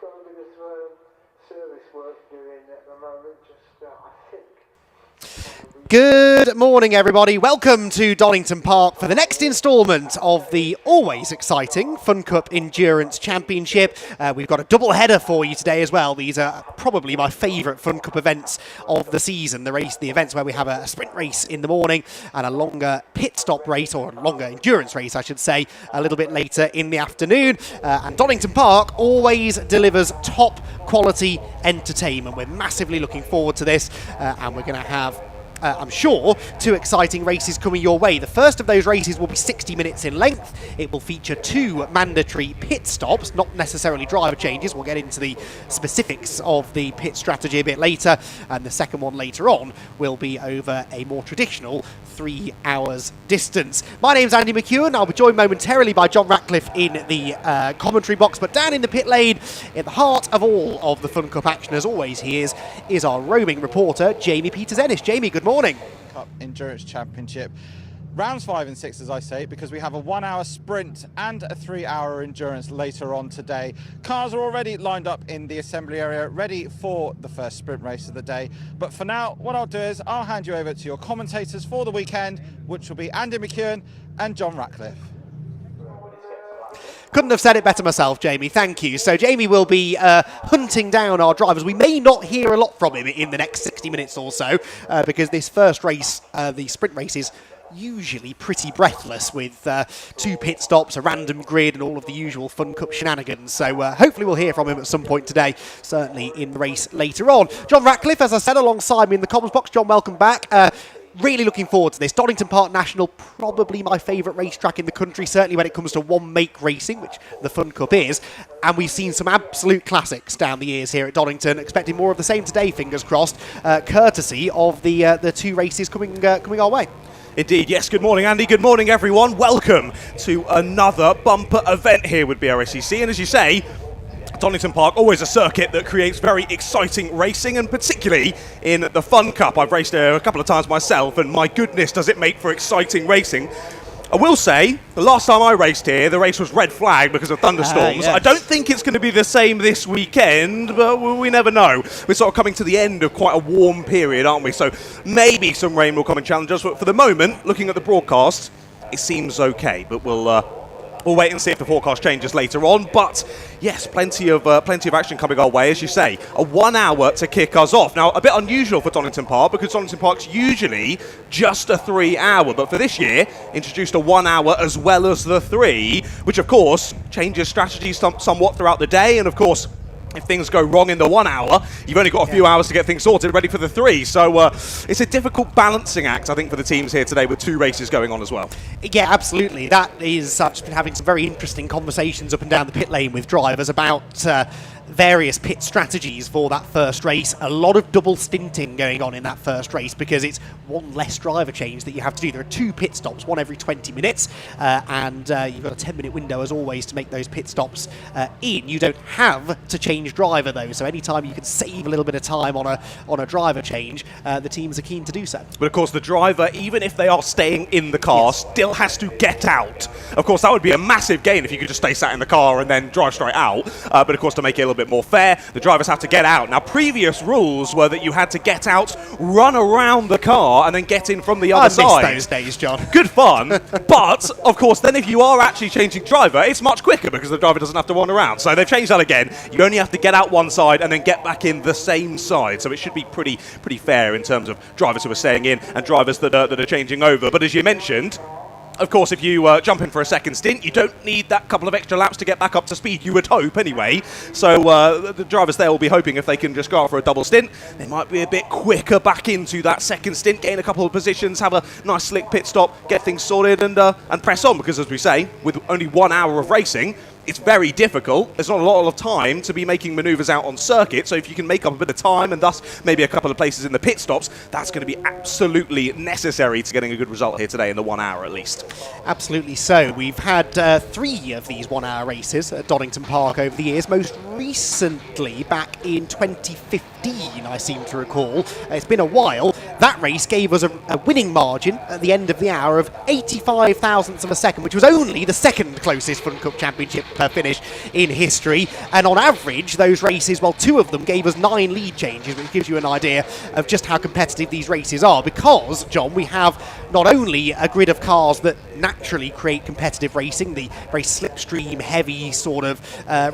got a bit of service work doing at the moment, just I think. Good morning, everybody. Welcome to Donington Park for the next instalment of the always exciting Fun Cup Endurance Championship. We've got a double header for you today as well. These are probably my favourite Fun Cup events of the season. The events where we have a sprint race in the morning and a longer pit stop race, or a longer endurance race, I should say, a little bit later in the afternoon. And Donington Park always delivers top quality entertainment. We're massively looking forward to this, and we're going to have I'm sure, two exciting races coming your way. The first of those races will be 60 minutes in length. It will feature two mandatory pit stops, not necessarily driver changes. We'll get into the specifics of the pit strategy a bit later. And the second one later on will be over a more traditional 3 hours distance. My name's Andy McEwen. I'll be joined momentarily by John Ratcliffe in the commentary box. But down in the pit lane, in the heart of all of the Fun Cup action, as always, is our roaming reporter, Jamie Peters-Ennis. Jamie, good morning. Cup Endurance Championship. Rounds 5 and 6, as I say, because we have a 1 hour sprint and a 3 hour endurance later on today. Cars are already lined up in the assembly area, ready for the first sprint race of the day. But for now, what I'll do is I'll hand you over to your commentators for the weekend, which will be Andy McEwen and John Ratcliffe. Couldn't have said it better myself, Jamie. Thank you. So Jamie will be hunting down our drivers. We may not hear a lot from him in the next 60 minutes or so, because this first race, the sprint race, is usually pretty breathless with 2 pit stops, a random grid, and all of the usual Fun Cup shenanigans. So hopefully we'll hear from him at some point today, certainly in the race later on. John Ratcliffe, as I said, alongside me in the comms box. John, welcome back. Really looking forward to this. Donington Park National, probably my favourite racetrack in the country, certainly when it comes to one-make racing, which the Fun Cup is. And we've seen some absolute classics down the years here at Donington. Expecting more of the same today, fingers crossed, courtesy of the two races coming our way. Indeed, yes. Good morning, Andy. Good morning, everyone. Welcome to another bumper event here with BRSCC. And as you say, Donington Park, always a circuit that creates very exciting racing, and particularly in the Fun Cup. I've raced there a couple of times myself, and my goodness, does it make for exciting racing. I will say, the last time I raced here, the race was red flagged because of thunderstorms. Yes. I don't think it's going to be the same this weekend, but we never know. We're sort of coming to the end of quite a warm period, aren't we? So maybe some rain will come and challenge us, but for the moment, looking at the broadcast, it seems okay, but we'll wait and see if the forecast changes later on. But yes, plenty of action coming our way, as you say. A 1 hour to kick us off. Now, a bit unusual for Donington Park, because Donington Park's usually just a 3 hour, but for this year, introduced a 1 hour as well as the 3, which of course changes strategies somewhat throughout the day, and of course, if things go wrong in the 1 hour, you've only got a few hours to get things sorted, ready for the 3. So it's a difficult balancing act, I think, for the teams here today, with 2 races going on as well. Yeah, absolutely. That is, I've just been having some very interesting conversations up and down the pit lane with drivers about various pit strategies for that first race. A lot of double stinting going on in that first race, because it's one less driver change that you have to do. There are 2 pit stops, one every 20 minutes, and you've got a 10-minute window as always to make those pit stops in. You don't have to change driver though, so anytime you can save a little bit of time on a driver change, the teams are keen to do so. But of course, the driver, even if they are staying in the car, still has to get out. Of course, that would be a massive gain if you could just stay sat in the car and then drive straight out. But of course, to make it a little bit more fair, the drivers have to get out. Now, previous rules were that you had to get out, run around the car, and then get in from the other side. I miss those days, John. Good fun. But of course, then if you are actually changing driver, it's much quicker because the driver doesn't have to run around. So they've changed that again. You only have to get out one side and then get back in the same side. So it should be pretty fair in terms of drivers who are staying in and drivers that are changing over. But as you mentioned, of course, if you jump in for a second stint, you don't need that couple of extra laps to get back up to speed, you would hope anyway. So the drivers there will be hoping if they can just go out for a double stint, they might be a bit quicker back into that second stint, gain a couple of positions, have a nice slick pit stop, get things sorted, and press on. Because as we say, with only 1 hour of racing, it's very difficult. There's not a lot of time to be making manoeuvres out on circuit, so if you can make up a bit of time and thus maybe a couple of places in the pit stops, that's going to be absolutely necessary to getting a good result here today in the 1 hour at least. Absolutely so. We've had 3 of these 1 hour races at Donington Park over the years, most recently back in 2015, I seem to recall. It's been a while. That race gave us a winning margin at the end of the hour of 85 thousandths of a second, which was only the second closest Fun Cup Championship finish in history. And on average, those races, well, 2 of them gave us 9 lead changes, which gives you an idea of just how competitive these races are. Because, John, we have not only a grid of cars that naturally create competitive racing, the very slipstream, heavy sort of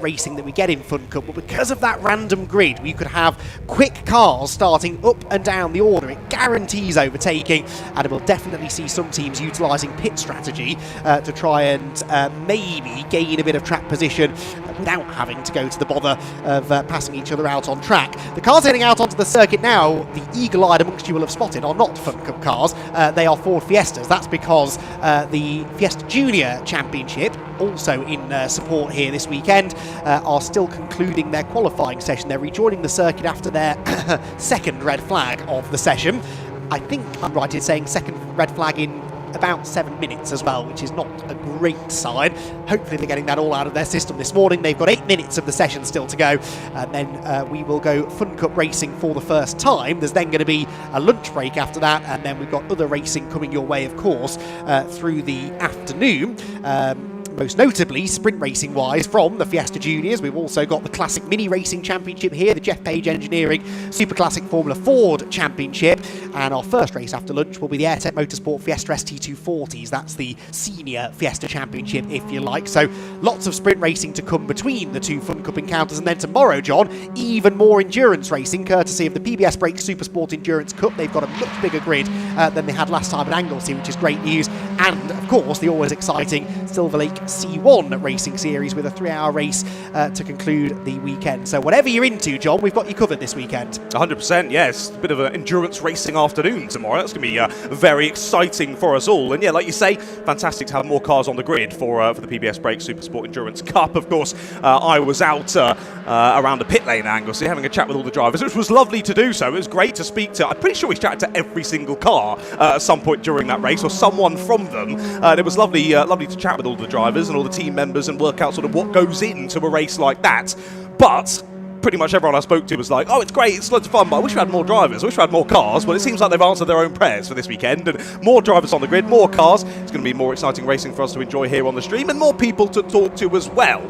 racing that we get in Fun Cup, but because of that random grid, we could have quick cars starting up and down the order. It guarantees overtaking, and it will definitely see some teams utilising pit strategy to try and maybe gain a bit of track position without having to go to the bother of passing each other out on track. The cars heading out onto the circuit now, the eagle-eyed amongst you will have spotted, are not Fun Cup cars. They are Ford Fiestas. That's because the Fiesta Junior Championship, also in support here this weekend, are still concluding their qualifying session. They're rejoining the circuit after their second red flag of the session. I think I'm right in saying second red flag in about 7 minutes as well, which is not a great sign. Hopefully they're getting that all out of their system this morning. They've got 8 minutes of the session still to go, and then we will go Fun Cup racing for the first time. There's then going to be a lunch break after that, and then we've got other racing coming your way, of course, through the afternoon. Most notably, sprint racing wise, from the Fiesta Juniors. We've also got the Classic Mini Racing Championship here, the Jeff Page Engineering Super Classic Formula Ford Championship, and our first race after lunch will be the Airtech Motorsport Fiesta ST240s. That's the senior Fiesta Championship, if you like. So lots of sprint racing to come between the 2 Fun Cup encounters, and then tomorrow, John, even more endurance racing, courtesy of the PBS Brakes Supersport Endurance Cup. They've got a much bigger grid than they had last time at Anglesey, which is great news. And, of course, the always exciting Silver Lake C1 racing series with a 3-hour race to conclude the weekend. So whatever you're into, John, we've got you covered this weekend. 100%, yes. A bit of an endurance racing afternoon tomorrow. That's going to be very exciting for us all. And yeah, like you say, fantastic to have more cars on the grid for the PBS Brakes Supersport Endurance Cup. Of course, I was out around the pit lane angle, so having a chat with all the drivers, which was lovely to do so. It was great to speak to. I'm pretty sure we chatted to every single car at some point during that race, or someone from them. And it was lovely to chat with all the drivers and all the team members and work out sort of what goes into a race like that. But pretty much everyone I spoke to was like, oh, it's great, it's loads of fun, but I wish we had more drivers, I wish we had more cars. Well, it seems like they've answered their own prayers for this weekend, and more drivers on the grid, more cars. It's going to be more exciting racing for us to enjoy here on the stream, and more people to talk to as well.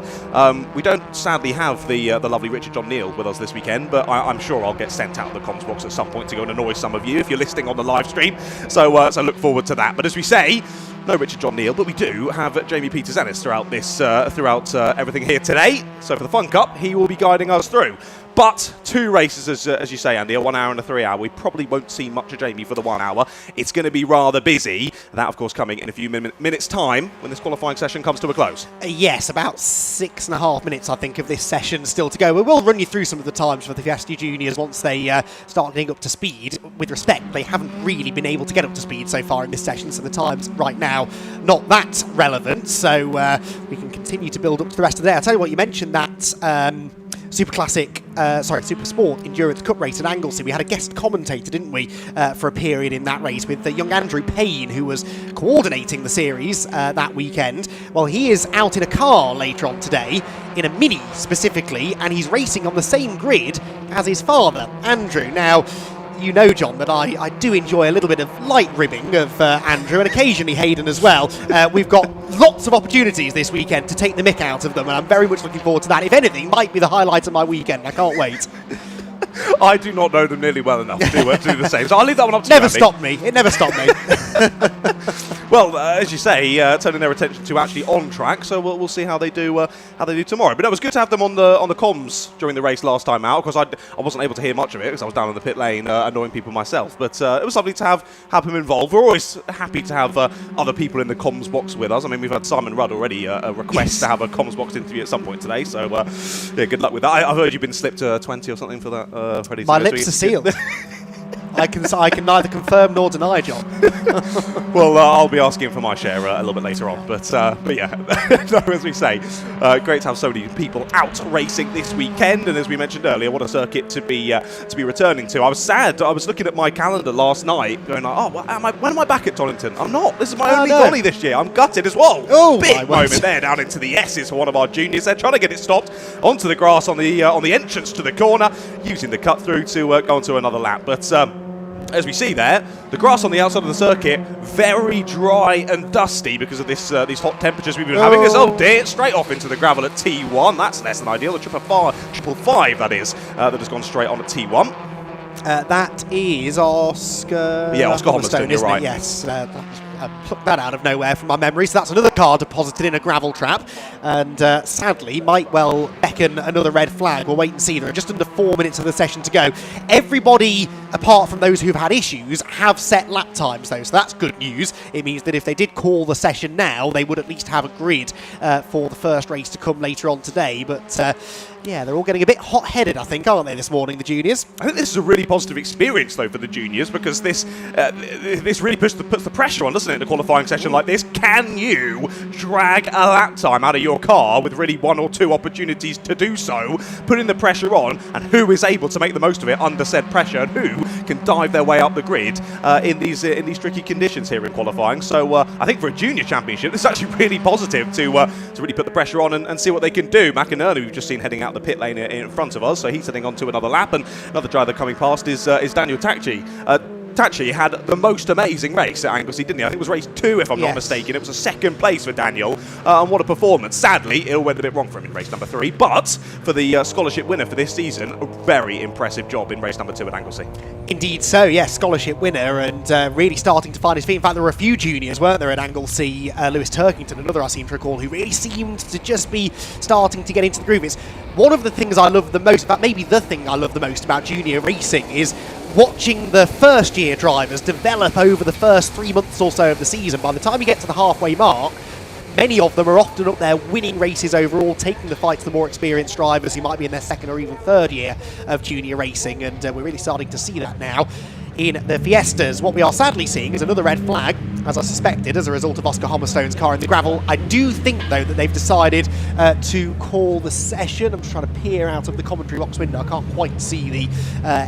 We don't sadly have the lovely Richard John Neal with us this weekend, but I'm sure I'll get sent out of the comms box at some point to go and annoy some of you if you're listening on the live stream. So look forward to that. But as we say, no Richard John Neal, but we do have Jamie Peters-Ennis throughout everything here today. So for the Fun Cup, he will be guiding us through. But 2 races, as you say, Andy, a 1 hour and a 3 hour. We probably won't see much of Jamie for the 1 hour. It's going to be rather busy. That, of course, coming in a few minutes' time when this qualifying session comes to a close. Yes, about 6.5 minutes, I think, of this session still to go. We will run you through some of the times for the Fiesta Juniors once they start getting up to speed. With respect, they haven't really been able to get up to speed so far in this session, so the times right now not that relevant. So we can continue to build up to the rest of the day. I'll tell you what, you mentioned that Super Sport Endurance Cup race at Anglesey. We had a guest commentator, didn't we, for a period in that race with young Andrew Payne, who was coordinating the series that weekend. Well, he is out in a car later on today, in a Mini specifically, and he's racing on the same grid as his father, Andrew. Now, you know, John, that I do enjoy a little bit of light ribbing of Andrew, and occasionally Hayden as well. We've got lots of opportunities this weekend to take the mick out of them, and I'm very much looking forward to that. If anything, might be the highlight of my weekend. I can't wait. I do not know them nearly well enough to do the same, so I'll leave that one up to you, Andy. It never stopped me. Well, as you say, turning their attention to actually on track, so we'll see how they do tomorrow. But it was good to have them on the comms during the race last time out, because I wasn't able to hear much of it because I was down in the pit lane annoying people myself. But it was lovely to have him involved. We're always happy to have other people in the comms box with us. I mean, we've had Simon Rudd already a request to have a comms box interview at some point today. So yeah, good luck with that. I've heard you've been slipped 20 or something for that. My lips are sealed. I can neither confirm nor deny, John. Well, I'll be asking for my share a little bit later on, but yeah, no, as we say, great to have so many people out racing this weekend, and as we mentioned earlier, what a circuit to be returning to. I was sad. I was looking at my calendar last night, going like, oh, when am I back at Donington? I'm not. This is my only Donny this year. I'm gutted as well. Oh, big moment there down into the S's for one of our juniors. They're trying to get it stopped onto the grass on the entrance to the corner, using the cut through to go onto another lap, but. as we see there, the grass on the outside of the circuit, very dry and dusty because of this these hot temperatures we've been having. Oh dear, straight off into the gravel at T1. That's less than ideal. The triple five, that is, that has gone straight on at T1. That is Oscar. Yeah, Oscar Homerstone, you're right. Yes, I plucked that out of nowhere from my memory. So that's another car deposited in a gravel trap, and sadly might well beckon another red flag. We'll wait and see. There are just under 4 minutes of the session to go. Everybody, apart from those who've had issues, have set lap times though, so that's good news. It means that if they did call the session now, they would at least have a grid for the first race to come later on today. But yeah, they're all getting a bit hot-headed, I think, aren't they, this morning, the juniors? I think this is a really positive experience, though, for the juniors, because this really puts the pressure on, doesn't it, in a qualifying session like this? Can you drag a lap time out of your car with really 1 or 2 opportunities to do so, putting the pressure on, and who is able to make the most of it under said pressure, and who can dive their way up the grid in these tricky conditions here in qualifying? So I think for a junior championship, this is actually really positive to really put the pressure on and see what they can do. McInerney, we've just seen heading out the pit lane in front of us, so he's heading on to another lap, and another driver coming past is Daniel Tacci. Tacci had the most amazing race at Anglesey, didn't he? I think it was race 2, if I'm not mistaken. It was a second place for Daniel, and what a performance. Sadly, it all went a bit wrong for him in race number 3, but for the scholarship winner for this season, a very impressive job in race number 2 at Anglesey. Indeed so, yes, scholarship winner, and really starting to find his feet. In fact, there were a few juniors, weren't there, at Anglesey? Lewis Turkington, another I seem to recall, who really seemed to just be starting to get into the groove. It's one of the things I love the most, in fact, maybe the thing I love the most about junior racing is watching the first-year drivers develop over the first 3 months or so of the season. By the time you get to the halfway mark, many of them are often up there winning races overall, taking the fight to the more experienced drivers who might be in their second or even third year of junior racing, and we're really starting to see that now in the Fiestas. What we are sadly seeing is another red flag, as I suspected, as a result of Oscar Homerstone's car in the gravel. I do think, though, that they've decided to call the session. I'm just trying to peer out of the commentary box window. I can't quite see the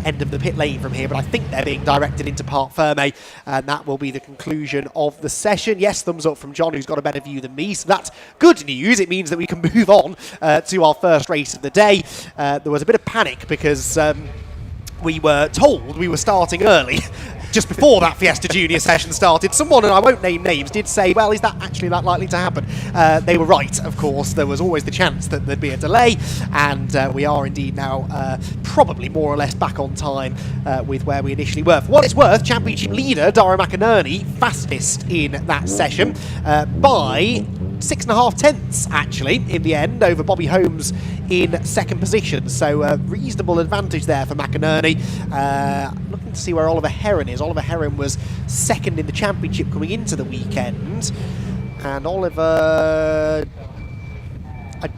end of the pit lane from here, but I think they're being directed into Parc Fermé, and that will be the conclusion of the session. Yes, thumbs up from John, who's got a better view than me, so that's good news. It means that we can move on to our first race of the day. There was a bit of panic because we were told we were starting early. Just before that Fiesta Junior session started, someone, and I won't name names, did say, well, is that actually that likely to happen? They were right, of course. There was always the chance that there'd be a delay, and we are indeed now probably more or less back on time with where we initially were. For what it's worth, championship leader Dara McInerney, fastest in that session by 6.5 tenths, actually, in the end, over Bobby Holmes in second position. So a reasonable advantage there for McInerney. Looking to see where Oliver Heron is. Oliver Heron was second in the championship coming into the weekend. And Oliver, I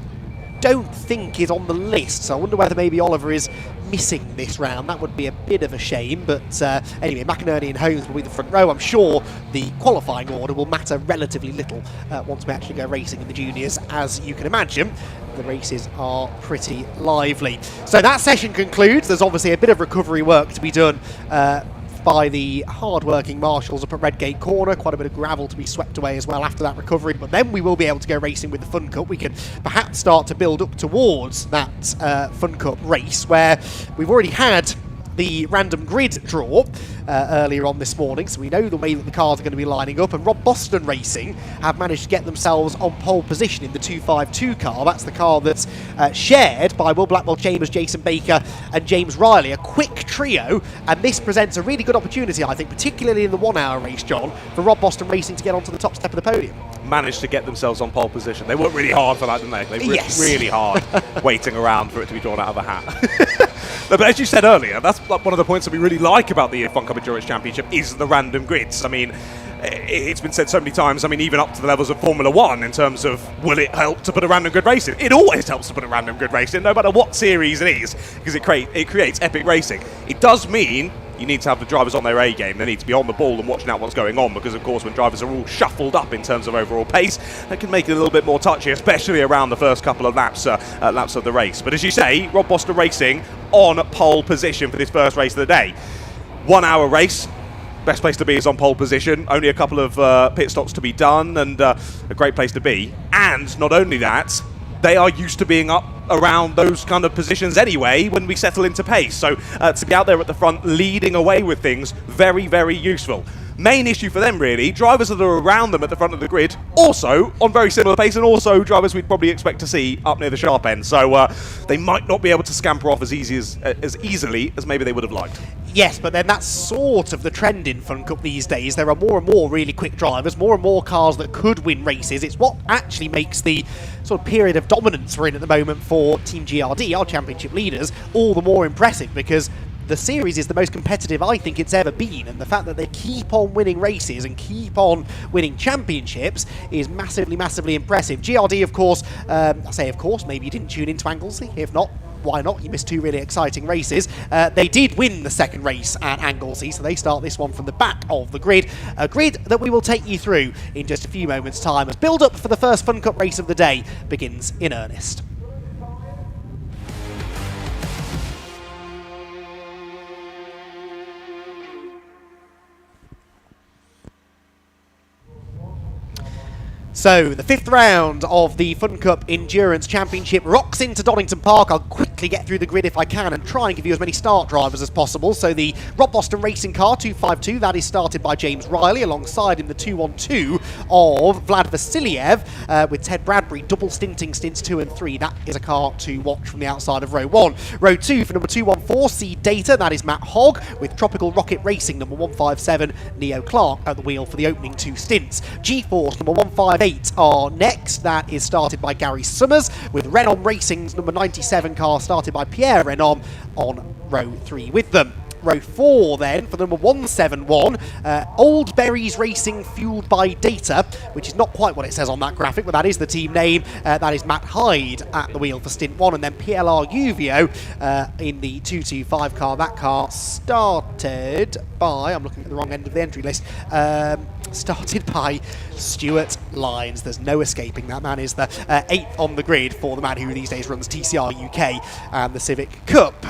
don't think is on the list, so I wonder whether maybe Oliver is missing this round. That would be a bit of a shame, but anyway, McInerney and Holmes will be the front row. I'm sure the qualifying order will matter relatively little once we actually go racing in the juniors. As you can imagine, the races are pretty lively. So that session concludes. There's obviously a bit of recovery work to be done by the hard-working marshals up at Redgate Corner. Quite a bit of gravel to be swept away as well after that recovery, but then we will be able to go racing with the Fun Cup. We can perhaps start to build up towards that Fun Cup race, where we've already had the random grid draw earlier on this morning, so we know the way that the cars are going to be lining up, and Rob Boston Racing have managed to get themselves on pole position in the 252 car. That's the car that's shared by Will Blackwell Chambers, Jason Baker and James Riley, a quick trio, and this presents a really good opportunity, I think, particularly in the 1 hour race, John, for Rob Boston Racing to get onto the top step of the podium. Managed to get themselves on pole position. They worked really hard for that, didn't they? They worked really hard waiting around for it to be drawn out of a hat. But as you said earlier, that's one of the points that we really like about the Fun Cup Endurance Championship is the random grids. I mean, it's been said so many times, I mean, even up to the levels of Formula 1 in terms of will it help to put a random grid race in? It always helps to put a random grid race in, no matter what series it is, because it creates epic racing. It does mean you need to have the drivers on their A game. They need to be on the ball and watching out what's going on, because of course when drivers are all shuffled up in terms of overall pace, that can make it a little bit more touchy, especially around the first couple of laps of the race. But as you say, Rob Boston Racing on pole position for this first race of the day. 1 hour race. Best place to be is on pole position. Only a couple of pit stops to be done, and a great place to be. And not only that, they are used to being up around those kind of positions anyway when we settle into pace. So to be out there at the front leading away with things, very, very useful. Main issue for them, really, drivers that are around them at the front of the grid, also on very similar pace, and also drivers we'd probably expect to see up near the sharp end. So they might not be able to scamper off as easily as maybe they would have liked. Yes, but then that's sort of the trend in Fun Cup these days. There are more and more really quick drivers, more and more cars that could win races. It's what actually makes the sort of period of dominance we're in at the moment for Team GRD, our championship leaders, all the more impressive, because the series is the most competitive I think it's ever been, and the fact that they keep on winning races and keep on winning championships is massively, massively impressive. GRD, of course, I say of course, maybe you didn't tune into Anglesey. If not, why not? You missed two really exciting races. They did win the second race at Anglesey, so they start this one from the back of the grid. A grid that we will take you through in just a few moments' time as build-up for the first Fun Cup race of the day begins in earnest. So, the fifth round of the Fun Cup Endurance Championship rocks into Donington Park. I'll quickly get through the grid if I can and try and give you as many start drivers as possible. So, the Rob Boston Racing Car 252, that is started by James Riley, alongside him the 212 of Vlad Vasiliev, with Ted Bradbury double stinting stints 2 and 3. That is a car to watch from the outside of row 1. Row 2 for number 214, Seed Data, that is Matt Hogg, with Tropical Rocket Racing number 157, Neo Clark at the wheel for the opening 2 stints. G-Force number 158 are next. That is started by Gary Summers, with Renom Racing's number 97 car started by Pierre Renom on row 3 with them. Row 4 then for number 171, Old Berries Racing fueled by Data, which is not quite what it says on that graphic, but that is the team name. That is Matt Hyde at the wheel for stint 1, and then PLR Uvio in the 225 car. That car started by, I'm looking at the wrong end of the entry list, started by Stuart Lyons. There's no escaping that man. Is the 8th on the grid for the man who these days runs TCR UK and the Civic Cup.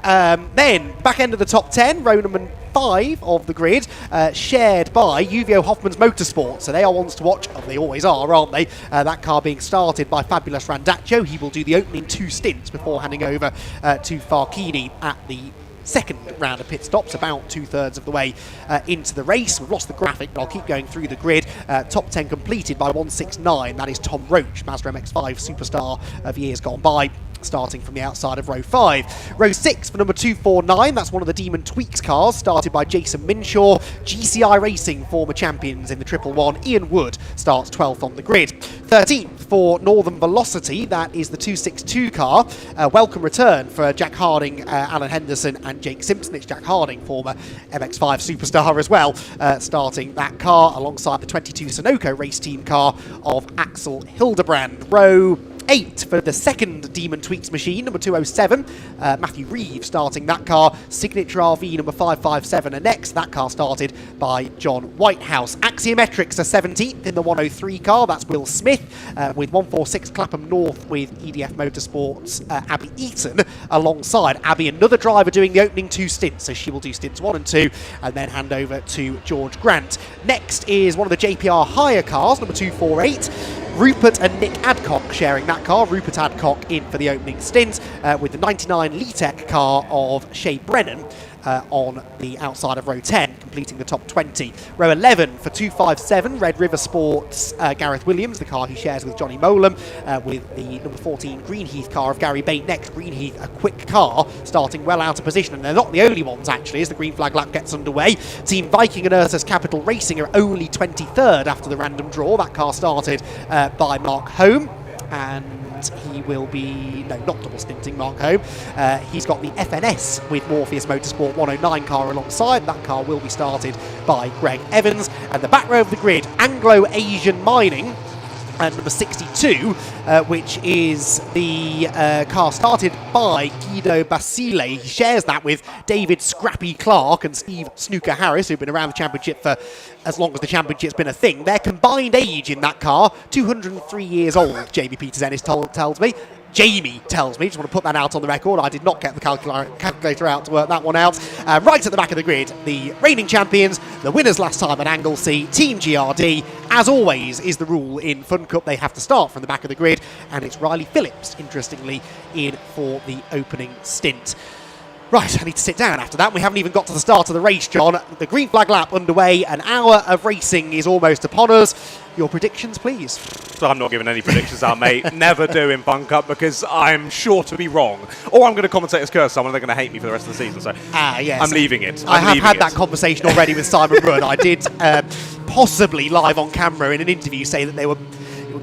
Then back end of the top 10, row number 5 of the grid, shared by Uvio Hoffman's Motorsport. So they are ones to watch, and they always are, aren't they? That car being started by Fabulous Randaccio. He will do the opening 2 stints before handing over to Farchini at the second round of pit stops, about 2/3 of the way into the race. We've lost the graphic, but I'll keep going through the grid. Top 10 completed by 169. That is Tom Roach, Mazda MX-5 superstar of years gone by, starting from the outside of row 5. Row 6 for number 249, that's one of the Demon Tweaks cars, started by Jason Minshaw. GCI Racing, former champions in the 111. Ian Wood starts 12th on the grid. 13th for Northern Velocity, that is the 262 car. Welcome return for Jack Harding, Alan Henderson and Jake Simpson. It's Jack Harding, former MX-5 superstar as well, starting that car alongside the 22 Sunoco race team car of Axel Hildebrand. Row 8 for the second Demon Tweaks machine, number 207, Matthew Reeves starting that car. Signature RV number 557 are next. That car started by John Whitehouse. Axiometrics are 17th in the 103 car. That's Will Smith, with 146 Clapham North with EDF Motorsports, Abby Eaton alongside Abby, another driver doing the opening 2 stints. So she will do stints 1 and 2 and then hand over to George Grant. Next is one of the JPR hire cars, number 248. Rupert and Nick Adcock sharing that car. Rupert Adcock in for the opening stint with the 99 Letec car of Shay Brennan on the outside of row 10, completing the top 20. Row 11 for 257, Red River Sports, Gareth Williams, the car he shares with Johnny Molam, with the number 14 Greenheath car of Gary Bate next. Greenheath, a quick car, starting well out of position, and they're not the only ones actually as the green flag lap gets underway. Team Viking and Ursus Capital Racing are only 23rd after the random draw. That car started by Mark Home, and he will be, no, not double stinting Mark Home. He's got the FNS with Morpheus Motorsport 109 car alongside. That car will be started by Greg Evans. And the back row of the grid, Anglo-Asian Mining, number 62, which is the car started by Guido Basile. He shares that with David Scrappy Clark and Steve Snooker Harris, who've been around the championship for as long as the championship's been a thing. Their combined age in that car, 203 years old, Jamie Peters Ennis tells me. Jamie tells me. Just want to put that out on the record. I did not get the calculator out to work that one out. Right at the back of the grid, the reigning champions, the winners last time at Anglesey, Team GRD. As always is the rule in Fun Cup, they have to start from the back of the grid, and it's Riley Phillips, interestingly, in for the opening stint. Right, I need to sit down after that. We haven't even got to the start of the race, John. The green flag lap underway. An hour of racing is almost upon us. Your predictions, please. So I'm not giving any predictions out, mate. Never do in Fun Cup because I'm sure to be wrong. Or I'm going to commentator's curse someone and they're going to hate me for the rest of the season. So yes. I'm leaving it. I have had that conversation already with Simon Rudd. I did possibly live on camera in an interview say that it would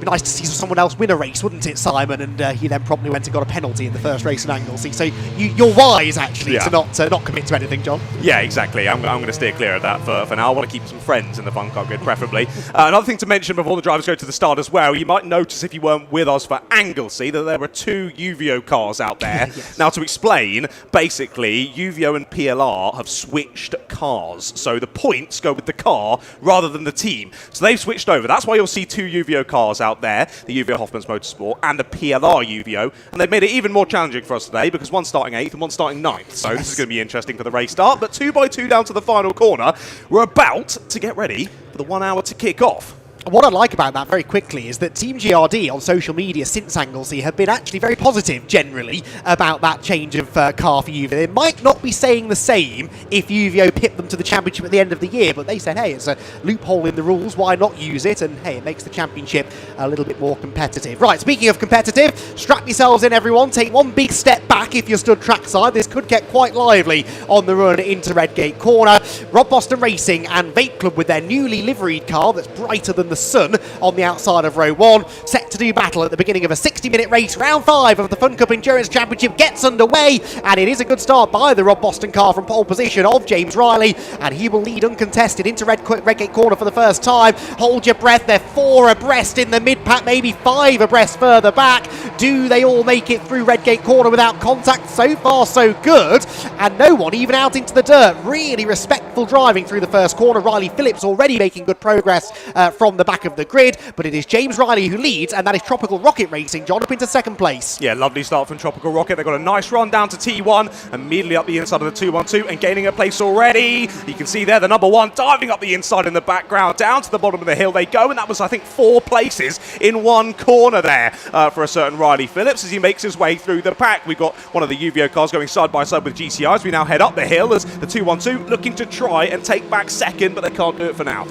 be nice to see someone else win a race, wouldn't it, Simon? And he then promptly went and got a penalty in the first race in Anglesey. So you're wise, actually, to not commit to anything, John. Yeah, exactly. I'm going to steer clear of that for now. I want to keep some friends in the Fun Cup grid, preferably. Another thing to mention before the drivers go to the start as well, you might notice if you weren't with us for Anglesey that there were 2 UVO cars out there. Yes. Now, to explain, basically, UVO and PLR have switched cars. So the points go with the car rather than the team. So they've switched over. That's why you'll see 2 UVO cars out there, the UVO Hoffman's Motorsport and the PLR UVO, and they've made it even more challenging for us today because one's starting 8th and one's starting 9th, so this is going to be interesting for the race start. But 2 by 2 down to the final corner, we're about to get ready for the 1 hour to kick off. What I like about that very quickly is that Team GRD on social media since Anglesey have been actually very positive generally about that change of car for UVO. They might not be saying the same if UVO pipped them to the championship at the end of the year, but they said, hey, it's a loophole in the rules, why not use it? And hey, it makes the championship a little bit more competitive. Right, speaking of competitive, strap yourselves in, everyone. Take one big step back if you're stood trackside. This could get quite lively on the run into Redgate Corner. Rob Boston Racing and Vape Club with their newly liveried car that's brighter than the sun on the outside of row 1, set to do battle at the beginning of a 60-minute race. Round 5 of the Fun Cup Endurance Championship gets underway, and it is a good start by the Rob Boston car from pole position of James Riley, and he will lead uncontested into Redgate Corner for the first time. Hold your breath, they're 4 abreast in the mid-pack, maybe 5 abreast further back. Do they all make it through Redgate Corner without contact? So far so good, and no one even out into the dirt. Really respectful driving through the first corner. Riley Phillips already making good progress from the back of the grid, but it is James Riley who leads, and that is Tropical Rocket Racing, John, up into second place. Yeah, lovely start from Tropical Rocket. They've got a nice run down to T1, immediately up the inside of the 212 and gaining a place already. You can see there the number 1 diving up the inside in the background. Down to the bottom of the hill they go, and that was, I think, 4 places in one corner there for a certain Riley Phillips as he makes his way through the pack. We've got one of the UVO cars going side by side with GCIs. We now head up the hill as the 212 looking to try and take back second, but they can't do it for now.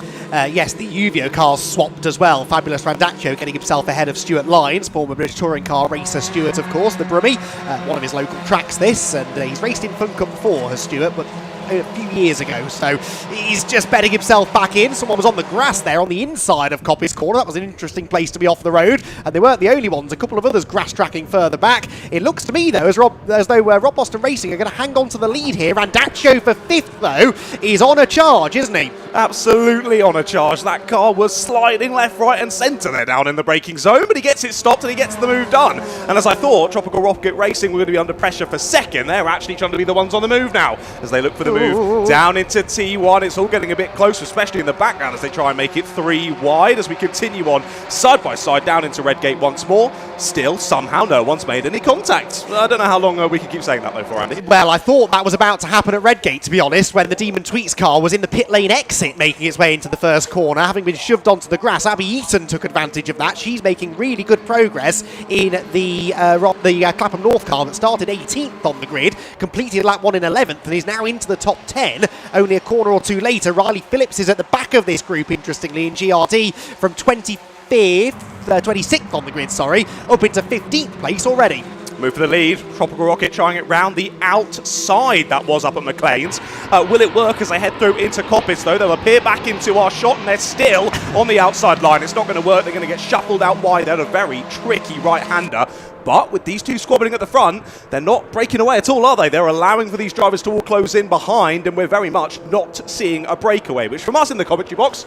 Yes, the UVO cars swapped as well. Fabulous Randaccio getting himself ahead of Stuart Lyons, former British touring car racer Stuart, of course, the Brummie. One of his local tracks this, and he's raced in Fun Cup before, has Stuart, but a few years ago, so he's just betting himself back in. Someone was on the grass there on the inside of Coppice Corner. That was an interesting place to be off the road, and they weren't the only ones. A couple of others grass tracking further back. It looks to me though as though Rob Boston Racing are going to hang on to the lead here. Randaccio for 5th though is on a charge, isn't he? Absolutely on a charge. That car was sliding left, right and centre there down in the braking zone, but he gets it stopped and he gets the move done. And as I thought, Tropical Rocket Racing were going to be under pressure for second. They're actually trying to be the ones on the move now as they look for the move down into T1. It's all getting a bit closer, especially in the background as they try and make it 3 wide as we continue on side by side down into Redgate once more. Still, somehow no one's made any contact. I don't know how long we can keep saying that though for, Andy. Well, I thought that was about to happen at Redgate, to be honest, when the Demon Tweets car was in the pit lane exit making its way into the first corner, having been shoved onto the grass. Abby Eaton took advantage of that. She's making really good progress in the Clapham North car that started 18th on the grid, completed lap 1 in 11th and is now into the top 10. Only a corner or 2 later, Riley Phillips is at the back of this group, interestingly, in GRD from 26th on the grid, up into 15th place already. Move for the lead. Tropical Rocket trying it round the outside. That was up at McLean's. Will it work as they head through into Coppice, though? They'll appear back into our shot, and they're still on the outside line. It's not going to work. They're going to get shuffled out wide. They're a very tricky right-hander. But with these two squabbling at the front, they're not breaking away at all, are they? They're allowing for these drivers to all close in behind, and we're very much not seeing a breakaway, which from us in the commentary box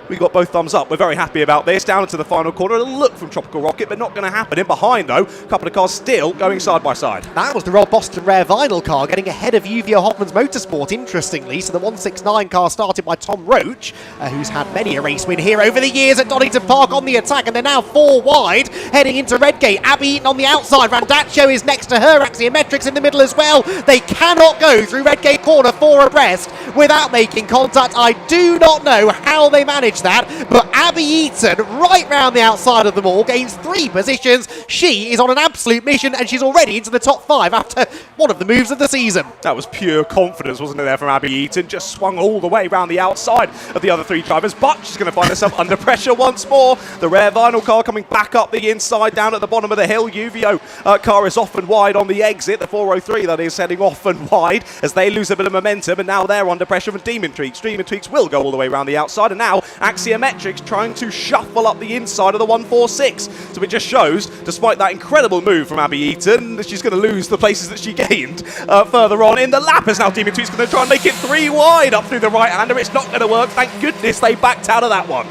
We got both thumbs up. We're very happy about this. Down into the final corner. A look from Tropical Rocket, but not going to happen. In behind, though, a couple of cars still going side by side. That was the Rob Boston Rare Vinyl car getting ahead of UVO Hoffman's Motorsport, interestingly. So the 169 car started by Tom Roach, who's had many a race win here over the years at Donington Park on the attack, and they're now 4 wide heading into Redgate. Abby Eaton on the outside. Randaccio is next to her. Axiometrics in the middle as well. They cannot go through Redgate corner 4 abreast without making contact. I do not know how they managed that, but Abby Eaton right round the outside of them all gains 3 positions. She is on an absolute mission, and she's already into the top 5 after one of the moves of the season. That was pure confidence, wasn't it, there from Abby Eaton? Just swung all the way around the outside of the other 3 drivers, but she's going to find herself under pressure once more. The Rare Vinyl car coming back up the inside down at the bottom of the hill. UVO car is off and wide on the exit. The 403, that is, heading off and wide as they lose a bit of momentum, and now they're under pressure from Demon Tweaks. Demon Tweaks will go all the way around the outside, and now Axiometrics trying to shuffle up the inside of the 146. So it just shows, despite that incredible move from Abby Eaton, that she's going to lose the places that she gained further on in the lap, as now Demon Tweaks going to try and make it 3 wide up through the right-hander. It's not going to work. Thank goodness they backed out of that one.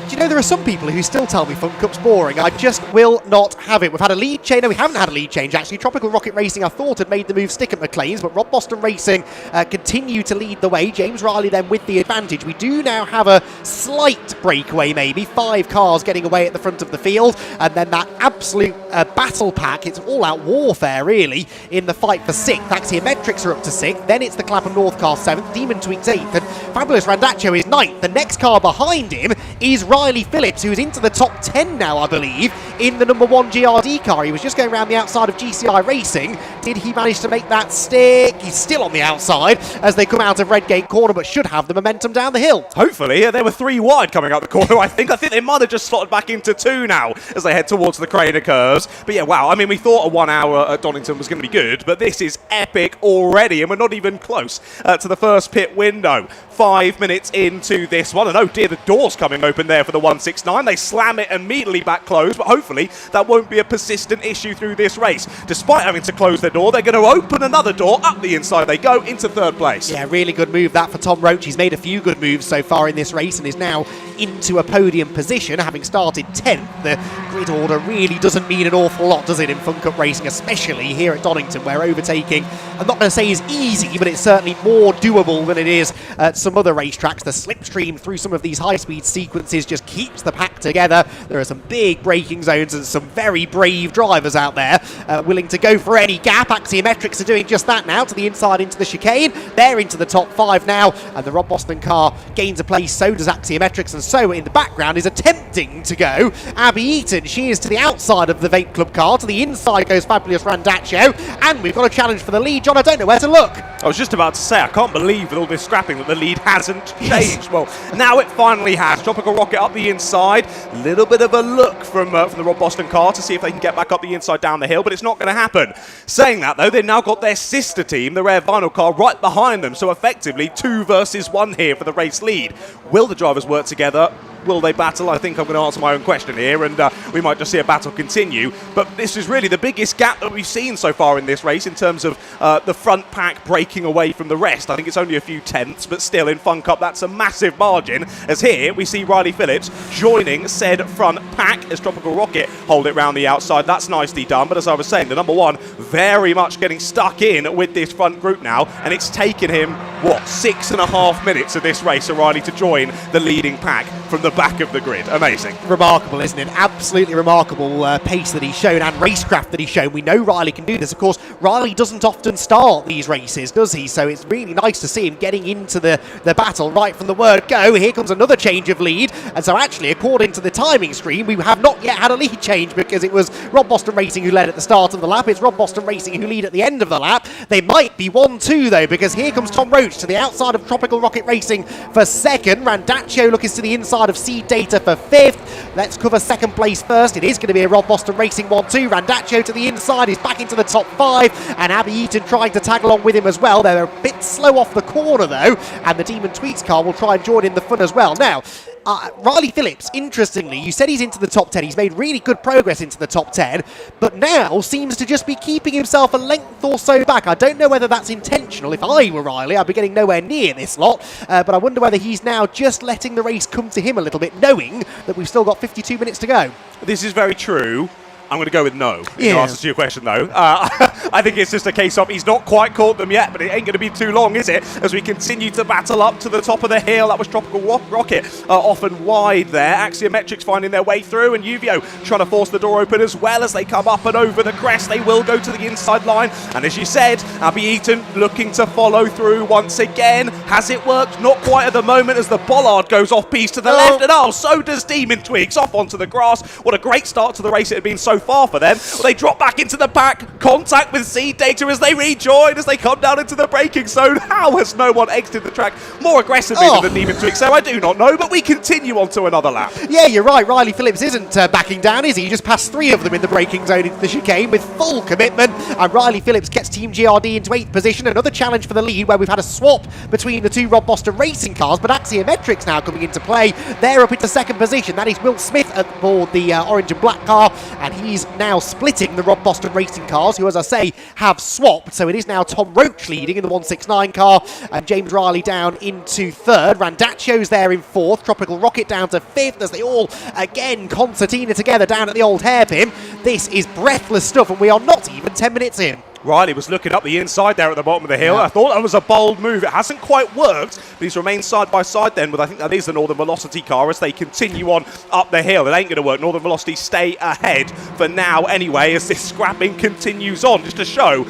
Do you know, there are some people who still tell me Fun Cup's boring. I just will not have it. We've had a lead change. No, we haven't had a lead change, actually. Tropical Rocket Racing, I thought, had made the move stick at McLean's, but Rob Boston Racing continue to lead the way. James Riley then with the advantage. We do now have a slight breakaway, maybe. 5 cars getting away at the front of the field, and then that absolute battle pack. It's all-out warfare, really, in the fight for 6th. Axiometrics are up to 6th. Then it's the Clapham North car 7th. Demon Tweaks 8th, and Fabulous Randaccio is 9th. The next car behind him is Riley Phillips, who's into the top 10 now, I believe, in the number 1 GRD car. He was just going around the outside of GCI Racing. Did he manage to make that stick? He's still on the outside as they come out of Redgate corner, but should have the momentum down the hill. Hopefully. Yeah, they were 3 wide coming out the corner, I think. I think they might have just slotted back into 2 now as they head towards the Craner curves. But yeah, wow. I mean, we thought a 1 hour at Donington was going to be good, but this is epic already, and we're not even close to the first pit window. 5 minutes into this one, and oh dear, the door's coming open there for the 169. They slam it immediately back closed, but hopefully that won't be a persistent issue through this race. Despite having to close their door, they're going to open another door. Up the inside they go into 3rd place. Yeah, really good move that for Tom Roach. He's made a few good moves so far in this race and is now into a podium position, having started 10th. The grid order really doesn't mean an awful lot, does it, in Fun Cup racing, especially here at Donington, where overtaking, I'm not going to say is easy, but it's certainly more doable than it is at some other racetracks. The slipstream through some of these high-speed sequences just keeps the pack together. There are some big braking zones and some very brave drivers out there willing to go for any gap. Axiometrics are doing just that now, to the inside into the chicane. They're into the top 5 now, and the Rob Boston car gains a place, so does Axiometrics, and so in the background is attempting to go Abby Eaton. She is to the outside of the Vape Club car. To the inside goes Fabulous Randaccio, and we've got a challenge for the lead. John, I don't know where to look. I was just about to say, I can't believe with all this scrapping that the lead hasn't changed. Well, now it finally has. Tropical Rocket up the inside. Little bit of a look from the Rob Boston car to see if they can get back up the inside down the hill, but it's not going to happen. Saying that, though, they've now got their sister team, the Rare Vinyl car, right behind them. So effectively 2 versus 1 here for the race lead. Will the drivers work together? Will they battle? I think I'm going to answer my own question here, and we might just see a battle continue. But this is really the biggest gap that we've seen so far in this race in terms of the front pack breaking away from the rest. I think it's only a few tenths, but still in Fun Cup that's a massive margin. As here we see Riley Phillips joining said front pack as Tropical Rocket hold it round the outside. That's nicely done. But as I was saying, the number 1 very much getting stuck in with this front group now, and it's taken him, what, 6.5 minutes of this race, O'Reilly, to join the leading pack from the back of the grid. Amazing. Remarkable, isn't it? Absolutely remarkable pace that he's shown and racecraft that he's shown. We know Riley can do this. Of course, Riley doesn't often start these races, does he? So it's really nice to see him getting into the battle right from the word go. Here comes another change of lead. And so actually, according to the timing screen, we have not yet had a lead change because it was Rob Boston Racing who led at the start of the lap. It's Rob Boston Racing who lead at the end of the lap. They might be 1-2 though, because here comes Tom Roach to the outside of Tropical Rocket Racing for 2nd. Randaccio looking to the inside of Seed Data for 5th. Let's cover 2nd place first. It is going to be a Rob Boston Racing 1-2. Randaccio to the inside. He's back into the top 5. And Abby Eaton trying to tag along with him as well. They're a bit slow off the corner though. And the Demon Tweaks car will try and join in the fun as well. Now, Riley Phillips, interestingly, you said he's into the top 10. He's made really good progress into the top 10, but now seems to just be keeping himself a length or so back. I don't know whether that's intentional. If I were Riley, I'd be getting nowhere near this lot, but I wonder whether he's now just letting the race come to him a little bit, knowing that we've still got 52 minutes to go. This is very true. I'm going to go with no in answer to your question, though. I think it's just a case of he's not quite caught them yet, but it ain't going to be too long, is it? As we continue to battle up to the top of the hill. That was Tropical Rocket off and wide there. Axiometrics finding their way through, and Uvio trying to force the door open as well as they come up and over the crest. They will go to the inside line. And as you said, Abby Eaton looking to follow through once again. Has it worked? Not quite at the moment as the bollard goes off-piste to the left. And so does Demon Twigs off onto the grass. What a great start to the race it had been so far for them. They drop back into the pack. Contact with Seed Data as they rejoin, as they come down into the braking zone. How has no one exited the track more aggressively than the Demon Twigs? So I do not know, but we continue on to another lap. Yeah, you're right. Riley Phillips isn't backing down, is he? He just passed 3 of them in the braking zone into the chicane with full commitment. And Riley Phillips gets Team GRD into 8th position. Another challenge for the lead where we've had a swap between the 2 Rob Boston racing cars, but Axiometrics now coming into play. They're up into 2nd position. That is Will Smith aboard the orange and black car, and he's now splitting the Rob Boston racing cars, who, as I say, have swapped. So it is now Tom Roach leading in the 169 car, and James Riley down into 3rd. Randaccio's there in 4th. Tropical Rocket down to 5th as they all, again, concertina together down at the old hairpin. This is breathless stuff, and we are not even 10 minutes in. Riley was looking up the inside there at the bottom of the hill. I thought that was a bold move. It hasn't quite worked, but he's remained side by side then with, I think that is the Northern Velocity car, as they continue on up the hill. It ain't going to work. Northern Velocity stay ahead for now anyway, as this scrapping continues on, just to show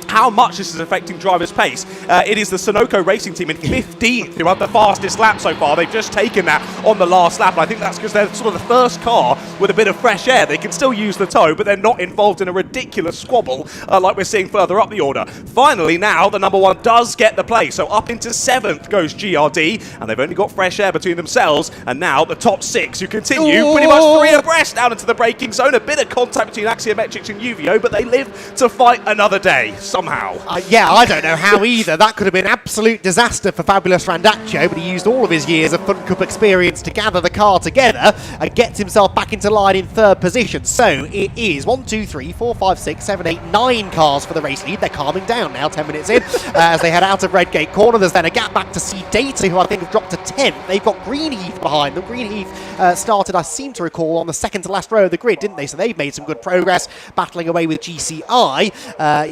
how much this is affecting drivers' pace. It is the Sunoco Racing Team in 15th who have the fastest lap so far. They've just taken that on the last lap, and I think that's because they're sort of the first car with a bit of fresh air. They can still use the tow, but they're not involved in a ridiculous squabble like we're seeing further up the order. Finally, now the number 1 does get the place, so up into 7th goes GRD, and they've only got fresh air between themselves, and now the top 6 who continue pretty much 3 abreast down into the braking zone. A bit of contact between Axiometrics and Uvio, but they live to fight another day. Somehow. Yeah, I don't know how either. That could have been absolute disaster for Fabulous Randaccio, but he used all of his years of Fun Cup experience to gather the car together and gets himself back into line in 3rd position. So it is 1, 2, 3, 4, 5, 6, 7, 8, 9 cars for the race lead. They're calming down now, 10 minutes in, as they head out of Redgate Corner. There's then a gap back to Seed Data, who I think have dropped to 10th. They've got Greenheath behind them. Greenheath started, I seem to recall, on the 2nd to last row of the grid, didn't they? So they've made some good progress, battling away with GCI.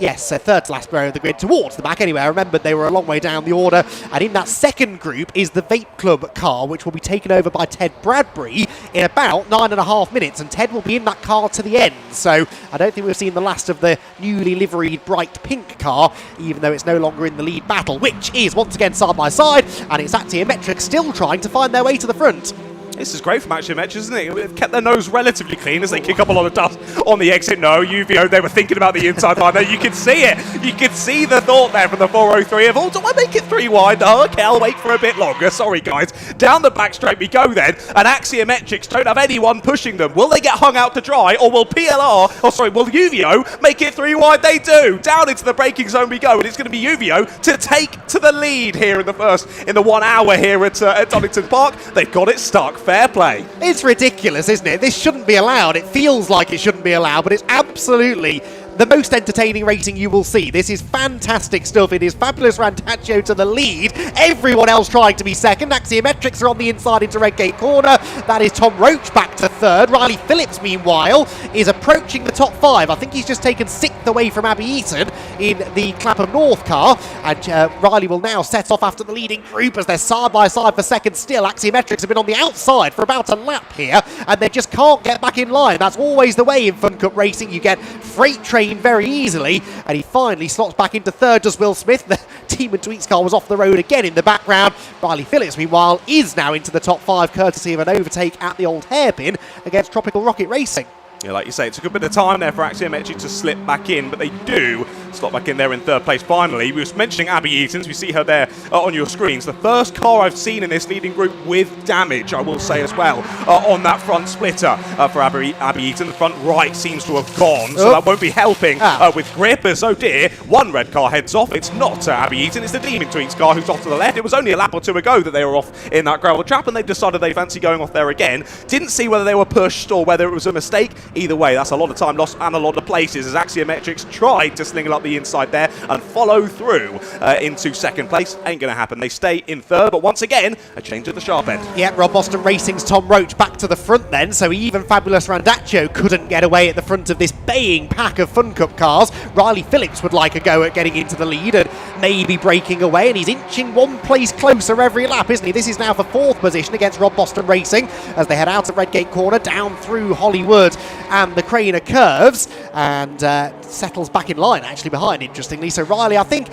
Yes, 3rd to last row of the grid, towards the back anyway. I remembered they were a long way down the order, and in that 2nd group is the Vape Club car, which will be taken over by Ted Bradbury in about 9.5 minutes, and Ted will be in that car to the end. So I don't think we've seen the last of the newly liveried bright pink car, even though it's no longer in the lead battle, which is once again side by side, and it's Axiometrics still trying to find their way to the front. This is great from Axiometrics, isn't it? They've kept their nose relatively clean as they kick up a lot of dust on the exit. No, Uvio, they were thinking about the inside line there. You can see it. You can see the thought there from the 403 of, oh, do I make it 3 wide? Oh, okay, I'll wait for a bit longer. Sorry, guys. Down the back straight we go then, and Axiometrics don't have anyone pushing them. Will they get hung out to dry, or will will Uvio make it 3 wide? They do. Down into the braking zone we go, and it's going to be Uvio to take to the lead here in the 1 hour here at Donington Park. They've got it stuck. Fair play. It's ridiculous, isn't it? This shouldn't be allowed. It feels like it shouldn't be allowed, but it's absolutely the most entertaining racing you will see. This is fantastic stuff. It is Fabulous Randaccio to the lead. Everyone else trying to be second. Axiometrics are on the inside into Redgate Corner. That is Tom Roach back to 3rd. Riley Phillips, meanwhile, is approaching the top 5. I think he's just taken 6th away from Abby Eaton in the Clapham North car. And Riley will now set off after the leading group as they're side by side for second still. Axiometrics have been on the outside for about a lap here, and they just can't get back in line. That's always the way in Fun Cup racing. You get freight train very easily, and he finally slots back into 3rd, does Will Smith. The Team and Tweets car was off the road again in the background. Riley Phillips, meanwhile, is now into the top 5, courtesy of an overtake at the old hairpin against Tropical Rocket Racing. Yeah, like you say, it took a bit of time there for Axiometrics to slip back in, but they do slot back in there in third place finally. We were mentioning Abby Eatons. We see her there on your screens. The first car I've seen in this leading group with damage, I will say as well, on that front splitter for Abby Eaton. The front right seems to have gone, so that won't be helping with grip as, oh dear, one red car heads off. It's not Abby Eaton, it's the Demon Tweaks car who's off to the left. It was only a lap or two ago that they were off in that gravel trap, and they decided they fancy going off there again. Didn't see whether they were pushed or whether it was a mistake. Either way, that's a lot of time lost and a lot of places as Axiometrics tried to sling it up the inside there and follow through into second place. Ain't going to happen. They stay in third, but once again, a change at the sharp end. Yeah, Rob Boston Racing's Tom Roach back to the front then, so even Fabulous Randaccio couldn't get away at the front of this baying pack of Fun Cup cars. Riley Phillips would like a go at getting into the lead and maybe breaking away, and he's inching one place closer every lap, isn't he? This is now for fourth position against Rob Boston Racing as they head out of Redgate Corner, down through Hollywood and the Craner Curves, and settles back in line actually behind, interestingly. So Riley, I think,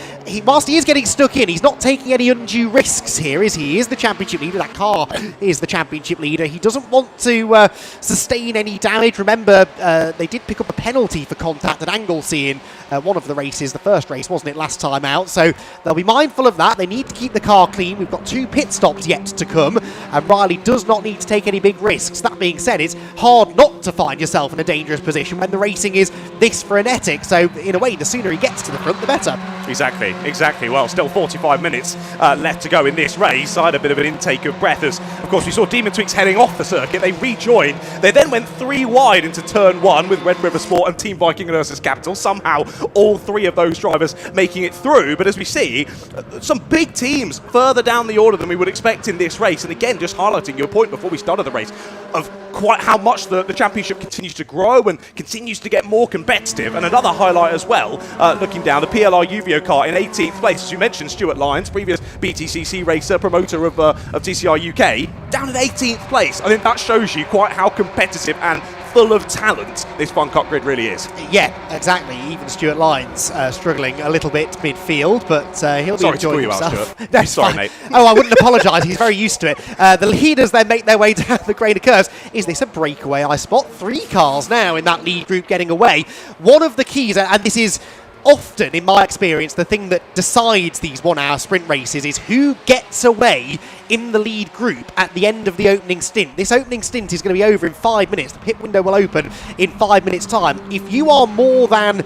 whilst he is getting stuck in, he's not taking any undue risks here, is he? He is the championship leader. That car is the championship leader. He doesn't want to sustain any damage. Remember, they did pick up a penalty for contact at Anglesey in one of the races, the first race, wasn't it, last time out? So they'll be mindful of that. They need to keep the car clean. We've got 2 pit stops yet to come, and Riley does not need to take any big risks. That being said, it's hard not to find yourself in a dangerous position when the racing is this frenetic. So in a way, the sooner he gets to the front, the better. Exactly. Well, still 45 minutes left to go in this race. I had a bit of an intake of breath as, of course, we saw Demon Tweaks heading off the circuit. They rejoined. They then went 3 wide into turn 1 with Red River Sport and Team Viking and Ursus Capital. Somehow, all 3 of those drivers making it through. But as we see, some big teams further down the order than we would expect in this race. And again, just highlighting your point before we started the race of quite how much the championship continues to grow and continues to get more competitive. And another highlight as well, looking down, the PLR Uvio car in 18th place. As you mentioned, Stuart Lyons, previous BTCC racer, promoter of TCR UK, down in 18th place. I think that shows you quite how competitive and full of talent this Fun Cup grid really is. Yeah, exactly. Even Stuart Lyons struggling a little bit midfield, but he'll be enjoying himself. No, sorry, mate. Oh, I wouldn't apologise. He's very used to it. The leaders then make their way down the Craner Curves. Is this a breakaway? I spot 3 cars now in that lead group getting away. One of the keys, and this is often, in my experience, the thing that decides these 1-hour sprint races is who gets away in the lead group at the end of the opening stint. This opening stint is going to be over in 5 minutes. The pit window will open in 5 minutes' time. If you are more than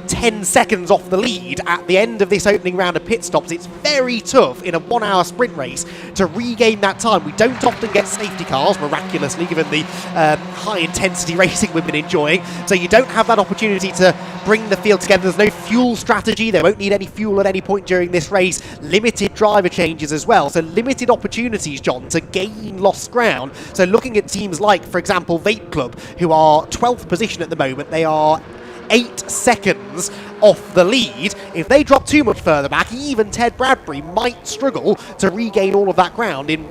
10 seconds off the lead at the end of this opening round of pit stops, it's very tough in a 1-hour sprint race to regain that time. We don't often get safety cars, miraculously, given the high-intensity racing we've been enjoying, so you don't have that opportunity to bring the field together. There's no fuel strategy. They won't need any fuel at any point during this race. Limited driver changes as well, so limited opportunities, John, to gain lost ground. So looking at teams like, for example, Vape Club, who are 12th position at the moment, they are 8 seconds off the lead. If they drop too much further back, even Ted Bradbury might struggle to regain all of that ground in,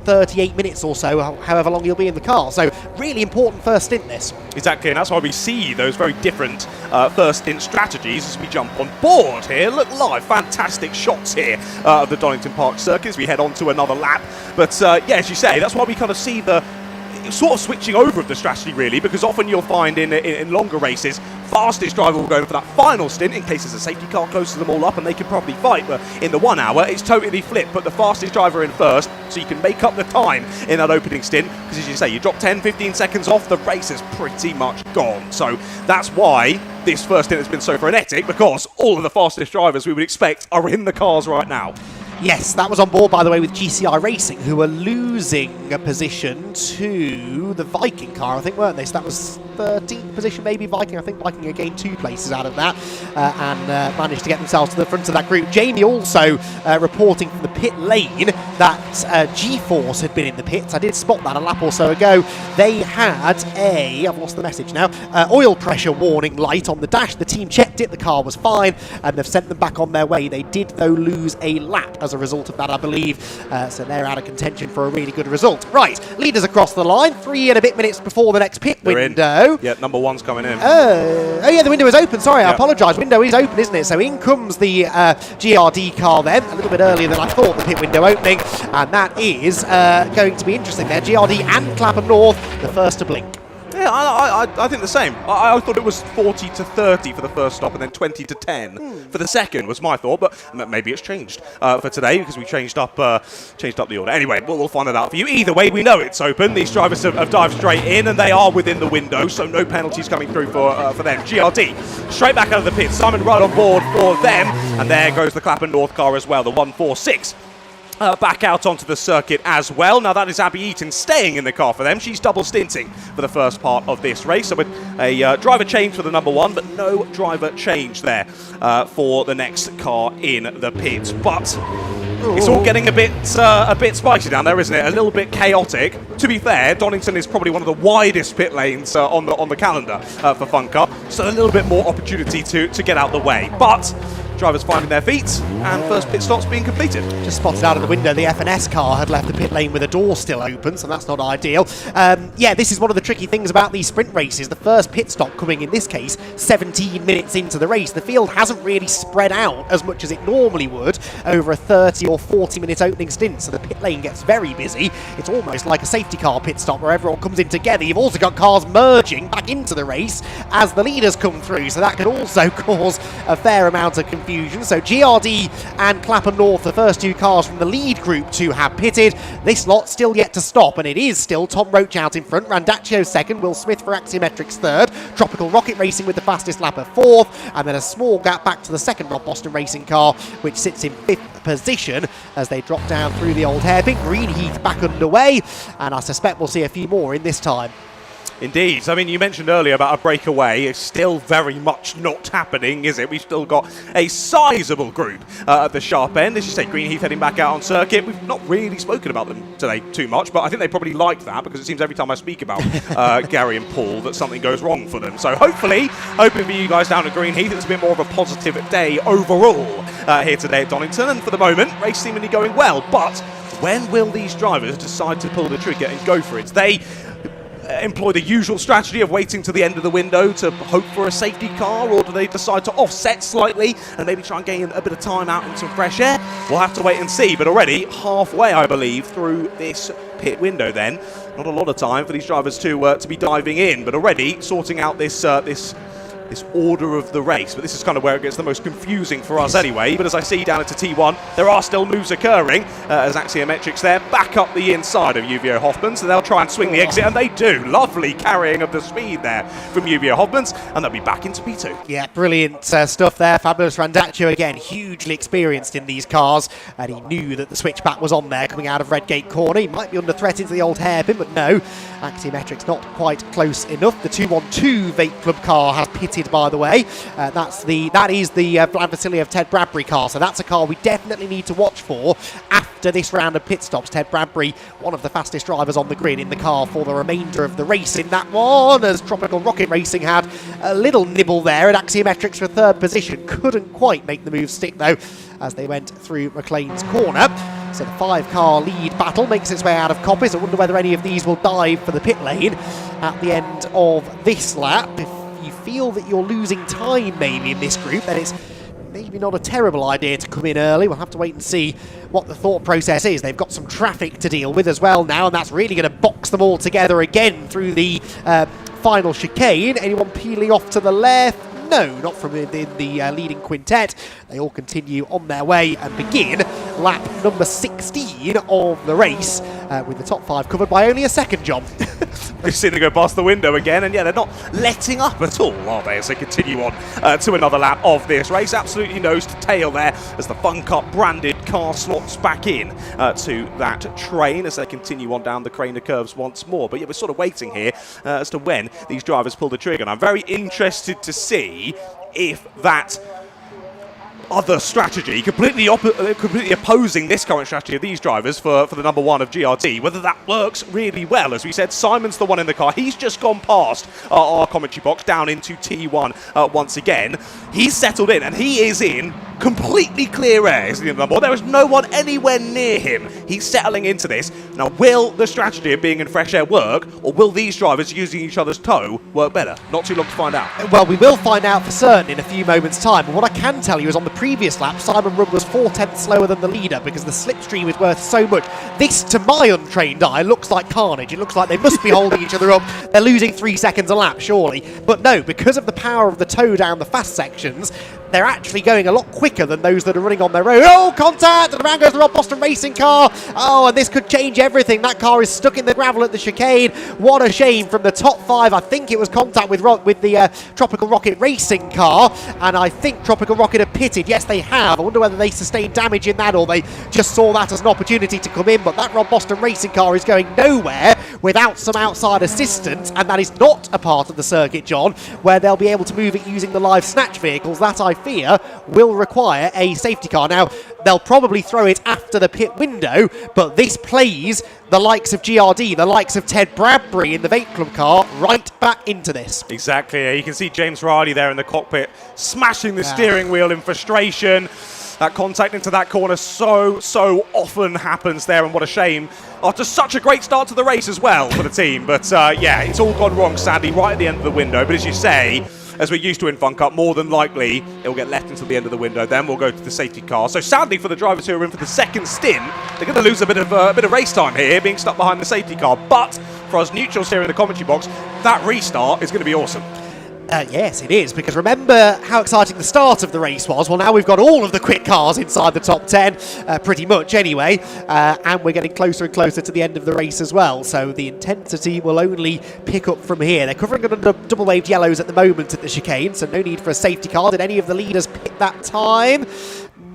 38 minutes or so, however long he'll be in the car. So really important first stint this. Exactly, and that's why we see those very different first stint strategies as we jump on board here. Look live, fantastic shots here of the Donington Park circuit as we head on to another lap. But yeah, as you say, that's why we kind of see the sort of switching over of the strategy, really, because often you'll find in longer races, fastest driver will go for that final stint in case there's a safety car close to them all up and they can probably fight. But in the 1 hour, it's totally flipped. Put the fastest driver in first so you can make up the time in that opening stint, because as you say, you drop 10-15 seconds off, the race is pretty much gone. So that's why this first stint has been so frenetic, because all of the fastest drivers we would expect are in the cars right now. Yes, that was on board, by the way, with GCI Racing, who were losing a position to the Viking car, I think, weren't they? So that was 13th position, maybe, Viking. I think Viking had gained 2 places out of that and managed to get themselves to the front of that group. Jamie also reporting from the pit lane that G-Force had been in the pits. I did spot that a lap or so ago. They had I've lost the message now, oil pressure warning light on the dash. The team checked it, the car was fine, and they've sent them back on their way. They did, though, lose a lap as a result of that, I believe. So they're out of contention for a really good result. Right, leaders across the line, 3 and a bit minutes before the next pit window. Yeah, number 1's coming in. Oh yeah, the window is open. Sorry, I apologise. Window is open, isn't it? So in comes the GRD car then, a little bit earlier than I thought, the pit window opening, and that is going to be interesting there. GRD and Clapham North, the first to blink. Yeah, Yeah, I think the same. I thought it was 40 to 30 for the first stop and then 20 to 10 for the second was my thought, but maybe it's changed for today because we changed up the order. Anyway, we'll find that out for you. Either way, we know it's open. These drivers have dived straight in and they are within the window, so no penalties coming through for them. GRD straight back out of the pit. Simon right on board for them, and there goes the Clapham North car as well, the 146. Back out onto the circuit as well. Now that is Abby Eaton staying in the car for them. She's double stinting for the first part of this race. So with a driver change for the number one, but no driver change there for the next car in the pit. But it's all getting a bit spicy down there, isn't it? A little bit chaotic. To be fair, Donington is probably one of the widest pit lanes on the calendar for Fun Cup, so a little bit more opportunity to get out the way. But drivers finding their feet, and first pit stops being completed. Just spotted out of the window, the F&S car had left the pit lane with a door still open, so that's not ideal. Yeah, this is one of the tricky things about these sprint races. The first pit stop coming, in this case, 17 minutes into the race. The field hasn't really spread out as much as it normally would over a 30 or 40-minute opening stint, so the pit lane gets very busy. It's almost like a safety car pit stop where everyone comes in together. You've also got cars merging back into the race as the leaders come through, so that can also cause a fair amount of confusion. So GRD and Clapham North, the first two cars from the lead group to have pitted. This lot still yet to stop, and it is still Tom Roach out in front, Randaccio second, Will Smith for Axiometrics third, Tropical Rocket Racing with the fastest lapper fourth, and then a small gap back to the second Rob Boston Racing car, which sits in fifth position as they drop down through the old hairpin. Green Heath back underway, and I suspect we'll see a few more in this time. Indeed. I mean, you mentioned earlier about a breakaway. It's still very much not happening, is it? We've still got a sizable group at the sharp end. As you say, Greenheath heading back out on circuit. We've not really spoken about them today too much, but I think they probably like that because it seems every time I speak about Gary and Paul that something goes wrong for them. So hopefully, hoping for you guys down at Greenheath, it's a bit more of a positive day overall here today at Donington. And for the moment, race seemingly going well. But when will these drivers decide to pull the trigger and go for it? They employ the usual strategy of waiting to the end of the window to hope for a safety car, or do they decide to offset slightly and maybe try and gain a bit of time out in some fresh air? We'll have to wait and see, but already halfway, I believe, through this pit window then. Not a lot of time for these drivers to be diving in, but already sorting out this order of the race. But this is kind of where it gets the most confusing for us anyway. But as I see down into T1, there are still moves occurring as Axiometrics there back up the inside of UVO Hoffman, so they'll try and swing the exit, and they do. Lovely carrying of the speed there from UVO Hoffman's, and they'll be back into P2. Yeah, brilliant stuff there. Fabulous Randaccio again, hugely experienced in these cars, and he knew that the switchback was on there coming out of Redgate Corner. He might be under threat into the old hairpin, but no, Axiometrics not quite close enough. The 212 Vape Club car has pitted, by the way. That is the Vlad Vasiliev Ted Bradbury car, so that's a car we definitely need to watch for after this round of pit stops. Ted Bradbury, one of the fastest drivers on the grid, in the car for the remainder of the race in that one, as Tropical Rocket Racing had a little nibble there at Axiometrics for third position. Couldn't quite make the move stick though as they went through McLean's corner. So the 5-car lead battle makes its way out of Coppice. I wonder whether any of these will dive for the pit lane at the end of this lap. If you feel that you're losing time maybe in this group, then it's maybe not a terrible idea to come in early. We'll have to wait and see what the thought process is. They've got some traffic to deal with as well now, and that's really going to box them all together again through the final chicane. Anyone peeling off to the left? No, not from within the leading quintet. They all continue on their way and begin lap number 16 of the race, with the top 5 covered by only a second, John. We've seen them go past the window again, and yeah, they're not letting up at all, are they, as they continue on to another lap of this race. Absolutely nose to tail there as the Fun Cup branded car slots back in to that train as they continue on down the Craner curves once more. But yeah, we're sort of waiting here as to when these drivers pull the trigger, and I'm very interested to see if that other strategy, completely opposing this current strategy of these drivers for the number one of GRT, whether that works really well. As we said, Simon's the one in the car. He's just gone past our commentary box down into T1 once again. He's settled in, and he is in completely clear air is the number one. There is no one anywhere near him. He's settling into this. Now, will the strategy of being in fresh air work, or will these drivers using each other's toe work better? Not too long to find out. Well, we will find out for certain in a few moments' time. But what I can tell you is on the previous lap, Simon Rudd was 4/10 slower than the leader because the slipstream is worth so much. This, to my untrained eye, looks like carnage. It looks like they must be holding each other up. They're losing 3 seconds a lap, surely. But no, because of the power of the toe down the fast sections, they're actually going a lot quicker than those that are running on their own. Oh, contact! And around goes the Rob Boston racing car. Oh, and this could change everything. That car is stuck in the gravel at the chicane. What a shame. From the top 5, I think it was contact with the Tropical Rocket racing car. And I think Tropical Rocket have pitted. Yes, they have. I wonder whether they sustained damage in that or they just saw that as an opportunity to come in. But that Rob Boston racing car is going nowhere without some outside assistance. And that is not a part of the circuit, John, where they'll be able to move it using the live snatch vehicles. That, I fear, will require a safety car. Now, they'll probably throw it after the pit window, but this plays the likes of GRD, the likes of Ted Bradbury in the Vape Club car right back into this. Exactly. You can see James Riley there in the cockpit smashing the steering wheel in frustration. That contact into that corner so often happens there, and what a shame after such a great start to the race as well for the team. But yeah, it's all gone wrong, sadly, right at the end of the window. But as you say, as we're used to in Fun Cup, more than likely it will get left until the end of the window. Then we'll go to the safety car. So sadly for the drivers who are in for the second stint, they're going to lose a bit of race time here, being stuck behind the safety car. But for us neutrals here in the commentary box, that restart is going to be awesome. Yes, it is, because remember how exciting the start of the race was? Well, now we've got all of the quick cars inside the top 10, pretty much anyway, and we're getting closer and closer to the end of the race as well, so the intensity will only pick up from here. They're covering under double-waved yellows at the moment at the chicane, so no need for a safety car. Did any of the leaders pick that time?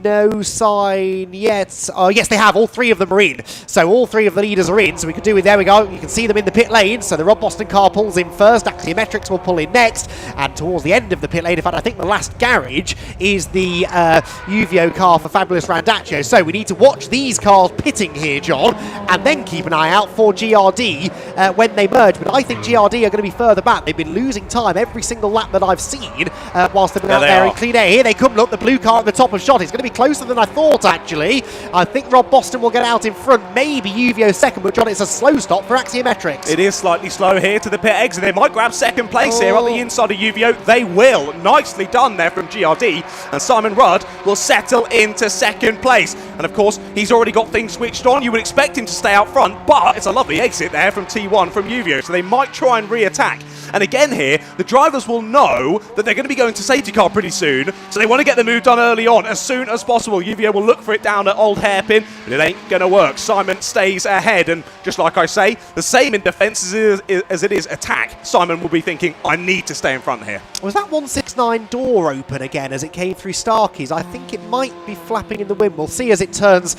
No sign yet. Oh, yes, they have. All 3 of them are in. So all 3 of the leaders are in. So we could do with, there we go. You can see them in the pit lane. So the Rob Boston car pulls in first. Axiometrics will pull in next. And towards the end of the pit lane, in fact, I think the last garage is the Uvio car for Fabulous Randaccio. So we need to watch these cars pitting here, John, and then keep an eye out for GRD when they merge. But I think GRD are going to be further back. They've been losing time every single lap that I've seen whilst they've been out there in clean air. Here they come. Look, the blue car at the top of shot. It's going to be closer than I thought, actually. I think Rob Boston will get out in front, maybe Uvio second, but John, it's a slow stop for Axiometrics. It is slightly slow here to the pit exit. They might grab second place here on the inside of Uvio. They will. Nicely done there from GRD, and Simon Rudd will settle into second place. And of course, he's already got things switched on. You would expect him to stay out front, but it's a lovely exit there from T1 from Uvio, so they might try and re-attack. And again here, the drivers will know that they're going to be going to safety car pretty soon, so they want to get the move done early on, as soon as possible. Uvio will look for it down at Old Hairpin, but it ain't going to work. Simon stays ahead, and just like I say, the same in defence as it is attack. Simon will be thinking, I need to stay in front here. Was that 169 door open again as it came through Starkey's? I think it might be flapping in the wind. We'll see as it turns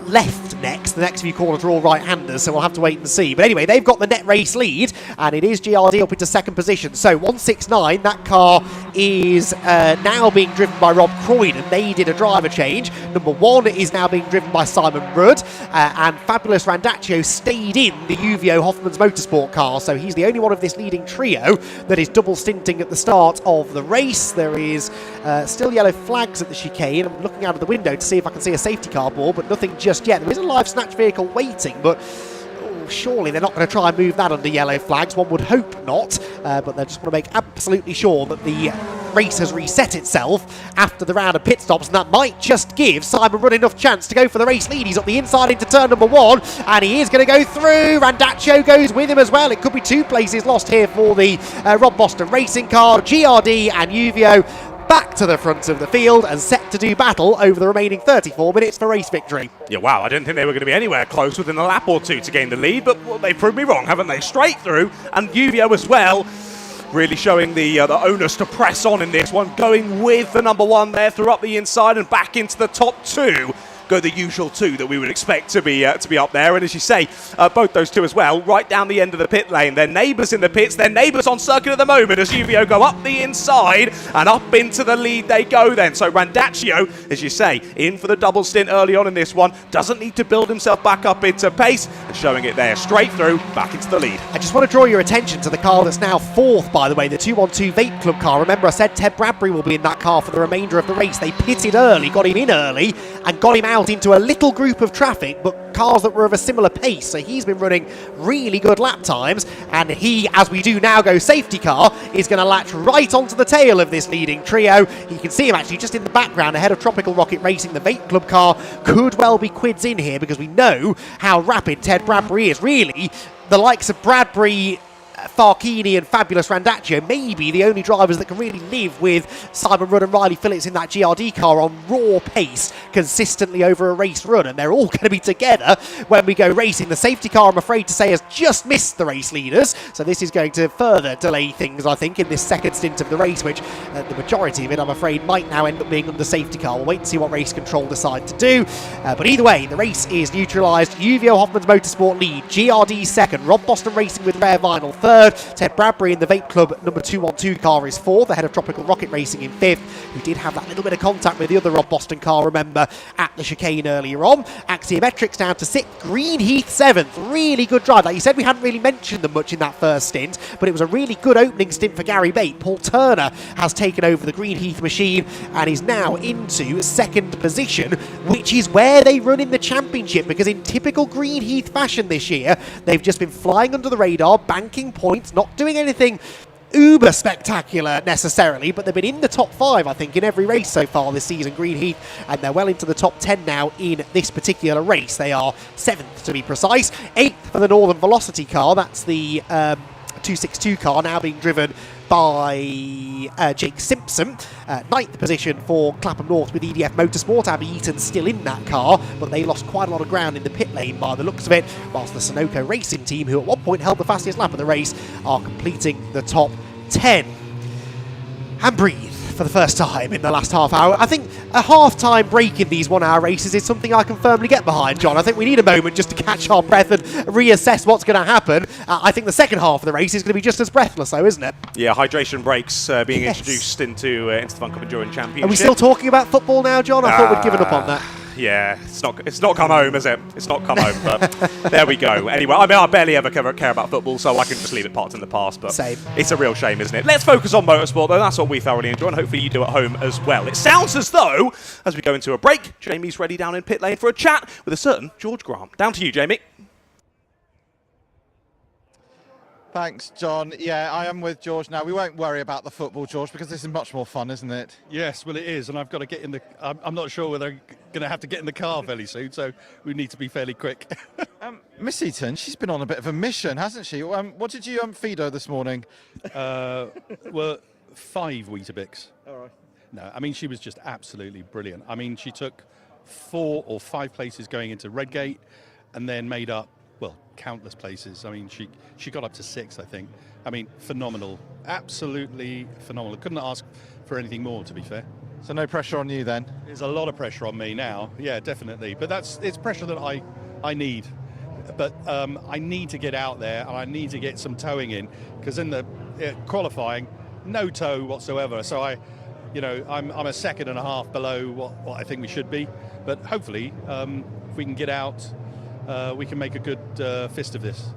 left next. The next few corners are all right-handers, so we'll have to wait and see. But anyway, they've got the net race lead, and it is GRD up into second position. So 169, that car is now being driven by Rob Croydon. They did a driver change. Number 1 is now being driven by Simon Rudd, and Fabulous Randaccio stayed in the Uvio Hoffman's Motorsport car, so he's the only one of this leading trio that is double stinting at the start of the race. There is still yellow flags at the chicane. I'm looking out of the window to see if I can see a safety car board, but nothing just yet. There is a live snatch vehicle waiting, but surely they're not going to try and move that under yellow flags. One would hope not, but they just want to make absolutely sure that the race has reset itself after the round of pit stops, and that might just give Simon Rudd enough chance to go for the race lead. He's up the inside into turn number 1, and he is going to go through. Randaccio goes with him as well. It could be 2 places lost here for the Rob Boston racing car. GRD and Uvio back to the front of the field and set to do battle over the remaining 34 minutes for race victory. Yeah, wow, I didn't think they were going to be anywhere close within a lap or 2 to gain the lead, but well, they proved me wrong, haven't they? Straight through, and Uvio as well, really showing the onus to press on in this one, going with the number 1 there through up the inside and back into the top 2. go the usual 2 that we would expect to be up there. And as you say, both those 2 as well, right down the end of the pit lane. Their neighbours in the pits, their neighbours on circuit at the moment as UVO go up the inside and up into the lead they go then. So Randaccio, as you say, in for the double stint early on in this one, doesn't need to build himself back up into pace, and showing it there straight through back into the lead. I just want to draw your attention to the car that's now 4th, by the way, the 212 Vape Club car. Remember, I said Ted Bradbury will be in that car for the remainder of the race. They pitted early, got him in early, and got him out into a little group of traffic, but cars that were of a similar pace. So he's been running really good lap times, and he, as we do now go safety car, is going to latch right onto the tail of this leading trio. You can see him actually just in the background ahead of Tropical Rocket Racing. The Vape Club car could well be quids in here because we know how rapid Ted Bradbury is. Really, the likes of Bradbury, Farkini and Fabulous Randaccio may be the only drivers that can really live with Simon Rudd and Riley Phillips in that GRD car on raw pace consistently over a race run, and they're all going to be together when we go racing. The safety car, I'm afraid to say, has just missed the race leaders, so this is going to further delay things, I think, in this second stint of the race, which the majority of it, I'm afraid, might now end up being under safety car. We'll wait and see what race control decide to do, but either way, the race is neutralised. UVO Hoffman's Motorsport lead, GRD second, Rob Boston Racing with Rare Vinyl third, Ted Bradbury in the Vape Club number 212 car is 4th, ahead of Tropical Rocket Racing in 5th, who did have that little bit of contact with the other Rob Boston car, remember, at the chicane earlier on. Axiometrics down to 6th, Greenheath 7th, really good drive. Like you said, we hadn't really mentioned them much in that first stint, but it was a really good opening stint for Gary Bate. Paul Turner has taken over the Greenheath machine and is now into second position, which is where they run in the championship, because in typical Greenheath fashion this year, they've just been flying under the radar, banking points, not doing anything uber spectacular necessarily, but they've been in the top 5, I think, in every race so far this season, Greenheath, and they're well into the top 10 now in this particular race. They are 7th to be precise. 8th for the Northern Velocity car, that's the 262 car now being driven by Jake Simpson. 9th position for Clapham North with EDF Motorsport. Abby Eaton still in that car, but they lost quite a lot of ground in the pit lane by the looks of it, whilst the Sunoco Racing team, who at one point held the fastest lap of the race, are completing the top 10. And breathe for the first time in the last half hour. I think a half-time break in these 1 hour races is something I can firmly get behind, John. I think we need a moment just to catch our breath and reassess what's going to happen. I think the second half of the race is going to be just as breathless, though, isn't it? Yeah, hydration breaks being introduced into the Fun Cup Enduring Championship. Are we still talking about football now, John? I thought we'd given up on that. Yeah, it's not come home, is it? It's not come home, but there we go. Anyway, I mean, I barely ever care about football, so I can just leave it parked in the past, but same. It's a real shame, isn't it? Let's focus on motorsport, though. That's what we thoroughly enjoy, and hopefully you do at home as well. It sounds as though, as we go into a break, Jamie's ready down in pit lane for a chat with a certain George Grant. Down to you, Jamie. Thanks, John. Yeah, I am with George now. We won't worry about the football, George, because this is much more fun, isn't it? Yes, well, it is, and I've got to get in the... I'm not sure whether I'm going to have to get in the car fairly soon, so we need to be fairly quick. Miss Eaton, she's been on a bit of a mission, hasn't she? What did you feed her this morning? Well, 5 Weetabix. All right. No, I mean, she was just absolutely brilliant. I mean, she took 4 or 5 places going into Redgate and then made up, well, countless places. I mean, she got up to 6, I think. I mean, phenomenal. Absolutely phenomenal. Couldn't ask for anything more, to be fair. So no pressure on you then? There's a lot of pressure on me now. Yeah, definitely. But it's pressure that I need. But I need to get out there and I need to get some towing in, because in the qualifying, no tow whatsoever. So I'm a second and a half below what I think we should be. But hopefully, if we can get out, we can make a good fist of this.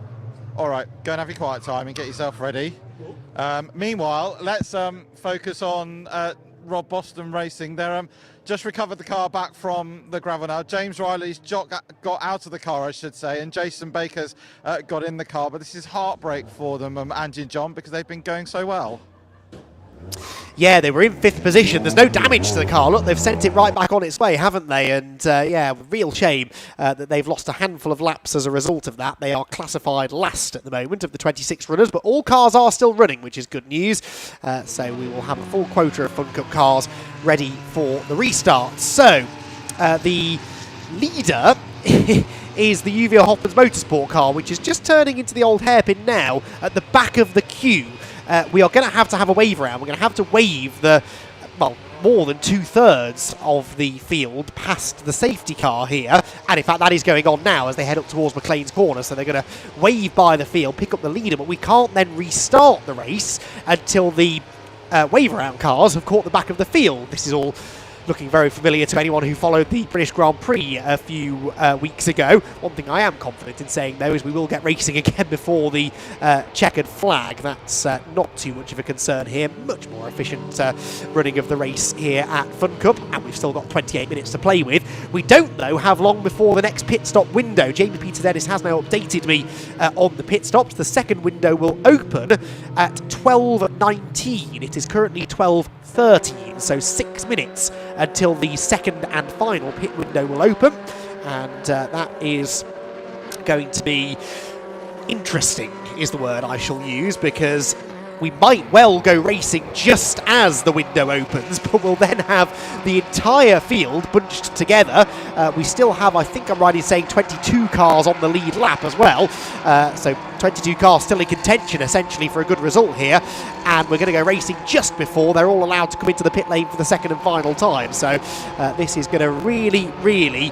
All right, go and have your quiet time and get yourself ready. Meanwhile, let's focus on Rob Boston Racing. They're just recovered the car back from the gravel now. James Riley's got out of the car, I should say, and Jason Baker's got in the car. But this is heartbreak for them, Angie and John, because they've been going so well. Yeah, they were in 5th position. There's no damage to the car. Look, they've sent it right back on its way, haven't they? And yeah, real shame that they've lost a handful of laps as a result of that. They are classified last at the moment of the 26 runners, but all cars are still running, which is good news. So we will have a full quota of Fun Cup cars ready for the restart. So the leader is the UVO Hoffman's Motorsport car, which is just turning into the old hairpin now at the back of the queue. We are going to have a wave around. We're going to have to wave the, well, more than 2/3 of the field past the safety car here, and in fact that is going on now as they head up towards McLean's corner, so they're going to wave by the field, pick up the leader, but we can't then restart the race until the wave around cars have caught the back of the field. This is all looking very familiar to anyone who followed the British Grand Prix a few weeks ago. One thing I am confident in saying, though, is we will get racing again before the checkered flag. That's not too much of a concern here. Much more efficient running of the race here at Fun Cup, and we've still got 28 minutes to play with. We don't, though, have long before the next pit stop window. Jamie Peter-Dennis has now updated me on the pit stops. The second window will open at 12:19. It is currently 12:13, so 6 minutes until the second and final pit window will open, and that is going to be interesting, is the word I shall use, because we might well go racing just as the window opens, but we'll then have the entire field bunched together. We still have, I think I'm right in saying, 22 cars on the lead lap as well, so 22 cars still in contention essentially for a good result here, and we're going to go racing just before they're all allowed to come into the pit lane for the second and final time. So this is going to really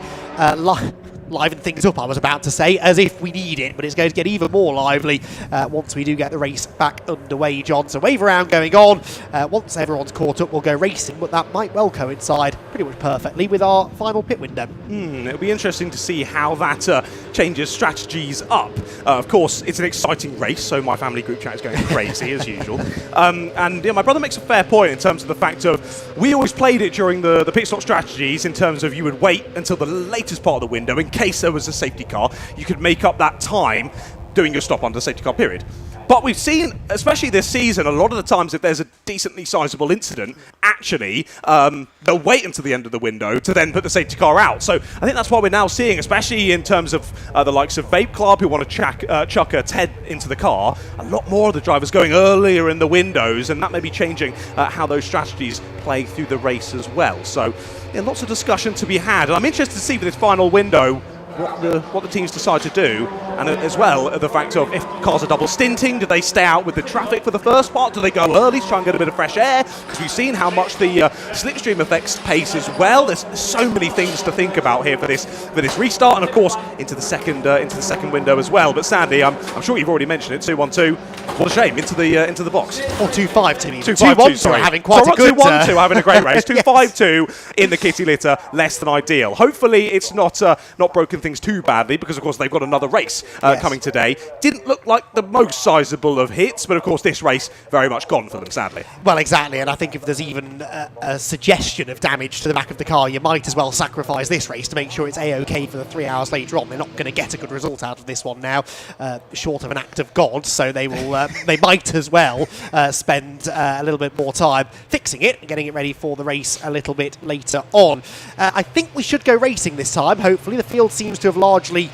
liven things up, I was about to say, as if we need it, but it's going to get even more lively once we do get the race back underway, John. So wave around going on. Once everyone's caught up, we'll go racing, but that might well coincide pretty much perfectly with our final pit window. It'll be interesting to see how that changes strategies up. Of course, it's an exciting race, so my family group chat is going crazy as usual. And my brother makes a fair point in terms of the fact of we always played it during the pit stop strategies in terms of you would wait until the latest part of the window in case there was a safety car. You could make up that time doing your stop under the safety car period. But we've seen, especially this season, a lot of the times if there's a decently sizable incident, actually, they'll wait until the end of the window to then put the safety car out. So I think that's what we're now seeing, especially in terms of the likes of Vape Club, who want to chuck a TED into the car. A lot more of the drivers going earlier in the windows, and that may be changing how those strategies play through the race as well. So lots of discussion to be had. And I'm interested to see for this final window what the teams decide to do, and as well the fact of if cars are double stinting, do they stay out with the traffic for the first part? Do they go early to try and get a bit of fresh air? Because we've seen how much the slipstream affects pace as well. There's so many things to think about here for this restart, and of course into the second window as well. But sadly, I'm sure you've already mentioned it. 2-1-2. What a shame, into the box. Or 2-5-2, Timmy. 2-5-2, sorry. Having quite a good 2-1-2, having a great race. 2-5-2 in the kitty litter, less than ideal. Hopefully, it's not broken things too badly, because of course they've got another race coming today. Didn't look like the most sizable of hits, but of course this race very much gone for them, sadly. Well, exactly, and I think if there's even a suggestion of damage to the back of the car, you might as well sacrifice this race to make sure it's A-OK for the 3 hours later on. They're not going to get a good result out of this one now, short of an act of God, so they will. They might as well spend a little bit more time fixing it and getting it ready for the race a little bit later on. I think we should go racing this time, hopefully. The field seems to have largely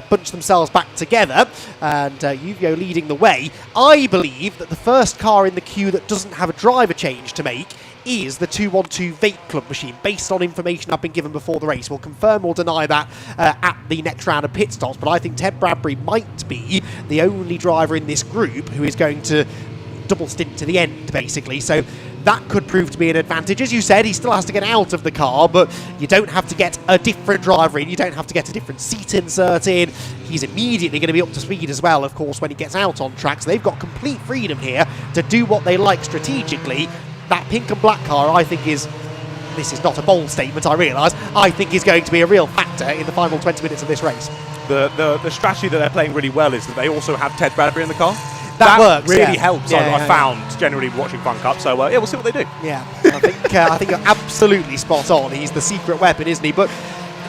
bunched themselves back together, and Yu-Gi-Oh leading the way. I believe that the first car in the queue that doesn't have a driver change to make is the 2-1-2 Vape Club machine, based on information I've been given before the race. We'll confirm or deny that at the next round of pit stops, but I think Ted Bradbury might be the only driver in this group who is going to double stint to the end, basically. So that could prove to be an advantage. As you said, he still has to get out of the car, but you don't have to get a different driver in. You don't have to get a different seat insert in. He's immediately going to be up to speed as well, of course, when he gets out on track. So they've got complete freedom here to do what they like strategically. That pink and black car, I think, this is not a bold statement, I realise, I think is going to be a real factor in the final 20 minutes of this race. The strategy that they're playing really well is that they also have Ted Bradbury in the car. That works, really helps. I found generally watching Fun Cup. So we'll see what they do. Yeah, I think you're absolutely spot on. He's the secret weapon, isn't he? But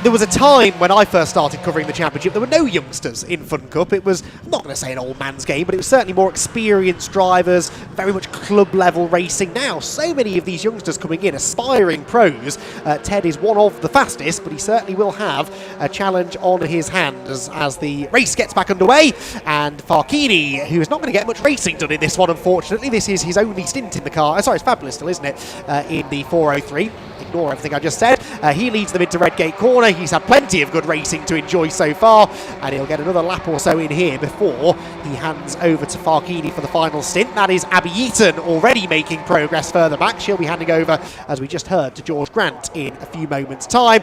there was a time when I first started covering the championship, there were no youngsters in Fun Cup. It was, I'm not going to say an old man's game, but it was certainly more experienced drivers, very much club level racing. Now, so many of these youngsters coming in, aspiring pros. Ted is one of the fastest, but he certainly will have a challenge on his hands as the race gets back underway. And Farkini, who is not going to get much racing done in this one, unfortunately. This is his only stint in the car. Sorry, it's Fabulous still, isn't it? In the 403. ignore everything I just said. He leads them into Redgate Corner. He's had plenty of good racing to enjoy so far, and he'll get another lap or so in here before he hands over to Farkini for the final stint. That is Abby Eaton already making progress further back. She'll be handing over, as we just heard, to George Grant in a few moments' time.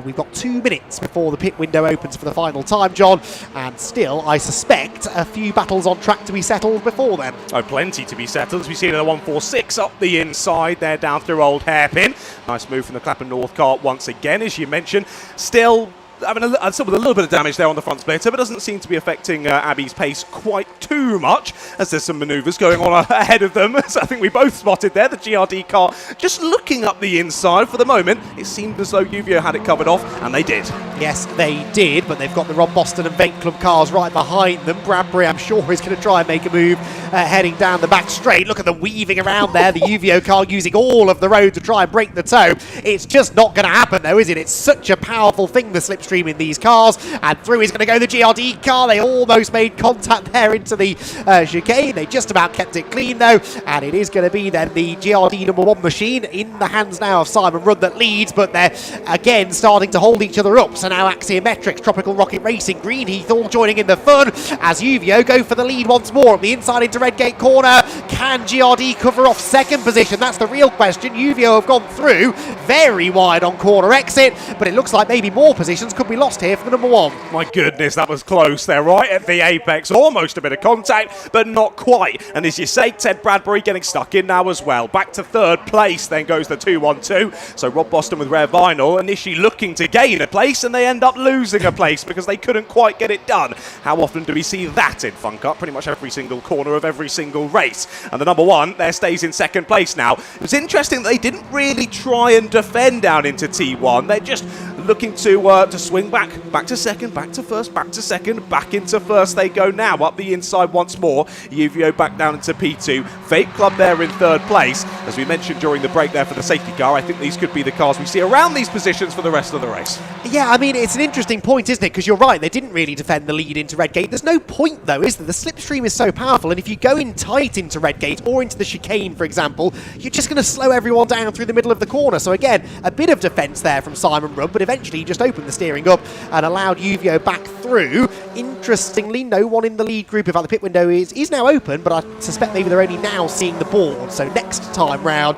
We've got 2 minutes before the pit window opens for the final time, John, and still, I suspect, a few battles on track to be settled before then. Oh, plenty to be settled. As we see the 146 up the inside there, down through Old Hairpin. Nice move from the Clapham North car once again, as you mentioned. Still having still with a little bit of damage there on the front splitter, but doesn't seem to be affecting Abby's pace quite too much, as there's some manoeuvres going on ahead of them. So I think we both spotted there the GRD car just looking up the inside. For the moment, it seemed as though UVO had it covered off, and they did. Yes, they did, but they've got the Rob Boston and Vate Club cars right behind them. Bradbury, I'm sure, is going to try and make a move heading down the back straight. Look at the weaving around there. The UVO car using all of the road to try and break the toe. It's just not going to happen, though, is it? It's such a powerful thing, the slipstream in these cars. And through is going to go the GRD car. They almost made contact there into the chicane. They just about kept it clean, though. And it is going to be then the GRD #1 machine in the hands now of Simon Rudd that leads, but they're again starting to hold each other up. So now Axiometrics, Tropical Rocket Racing, Greenheath all joining in the fun as UVO go for the lead once more up the inside into Redgate Corner. Can GRD cover off second position? That's the real question. UVO have gone through very wide on corner exit, but it looks like maybe more positions could be lost here for the #1. My goodness, that was close there, right at the apex. Almost a bit of contact, but not quite. And as you say, Ted Bradbury getting stuck in now as well. Back to third place, then goes the 2-1-2. So Rob Boston with Rare Vinyl initially looking to gain a place, and they end up losing a place because they couldn't quite get it done. How often do we see that in Fun Cup? Pretty much every single corner of every single race. And the #1 there stays in second place now. It was interesting that they didn't really try and defend down into T1. They're just looking to swing back to second, back to first, back to second, back into first they go now, up the inside once more. UVO back down into P2. Vate Club there in third place. As we mentioned during the break there for the safety car, I think these could be the cars we see around these positions for the rest of the race. Yeah, I mean, it's an interesting point, isn't it? Because you're right, they didn't really defend the lead into Redgate. There's no point, though, is there? The slipstream is so powerful, and if you go in tight into Redgate or into the chicane, for example, you're just going to slow everyone down through the middle of the corner. So again, a bit of defence there from Simon Rudd, but eventually he just opened the steering up and allowed UVO back through. Interestingly, no one in the lead group. In fact, the pit window is now open, but I suspect maybe they're only now seeing the board. So next time round,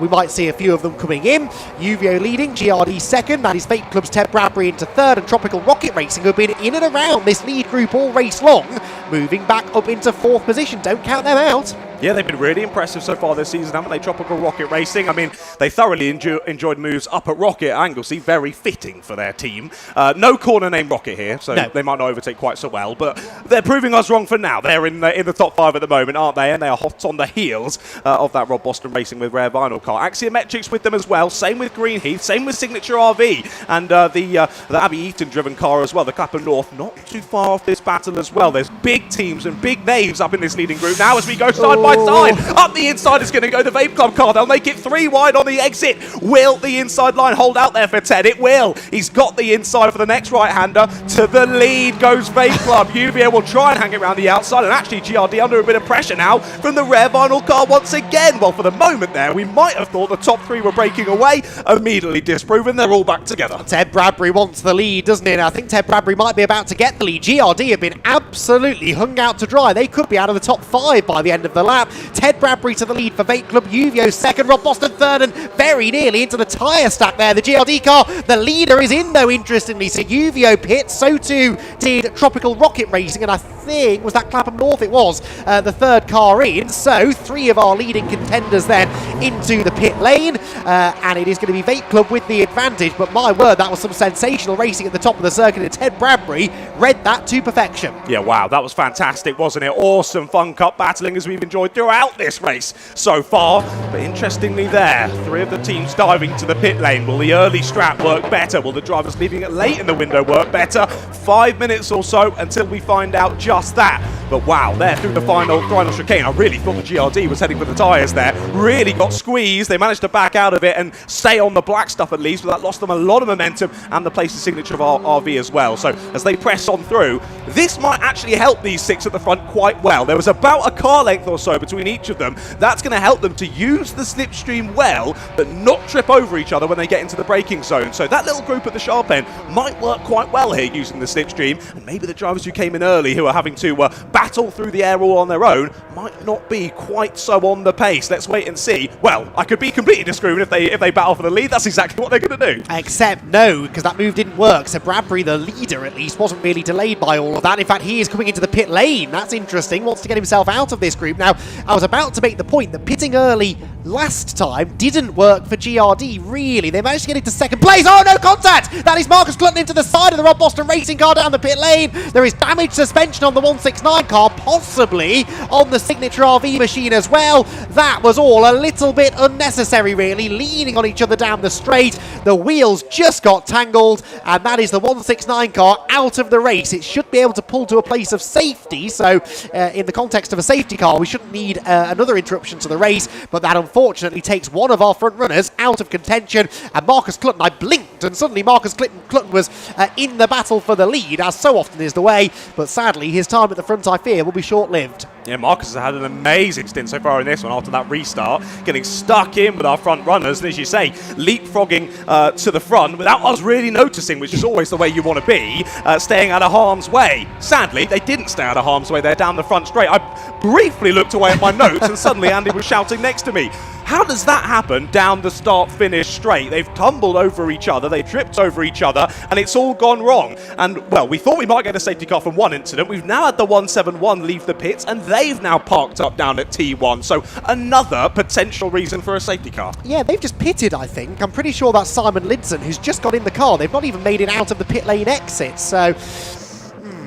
we might see a few of them coming in. UVO leading, GRD second. That is Vate Club's Ted Bradbury into third, and Tropical Rocket Racing, who have been in and around this lead group all race long, moving back up into fourth position. Don't count them out. Yeah, they've been really impressive so far this season, haven't they? Tropical Rocket Racing. I mean, they thoroughly enjoyed moves up at Rocket Anglesey. Very fitting for their team. No corner named Rocket here, so no. They might not overtake quite so well, but they're proving us wrong for now. They're in the top 5 at the moment, aren't they? And they are hot on the heels of that Rob Boston Racing with Rare Vinyl car. Axiometrics with them as well. Same with Greenheath. Same with Signature RV. And the Abby Eaton-driven car as well. The Clapham North not too far off this battle as well. There's big teams and big names up in this leading group now as we go side by side. Up the inside is going to go the Vate Club car. They'll make it 3 wide on the exit. Will the inside line hold out there for Ted? It will. He's got the inside for the next right-hander. To the lead goes Vate Club. UVO will try and hang it around the outside, and actually GRD under a bit of pressure now from the Rare Vinyl car once again. Well, for the moment there, we might have thought the top 3 were breaking away. Immediately disproven. They're all back together. Ted Bradbury wants the lead, doesn't he? And I think Ted Bradbury might be about to get the lead. GRD have been absolutely hung out to dry. They could be out of the top 5 by the end of the lap. Ted Bradbury to the lead for Vate Club. UVO second, Rob Boston third, and very nearly into the tyre stack there. The GRD car, the leader is in though, interestingly. So UVO pits, so too did Tropical Rocket Racing, and I think, was that Clapham North? It was the third car in. So 3 of our leading contenders then into the pit lane, and it is going to be Vate Club with the advantage. But my word, that was some sensational racing at the top of the circuit, and Ted Bradbury read that to perfection. Yeah, wow, that was fantastic, wasn't it? Awesome Fun Cup battling as we've enjoyed throughout this race so far. But interestingly there, 3 of the teams diving to the pit lane. Will the early strap work better? Will the drivers leaving it late in the window work better? 5 minutes or so until we find out just that. But wow, there through the final chicane, I really thought the GRD was heading for the tyres there. Really got squeezed. They managed to back out of it and stay on the black stuff at least, but that lost them a lot of momentum and the place the signature of our RV as well. So as they press on through, this might actually help these 6 at the front quite well. There was about a car length or so between each of them. That's going to help them to use the slipstream well, but not trip over each other when they get into the braking zone. So that little group at the sharp end might work quite well here using the slipstream, and maybe the drivers who came in early who are having to battle through the air all on their own might not be quite so on the pace. Let's wait and see. Well, I could be completely disproven if they battle for the lead. That's exactly what they're going to do. Except no, because that move didn't work. So Bradbury, the leader at least, wasn't really delayed by all of that. In fact, he is coming into the pit lane. That's interesting. Wants to get himself out of this group. Now, I was about to make the point that pitting early last time didn't work for GRD, really. They managed to get into second place. Oh, no contact! That is Marcus Clutton into the side of the Rob Boston Racing car down the pit lane. There is damaged suspension on the 169 car, possibly on the signature RV machine as well. That was all a little bit unnecessary, really, leaning on each other down the straight. The wheels just got tangled, and that is the 169 car out of the race. It should be able to pull to a place of safety, so in the context of a safety car, we shouldn't need another interruption to the race, but that unfortunately takes one of our front runners out of contention, and Marcus Clutton, I blinked, and suddenly Marcus Clutton was in the battle for the lead, as so often is the way, but sadly his time at the front, I fear, will be short-lived. Yeah, Marcus has had an amazing stint so far in this one after that restart, getting stuck in with our front runners, and as you say, leapfrogging to the front without us really noticing, which is always the way you want to be, staying out of harm's way. Sadly, they didn't stay out of harm's way there down the front straight. I briefly looked away at my notes and suddenly Andy was shouting next to me. How does that happen down the start-finish straight? They've tumbled over each other, they've tripped over each other, and it's all gone wrong. And, well, we thought we might get a safety car from one incident. We've now had the 171 leave the pits, and they've now parked up down at T1. So another potential reason for a safety car. Yeah, they've just pitted, I think. I'm pretty sure that's Simon Lidson, who's just got in the car. They've not even made it out of the pit lane exit, so...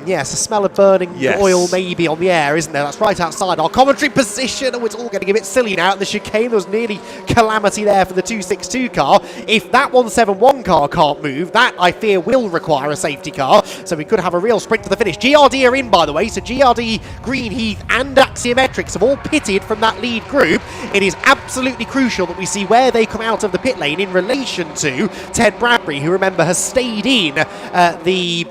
yes, a smell of burning oil maybe on the air, isn't there? That's right outside our commentary position. Oh, it's all getting a bit silly now. At the chicane, there was nearly calamity there for the 262 car. If that 171 car can't move, that, I fear, will require a safety car. So we could have a real sprint to the finish. GRD are in, by the way. So GRD, Greenheath and Axiometrics have all pitted from that lead group. It is absolutely crucial that we see where they come out of the pit lane in relation to Ted Bradbury, who, remember, has stayed in the...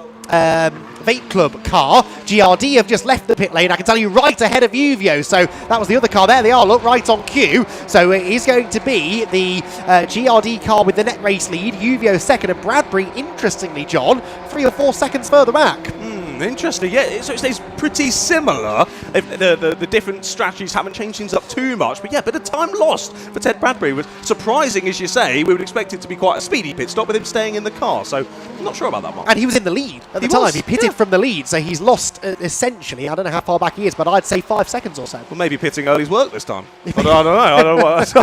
Vape Club car. GRD have just left the pit lane, I can tell you, right ahead of Uvio. So that was the other car. There they are, look, right on cue. So it is going to be the GRD car with the net race lead. Uvio second, and Bradbury, interestingly, John, 3 or 4 seconds further back. Interesting, yeah, so it stays pretty similar. The different strategies haven't changed things up too much, but yeah, a bit of time lost for Ted Bradbury. Was surprising, as you say. We would expect it to be quite a speedy pit stop with him staying in the car, so I'm not sure about that one. And he was in the lead at the time. He pitted from the lead, so he's lost essentially, I don't know how far back he is, but I'd say 5 seconds or so. Well, maybe pitting early's work this time. I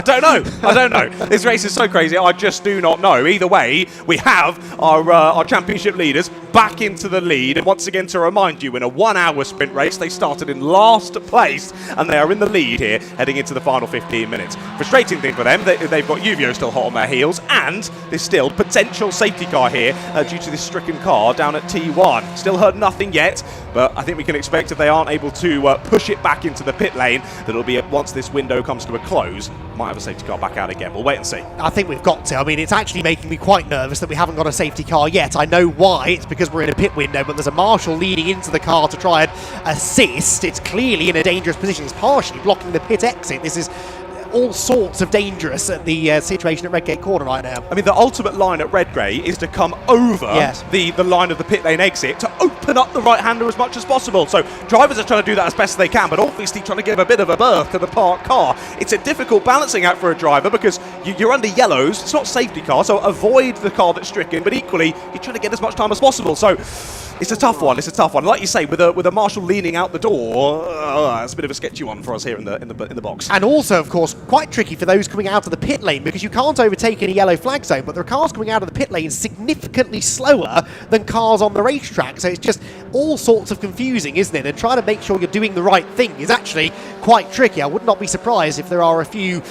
don't know. This race is so crazy, I just do not know. Either way, we have our championship leaders back into the lead, and once again, to remind you, in a 1-hour sprint race, they started in last place, and they are in the lead here, heading into the final 15 minutes. Frustrating thing for them, they've got Uvio still hot on their heels, and there's still potential safety car here due to this stricken car down at T1. Still heard nothing yet, but I think we can expect if they aren't able to push it back into the pit lane, that it'll be once this window comes to a close, might have a safety car back out again. We'll wait and see. I think we've got to. I mean, it's actually making me quite nervous that we haven't got a safety car yet. I know why. It's because we're in a pit window, but there's a marshal leading into the car to try and assist. It's clearly in a dangerous position. It's partially blocking the pit exit. This is all sorts of dangerous at the situation at Redgate Corner right now. I mean, the ultimate line at Redgrave is to come over the line of the pit lane exit to open up the right-hander as much as possible. So drivers are trying to do that as best they can, but obviously trying to give a bit of a berth to the parked car. It's a difficult balancing act for a driver because you're under yellows. It's not safety car, so avoid the car that's stricken, but equally, you're trying to get as much time as possible. So it's a tough one. Like you say, with a marshal leaning out the door, it's a bit of a sketchy one for us here in the box. And also, of course, quite tricky for those coming out of the pit lane because you can't overtake in a yellow flag zone, but there are cars coming out of the pit lane significantly slower than cars on the racetrack. So it's just all sorts of confusing, isn't it? And trying to make sure you're doing the right thing is actually quite tricky. I would not be surprised if there are a few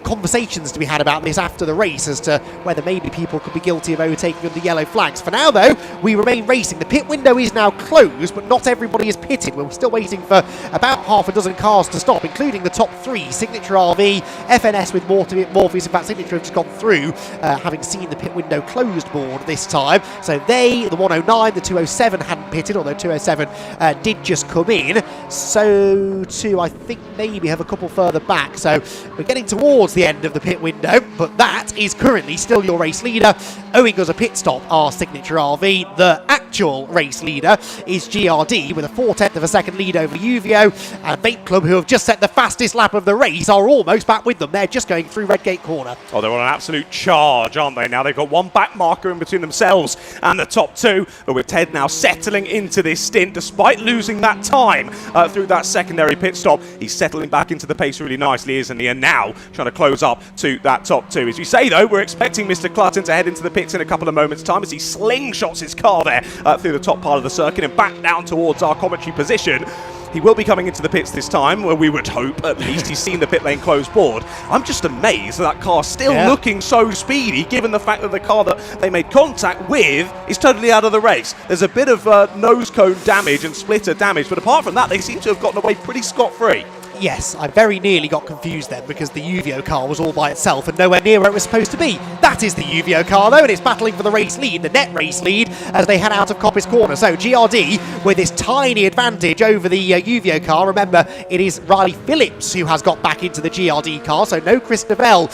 conversations to be had about this after the race as to whether maybe people could be guilty of overtaking under yellow flags. For now, though, we remain racing. The pit window is now closed, but not everybody is pitted. We're still waiting for about half a dozen cars to stop, including the top three: Signature RV, FNS with Morpheus. In fact, Signature have just gone through, having seen the pit window closed board this time. So they, the 109, the 207 hadn't pitted, although 207 did just come in. So too, I think maybe have a couple further back. So we're getting towards the end of the pit window, but that is currently still your race leader. Owing us a pit stop, our Signature RV. The actual race leader is GRD with a 4/10 of a second lead over Uvio, and Vape Club, who have just set the fastest lap of the race, are almost back with them. They're just going through Redgate Corner. Oh, they're on an absolute charge, aren't they? Now they've got one back marker in between themselves and the top two, but with Ted now settling into this stint despite losing that time through that secondary pit stop. He's settling back into the pace really nicely, isn't he? And now trying to close up to that top two. As we say, though, we're expecting Mr. Clutton to head into the pits in a couple of moments' time as he slingshots his car there through the top part of the circuit and back down towards our commentary position. He will be coming into the pits this time, where we would hope at least. He's seen the pit lane closed board. I'm just amazed that car's still looking so speedy, given the fact that the car that they made contact with is totally out of the race. There's a bit of nose cone damage and splitter damage, but apart from that, they seem to have gotten away pretty scot-free. Yes, I very nearly got confused then because the Uvio car was all by itself and nowhere near where it was supposed to be. That is the Uvio car though, and it's battling for the race lead, the net race lead, as they head out of Coppice Corner. So GRD with this tiny advantage over the Uvio car. Remember, it is Riley Phillips who has got back into the GRD car, so no Chris Novell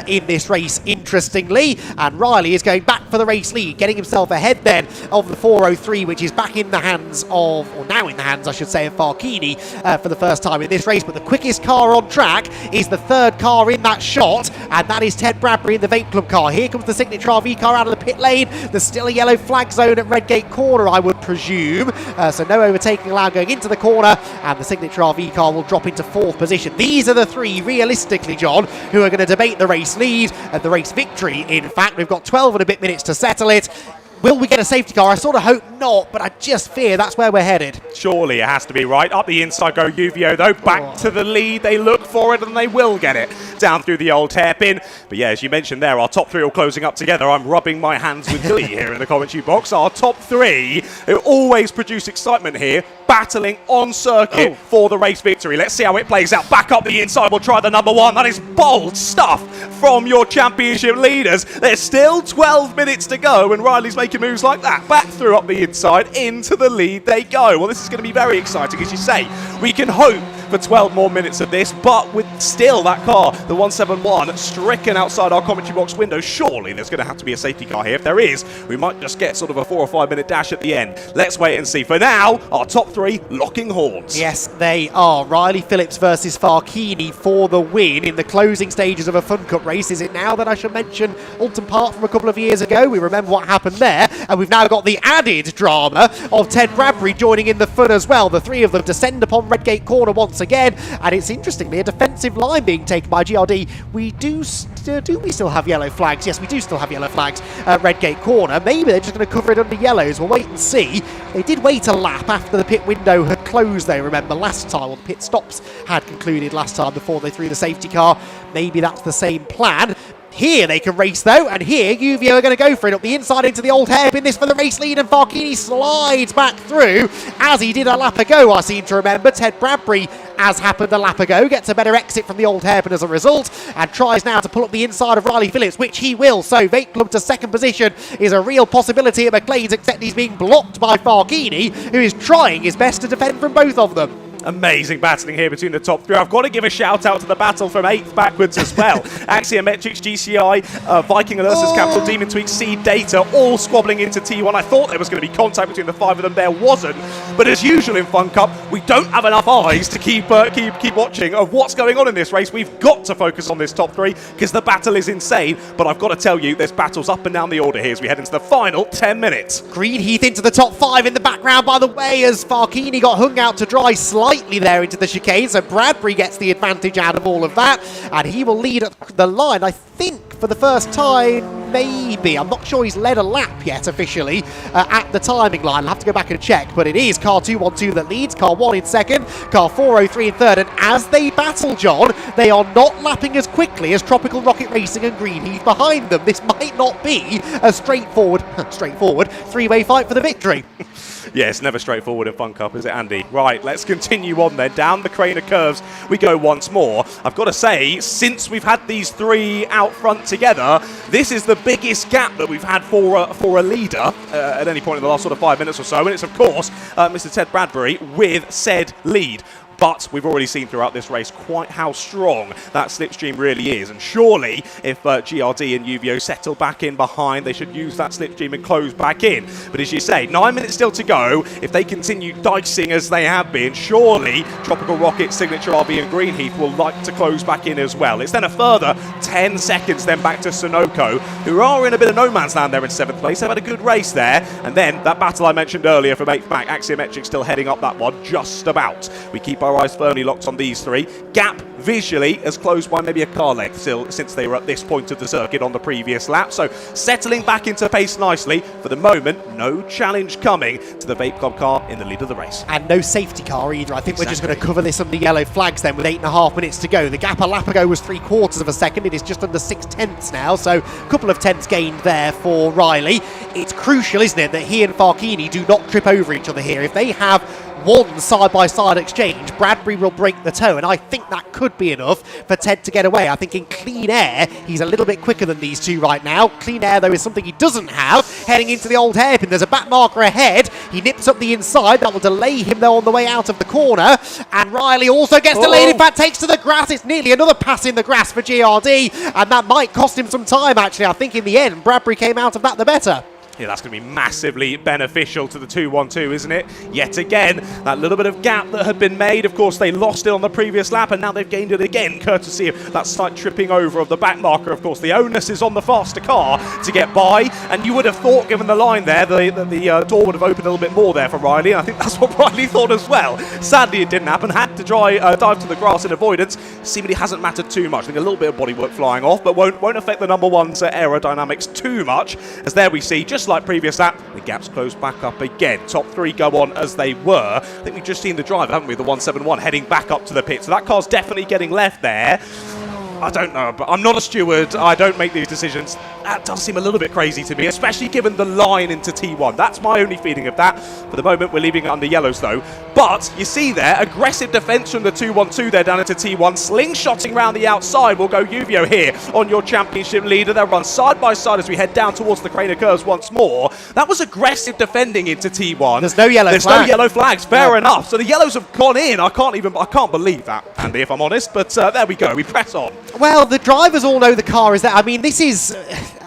in this race, interestingly. And Riley is going back for the race lead, getting himself ahead then of the 403, which is back in the hands of, or now in the hands, I should say, of Farkini for the first time in this race. But the quickest car on track is the third car in that shot, and that is Ted Bradbury in the Vape Club car. Here comes the Signature RV car out of the pit lane. There's still a yellow flag zone at Redgate Corner, I would presume. So no overtaking allowed going into the corner, and the Signature RV car will drop into fourth position. These are the three, realistically, John, who are going to debate the race lead and the race victory. In fact, we've got 12 and a bit minutes to settle it. Will we get a safety car? I sort of hope not, but I just fear that's where we're headed. Surely it has to be right. Up the inside go Uvio, though. Back to the lead. They look for it, and they will get it down through the old hairpin. But yeah, as you mentioned there, our top three all closing up together. I'm rubbing my hands with glee here in the commentary box. Our top three, who always produce excitement here, battling on circuit for the race victory. Let's see how it plays out. Back up the inside. We'll try the number one. That is bold stuff from your championship leaders. There's still 12 minutes to go, and Riley's making moves like that. Back through up the inside, into the lead they go. Well, this is going to be very exciting, as you say. We can hope for 12 more minutes of this, but with still that car, the 171, stricken outside our commentary box window. Surely there's going to have to be a safety car here. If there is, we might just get sort of a 4 or 5 minute dash at the end. Let's wait and see. For now, our top three locking horns. Yes, they are. Riley Phillips versus Farkini for the win in the closing stages of a Fun Cup race. Is it now that I should mention Alton Park from a couple of years ago? We remember what happened there, and we've now got the added drama of Ted Bradbury joining in the fun as well. The three of them descend upon Redgate Corner once again, and it's interestingly a defensive line being taken by GRD. Do we still have yellow flags? Yes, we do still have yellow flags at Redgate Corner. Maybe they're just going to cover it under yellows. We'll wait and see. They did wait a lap after the pit window had closed, though, remember, last time, or the pit stops had concluded last time before they threw the safety car. Maybe that's the same plan. Here they can race though, and here Uvio are going to go for it up the inside into the old hairpin. This for the race lead, and Farkini slides back through as he did a lap ago, I seem to remember. Ted Bradbury, as happened a lap ago, gets a better exit from the old hairpin as a result, and tries now to pull up the inside of Riley Phillips, which he will. So Vape Club to second position is a real possibility at McLean's, except he's being blocked by Farkini, who is trying his best to defend from both of them. Amazing battling here between the top three. I've got to give a shout out to the battle from 8th backwards as well. Axiometrics, GCI, Viking Alersus Capital, Demon Tweak, Seed Data, all squabbling into T1. I thought there was going to be contact between the five of them. There wasn't. But as usual in Fun Cup, we don't have enough eyes to keep watching of what's going on in this race. We've got to focus on this top three because the battle is insane. But I've got to tell you, there's battles up and down the order here as we head into the final 10 minutes. Greenheath into the top five in the background, by the way, as Farkini got hung out to dry slightly there into the chicane, so Bradbury gets the advantage out of all of that, and he will lead at the line, I think, for the first time. maybe. I'm not sure he's led a lap yet officially at the timing line. I'll have to go back and check, but it is car 212 that leads, car 1 in second, car 403 in third, and as they battle, John, they are not lapping as quickly as Tropical Rocket Racing and Greenheath behind them. This might not be a straightforward three-way fight for the victory. Yeah, it's never straightforward in Fun Cup, is it, Andy? Right, let's continue on then. Down the Craner curves we go once more. I've got to say, since we've had these three out front together, this is the biggest gap that we've had for a leader at any point in the last sort of 5 minutes or so. And it's, of course, Mr. Ted Bradbury with said lead. But we've already seen throughout this race quite how strong that slipstream really is. And surely, if GRD and UVO settle back in behind, they should use that slipstream and close back in. But as you say, 9 minutes still to go. If they continue dicing as they have been, surely Tropical Rocket, Signature RB and Greenheath will like to close back in as well. It's then a further 10 seconds then back to Sunoco, who are in a bit of no man's land there in 7th place. They've had a good race there. And then that battle I mentioned earlier from 8th back, Axiometric still heading up that one just about. We keep our eyes firmly locked on these three. Gap visually as close by maybe a car length still, since they were at this point of the circuit on the previous lap. So settling back into pace nicely. For the moment, no challenge coming to the Vape Club car in the lead of the race. And no safety car either. I think we're just going to cover this under yellow flags then with 8.5 minutes to go. The gap a lap ago was 3/4 of a second. It is just under 6/10 now. So a couple of tenths gained there for Riley. It's crucial, isn't it, that he and Farkini do not trip over each other here. If they have one side-by-side exchange, Bradbury will break the toe, and I think that could be enough for Ted to get away. I think in clean air, he's a little bit quicker than these two right now. Clean air, though, is something he doesn't have. Heading into the old hairpin, there's a back marker ahead. He nips up the inside. That will delay him, though, on the way out of the corner. And Riley also gets delayed. In fact, takes to the grass. It's nearly another pass in the grass for GRD, and that might cost him some time, actually. I think in the end, Bradbury came out of that the better. Yeah, that's going to be massively beneficial to the 2-1-2, isn't it? Yet again, that little bit of gap that had been made. Of course, they lost it on the previous lap, and now they've gained it again, courtesy of that slight tripping over of the back marker. Of course, the onus is on the faster car to get by, and you would have thought, given the line there, the door would have opened a little bit more there for Riley, and I think that's what Riley thought as well. Sadly, it didn't happen. Had to dive to the grass in avoidance. Seemingly hasn't mattered too much. I think a little bit of bodywork flying off, but won't affect the number one's aerodynamics too much, as there we see, just like previous lap, the gap's closed back up again. Top three go on as they were. I think we've just seen the driver, haven't we? The 171 heading back up to the pit. So that car's definitely getting left there. I don't know, but I'm not a steward. I don't make these decisions. That does seem a little bit crazy to me, especially given the line into T1. That's my only feeling of that. For the moment, we're leaving it under yellows, though. But you see there, aggressive defence from the 2-1-2 there down into T1. Slingshotting round the outside will go Uvio here on your championship leader. They'll run side by side as we head down towards the Craner curves once more. That was aggressive defending into T1. There's no yellow flag. There's no yellow flags. Fair enough. So the yellows have gone in. I can't believe that, Andy, if I'm honest. But there we go. We press on. Well, the drivers all know the car is there. I mean, this is...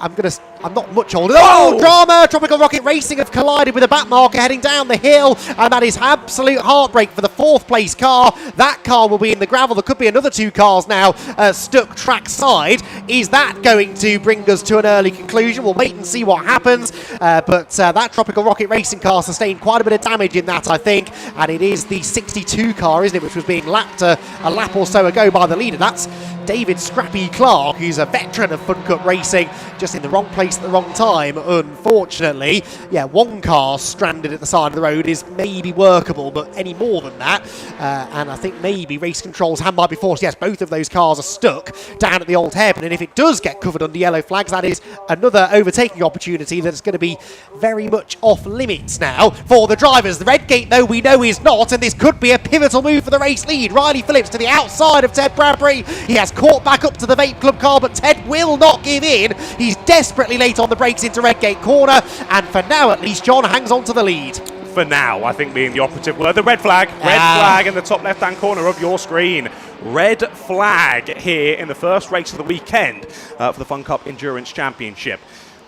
I'm not much older. Oh, drama! Tropical Rocket Racing have collided with a back marker heading down the hill, and that is absolute heartbreak for the 4th place car. That car will be in the gravel. There could be another 2 cars now stuck track side. Is that going to bring us to an early conclusion? We'll wait and see what happens. But that Tropical Rocket Racing car sustained quite a bit of damage in that, I think. And it is the 62 car, isn't it, which was being lapped a lap or so ago by the leader. That's David Scrappy Clark, who's a veteran of Fun Cup racing, just in the wrong place at the wrong time, unfortunately. Yeah, one car stranded at the side of the road is maybe workable, but any more than that, and I think maybe race controls hand might be forced. Yes, both of those cars are stuck down at the old hairpin, and if it does get covered under yellow flags, that is another overtaking opportunity that's going to be very much off limits now for the drivers. The red gate, though, we know is not, and this could be a pivotal move for the race lead. Riley Phillips to the outside of Ted Bradbury. He has caught back up to the Vape Club car, but Ted will not give in. He's desperately late on the brakes into Redgate corner, and for now at least, John hangs on to the lead. For now, I think being the operative word, the red flag in the top left-hand corner of your screen. Red flag here in the first race of the weekend for the Fun Cup Endurance Championship.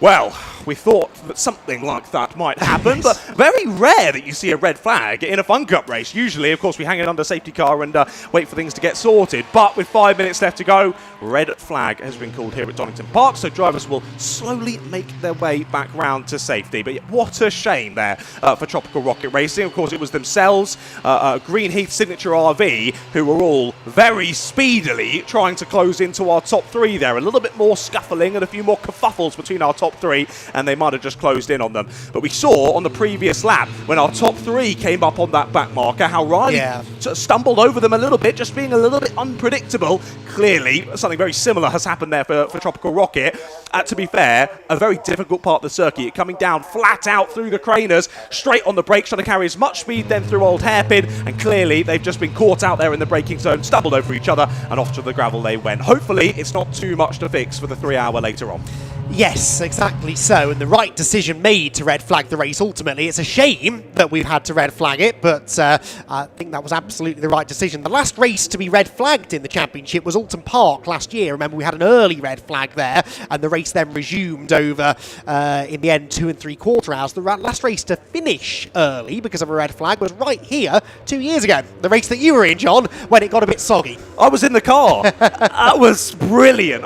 Well, we thought that something like that might happen, but very rare that you see a red flag in a Fun Cup race. Usually, of course, we hang it under safety car and wait for things to get sorted. But with 5 minutes left to go, red flag has been called here at Donington Park, so drivers will slowly make their way back round to safety. But what a shame there for Tropical Rocket Racing. Of course, it was themselves, Green Heath Signature RV, who were all very speedily trying to close into our top three there. A little bit more scuffling and a few more kerfuffles between our top three, and they might have just closed in on them. But we saw on the previous lap, when our top three came up on that back marker, how Riley sort of stumbled over them a little bit, just being a little bit unpredictable. Clearly, something very similar has happened there for Tropical Rocket. To be fair, a very difficult part of the circuit, coming down flat out through the craners, straight on the brakes, trying to carry as much speed then through Old Hairpin, and clearly they've just been caught out there in the braking zone, stumbled over each other, and off to the gravel they went. Hopefully, it's not too much to fix for the 3 hour later on. Yes, exactly so, and the right decision made to red flag the race ultimately. It's a shame that we've had to red flag it, but I think that was absolutely the right decision. The last race to be red flagged in the championship was Alton Park last year. Remember, we had an early red flag there, and the race then resumed over, in the end, 2 3/4 hours. The last race to finish early because of a red flag was right here 2 years ago. The race that you were in, John, when it got a bit soggy. I was in the car. That was brilliant.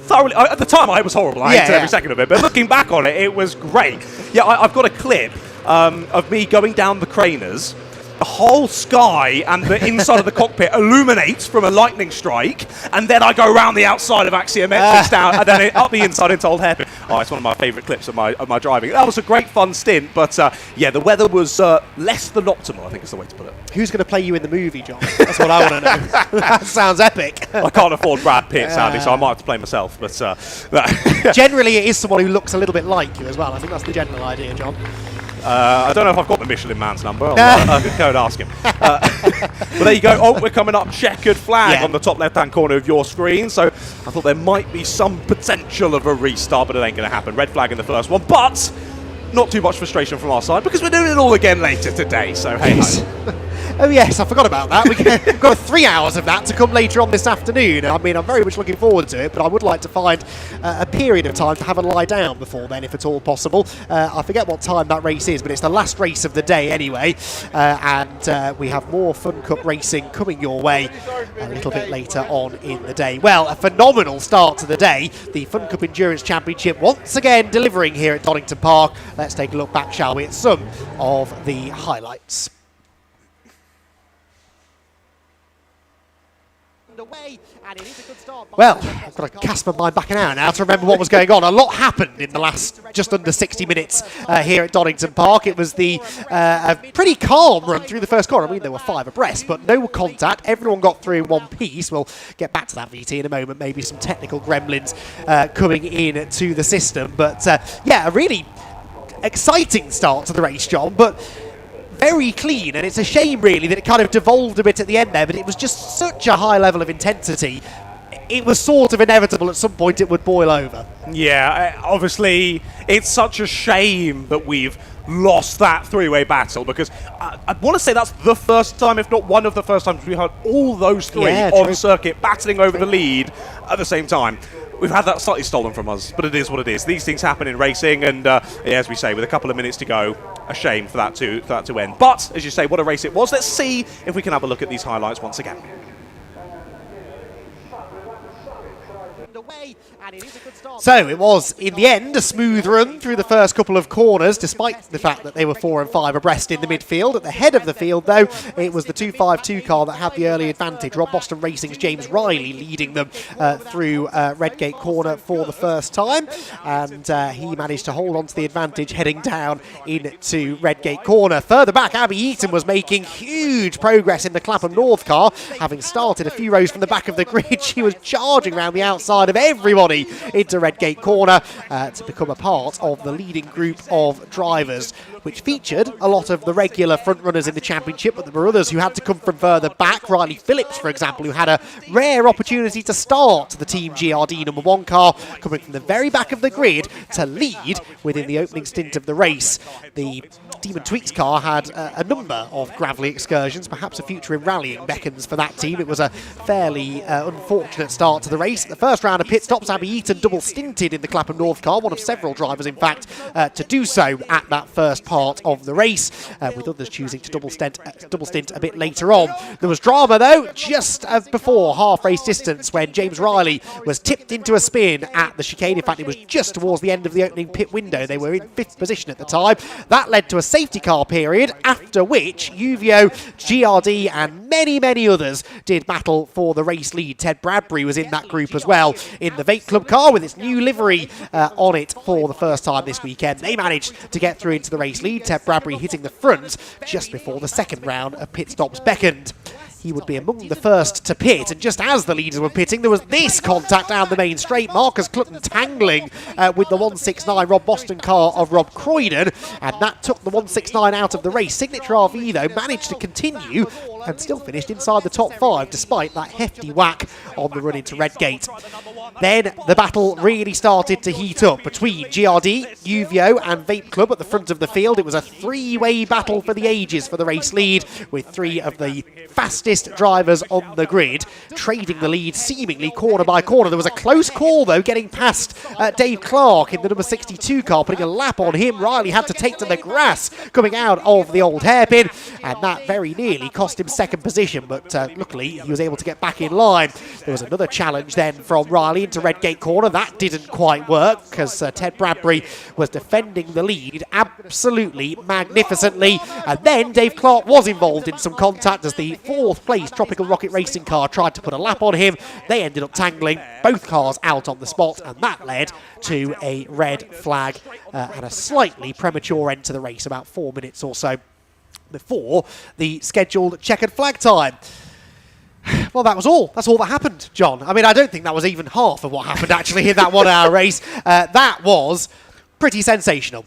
Thoroughly, at the time, I was horrible. I hated every second of it. But looking back on it, it was great. Yeah, I've got a clip of me going down the craners. The whole sky and the inside of the cockpit illuminates from a lightning strike, and then I go around the outside of Axiometrics down, and then up the inside into Old Hairpin. Oh, it's one of my favourite clips of my driving. That was a great fun stint, but yeah, the weather was less than optimal, I think is the way to put it. Who's going to play you in the movie, John? That's what I want to know. That sounds epic. I can't afford Brad Pitt, sadly, so I might have to play myself. But generally, it is someone who looks a little bit like you as well. I think that's the general idea, John. I don't know if I've got the Michelin Man's number. I could go and ask him. But there you go. Oh, we're coming up. Checkered flag on the top left-hand corner of your screen. So I thought there might be some potential of a restart, but it ain't going to happen. Red flag in the first one. But not too much frustration from our side because we're doing it all again later today. So hey. Oh yes, I forgot about that. We've got 3 hours of that to come later on this afternoon. I mean, I'm very much looking forward to it, but I would like to find a period of time to have a lie down before then, if at all possible. I forget what time that race is, but it's the last race of the day anyway. And we have more Fun Cup racing coming your way a little bit later on in the day. Well, a phenomenal start to the day. The Fun Cup Endurance Championship once again delivering here at Donington Park. Let's take a look back, shall we, at some of the highlights. Well, I've got to cast my mind back an hour now to remember what was going on. A lot happened in the last just under 60 minutes here at Donington Park. It was a pretty calm run through the first corner. I mean, there were 5 abreast, but no contact. Everyone got through in one piece. We'll get back to that, VT, in a moment. Maybe some technical gremlins coming in to the system. But yeah, a really exciting start to the race, John. But very clean, and it's a shame really that it kind of devolved a bit at the end there, but it was just such a high level of intensity. It was sort of inevitable at some point it would boil over. Yeah, obviously it's such a shame that we've lost that three-way battle, because I want to say that's the first time, if not one of the first times, we had all those three on circuit battling over the lead at the same time. We've had that slightly stolen from us, but it is what it is. These things happen in racing, and as we say, with a couple of minutes to go, a shame for that to end. But, as you say, what a race it was. Let's see if we can have a look at these highlights once again. So it was, in the end, a smooth run through the first couple of corners, despite the fact that they were 4 and 5 abreast in the midfield. At the head of the field, though, it was the 252 car that had the early advantage. Rob Boston Racing's James Riley leading them through Redgate Corner for the first time, and he managed to hold on to the advantage heading down into Redgate Corner. Further back, Abby Eaton was making huge progress in the Clapham North car. Having started a few rows from the back of the grid, she was charging around the outside of everybody into Redgate Corner to become a part of the leading group of drivers. which featured a lot of the regular front runners in the championship, but there were others who had to come from further back. Riley Phillips, for example, who had a rare opportunity to start the Team GRD number 1 car, coming from the very back of the grid to lead within the opening stint of the race. The Demon Tweaks car had a number of gravelly excursions, perhaps a future in rallying beckons for that team. It was a fairly unfortunate start to the race. The first round of pit stops, Abby Eaton double stinted in the Clapham North car, one of several drivers in fact to do so at that first part of the race, with others choosing to double stint a bit later on. There was drama though just before half race distance when James Riley was tipped into a spin at the chicane. In fact, it was just towards the end of the opening pit window. They were in 5th position at the time. That led to a safety car period, after which Uvio, GRD and many others did battle for the race lead. Ted Bradbury was in that group as well in the Vape Club car with its new livery on it for the first time this weekend. They managed to get through into the race lead, Ted Bradbury hitting the front just before the second round of pit stops beckoned. He would be among the first to pit, and just as the leaders were pitting, there was this contact down the main straight. Marcus Clutton tangling with the 169 Rob Boston car of Rob Croydon, and that took the 169 out of the race. Signature RV, though, managed to continue and still finished inside the top 5, despite that hefty whack on the run into Redgate. Then the battle really started to heat up between GRD, Uvio and Vape Club at the front of the field. It was a 3-way battle for the ages for the race lead, with 3 of the fastest drivers on the grid trading the lead seemingly corner by corner. There was a close call though, getting past Dave Clark in the number 62 car, putting a lap on him. Riley had to take to the grass coming out of the old hairpin, and that very nearly cost him second position, but luckily he was able to get back in line. There was another challenge then from Riley into Redgate corner. That didn't quite work because Ted Bradbury was defending the lead absolutely magnificently, and then Dave Clark was involved in some contact as the 4th place Tropical Rocket Racing car tried to put a lap on him. They ended up tangling, both cars out on the spot, and that led to a red flag and a slightly premature end to the race, about 4 minutes or so before the scheduled checkered flag time. Well, that was all. That's all that happened, John. I mean, I don't think that was even half of what happened actually in that 1 hour race. That was pretty sensational.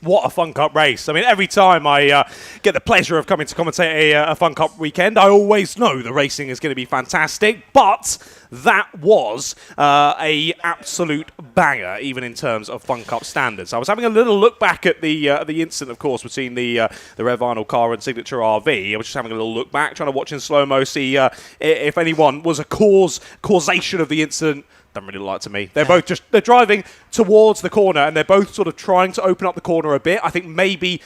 What a Fun Cup race. I mean, every time I get the pleasure of coming to commentate a Fun Cup weekend, I always know the racing is going to be fantastic, but that was a absolute banger, even in terms of Fun Cup standards. I was having a little look back at the incident, of course, between the Red Vinyl car and Signature RV. I was just having a little look back, trying to watch in slow-mo, see if anyone was a causation of the incident. Doesn't really look like to me. They're driving towards the corner and they're both sort of trying to open up the corner a bit. I think maybe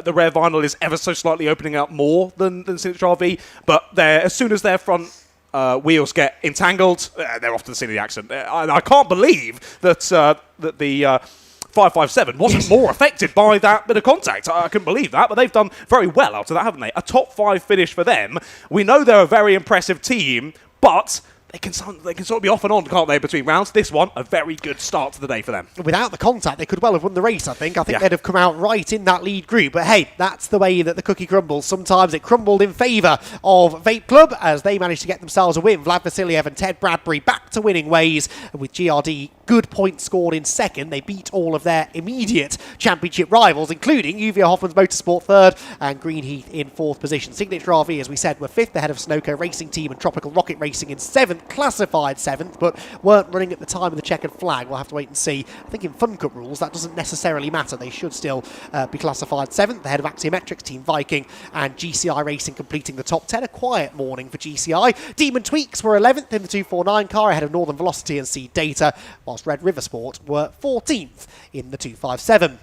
the Rare Vinyl is ever so slightly opening up more than Signature RV, but as soon as their front wheels get entangled, they're off to the scene of the accident. I can't believe that the 557 wasn't more affected by that bit of contact. I couldn't believe that, but they've done very well after that, haven't they? A top 5 finish for them. We know they're a very impressive team, but they can sort of be off and on, can't they, between rounds? This one, a very good start to the day for them. Without the contact, they could well have won the race, I think. Yeah. They'd have come out right in that lead group. But hey, that's the way that the cookie crumbles. Sometimes it crumbled in favour of Vape Club as they managed to get themselves a win. Vlad Vasiliev and Ted Bradbury back to winning ways, with GRD good points scored in second. They beat all of their immediate championship rivals, including Uvio Hoffman's Motorsport third and Greenheath in 4th position. Signature RV, as we said, were 5th ahead of Sunoco Racing Team and Tropical Rocket Racing in 7th, classified 7th, but weren't running at the time of the checkered flag. We'll have to wait and see. I think in Fun Cup rules that doesn't necessarily matter. They should still be classified 7th ahead of Axiometrics Team Viking and GCI Racing completing the top 10. A quiet morning for GCI. Demon Tweaks were 11th in the 249 car ahead of Northern Velocity and Seed Data, whilst Red River Sport were 14th in the 257.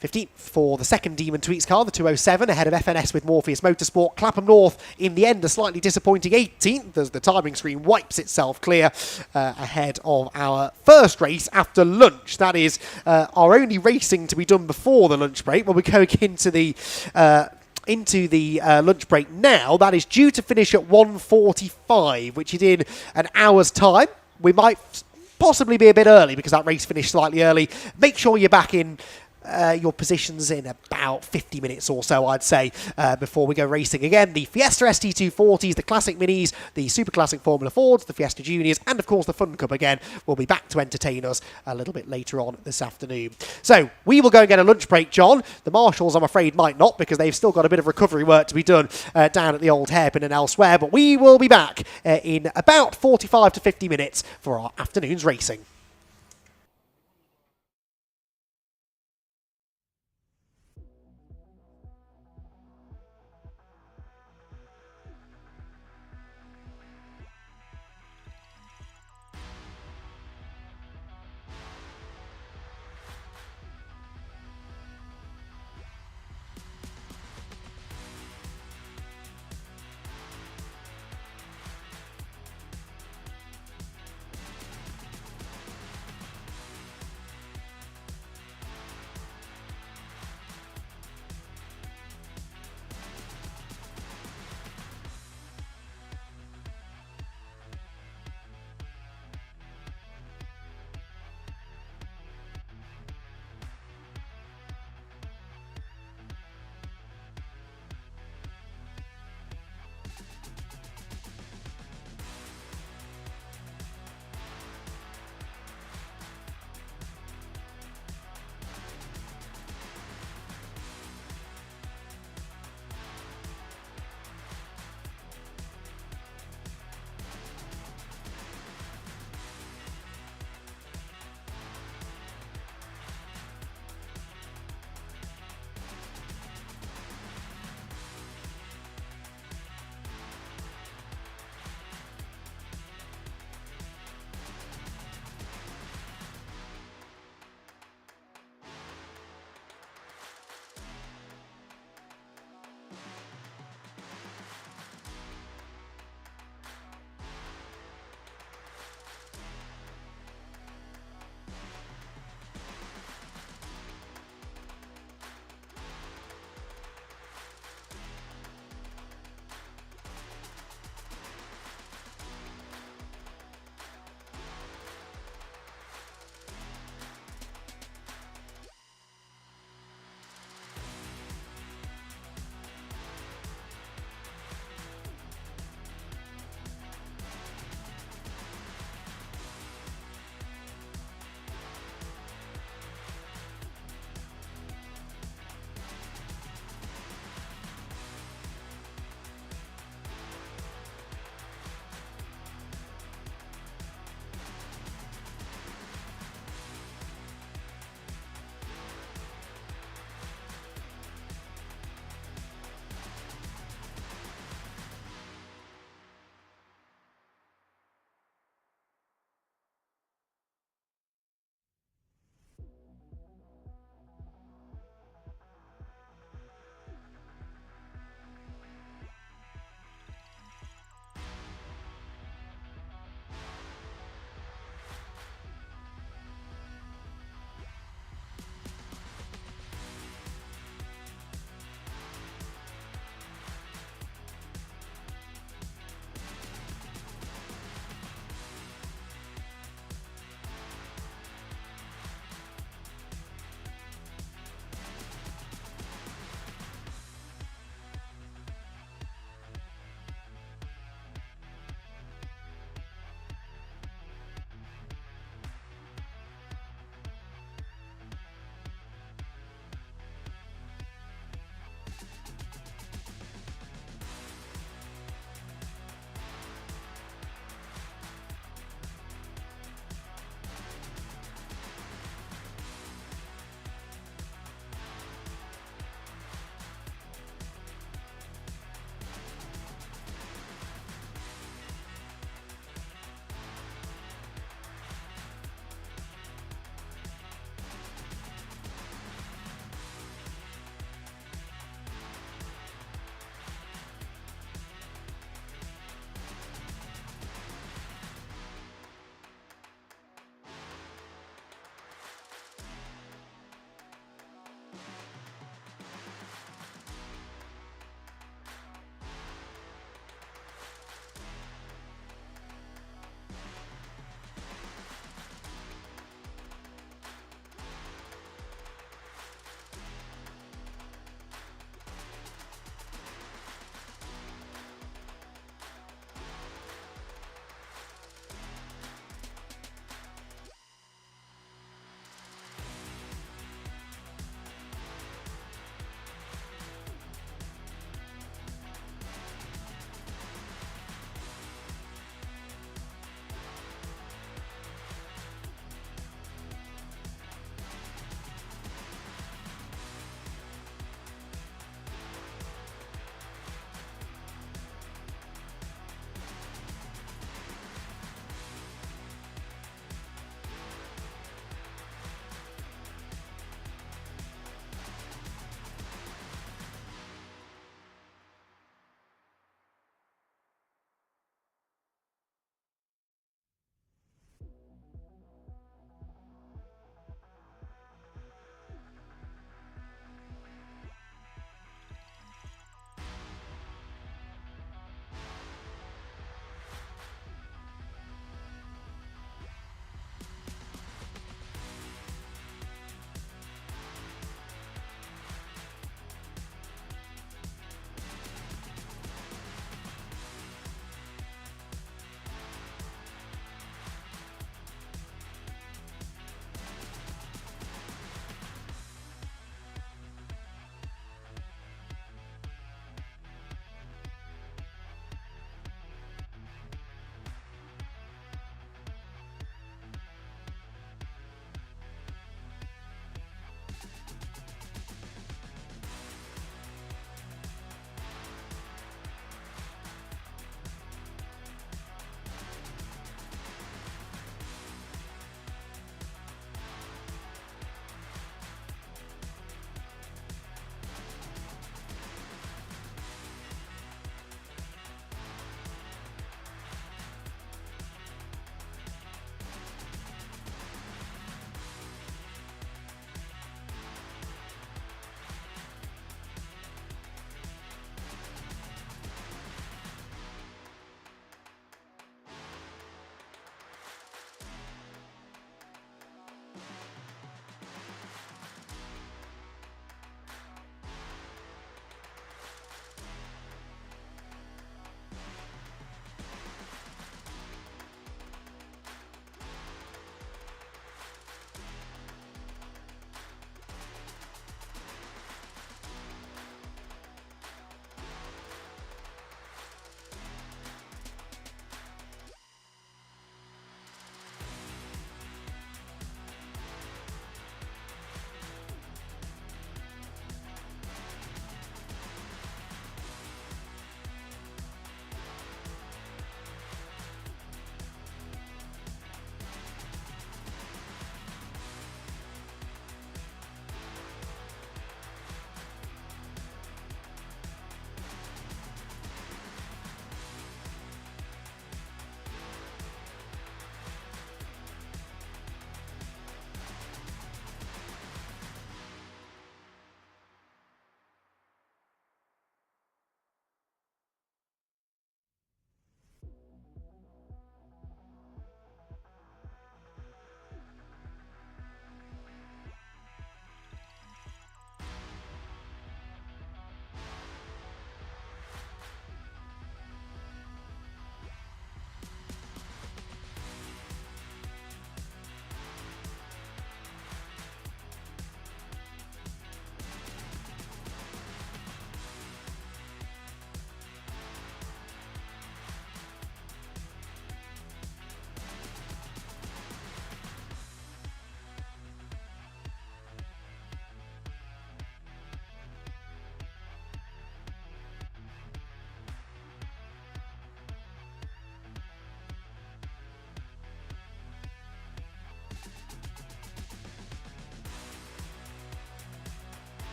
15th for the second Demon Tweaks car, the 207, ahead of FNS with Morpheus Motorsport. Clapham North, in the end, a slightly disappointing 18th as the timing screen wipes itself clear ahead of our first race after lunch. That is our only racing to be done before the lunch break. When we're going into the lunch break now, that is due to finish at 1:45, which is in an hour's time. We might possibly be a bit early because that race finished slightly early. Make sure you're back in your positions in about 50 minutes or so, I'd say, before we go racing again. The Fiesta ST240s, the Classic Minis, the Super Classic Formula Fords, the Fiesta Juniors, and of course the Fun Cup again will be back to entertain us a little bit later on this afternoon. So we will go and get a lunch break, John. The marshals, I'm afraid, might not, because they've still got a bit of recovery work to be done down at the old hairpin and elsewhere, but we will be back in about 45 to 50 minutes for our afternoon's racing.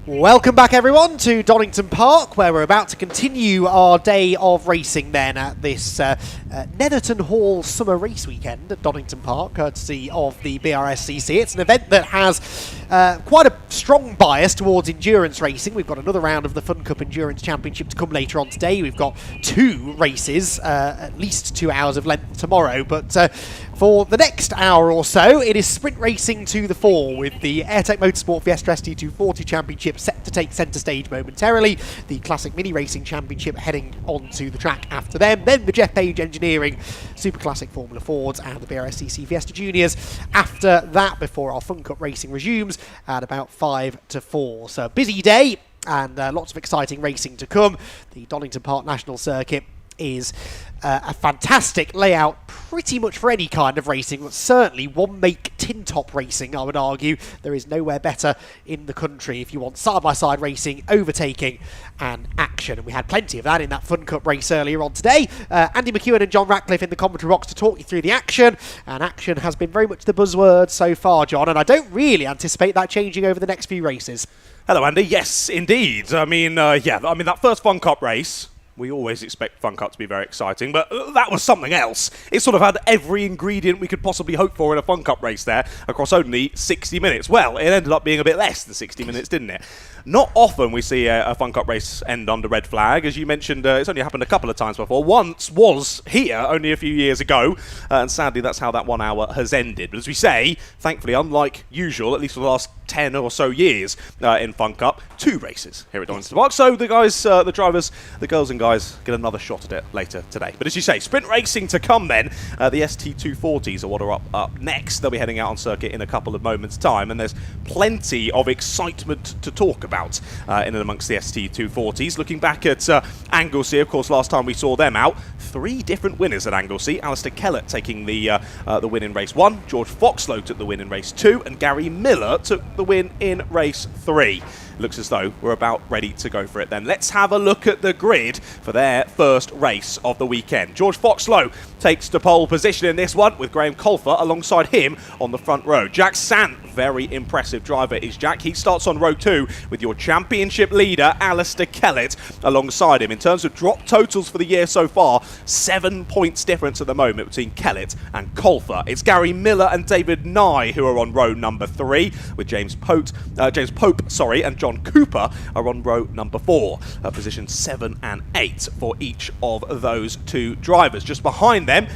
Welcome back everyone to Donington Park, where we're about to continue our day of racing then at this Netherton Hall summer race weekend at Donington Park, courtesy of the BRSCC. It's an event that has quite a strong bias towards endurance racing. We've got another round of the Fun Cup Endurance Championship to come later on today. We've got 2 races, at least 2 hours of length tomorrow, but for the next hour or so, it is sprint racing to the fore with the Airtech Motorsport Fiesta ST240 Championship set to take centre stage momentarily. The Classic Mini Racing Championship heading onto the track after them. Then the Jeff Page Engineering Super Classic Formula Fords and the BRSCC Fiesta Juniors after that, before our Fun Cup racing resumes at about 5 to 4. So a busy day and lots of exciting racing to come. The Donington Park National Circuit is a fantastic layout pretty much for any kind of racing, but certainly one-make tin-top racing, I would argue. There is nowhere better in the country if you want side-by-side racing, overtaking and action. And we had plenty of that in that Fun Cup race earlier on today. Andy McEwen and John Ratcliffe in the commentary box to talk you through the action, and action has been very much the buzzword so far, John, and I don't really anticipate that changing over the next few races. Hello, Andy. Yes, indeed. I mean, that first Fun Cup race, we always expect Fun Cup to be very exciting, but that was something else. It sort of had every ingredient we could possibly hope for in a Fun Cup race there across only 60 minutes. Well, it ended up being a bit less than 60 minutes, didn't it? Not often we see a Fun Cup race end under red flag. As you mentioned, it's only happened a couple of times before. Once was here only a few years ago, and sadly that's how that 1 hour has ended. But as we say, thankfully, unlike usual, at least for the last 10 or so years in Fun Cup, 2 races here at Donington Park. So the guys, the drivers, the girls and guys get another shot at it later today. But as you say, sprint racing to come then. The ST240s are what are up next. They'll be heading out on circuit in a couple of moments' time, and there's plenty of excitement to talk about in and amongst the ST240s. Looking back at Anglesey, of course, last time we saw them out, 3 different winners at Anglesey. Alistair Kellett taking the win in race 1, George Foxlow took the win in race 2, and Gary Miller took the win in race 3. Looks as though we're about ready to go for it then. Let's have a look at the grid for their first race of the weekend. George Foxlow takes the pole position in this one with Graham Colfer alongside him on the front row. Jack Sant, very impressive driver is Jack. He starts on row 2 with your championship leader Alistair Kellett alongside him. In terms of drop totals for the year so far, 7 points difference at the moment between Kellett and Colfer. It's Gary Miller and David Nye who are on row number 3 with James Pope and John Cooper are on row number 4, positions 7 and 8 for each of those 2 drivers. Just behind them,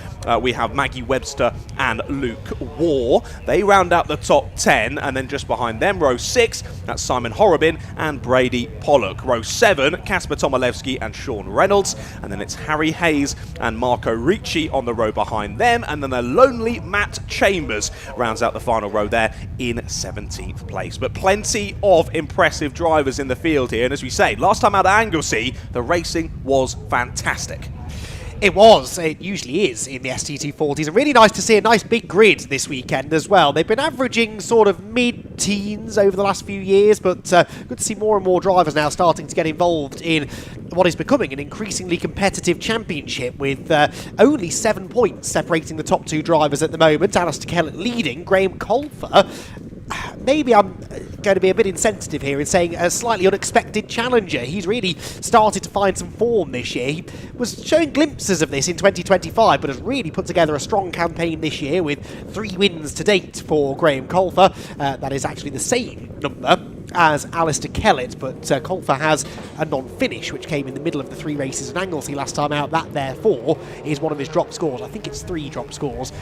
we have Maggie Webster and Luke Waugh. They round out the top 10, and then just behind them, row 6, that's Simon Horrobin and Brady Pollock. Row 7, Kasper Tomilewski and Sean Reynolds, and then it's Harry Hayes and Marco Ricci on the row behind them, and then a lonely Matt Chambers rounds out the final row there in 17th place. But plenty of impressive drivers in the field here, and as we say, last time out at Anglesey, the racing was fantastic. It was. It usually is in the ST240s. And really nice to see a nice big grid this weekend as well. They've been averaging sort of mid-teens over the last few years, but good to see more and more drivers now starting to get involved in what is becoming an increasingly competitive championship, with only 7 points separating the top 2 drivers at the moment. Alistair Kellett leading, Graham Colfer. Maybe I'm going to be a bit insensitive here in saying a slightly unexpected challenger. He's really started to find some form this year. He was showing glimpses of this in 2025, but has really put together a strong campaign this year with 3 wins to date for Graham Colfer. That is actually the same number as Alistair Kellett, but Colfer has a non-finish, which came in the middle of the 3 races at Anglesey last time out. That, therefore, is one of his drop scores. I think it's 3 drop scores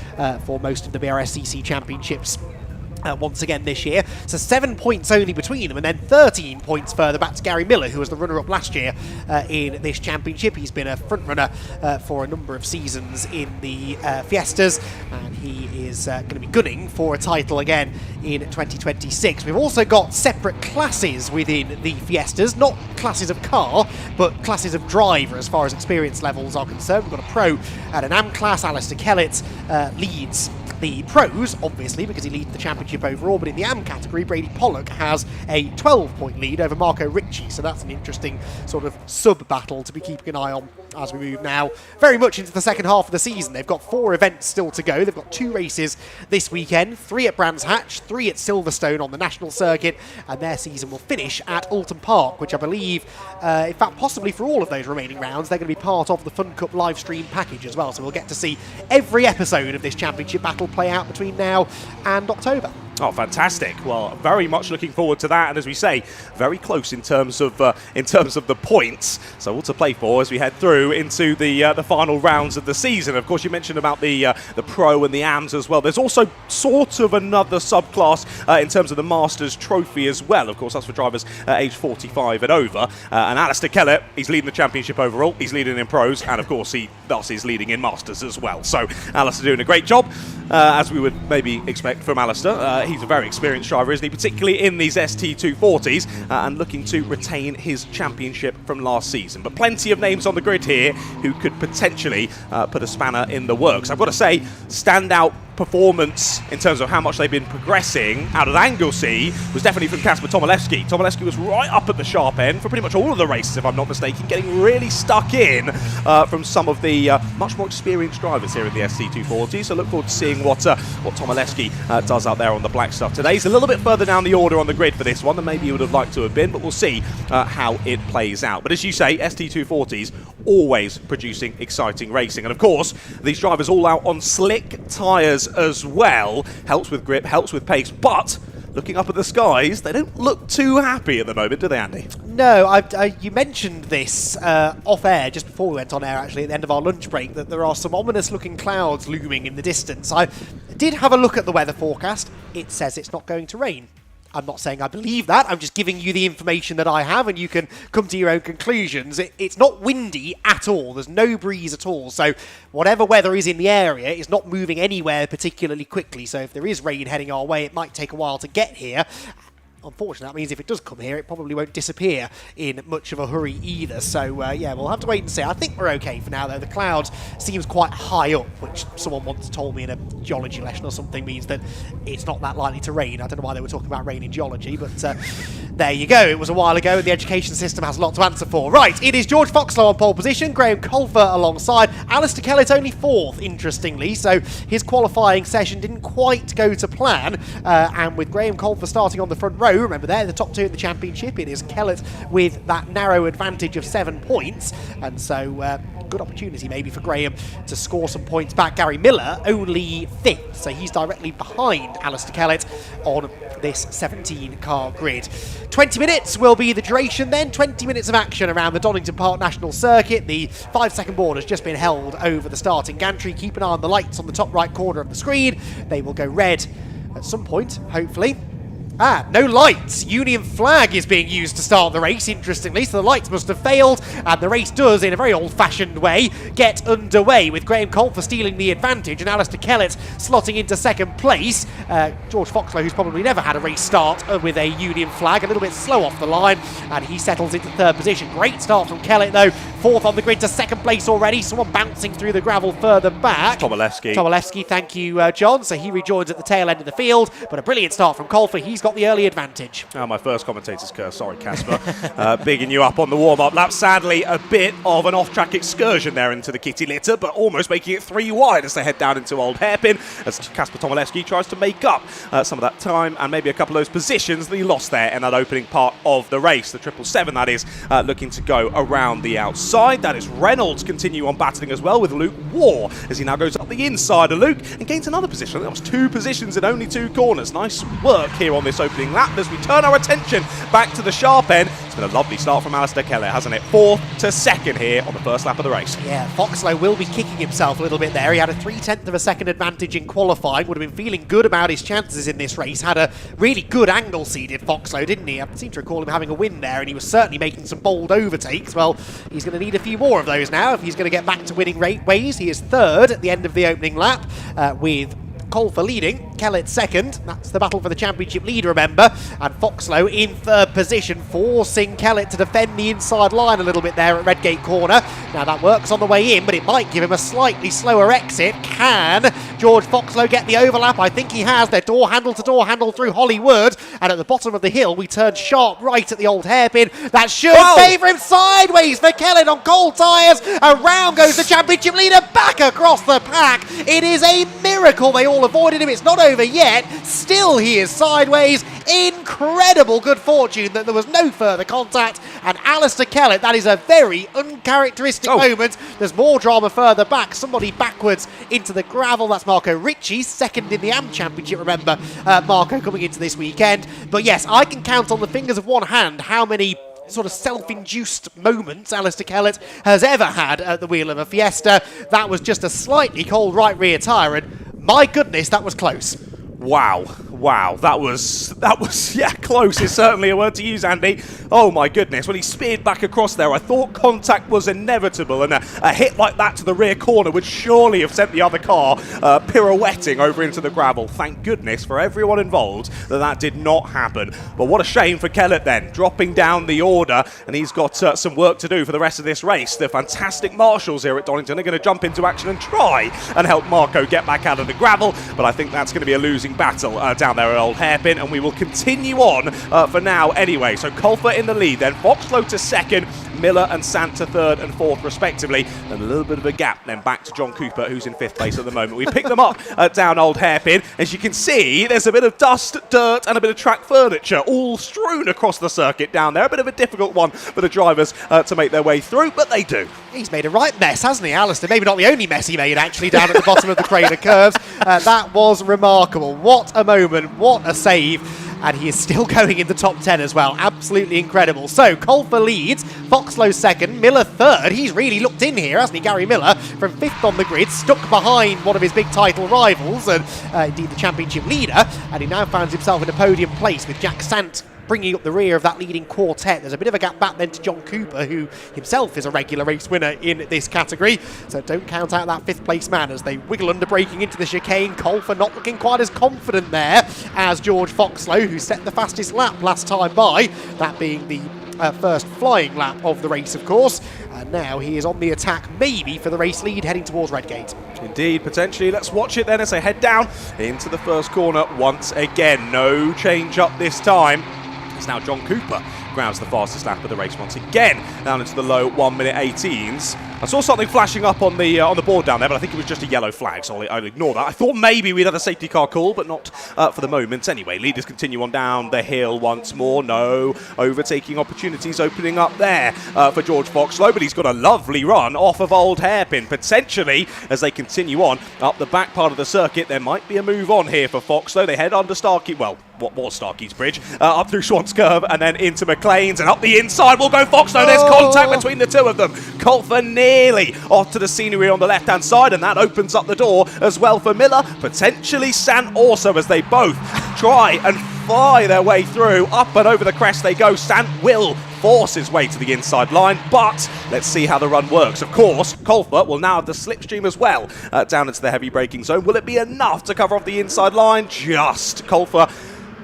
for most of the BRSCC championships. Once again this year. So 7 points only between them, and then 13 points further back to Gary Miller, who was the runner-up last year in this championship. He's been a front-runner for a number of seasons in the Fiestas, and he is going to be gunning for a title again in 2026. We've also got separate classes within the Fiestas, not classes of car, but classes of driver as far as experience levels are concerned. We've got a pro and an AM class. Alistair Kellett leads the pros, obviously, because he leads the championship overall, but in the AM category, Brady Pollock has a 12-point lead over Marco Ricci, so that's an interesting sort of sub-battle to be keeping an eye on as we move now very much into the second half of the season. They've got 4 events still to go. They've got 2 races this weekend, 3 at Brands Hatch, 3 at Silverstone on the national circuit, and their season will finish at Alton Park, which I believe, in fact, possibly for all of those remaining rounds, they're going to be part of the Fun Cup live stream package as well, so we'll get to see every episode of this championship battle play out between now and October. Oh, fantastic! Well, very much looking forward to that, and as we say, very close in terms of the points. So all to play for as we head through into the final rounds of the season. Of course, you mentioned about the Pro and the AMs as well. There's also sort of another subclass in terms of the Masters Trophy as well. Of course, that's for drivers age 45 and over. And Alistair Kellett, he's leading the championship overall. He's leading in Pros, and of course, he thus is leading in Masters as well. So Alistair doing a great job, as we would maybe expect from Alistair. He's a very experienced driver, isn't he? Particularly in these ST240s, and looking to retain his championship from last season. But plenty of names on the grid here who could potentially put a spanner in the works. I've got to say, standout performance in terms of how much they've been progressing out of Anglesey was definitely from Kasper Tomaszewski. Tomaszewski was right up at the sharp end for pretty much all of the races, if I'm not mistaken, getting really stuck in from some of the much more experienced drivers here in the ST240. So look forward to seeing what Tomaszewski does out there on the black stuff today. He's a little bit further down the order on the grid for this one than maybe he would have liked to have been, but we'll see how it plays out. But as you say, ST240s always producing exciting racing. And of course, these drivers all out on slick tyres as well. Helps with grip, helps with pace, but looking up at the skies, they don't look too happy at the moment, do they, Andy? No, you mentioned this off air just before we went on air, actually, at the end of our lunch break, that there are some ominous looking clouds looming in the distance. I did have a look at the weather forecast. It says it's not going to rain. I'm not saying I believe that, I'm just giving you the information that I have and you can come to your own conclusions. It's not windy at all, there's no breeze at all, so whatever weather is in the area is not moving anywhere particularly quickly, so if there is rain heading our way, it might take a while to get here. Unfortunately, that means if it does come here, it probably won't disappear in much of a hurry either. So, yeah, we'll have to wait and see. I think we're okay for now, though. The cloud seems quite high up, which someone once told me in a geology lesson or something means that it's not that likely to rain. I don't know why they were talking about rain in geology, but there you go. It was a while ago, and the education system has a lot to answer for. Right, it is George Foxlow on pole position, Graham Colfer alongside. Alistair Kellett only 4th, interestingly, so his qualifying session didn't quite go to plan, and with Graham Colfer starting on the front row, remember they're the top 2 in the championship. It is Kellett with that narrow advantage of 7 points, and so good opportunity maybe for Graham to score some points back. Gary Miller only 5th, so he's directly behind Alistair Kellett on this 17-car grid. 20 minutes will be the duration then, 20 minutes of action around the Donington Park National Circuit. The 5-second board has just been held over the starting gantry. Keep an eye on the lights on the top right corner of the screen. They will go red at some point, hopefully. No lights. Union flag is being used to start the race, interestingly, so the lights must have failed, and the race does, in a very old-fashioned way, get underway, with Graham Colfer stealing the advantage and Alistair Kellett slotting into 2nd place. George Foxlow, who's probably never had a race start with a Union flag, a little bit slow off the line, and he settles into 3rd position. Great start from Kellett, though. 4th on the grid to 2nd place already. Someone bouncing through the gravel further back. Tomaszewski, thank you, John. So he rejoins at the tail end of the field, but a brilliant start from Colfer. He's got the early advantage. Oh, my first commentator's curse. Sorry, Casper. Bigging you up on the warm-up lap. Sadly, a bit of an off-track excursion there into the kitty litter, but almost making it 3 wide as they head down into Old Hairpin, as Kasper Tomaszewski tries to make up some of that time and maybe a couple of those positions that he lost there in that opening part of the race. The 777, that is, looking to go around the outside. That is Reynolds continue on battling as well with Luke War, as he now goes up the inside of Luke and gains another position. That was 2 positions in only 2 corners. Nice work here on this opening lap as we turn our attention back to the sharp end. It's been a lovely start from Alistair Kellett, hasn't it? 4th to 2nd here on the first lap of the race. Yeah, Foxlow will be kicking himself a little bit there. He had a 3/10 of a second advantage in qualifying, would have been feeling good about his chances in this race. Had a really good angle seeded Foxlow, didn't he? I seem to recall him having a win there, and he was certainly making some bold overtakes. Well, he's going to need a few more of those now if he's going to get back to winning ways. He is 3rd at the end of the opening lap with Colfer leading, Kellett second. That's the battle for the championship lead, remember. And Foxlow in third position, forcing Kellett to defend the inside line a little bit there at Redgate corner. Now that works on the way in, but it might give him a slightly slower exit. Can George Foxlow get the overlap? I think he has. They're door handle to door handle through Hollywood. And at the bottom of the hill, we turn sharp right at the old hairpin. That should favour him sideways for Kellett on cold tyres. Around goes the championship leader back across the pack. It is a miracle they all avoided him. It's not over yet. Still he is sideways. Incredible good fortune that there was no further contact. And Alistair Kellett, that is a very uncharacteristic moment. There's more drama further back. Somebody backwards into the gravel. That's Marco Ricci, second in the AM Championship, remember. Marco coming into this weekend. But yes, I can count on the fingers of one hand how many sort of self-induced moments Alistair Kellett has ever had at the wheel of a Fiesta. That was just a slightly cold right rear tyre, and my goodness, that was close. Wow, that was, yeah, close is certainly a word to use, Andy. Oh my goodness, when he speared back across there, I thought contact was inevitable, and a hit like that to the rear corner would surely have sent the other car pirouetting over into the gravel. Thank goodness for everyone involved that did not happen. But what a shame for Kellett then, dropping down the order, and he's got some work to do for the rest of this race. The fantastic marshals here at Donington are going to jump into action and try and help Marco get back out of the gravel, but I think that's going to be a losing battle down there at Old Hairpin, and we will continue on for now anyway. So Colfer in the lead, then Foxlow to second, Miller and Sant to third and fourth respectively, and a little bit of a gap then back to John Cooper, who's in fifth place at the moment. We pick them up down Old Hairpin. As you can see, there's a bit of dust, dirt and a bit of track furniture all strewn across the circuit down there. A bit of a difficult one for the drivers to make their way through, but they do. He's made a right mess, hasn't he, Alistair? Maybe not the only mess he made, actually, down at the bottom of the Craner curves. That was remarkable. What a moment, what a save. And he is still going in the top 10 as well. Absolutely incredible. So, Colfer leads, Foxlow second, Miller third. He's really looked in here, hasn't he, Gary Miller, from fifth on the grid, stuck behind one of his big title rivals, and indeed the championship leader. And he now finds himself in a podium place with Jack Sant bringing up the rear of that leading quartet. There's a bit of a gap back then to John Cooper, who himself is a regular race winner in this category. So don't count out that fifth place man as they wiggle under braking into the chicane. Colfer not looking quite as confident there as George Foxlow, who set the fastest lap last time by, that being the first flying lap of the race, of course. And now he is on the attack, maybe for the race lead, heading towards Redgate. Indeed, potentially. Let's watch it then as they head down into the first corner once again. No change up this time. It's now John Cooper grabs the fastest lap of the race once again, down into the low 1 minute 18s. I saw something flashing up on the board down there, but I think it was just a yellow flag, so I'll ignore that. I thought maybe we'd have a safety car call, but not for the moment. Anyway, leaders continue on down the hill once more. No overtaking opportunities opening up there for George Foxlow, but he's got a lovely run off of Old Hairpin. Potentially, as they continue on up the back part of the circuit, there might be a move on here for Foxlow. They head under Starkey, well, what was Starkey's Bridge, up through Schwantz Curve and then into McLean's, and up the inside will go Foxlow. There's contact between the two of them. Colfer nearly off to the scenery on the left-hand side, and that opens up the door as well for Miller. Potentially Sant also, as they both try and fly their way through. Up and over the crest they go. Sant will force his way to the inside line, but let's see how the run works. Of course, Colfer will now have the slipstream as well down into the heavy braking zone. Will it be enough to cover off the inside line? Just. Colfer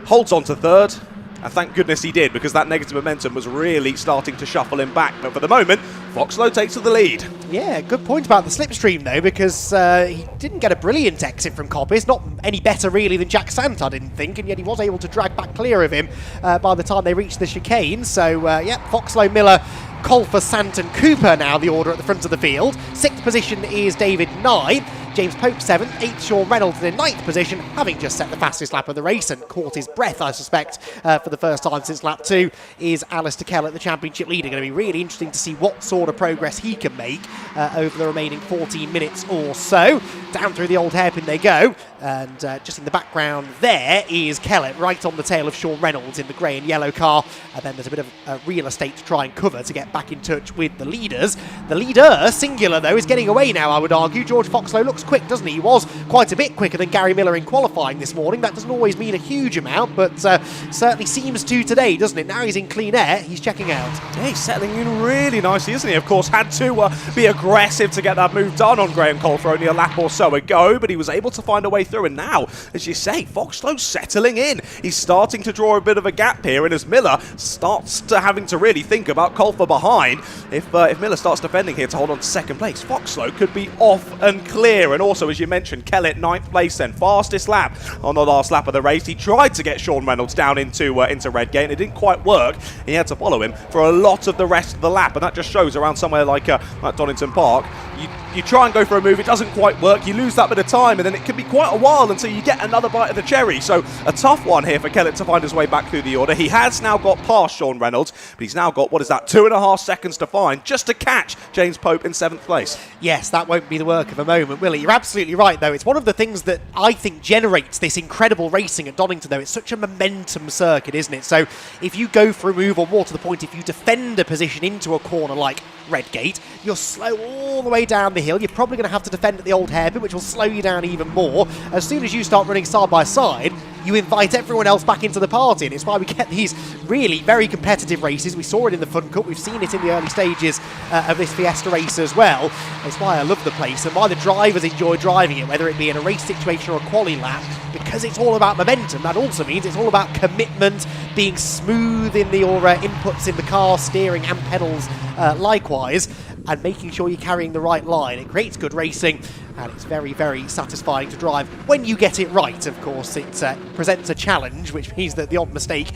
holds on to third, and thank goodness he did, because that negative momentum was really starting to shuffle him back. But for the moment, Foxlow takes to the lead. Yeah, good point about the slipstream, though, because he didn't get a brilliant exit from Coppice. Not any better, really, than Jack Sant, I didn't think, and yet he was able to drag back clear of him by the time they reached the chicane. So, yeah, Foxlow, Miller, Colfer, Sant and Cooper now the order at the front of the field. Sixth position is David Nye. James Pope 7th, 8th Sean Reynolds in 9th position, having just set the fastest lap of the race and caught his breath, I suspect, for the first time since lap 2, is Alistair Kellett, the championship leader. Going to be really interesting to see what sort of progress he can make over the remaining 14 minutes or so. Down through the Old Hairpin they go, and just in the background there is Kellett, right on the tail of Sean Reynolds in the grey and yellow car, and then there's a bit of real estate to try and cover to get back in touch with the leaders. The leader, singular though, is getting away now, I would argue. George Foxlow looks quick, doesn't he? He was quite a bit quicker than Gary Miller in qualifying this morning. That doesn't always mean a huge amount, but certainly seems to today, doesn't it? Now he's in clean air, he's checking out. Yeah, he's settling in really nicely, isn't he? Of course, had to be aggressive to get that move done on Graham Cole for only a lap or so ago, but he was able to find a way through. And now, as you say, Foxlow's settling in. He's starting to draw a bit of a gap here, and as Miller starts to having to really think about Colfer behind, if Miller starts defending here to hold on to second place, Foxlow could be off and clear. And also, as you mentioned, Kellett 9th place then, fastest lap on the last lap of the race. He tried to get Sean Reynolds down into Redgate, and it didn't quite work. He had to follow him for a lot of the rest of the lap, and that just shows around somewhere like Donington Park, you try and go for a move, it doesn't quite work, you lose that bit of time, and then it can be quite a while until you get another bite of the cherry. So a tough one here for Kellett to find his way back through the order. He has now got past Sean Reynolds, but he's now got, 2.5 seconds to find just to catch James Pope in 7th place. Yes, that won't be the work of a moment, will it? You're absolutely right, though. It's one of the things that I think generates this incredible racing at Donington, though. It's such a momentum circuit, isn't it? So if you go for a move, or more to the point, if you defend a position into a corner like Redgate, you're slow all the way down the hill. You're probably going to have to defend at the old hairpin, which will slow you down even more. As soon as you start running side by side, you invite everyone else back into the party, and it's why we get these really very competitive races. We saw it in the Fun Cup, we've seen it in the early stages of this Fiesta race as well. It's why I love the place and why the drivers enjoy driving it, whether it be in a race situation or a quali lap, because it's all about momentum. That also means it's all about commitment, being smooth in your inputs in the car, steering and pedals likewise, and making sure you're carrying the right line. It creates good racing, and it's very, very satisfying to drive when you get it right. Of course, it presents a challenge, which means that the odd mistake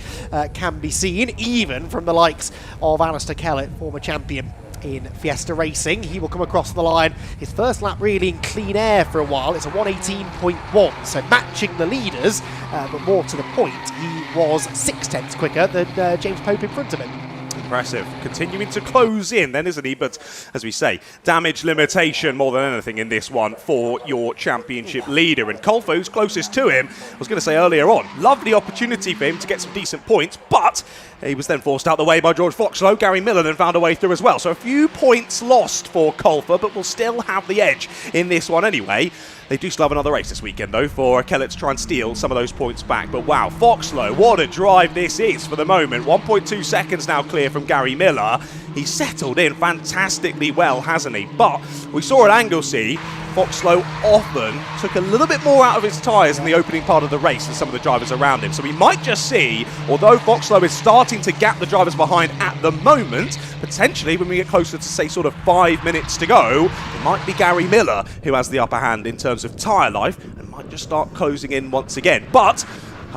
can be seen, even from the likes of Alistair Kellett, former champion in Fiesta Racing. He will come across the line. His first lap really in clean air for a while. It's a 1:18.1, so matching the leaders, but more to the point, he was 6/10 quicker than James Pope in front of him. Impressive. Continuing to close in then, isn't he? But as we say, damage limitation more than anything in this one for your championship leader. And Colfer, who's closest to him, I was going to say earlier on, lovely opportunity for him to get some decent points, but he was then forced out the way by George Foxlow. Gary Miller then found a way through as well. So a few points lost for Colfer, but will still have the edge in this one anyway. They do still have another race this weekend, though, for Kellett to try and steal some of those points back. But wow, Foxlow, what a drive this is for the moment. 1.2 seconds now clear from Gary Miller. He's settled in fantastically well, hasn't he? But we saw at Anglesey, Foxlow often took a little bit more out of his tyres in the opening part of the race than some of the drivers around him. So we might just see, although Foxlow is starting to gap the drivers behind at the moment, potentially when we get closer to, say, sort of 5 minutes to go, it might be Gary Miller who has the upper hand in terms of tyre life and might just start closing in once again. But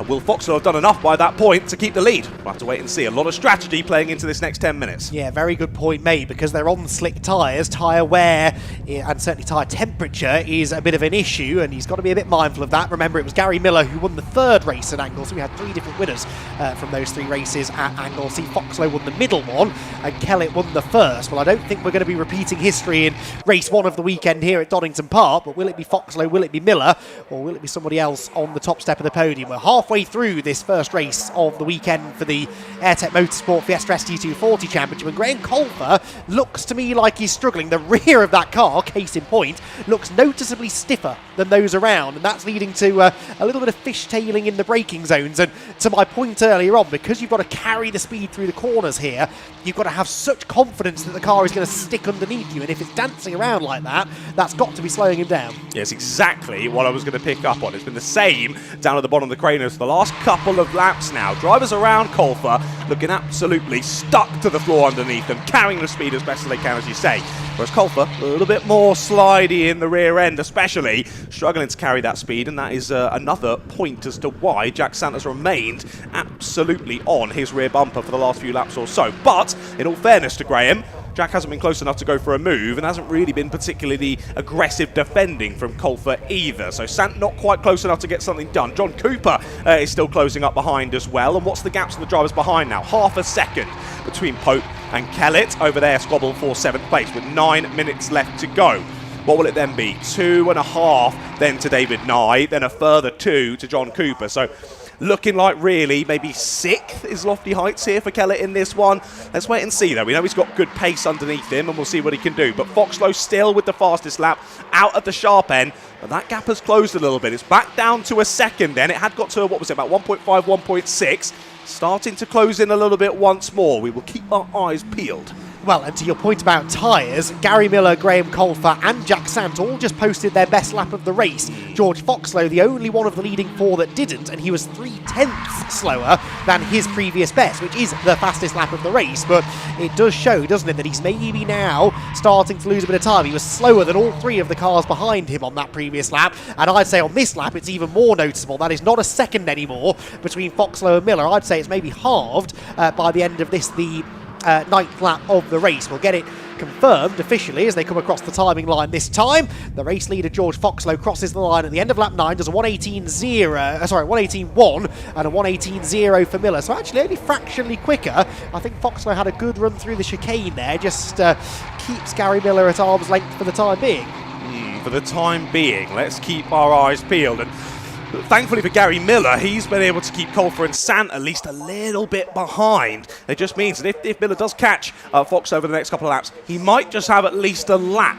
will Foxlow have done enough by that point to keep the lead? We'll have to wait and see. A lot of strategy playing into this next 10 minutes. Yeah, very good point made, because they're on slick tyres. Tyre wear and certainly tyre temperature is a bit of an issue, and he's got to be a bit mindful of that. Remember, it was Gary Miller who won the third race at Anglesey. We had 3 different winners from those 3 races at Anglesey. Foxlow won the middle one, and Kellett won the first. Well, I don't think we're going to be repeating history in race 1 of the weekend here at Donington Park, but will it be Foxlow, will it be Miller, or will it be somebody else on the top step of the podium? We're halfway through this first race of the weekend for the Airtech Motorsport Fiesta ST240 Championship, and Graham Colfer looks to me like he's struggling. The rear of that car, case in point, looks noticeably stiffer than those around, and that's leading to a little bit of fishtailing in the braking zones. And to my point earlier on, because you've got to carry the speed through the corners here, you've got to have such confidence that the car is going to stick underneath you, and if it's dancing around like that, that's got to be slowing him down. Yes, exactly what I was going to pick up on. It's been the same down at the bottom of the Cranos for the last couple of laps now. Drivers around Colfer looking absolutely stuck to the floor underneath them, carrying the speed as best as they can, as you say. Whereas Colfer, a little bit more slidey in the rear end, especially, struggling to carry that speed, and that is another point as to why Jack Santos remained absolutely on his rear bumper for the last few laps or so. But, in all fairness to Graham, Jack hasn't been close enough to go for a move and hasn't really been particularly aggressive defending from Colfer either. So Sant not quite close enough to get something done. John Cooper is still closing up behind as well. And what's the gaps of the drivers behind now? Half a second between Pope and Kellett over there, squabble for 7th place with 9 minutes left to go. What will it then be? 2.5 then to David Nye, then a further 2 to John Cooper. So looking like really maybe 6th is lofty heights here for Kellett in this one. Let's wait and see though. We know he's got good pace underneath him and we'll see what he can do. But Foxlow still with the fastest lap out at the sharp end. But that gap has closed a little bit. It's back down to a second then. It had got to, what was it, about 1.5, 1.6. Starting to close in a little bit once more. We will keep our eyes peeled. Well, and to your point about tyres, Gary Miller, Graham Colfer and Jack Sant all just posted their best lap of the race. George Foxlow, the only one of the leading 4 that didn't, and he was 3/10 slower than his previous best, which is the fastest lap of the race. But it does show, doesn't it, that he's maybe now starting to lose a bit of time. He was slower than all 3 of the cars behind him on that previous lap, and I'd say on this lap it's even more noticeable. That is not a second anymore between Foxlow and Miller. I'd say it's maybe halved by the end of this, the 9th lap of the race. We'll get it confirmed officially as they come across the timing line this time. The race leader George Foxlow crosses the line at the end of lap 9, does a 1:18.1 and a 1:18.0 for Miller. So actually only fractionally quicker. I think Foxlow had a good run through the chicane there, just keeps Gary Miller at arm's length for the time being. For the time being, let's keep our eyes peeled. And thankfully for Gary Miller, he's been able to keep Colfer and Sant at least a little bit behind. It just means that if Miller does catch Fox over the next couple of laps, he might just have at least a lap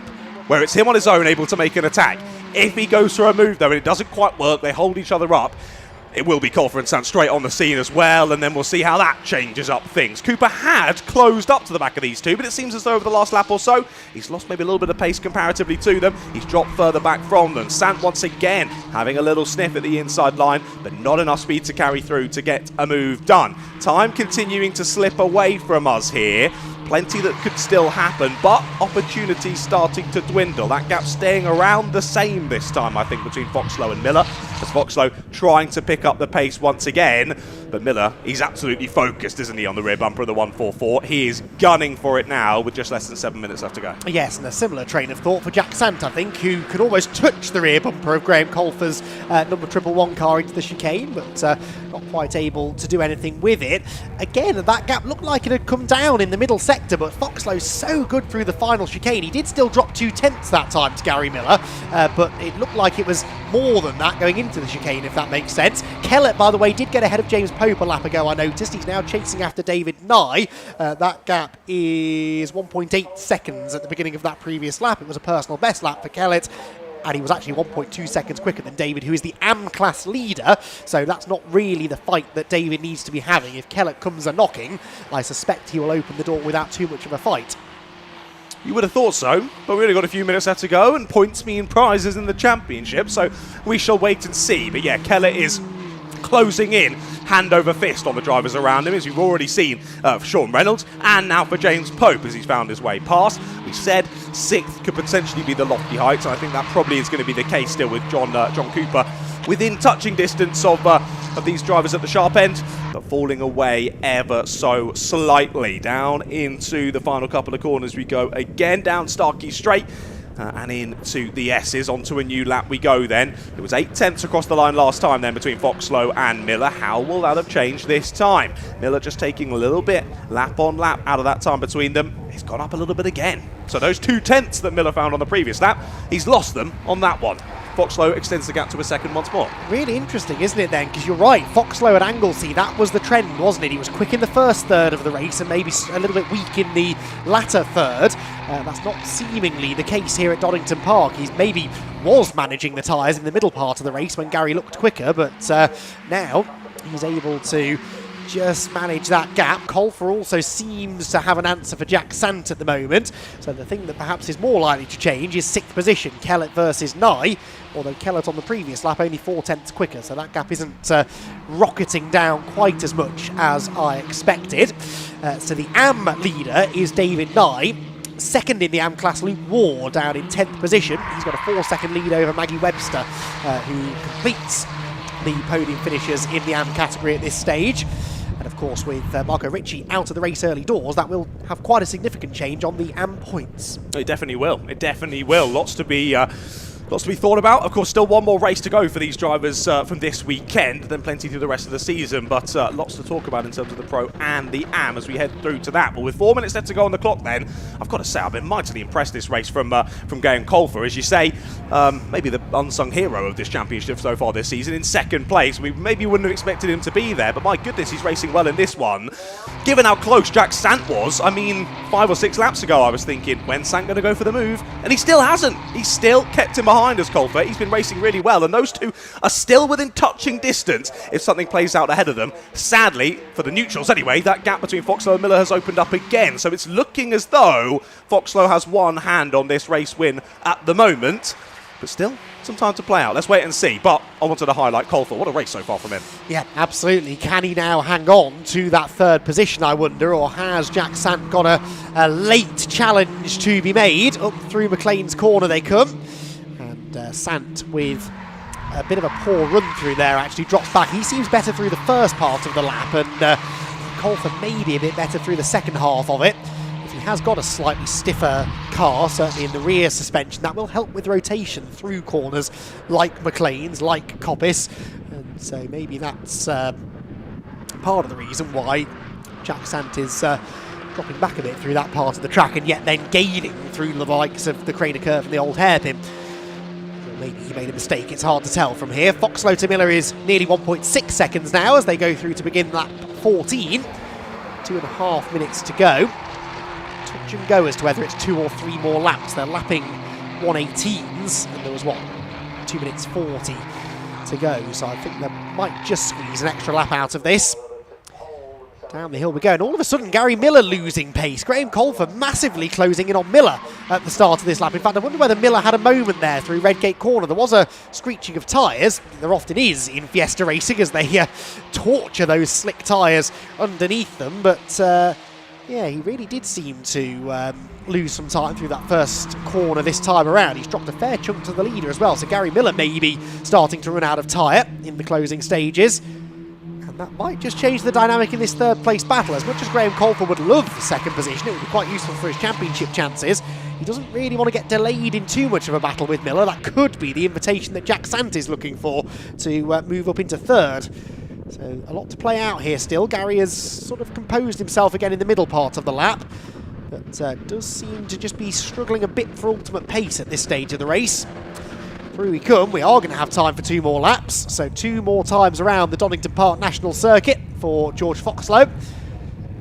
where it's him on his own able to make an attack. If he goes for a move though and it doesn't quite work, they hold each other up, it will be Colfer and Sant straight on the scene as well, and then we'll see how that changes up things. Cooper had closed up to the back of these two, but it seems as though over the last lap or so, he's lost maybe a little bit of pace comparatively to them. He's dropped further back from them. Sant once again having a little sniff at the inside line, but not enough speed to carry through to get a move done. Time continuing to slip away from us here. Plenty that could still happen, but opportunities starting to dwindle. That gap staying around the same this time, I think, between Foxlow and Miller, as Foxlow trying to pick up the pace once again. But Miller, he's absolutely focused, isn't he, on the rear bumper of the 144. He is gunning for it now with just less than 7 minutes left to go. Yes, and a similar train of thought for Jack Sant, I think, who could almost touch the rear bumper of Graham Colfer's number 111 car into the chicane, but not quite able to do anything with it. Again, that gap looked like it had come down in the middle sector, but Foxlow's so good through the final chicane. He did still drop 2/10 that time to Gary Miller, but it looked like it was more than that going into the chicane, if that makes sense. Kellett, by the way, did get ahead of James Pope a lap ago, I noticed. He's now chasing after David Nye. That gap is 1.8 seconds at the beginning of that previous lap. It was a personal best lap for Kellett, and he was actually 1.2 seconds quicker than David, who is the AM class leader, so that's not really the fight that David needs to be having. If Kellett comes a-knocking, I suspect he will open the door without too much of a fight. You would have thought so, but we've only got a few minutes left to go, and points mean prizes in the championship, so we shall wait and see. But yeah, Kellett is closing in hand over fist on the drivers around him, as we've already seen for Sean Reynolds, and now for James Pope as he's found his way past. We said 6th could potentially be the lofty heights, and I think that probably is going to be the case still with John Cooper within touching distance of these drivers at the sharp end, but falling away ever so slightly. Down into the final couple of corners we go again, down Starkey Straight. And into the S's, onto a new lap we go then. It was 8/10 across the line last time then between Foxlow and Miller. How will that have changed this time? Miller just taking a little bit, lap on lap, out of that time between them. He's gone up a little bit again. So those 2/10 that Miller found on the previous lap, he's lost them on that one. Foxlow extends the gap to a second once more. Really interesting, isn't it then? Because you're right, Foxlow at Anglesey, that was the trend, wasn't it? He was quick in the first third of the race and maybe a little bit weak in the latter third. That's not seemingly the case here at Donington Park. He maybe was managing the tyres in the middle part of the race when Gary looked quicker, but now he's able to just manage that gap. Colfer also seems to have an answer for Jack Sant at the moment, so the thing that perhaps is more likely to change is 6th position, Kellett versus Nye, although Kellett on the previous lap only 4/10 quicker, so that gap isn't rocketing down quite as much as I expected. So the AM leader is David Nye. Second in the AM class, Luke Ward, down in 10th position. He's got a 4-second lead over Maggie Webster, who completes the podium finishers in the AM category at this stage. And of course, with Marco Ricci out of the race early doors, that will have quite a significant change on the AM points. It definitely will. It definitely will. Lots to be Lots to be thought about. Of course, still one more race to go for these drivers from this weekend, then plenty through the rest of the season, but lots to talk about in terms of the Pro and the Am as we head through to that. But with 4 minutes left to go on the clock then, I've got to say I've been mightily impressed this race from Graham Colfer. As you say, maybe the unsung hero of this championship so far this season, in second place. We maybe wouldn't have expected him to be there, but my goodness, he's racing well in this one. Given how close Jack Sant was, I mean, 5 or 6 laps ago I was thinking, when's Sant going to go for the move? And he still hasn't. He's still kept him behind us, Colfer. He's been racing really well, and those two are still within touching distance if something plays out ahead of them. Sadly, for the neutrals anyway, that gap between Foxlow and Miller has opened up again, so it's looking as though Foxlow has one hand on this race win at the moment, but still some time to play out. Let's wait and see. But I wanted to highlight Colfer. What a race so far from him. Yeah, absolutely. Can he now hang on to that third position, I wonder, or has Jack Sant got a late challenge to be made? Up through McLean's corner they come, and Sant with a bit of a poor run through there, actually drops back. He seems better through the first part of the lap, and Colfer maybe a bit better through the second half of it. If he has got a slightly stiffer car, certainly in the rear suspension, that will help with rotation through corners like McLean's, like Coppice, and so maybe that's part of the reason why Jack Sant is dropping back a bit through that part of the track, and yet then gaining through the likes of the Craner Curve and the old hairpin. Maybe he made a mistake, it's hard to tell from here. Foxlow to Miller is nearly 1.6 seconds now as they go through to begin lap 14. 2.5 minutes to go. Touch and go as to whether it's 2 or 3 more laps. They're lapping 118s, and there was, 2 minutes 40 to go. So I think they might just squeeze an extra lap out of this. Down the hill we go, and all of a sudden Gary Miller losing pace. Graham Colfer massively closing in on Miller at the start of this lap. In fact, I wonder whether Miller had a moment there through Redgate Corner. There was a screeching of tyres. There often is in Fiesta racing as they torture those slick tyres underneath them. But yeah, he really did seem to lose some time through that first corner this time around. He's dropped a fair chunk to the leader as well. So Gary Miller maybe starting to run out of tyre in the closing stages. That might just change the dynamic in this third place battle. As much as Graham Colfer would love the second position, it would be quite useful for his championship chances. He doesn't really want to get delayed in too much of a battle with Miller. That could be the invitation that Jack Sant is looking for to move up into third. So a lot to play out here still. Gary has sort of composed himself again in the middle part of the lap, but does seem to just be struggling a bit for ultimate pace at this stage of the race. Through we come. We are going to have time for 2 more laps, so 2 more times around the Donington Park National Circuit for George Foxlow,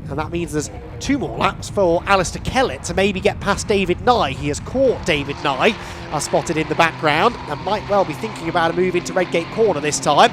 and that means there's 2 more laps for Alistair Kellett to maybe get past David Nye. He has caught David Nye, as spotted in the background, and might well be thinking about a move into Redgate Corner this time.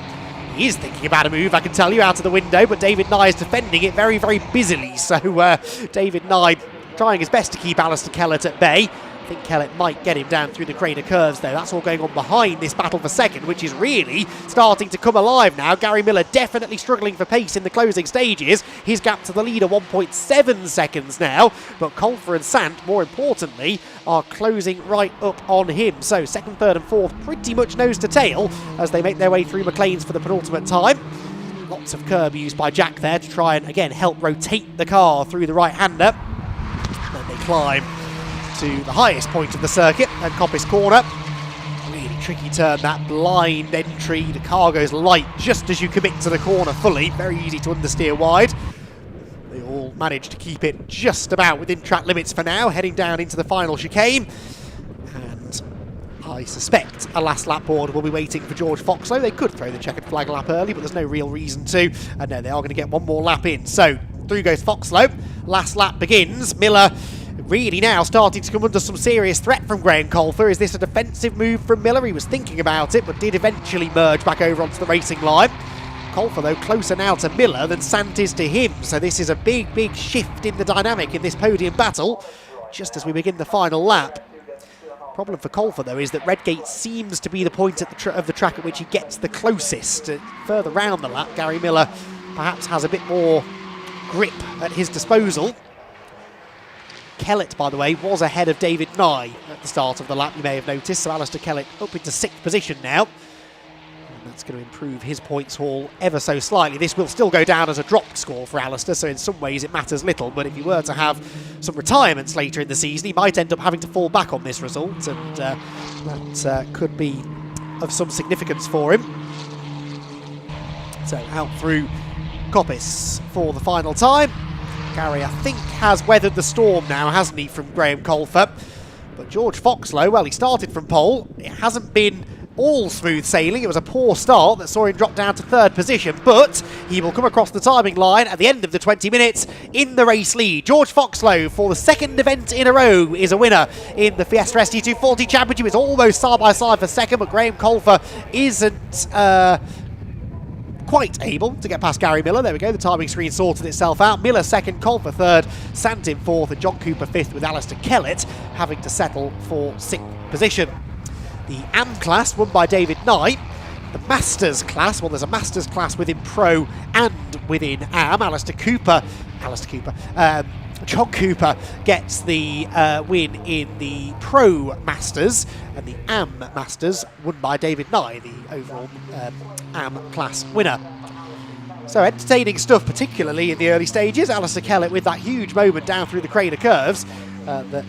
He is thinking about a move, I can tell you, out of the window, but David Nye is defending it very, very busily, so David Nye trying his best to keep Alistair Kellett at bay. I think Kellett might get him down through the Craner Curves though. That's all going on behind this battle for second, which is really starting to come alive now. Gary Miller definitely struggling for pace in the closing stages. His gap to the leader 1.7 seconds now, but Colfer and Sant, more importantly, are closing right up on him. So second, third and fourth pretty much nose to tail as they make their way through McLean's for the penultimate time. Lots of curb used by Jack there to try and again help rotate the car through the right-hander. Then they climb to the highest point of the circuit at Coppice Corner. Really tricky turn, that blind entry. The car goes light just as you commit to the corner fully. Very easy to understeer wide. They all manage to keep it just about within track limits for now, heading down into the final chicane. And I suspect a last lap board will be waiting for George Foxlow. They could throw the checkered flag lap early, but there's no real reason to. And no, they are going to get one more lap in. So through goes Foxlow. Last lap begins. Miller really now starting to come under some serious threat from Graham Colfer. Is this a defensive move from Miller? He was thinking about it, but did eventually merge back over onto the racing line. Colfer, though, closer now to Miller than Sant is to him. So this is a big, big shift in the dynamic in this podium battle, just as we begin the final lap. Problem for Colfer, though, is that Redgate seems to be the point at of the track at which he gets the closest. Further round the lap, Gary Miller perhaps has a bit more grip at his disposal. Kellett, by the way, was ahead of David Nye at the start of the lap, you may have noticed, so Alistair Kellett up into 6th position now. That's going to improve his points haul ever so slightly. This will still go down as a dropped score for Alistair, so in some ways it matters little. But if he were to have some retirements later in the season, he might end up having to fall back on this result, and that could be of some significance for him. So out through Coppice for the final time. Gary, I think, has weathered the storm now, hasn't he, from Graham Colfer? But George Foxlow, well, he started from pole. It hasn't been all smooth sailing. It was a poor start that saw him drop down to third position, but he will come across the timing line at the end of the 20 minutes in the race lead. George Foxlow, for the second event in a row, is a winner in the Fiesta ST240 Championship. It's almost side by side for second, but Graham Colfer isn't quite able to get past Gary Miller. There we go, the timing screen sorted itself out. Miller second, Colfer third, Santin fourth, and John Cooper fifth, with Alistair Kellett having to settle for sixth position. The AM class won by David Knight. The Masters class, well, there's a Masters class within Pro and within AM. John Cooper gets the win in the Pro Masters, and the AM Masters won by David Nye, the overall AM class winner. So entertaining stuff, particularly in the early stages. Alistair Kellett with that huge moment down through the Craner curves that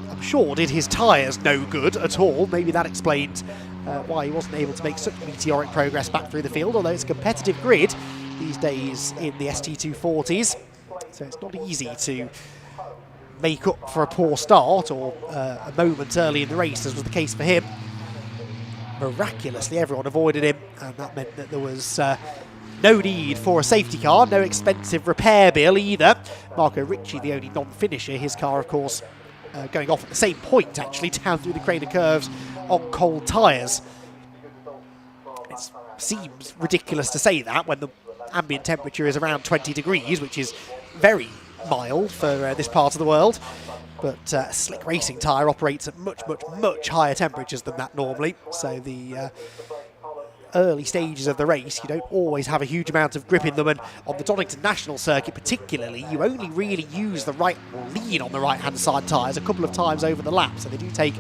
I'm sure did his tyres no good at all. Maybe that explains why he wasn't able to make such meteoric progress back through the field, although it's a competitive grid these days in the ST240s. So it's not easy to make up for a poor start or a moment early in the race, as was the case for him. Miraculously, everyone avoided him, and that meant that there was no need for a safety car, no expensive repair bill either. Marco Ricci, the only non-finisher, his car, of course, going off at the same point, actually, down through the Craner curves on cold tyres. It seems ridiculous to say that when the ambient temperature is around 20 degrees, which is very mild for this part of the world. But a slick racing tyre operates at much higher temperatures than that normally. So the early stages of the race, you don't always have a huge amount of grip in them, and on the Donington National Circuit particularly, you only really use the right, or lean on the right-hand side tyres a couple of times over the lap, so they do take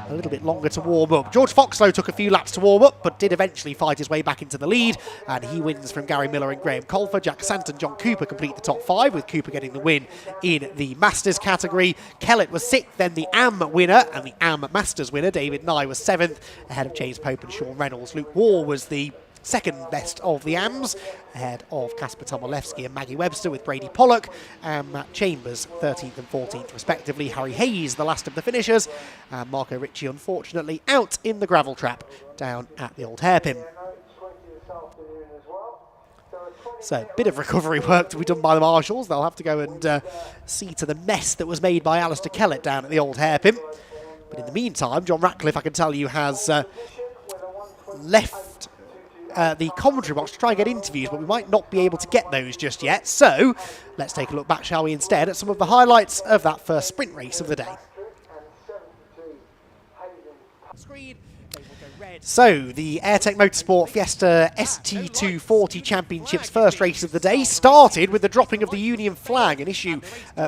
a little bit longer to warm up. George Foxlow took a few laps to warm up, but did eventually fight his way back into the lead, and he wins from Gary Miller and Graham Colfer. Jack Sant and John Cooper complete the top five, with Cooper getting the win in the Masters category. Kellett was sixth, then the AM winner, and the AM Masters winner, David Nye, was seventh, ahead of James Pope and Sean Reynolds. Luke Waugh was the second best of the AMs, ahead of Kasper Tomolewski and Maggie Webster, with Brady Pollock and Matt Chambers 13th and 14th respectively. Harry Hayes, the last of the finishers, and Marco Ricci, unfortunately, out in the gravel trap down at the old hairpin. So a bit of recovery work to be done by the marshals. They'll have to go and see to the mess that was made by Alistair Kellett down at the old hairpin. But in the meantime, John Ratcliffe, I can tell you, has left the commentary box to try and get interviews, but we might not be able to get those just yet. So let's take a look back, shall we, instead, at some of the highlights of that first sprint race of the day. So, the Airtech Motorsport Fiesta ST240 Championships first race of the day started with the dropping of the Union flag, an issue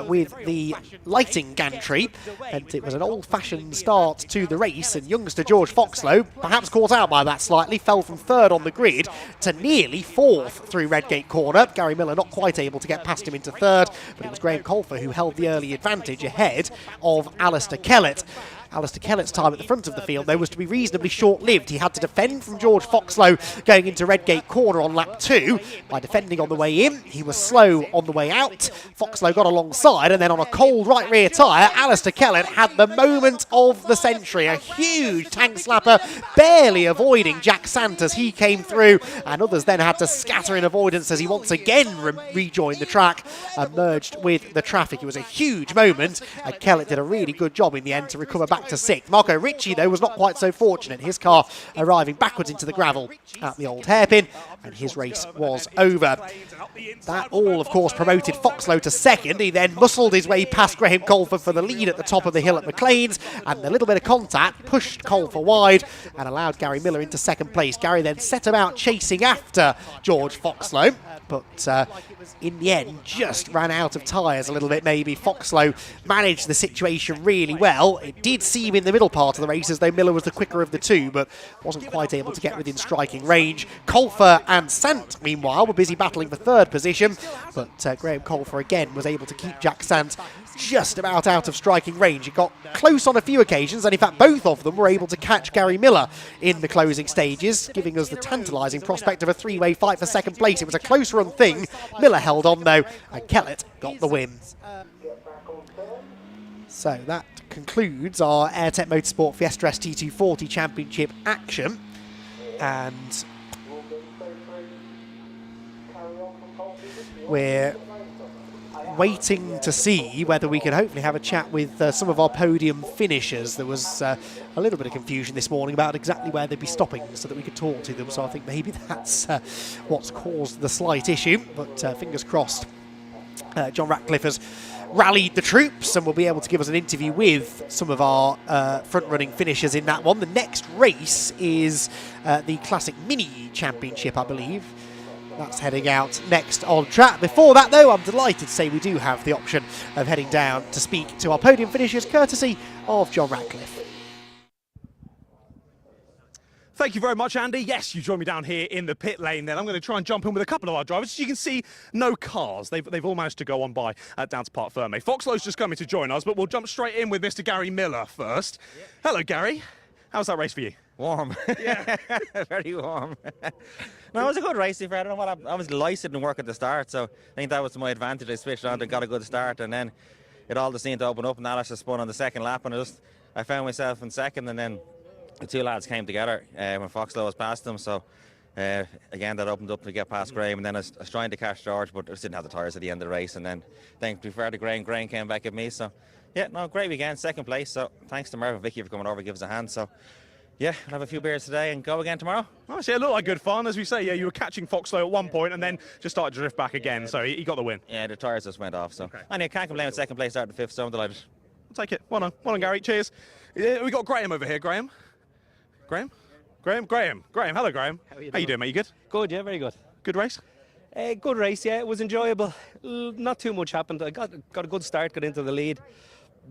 with the lighting gantry, and it was an old-fashioned start to the race, and youngster George Foxlow, perhaps caught out by that slightly, fell from third on the grid to nearly fourth through Redgate Corner. Gary Miller not quite able to get past him into third, but it was Graham Colfer who held the early advantage ahead of Alistair Kellett. Alistair Kellett's time at the front of the field, though, was to be reasonably short-lived. He had to defend from George Foxlow going into Redgate Corner on lap 2. By defending on the way in, he was slow on the way out. Foxlow got alongside, and then on a cold right rear tyre, Alistair Kellett had the moment of the century. A huge tank slapper, barely avoiding Jack Sant as he came through, and others then had to scatter in avoidance as he once again rejoined the track and merged with the traffic. It was a huge moment, and Kellett did a really good job in the end to recover back to sixth. Marco Ricci, though, was not quite so fortunate. His car arriving backwards into the gravel at the old hairpin, and his race was over. That all, of course, promoted Foxlow to second. He then muscled his way past Graham Colfer for the lead at the top of the hill at McLean's, and a little bit of contact pushed Colfer wide and allowed Gary Miller into second place. Gary then set about chasing after George Foxlow, but in the end just ran out of tyres a little bit maybe. Foxlow managed the situation really well. It did seem in the middle part of the race as though Miller was the quicker of the two, but wasn't quite able to get within striking range. Colfer and Sant, meanwhile, were busy battling for third position, but Graham Colfer again was able to keep Jack Sant just about out of striking range. It got close on a few occasions, and in fact both of them were able to catch Gary Miller in the closing stages, giving us the tantalising prospect of a three-way fight for second place. It was a close run thing. Miller held on though, and Kellett got the win. So that concludes our Airtech Motorsport Fiesta ST240 Championship action, and we're waiting to see whether we can hopefully have a chat with some of our podium finishers. There was a little bit of confusion this morning about exactly where they'd be stopping so that we could talk to them, so I think maybe that's what's caused the slight issue, but fingers crossed. John Ratcliffe has rallied the troops and will be able to give us an interview with some of our front-running finishers in that one. The next race is the Classic Mini Championship, I believe. That's heading out next on track. Before that, though, I'm delighted to say we do have the option of heading down to speak to our podium finishers, courtesy of John Ratcliffe. Thank you very much, Andy. Yes, you joined me down here in the pit lane then. I'm going to try and jump in with a couple of our drivers. As you can see, no cars. They've all managed to go on by down to Parc Ferme. Foxlow's just coming to join us, but we'll jump straight in with Mr. Gary Miller first. Yep. Hello, Gary. How's that race for you? Warm. Yeah. Very warm. No, it was a good race. I don't know what I was delighted in work at the start, so I think that was to my advantage. I switched on and got a good start, and then it all just seemed to open up, and Alice just spun on the second lap, and I found myself in second, and then the two lads came together when Foxlow was past them, so again that opened up to get past Graham, and then I was trying to catch George, but I just didn't have the tyres at the end of the race, and then thanks to fair to Graham came back at me, so yeah, no, great weekend, second place, so thanks to Merv and Vicky for coming over, give us a hand, so yeah, we'll have a few beers today and go again tomorrow. Nice, yeah, it looked like good fun. As we say, yeah, you were catching Foxlow at one point and then just started to drift back again, so he got the win. Yeah, the tyres just went off, so anyway, can't complain with second place, starting fifth, so I'm delighted. I'll take it. Well done, Gary. Cheers. We got Graham over here. Graham. Hello, Graham. How you doing, mate? You good? Good, yeah, very good. Good race? Good race, yeah. It was enjoyable. Not too much happened. I got a good start, got into the lead.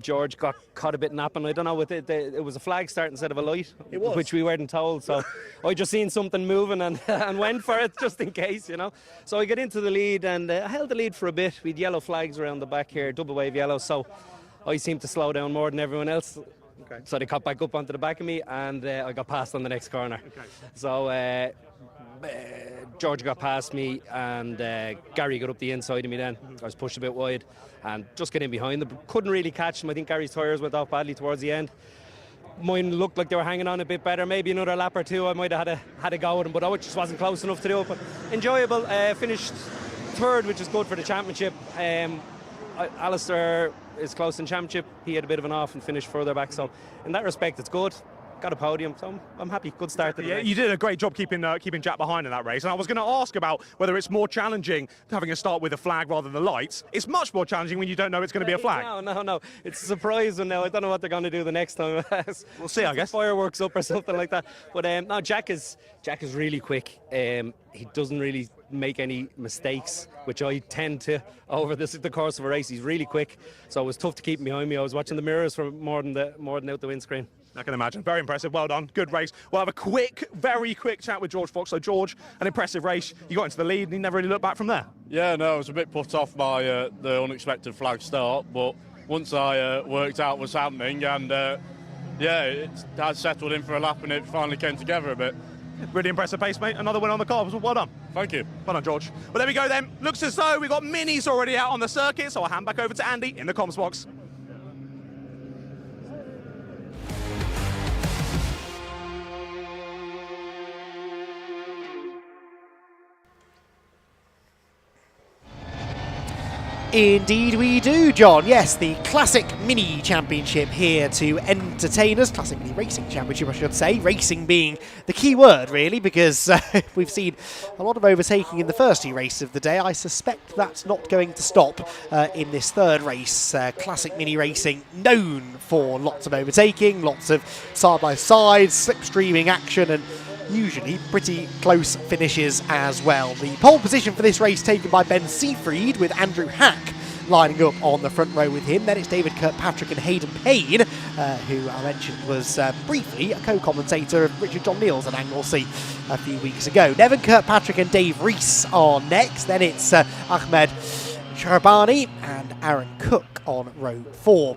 George got caught a bit napping. I don't know, it was a flag start instead of a light, which we weren't told. So I just seen something moving and went for it just in case, you know. So I got into the lead and I held the lead for a bit. We had yellow flags around the back here, double wave yellow. So I seemed to slow down more than everyone else. Okay. So they caught back up onto the back of me and I got passed on the next corner. Okay. So George got past me and Gary got up the inside of me then. I was pushed a bit wide and just getting behind them. Couldn't really catch them. I think Gary's tyres went off badly towards the end. Mine looked like they were hanging on a bit better. Maybe another lap or two I might have had a go with them, but I just wasn't close enough to do it. But enjoyable. Finished third, which is good for the championship. Alistair is close in championship. He had a bit of an off and finished further back. So in that respect, it's good. Got a podium, so I'm happy. Good start to the race. You did a great job keeping Jack behind in that race. And I was going to ask about whether it's more challenging having a start with a flag rather than the lights. It's much more challenging when you don't know it's going to be a flag. No. It's a surprise one now. I don't know what they're going to do the next time. We'll see, I guess. Fireworks up or something like that. But no, Jack is really quick. He doesn't really make any mistakes, which I tend to over the course of a race. He's really quick, so it was tough to keep him behind me. I was watching the mirrors for more than out the windscreen. I can imagine. Very impressive. Well done. Good race. We'll have a very quick chat with George Fox. So, George, an impressive race. You got into the lead and you never really looked back from there. Yeah, no, I was a bit put off by the unexpected flag start, but once I worked out what's happening and, it had settled in for a lap and it finally came together a bit. Really impressive pace, mate. Another win on the car. Well done. Thank you. Well done, George. Well, there we go then. Looks as though we've got minis already out on the circuit, so I'll hand back over to Andy in the comms box. Indeed we do, John. Yes, the Classic Mini Championship here to entertain us. Classic Mini Racing Championship, I should say. Racing being the key word, really, because we've seen a lot of overtaking in the first two races of the day. I suspect that's not going to stop in this third race. Classic Mini Racing, known for lots of overtaking, lots of side-by-side, slipstreaming action, and usually pretty close finishes as well. The pole position for this race taken by Ben Seafried with Andrew Hack lining up on the front row with him. Then it's David Kirkpatrick and Hayden Payne, who I mentioned was briefly a co-commentator of Richard John Neal's at Anglesey a few weeks ago. Nevin Kirkpatrick and Dave Rees are next. Then it's Ahmed Sharbani and Aaron Cook on row 4.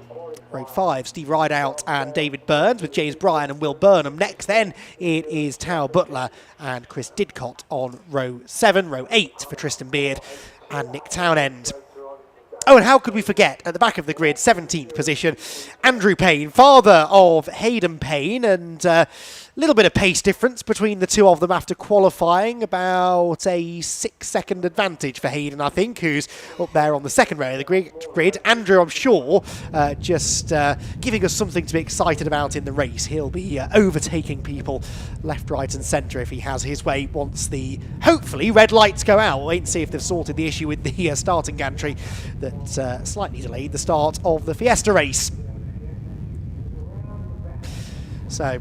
Row 5, Steve Rideout and David Burns, with James Bryan and Will Burnham next. Then it is Tao Butler and Chris Didcott on row 7. Row 8 for Tristan Beard and Nick Townend. Oh, and how could we forget, at the back of the grid, 17th position, Andrew Payne, father of Hayden Payne, and a little bit of pace difference between the two of them after qualifying, about a 6-second advantage for Hayden, I think, who's up there on the second row of the grid. Andrew, I'm sure, just giving us something to be excited about in the race. He'll be overtaking people left, right and centre if he has his way once the, hopefully, red lights go out. We'll wait and see if they've sorted the issue with the starting gantry that slightly delayed the start of the Fiesta race. So,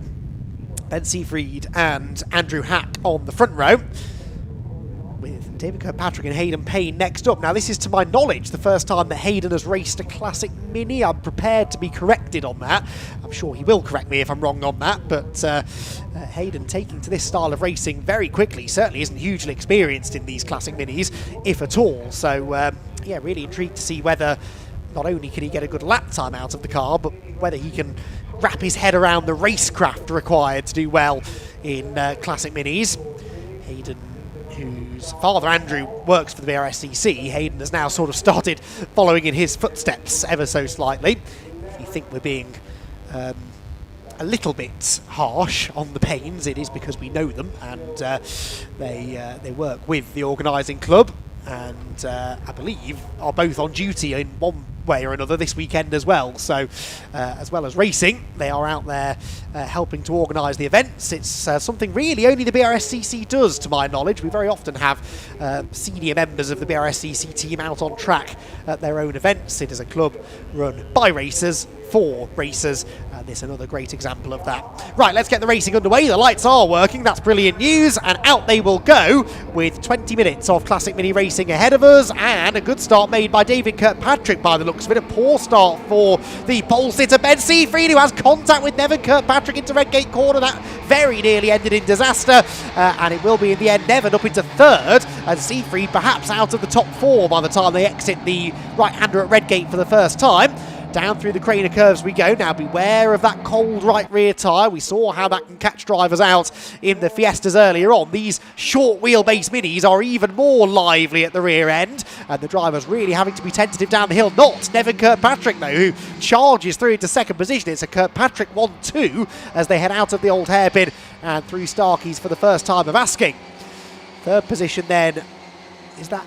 Ben Seafried and Andrew Hack on the front row, with David Kirkpatrick and Hayden Payne next up. Now, this is, to my knowledge, the first time that Hayden has raced a Classic Mini. I'm prepared to be corrected on that. I'm sure he will correct me if I'm wrong on that, but Hayden taking to this style of racing very quickly. Certainly isn't hugely experienced in these Classic Minis, if at all. So, yeah, really intrigued to see whether not only can he get a good lap time out of the car, but whether he can wrap his head around the racecraft required to do well in Classic Minis. Hayden, whose father Andrew works for the BRSCC, Hayden has now sort of started following in his footsteps ever so slightly. If you think we're being a little bit harsh on the Paynes, it is because we know them, and they work with the organising club, and I believe are both on duty in one way or another this weekend as well. So as well as racing, they are out there helping to organise the events. It's something really only the BRSCC does, to my knowledge. We very often have senior members of the BRSCC team out on track at their own events. It is a club run by racers for racers, and this is another great example of that. Right, let's get the racing underway. The lights are working, that's brilliant news, and out they will go with 20 minutes of Classic Mini racing ahead of us, and a good start made by David Kirkpatrick by the looks of it. A poor start for the pole sitter Ben Seafried, who has contact with Nevin Kirkpatrick into Redgate corner. That very nearly ended in disaster, and it will be in the end Nevin up into third, and Seafried perhaps out of the top 4 by the time they exit the right-hander at Redgate for the first time. Down through the Craner curves we go. Now beware of that cold right rear tyre. We saw how that can catch drivers out in the Fiestas earlier on. These short wheelbase Minis are even more lively at the rear end, and the drivers really having to be tentative down the hill. Not Nevin Kirkpatrick though, who charges through into second position. It's a Kirkpatrick 1-2 as they head out of the old hairpin and through Starkeys for the first time of asking. Third position then, is that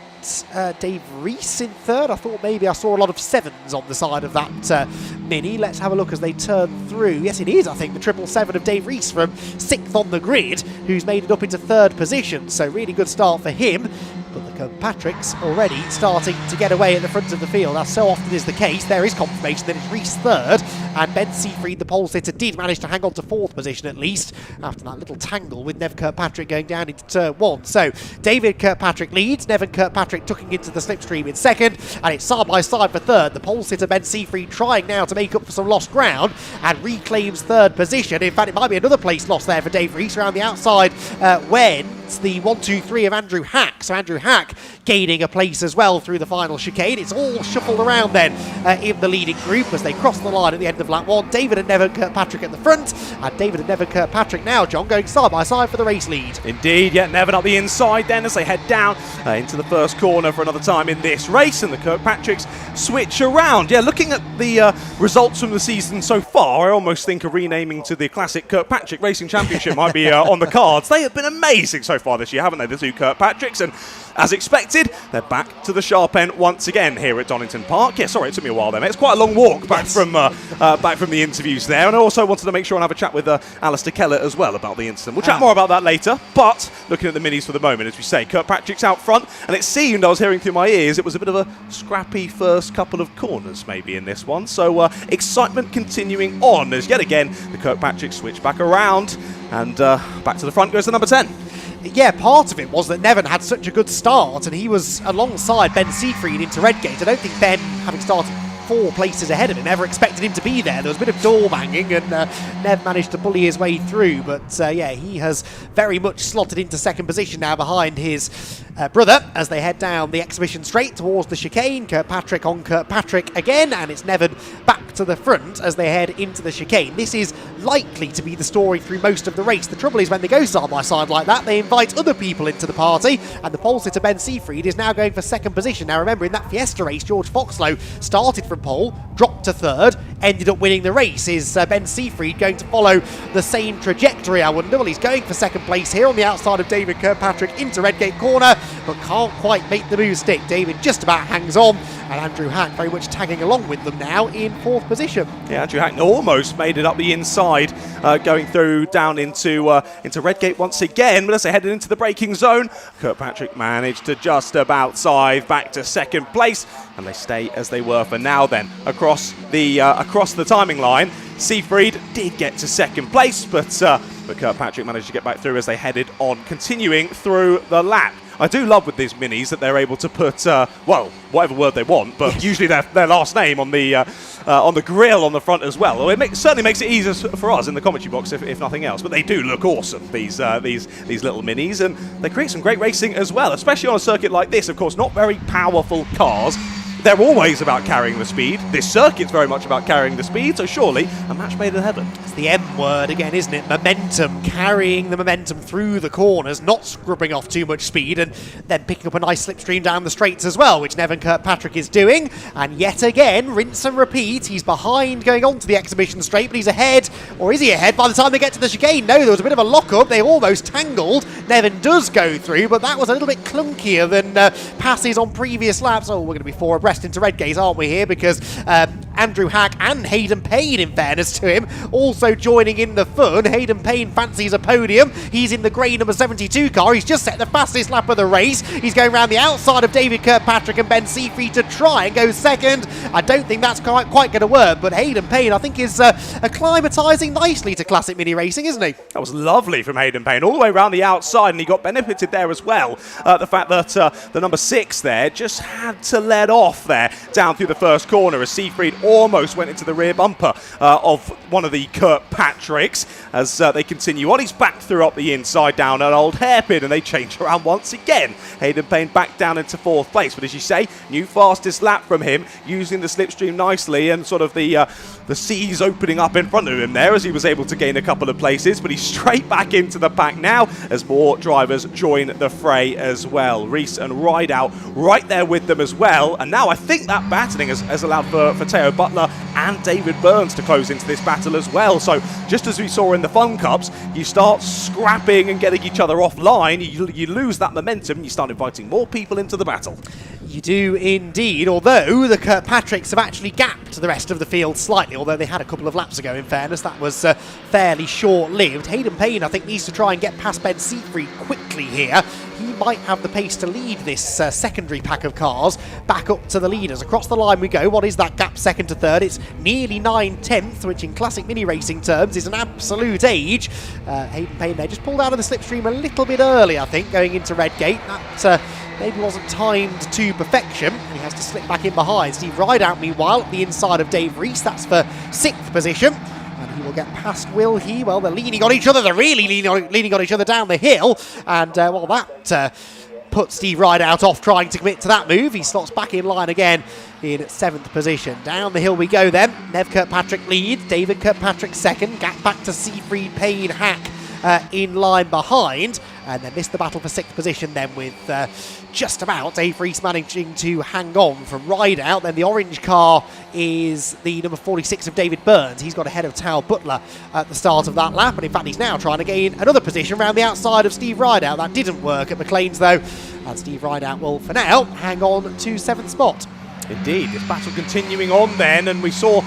Dave Rees in third? I thought maybe I saw a lot of 7s on the side of that Mini. Let's have a look as they turn through. Yes, it is, I think, the 777 of Dave Rees from 6th on the grid, who's made it up into third position. So really good start for him. But the Kirkpatrick's already starting to get away at the front of the field. As so often is the case, there is confirmation that it's Rees third, and Ben Seafried, the pole sitter, did manage to hang on to 4th position at least after that little tangle with Nev Kirkpatrick going down into turn 1. So David Kirkpatrick leads, Nevin Kirkpatrick tucking into the slipstream in second, and it's side by side for third. The pole sitter Ben Seafried trying now to make up for some lost ground and reclaims third position. In fact, it might be another place lost there for Dave Rees around the outside when it's the 1-2-3 of Andrew Hack. So Andrew Hack gaining a place as well through the final chicane. It's all shuffled around then in the leading group as they cross the line at the end of lap 1. David and Nevin Kirkpatrick at the front, and David and Nevin Kirkpatrick now, John, going side by side for the race lead. Indeed, yeah, Nevin up the inside then as they head down into the first corner for another time in this race, and the Kirkpatricks switch around. Yeah, looking at the results from the season so far, I almost think a renaming to the Classic Kirkpatrick Racing Championship might be on the cards. They have been amazing so far this year, haven't they, the two Kirkpatricks? And as expected, they're back to the sharp end once again here at Donington Park. Yeah, sorry, it took me a while there, mate. It's quite a long walk back from the interviews there. And I also wanted to make sure and have a chat with Alistair Kellett as well about the incident. We'll chat more about that later. But looking at the Minis for the moment, as we say, Kirkpatrick's out front. And it seemed, I was hearing through my ears, it was a bit of a scrappy first couple of corners maybe in this one. So excitement continuing on as yet again the Kirkpatricks switch back around. And back to the front goes the number 10. Yeah, part of it was that Nevin had such a good start, and he was alongside Ben Siegfried into Redgate. I don't think Ben, having started 4 places ahead of him, ever expected him to be there. There was a bit of door banging, and Nev managed to bully his way through. But yeah, he has very much slotted into second position now behind his brother as they head down the exhibition straight towards the chicane. Kirkpatrick on Kirkpatrick again, and it's Nevin back to the front as they head into the chicane. This is likely to be the story through most of the race. The trouble is when they go side by side like that, they invite other people into the party, and the pole sitter Ben Siegfried is now going for second position. Now remember, in that Fiesta race, George Foxlow started from pole, dropped to third, ended up winning the race. Is Ben Siegfried going to follow the same trajectory, I wonder? Well, he's going for second place here on the outside of David Kirkpatrick into Redgate corner, but can't quite make the move stick. David just about hangs on, and Andrew Hack very much tagging along with them now in 4th position. Yeah, Andrew Hack almost made it up the inside, going through down into Redgate once again. But as they headed into the braking zone, Kirkpatrick managed to just about scythe back to second place, and they stay as they were for now. Then across the timing line, Siegfried did get to second place, but Kirkpatrick managed to get back through as they headed on, continuing through the lap. I do love with these minis that they're able to put, well, whatever word they want, but usually their last name on the grille on the front as well. Certainly makes it easier for us in the commentary box, if nothing else. But they do look awesome, these little minis, and they create some great racing as well, especially on a circuit like this. Of course, not very powerful cars. They're always about carrying the speed. This circuit's very much about carrying the speed, so surely a match made in heaven. It's the M word again, isn't it? Momentum, carrying the momentum through the corners, not scrubbing off too much speed, and then picking up a nice slipstream down the straights as well, which Nevin Kirkpatrick is doing. And yet again, rinse and repeat, he's behind going on to the exhibition straight, but he's ahead, or is he ahead by the time they get to the chicane? No, there was a bit of a lock-up. They almost tangled. Nevin does go through, but that was a little bit clunkier than passes on previous laps. Oh, we're going to be 4 abreast into Redgate, aren't we here? Because Andrew Hack and Hayden Payne, in fairness to him, also joining in the fun. Hayden Payne fancies a podium. He's in the grey number 72 car. He's just set the fastest lap of the race. He's going around the outside of David Kirkpatrick and Ben Siegfried to try and go second. I don't think that's quite going to work, but Hayden Payne, I think, is acclimatising nicely to classic mini racing, isn't he? That was lovely from Hayden Payne, all the way around the outside, and he got benefited there as well. The fact that the number 6 there just had to let off there down through the first corner as Siegfried almost went into the rear bumper of one of the Kirkpatricks. As they continue on, he's back through up the inside down an old hairpin, and they change around once again. Hayden Payne back down into 4th place, but as you say, new fastest lap from him, using the slipstream nicely, and sort of the seas opening up in front of him there as he was able to gain a couple of places, but he's straight back into the pack now as more drivers join the fray as well. Reese and Rideout right there with them as well, and now I think that battling has allowed for Teo Butler and David Burns to close into this battle as well. So just as we saw in the Fun Cups, you start scrapping and getting each other offline, you lose that momentum, you start inviting more people into the battle. You do indeed, although the Kirkpatricks have actually gapped the rest of the field slightly, although they had a couple of laps ago, in fairness. That was fairly short-lived. Hayden Payne, I think, needs to try and get past Ben Siegfried quickly here. He might have the pace to lead this secondary pack of cars back up to the leaders. Across the line we go. What is that gap second to third? It's nearly 9/10, which in classic mini racing terms is an absolute age. Hayden Payne there just pulled out of the slipstream a little bit early, I think, going into Redgate. That maybe wasn't timed to perfection. He has to slip back in behind. Steve Rideout, meanwhile, at the inside of Dave Reese. That's for 6th position. And he will get past, will he? Well, they're leaning on each other. They're really leaning on each other down the hill. And, well, that puts Steve Rideout off trying to commit to that move. He slots back in line again in 7th position. Down the hill we go then. Nev Kirkpatrick leads. David Kirkpatrick second. Gap back to Siegfried Payne Hack in line behind. And then missed the battle for 6th position then with just about Dave Reese managing to hang on from Rideout. Then the orange car is the number 46 of David Burns. He's got ahead of Tao Butler at the start of that lap, and in fact he's now trying to gain another position around the outside of Steve Rideout. That didn't work at McLean's though, and Steve Rideout will for now hang on to 7th spot. Indeed, this battle continuing on then, and we saw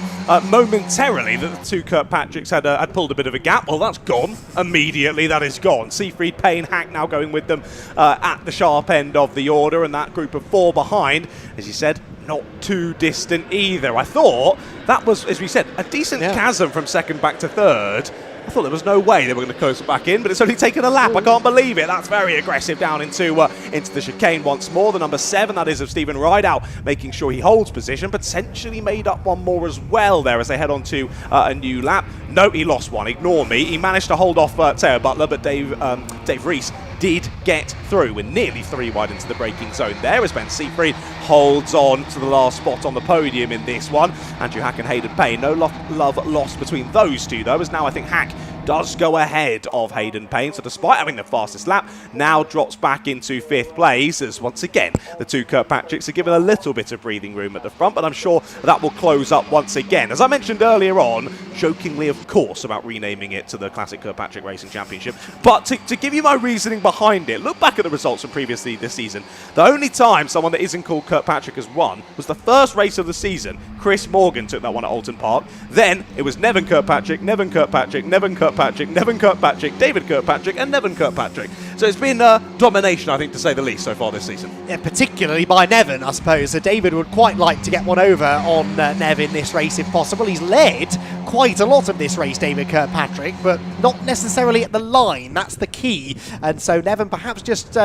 momentarily that the two Kirkpatricks had pulled a bit of a gap. Well, that's gone. Immediately, that is gone. Siegfried Payne Hack now going with them at the sharp end of the order, and that group of 4 behind, as you said, not too distant either. I thought that was, as we said, a decent chasm from second back to third. I thought there was no way they were going to close it back in, but it's only taken a lap. I can't believe it. That's very aggressive down into the chicane once more. The number 7, that is, of Stephen Rideout, making sure he holds position. Potentially made up one more as well there as they head on to a new lap. No, he lost one. Ignore me. He managed to hold off Teo Butler, but Dave Rees did get through. We're nearly 3 wide into the braking zone there as Ben Seafried holds on to the last spot on the podium in this one. Andrew Hack and Hayden Payne, no love lost between those two though, as now I think Hack does go ahead of Hayden Payne, so despite having the fastest lap, now drops back into 5th place as once again the two Kirkpatricks are given a little bit of breathing room at the front, but I'm sure that will close up once again. As I mentioned earlier on, jokingly of course, about renaming it to the Classic Kirkpatrick Racing Championship, but to give you my reasoning behind it, look back at the results from previously this season. The only time someone that isn't called Kirkpatrick has won was the first race of the season. Chris Morgan took that one at Alton Park. Then it was Nevin Kirkpatrick, Nevin Kirkpatrick, Nevin Kirkpatrick, Nevin Kirkpatrick, David Kirkpatrick and Nevin Kirkpatrick. So it's been domination, I think, to say the least, so far this season. Yeah, particularly by Nevin, I suppose. So David would quite like to get one over on Nevin this race if possible. He's led quite a lot of this race, David Kirkpatrick, but not necessarily at the line. That's the key. And so Nevin perhaps just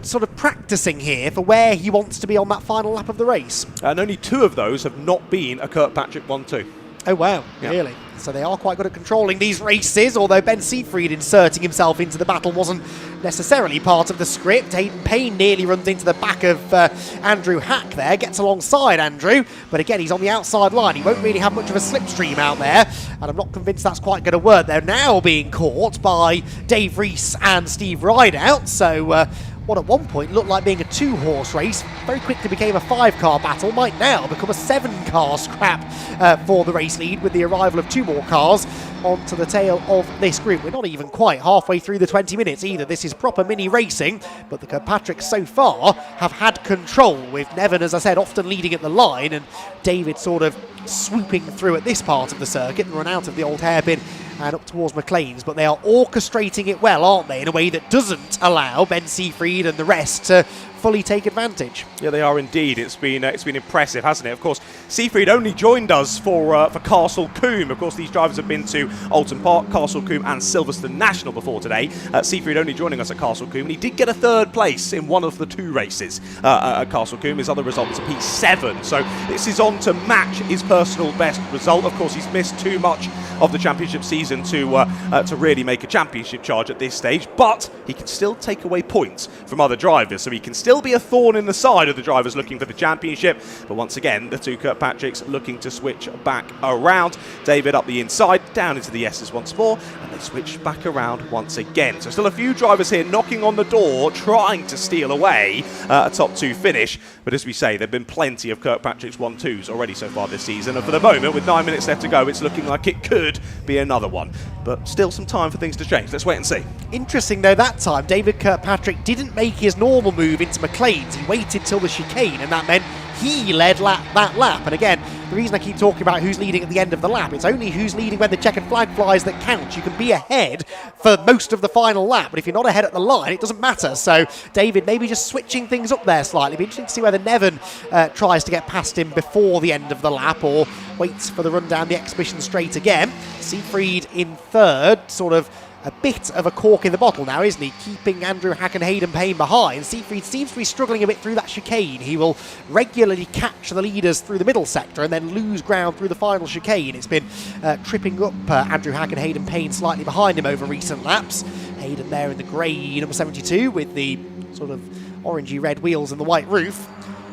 sort of practicing here for where he wants to be on that final lap of the race. And only 2 of those have not been a Kirkpatrick 1-2. Oh wow, yeah. Really? So they are quite good at controlling these races, although Ben Seafried inserting himself into the battle wasn't necessarily part of the script. Hayden Payne nearly runs into the back of Andrew Hack there, gets alongside Andrew, but again he's on the outside line. He won't really have much of a slipstream out there, and I'm not convinced that's quite going to work. They're now being caught by Dave Rees and Steve Rideout, so what at one point looked like being a 2-horse race very quickly became a 5-car battle, might now become a 7-car scrap for the race lead with the arrival of 2 more cars onto the tail of this group. We're not even quite halfway through the 20 minutes either. This is proper mini racing, but the Kirkpatricks so far have had control, with Nevin, as I said, often leading at the line and David sort of swooping through at this part of the circuit and run out of the old hairpin and up towards McLean's. But they are orchestrating it well, aren't they, in a way that doesn't allow Ben Seafried and the rest to fully take advantage. Yeah, they are indeed. It's been impressive, hasn't it? Of course, Seafried only joined us for Castle Combe. Of course, these drivers have been to Alton Park, Castle Combe and Silverstone National before today. Seafried only joining us at Castle Combe, and he did get a 3rd place in one of the 2 races at Castle Combe. His other result was a P7, so this is on to match his personal best result. Of course, he's missed too much of the championship season to really make a championship charge at this stage, but he can still take away points from other drivers, so he can still be a thorn in the side of the drivers looking for the championship. But once again, the 2 Kirkpatricks looking to switch back around. David up the inside, down into the S's once more, and they switch back around once again. So still a few drivers here knocking on the door, trying to steal away a top 2 finish. But as we say, there have been plenty of Kirkpatrick's 1-2s already so far this season, and for the moment, with 9 minutes left to go, it's looking like it could be another one. But still some time for things to change. Let's wait and see. Interesting though, that time David Kirkpatrick didn't make his normal move into McLean's. He waited till the chicane, and that meant he led that lap. And again, the reason I keep talking about who's leading at the end of the lap, it's only who's leading when the checkered flag flies that counts. You can be ahead for most of the final lap, but if you're not ahead at the line, it doesn't matter. So David maybe just switching things up there slightly. It'll be interesting to see whether Nevin tries to get past him before the end of the lap or waits for the run down the exhibition straight again. Seafried in 3rd, sort of a bit of a cork in the bottle now, isn't he? Keeping Andrew Hack and Hayden Payne behind. Seafried seems to be struggling a bit through that chicane. He will regularly catch the leaders through the middle sector and then lose ground through the final chicane. It's been tripping up Andrew Hack and Hayden Payne slightly behind him over recent laps. Hayden there in the grey number 72 with the sort of orangey red wheels and the white roof.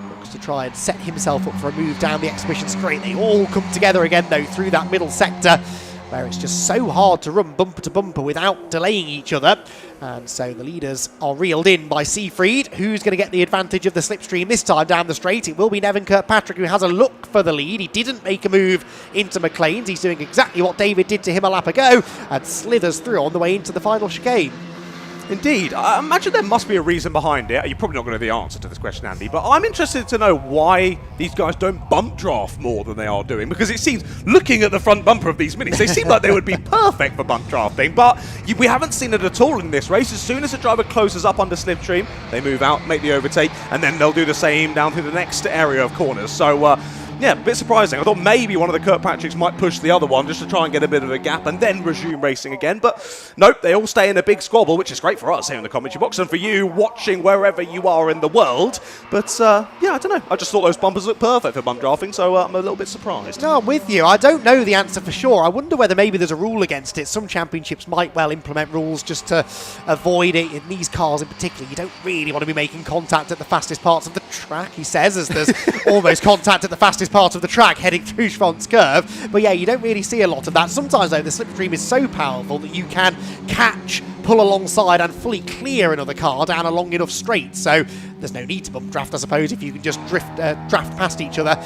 Looks to try and set himself up for a move down the exhibition straight. They all come together again though through that middle sector, where it's just so hard to run bumper to bumper without delaying each other. And so the leaders are reeled in by Seafried. Who's going to get the advantage of the slipstream this time down the straight? It will be Nevin Kirkpatrick, who has a look for the lead. He didn't make a move into McLean's. He's doing exactly what David did to him a lap ago and slithers through on the way into the final chicane. Indeed. I imagine there must be a reason behind it. You're probably not going to know the answer to this question, Andy, but I'm interested to know why these guys don't bump draft more than they are doing, because it seems, looking at the front bumper of these minis, they seem like they would be perfect for bump drafting, but we haven't seen it at all in this race. As soon as a driver closes up under slipstream, they move out, make the overtake, and then they'll do the same down through the next area of corners. So Yeah, a bit surprising. I thought maybe one of the Kirkpatricks might push the other one just to try and get a bit of a gap and then resume racing again. But nope, they all stay in a big squabble, which is great for us here in the commentary box and for you watching wherever you are in the world. But yeah, I don't know. I just thought those bumpers looked perfect for bump drafting, so I'm a little bit surprised. No, I'm with you. I don't know the answer for sure. I wonder whether maybe there's a rule against it. Some championships might well implement rules just to avoid it. In these cars in particular, you don't really want to be making contact at the fastest parts of the track, he says, as there's almost contact at the fastest part of the track heading through Schwann's curve. But yeah, you don't really see a lot of that. Sometimes, though, the slipstream is so powerful that you can catch, pull alongside and fully clear another car down a long enough straight. So there's no need to bump draft, I suppose, if you can just draft past each other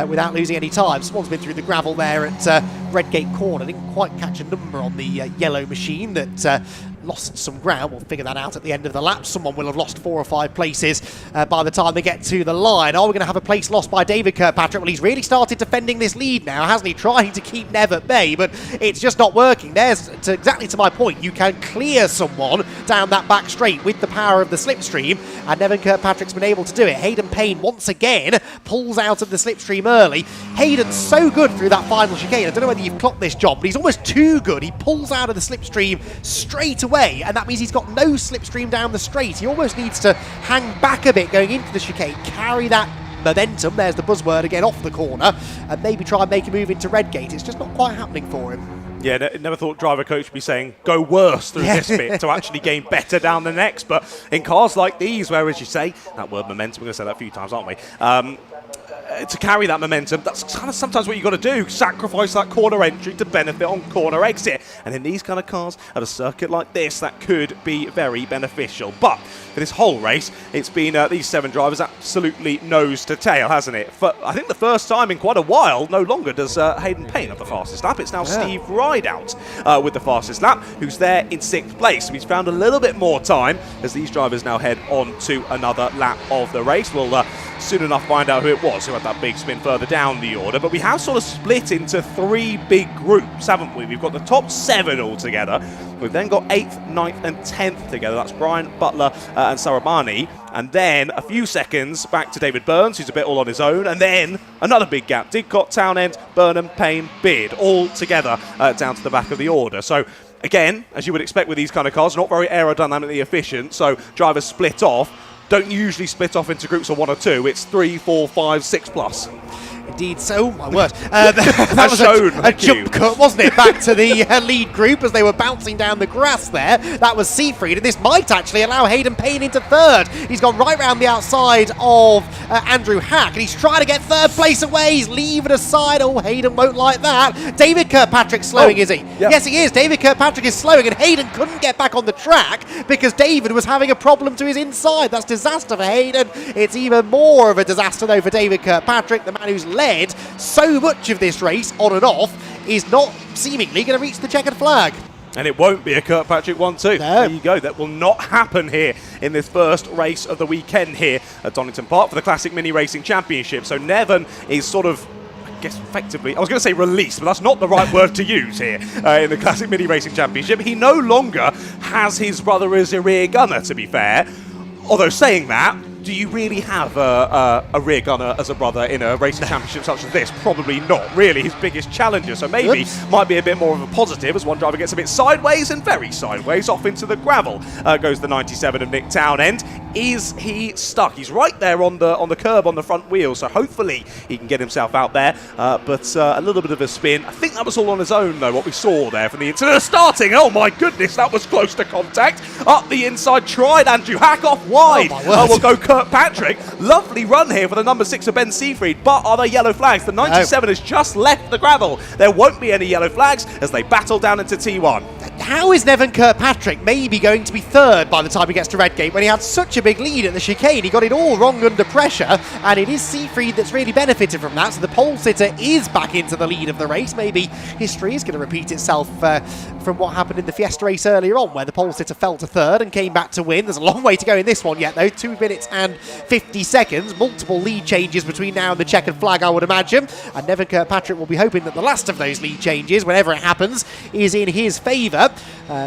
without losing any time. Someone's been through the gravel there at Redgate Corner. Didn't quite catch a number on the yellow machine that lost some ground. We'll figure that out at the end of the lap. Someone will have lost 4 or 5 places by the time they get to the line. Are we going to have a place lost by David Kirkpatrick? Well, he's really started defending this lead now, hasn't he? Trying to keep Nev at bay, but it's just not working. There's exactly to my point. You can clear someone down that back straight with the power of the slipstream, and Nevin Kirkpatrick's been able to do it. Hayden Payne once again pulls out of the slipstream early. Hayden's so good through that final chicane. I don't know whether you've clocked this, John, but he's almost too good. He pulls out of the slipstream straight away, and that means he's got no slipstream down the straight. He almost needs to hang back a bit going into the chicane, carry that momentum, there's the buzzword again, off the corner, and maybe try and make a move into Redgate. It's just not quite happening for him. Yeah, never thought driver coach would be saying go worse through this bit to actually gain better down the next. But in cars like these, where, as you say, that word momentum, we're going to say that a few times, aren't we? To carry that momentum, that's kind of sometimes what you've got to do. Sacrifice that corner entry to benefit on corner exit. And in these kind of cars, at a circuit like this, that could be very beneficial. But for this whole race, it's been these 7 drivers absolutely nose to tail, hasn't it? For, I think the first time in quite a while, no longer does Hayden Payne have the fastest lap. It's now Steve Rideout with the fastest lap, who's there in 6th place. So he's found a little bit more time as these drivers now head on to another lap of the race. We'll soon enough find out who it was who had that big spin further down the order. But we have sort of split into 3 big groups, haven't we? We've got the top 7 all together. We've then got 8th, 9th and 10th together. That's Brian, Butler and Sarabani. And then a few seconds back to David Burns, who's a bit all on his own. And then another big gap. Didcott, Townend, Burnham, Payne, Beard, all together down to the back of the order. So again, as you would expect with these kind of cars, not very aerodynamically efficient. So drivers split off. Don't usually split off into groups of 1 or 2. It's 3, 4, 5, 6 plus. Indeed, so, my word. That was a jump cut, wasn't it? Back to the lead group as they were bouncing down the grass there. That was Siegfried, and this might actually allow Hayden Payne into 3rd. He's gone right round the outside of Andrew Hack, and he's trying to get 3rd place away. He's leaving aside. Oh, Hayden won't like that. David Kirkpatrick's slowing, is he? Yep. Yes, he is. David Kirkpatrick is slowing, and Hayden couldn't get back on the track because David was having a problem to his inside. That's disaster for Hayden. It's even more of a disaster, though, for David Kirkpatrick, the man who's led so much of this race on and off, is not seemingly going to reach the checkered flag. And it won't be a Kirkpatrick 1-2. No. There you go. That will not happen here in this first race of the weekend here at Donington Park for the Classic Mini Racing Championship. So Nevin is sort of, I guess, effectively, I was going to say released, but that's not the right word to use here in the Classic Mini Racing Championship. He no longer has his brother as a rear gunner, to be fair. Although saying that, do you really have a rear gunner as a brother in a racing championship such as this? Probably not, really, his biggest challenger. So maybe might be a bit more of a positive as one driver gets a bit sideways and very sideways off into the gravel. Goes the 97 of Nick Townend. Is he stuck? He's right there on the curb on the front wheel, so hopefully he can get himself out there. But a little bit of a spin. I think that was all on his own, though, what we saw there from the inside. Starting, oh my goodness, that was close to contact. Up the inside, tried Andrew Hack off wide. Oh, we'll go Kirkpatrick. Lovely run here for the number 6 of Ben Siegfried, but are there yellow flags? The 97 has just left the gravel. There won't be any yellow flags as they battle down into T1. How is Nevin Kirkpatrick maybe going to be 3rd by the time he gets to Redgate when he had such a big lead at the chicane? He got it all wrong under pressure, and it is Siegfried that's really benefited from that. So the pole sitter is back into the lead of the race. Maybe history is going to repeat itself from what happened in the Fiesta race earlier on, where the pole sitter fell to 3rd and came back to win. There's a long way to go in this one yet, though. 2 minutes and 50 seconds. Multiple lead changes between now and the checkered flag, I would imagine. And Nevin Kirkpatrick will be hoping that the last of those lead changes, whenever it happens, is in his favour.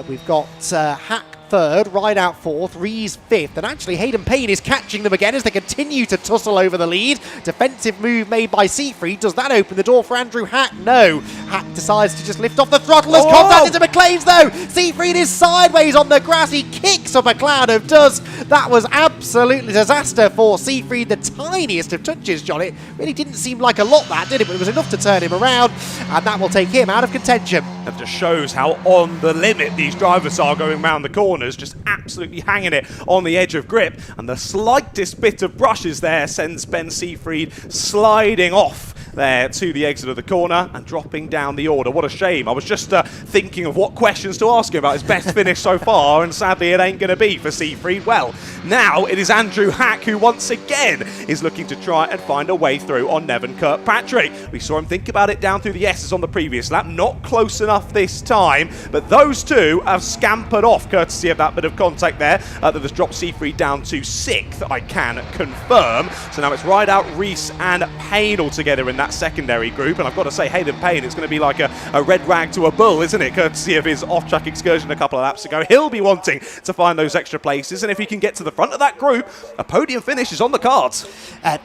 We've got Hack third, Rideout fourth, Rees fifth, and actually Hayden Payne is catching them again as they continue to tussle over the lead. Defensive move made by Siegfried. Does that open the door for Andrew Hack? No. Hack decides to just lift off the throttle as contact into McLean's though. Siegfried is sideways on the grass. He kicks up a cloud of dust. That was absolutely disaster for Siegfried. The tiniest of touches, John. It really didn't seem like a lot, that, did it? But it was enough to turn him around, and that will take him out of contention. That just shows how on the limit these drivers are going round the corners, just absolutely hanging it on the edge of grip. And the slightest bit of brushes there sends Ben Siegfried sliding off there to the exit of the corner and dropping down the order. What a shame. I was just thinking of what questions to ask him about his best finish so far, and sadly it ain't going to be for Siegfried. Well, now it is Andrew Hack who once again is looking to try and find a way through on Nevin Kirkpatrick. We saw him think about it down through the S's on the previous lap, not close enough this time, but those two have scampered off courtesy of that bit of contact there that has dropped Siegfried down to 6th, I can confirm. So now it's Rideout, Rees and Payne all together in that secondary group, and I've got to say, Hayden Payne, it's going to be like a red rag to a bull, isn't it, courtesy of his off-track excursion a couple of laps ago. He'll be wanting to find those extra places, and if he can get to the front of that group, a podium finish is on the cards.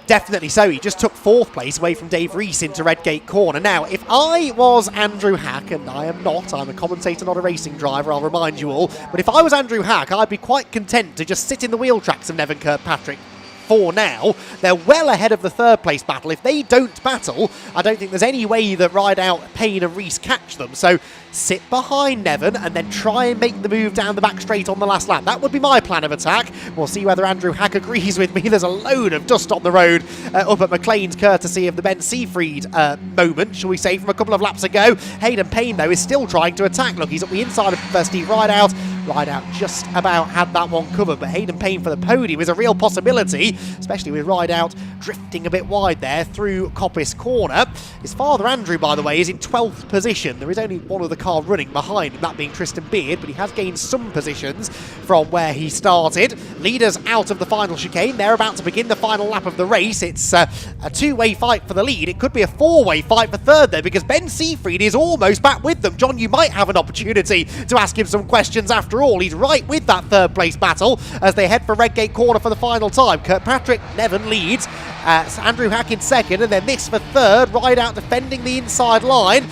Definitely so. He just took 4th place away from Dave Rees into Redgate Corner. Now, if I was Andrew Hack, and I am not, I'm a commentator, not a racing driver, I'll remind you all, but if I was Andrew Hack, I'd be quite content to just sit in the wheel tracks of Nevin Kirkpatrick. For now, they're well ahead of the 3rd place battle. If they don't battle, I don't think there's any way that Rideout, Payne and Rees catch them. So sit behind Nevin and then try and make the move down the back straight on the last lap. That would be my plan of attack. We'll see whether Andrew Hack agrees with me. There's a load of dust on the road up at McLean's, courtesy of the Ben Siegfried moment, shall we say, from a couple of laps ago. Hayden Payne, though, is still trying to attack. Look, he's up the inside of Steve Rideout. Rideout just about had that one covered, but Hayden Payne for the podium is a real possibility, especially with Rideout drifting a bit wide there through Coppice Corner. His father, Andrew, by the way, is in 12th position. There is only one other car running behind him, that being Tristan Beard, but he has gained some positions from where he started. Leaders out of the final chicane. They're about to begin the final lap of the race. It's a two-way fight for the lead. It could be a four-way fight for third, though, because Ben Siegfried is almost back with them. John, you might have an opportunity to ask him some questions after all. He's right with that 3rd place battle as they head for Redgate Corner for the final time. Kirkpatrick, Nevin leads. Andrew Hack in 2nd, and then this for 3rd. Rideout defending the inside line.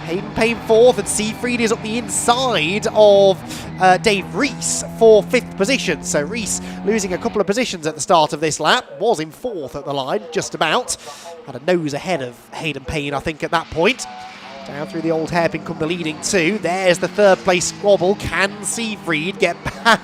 Hayden Payne 4th, and Siegfried is up the inside of Dave Rees for 5th position. So Rees losing a couple of positions at the start of this lap. Was in 4th at the line, just about. Had a nose ahead of Hayden Payne, I think, at that point. Down through the old hairpin come the leading 2. There's the 3rd place squabble. Can Siegfried get back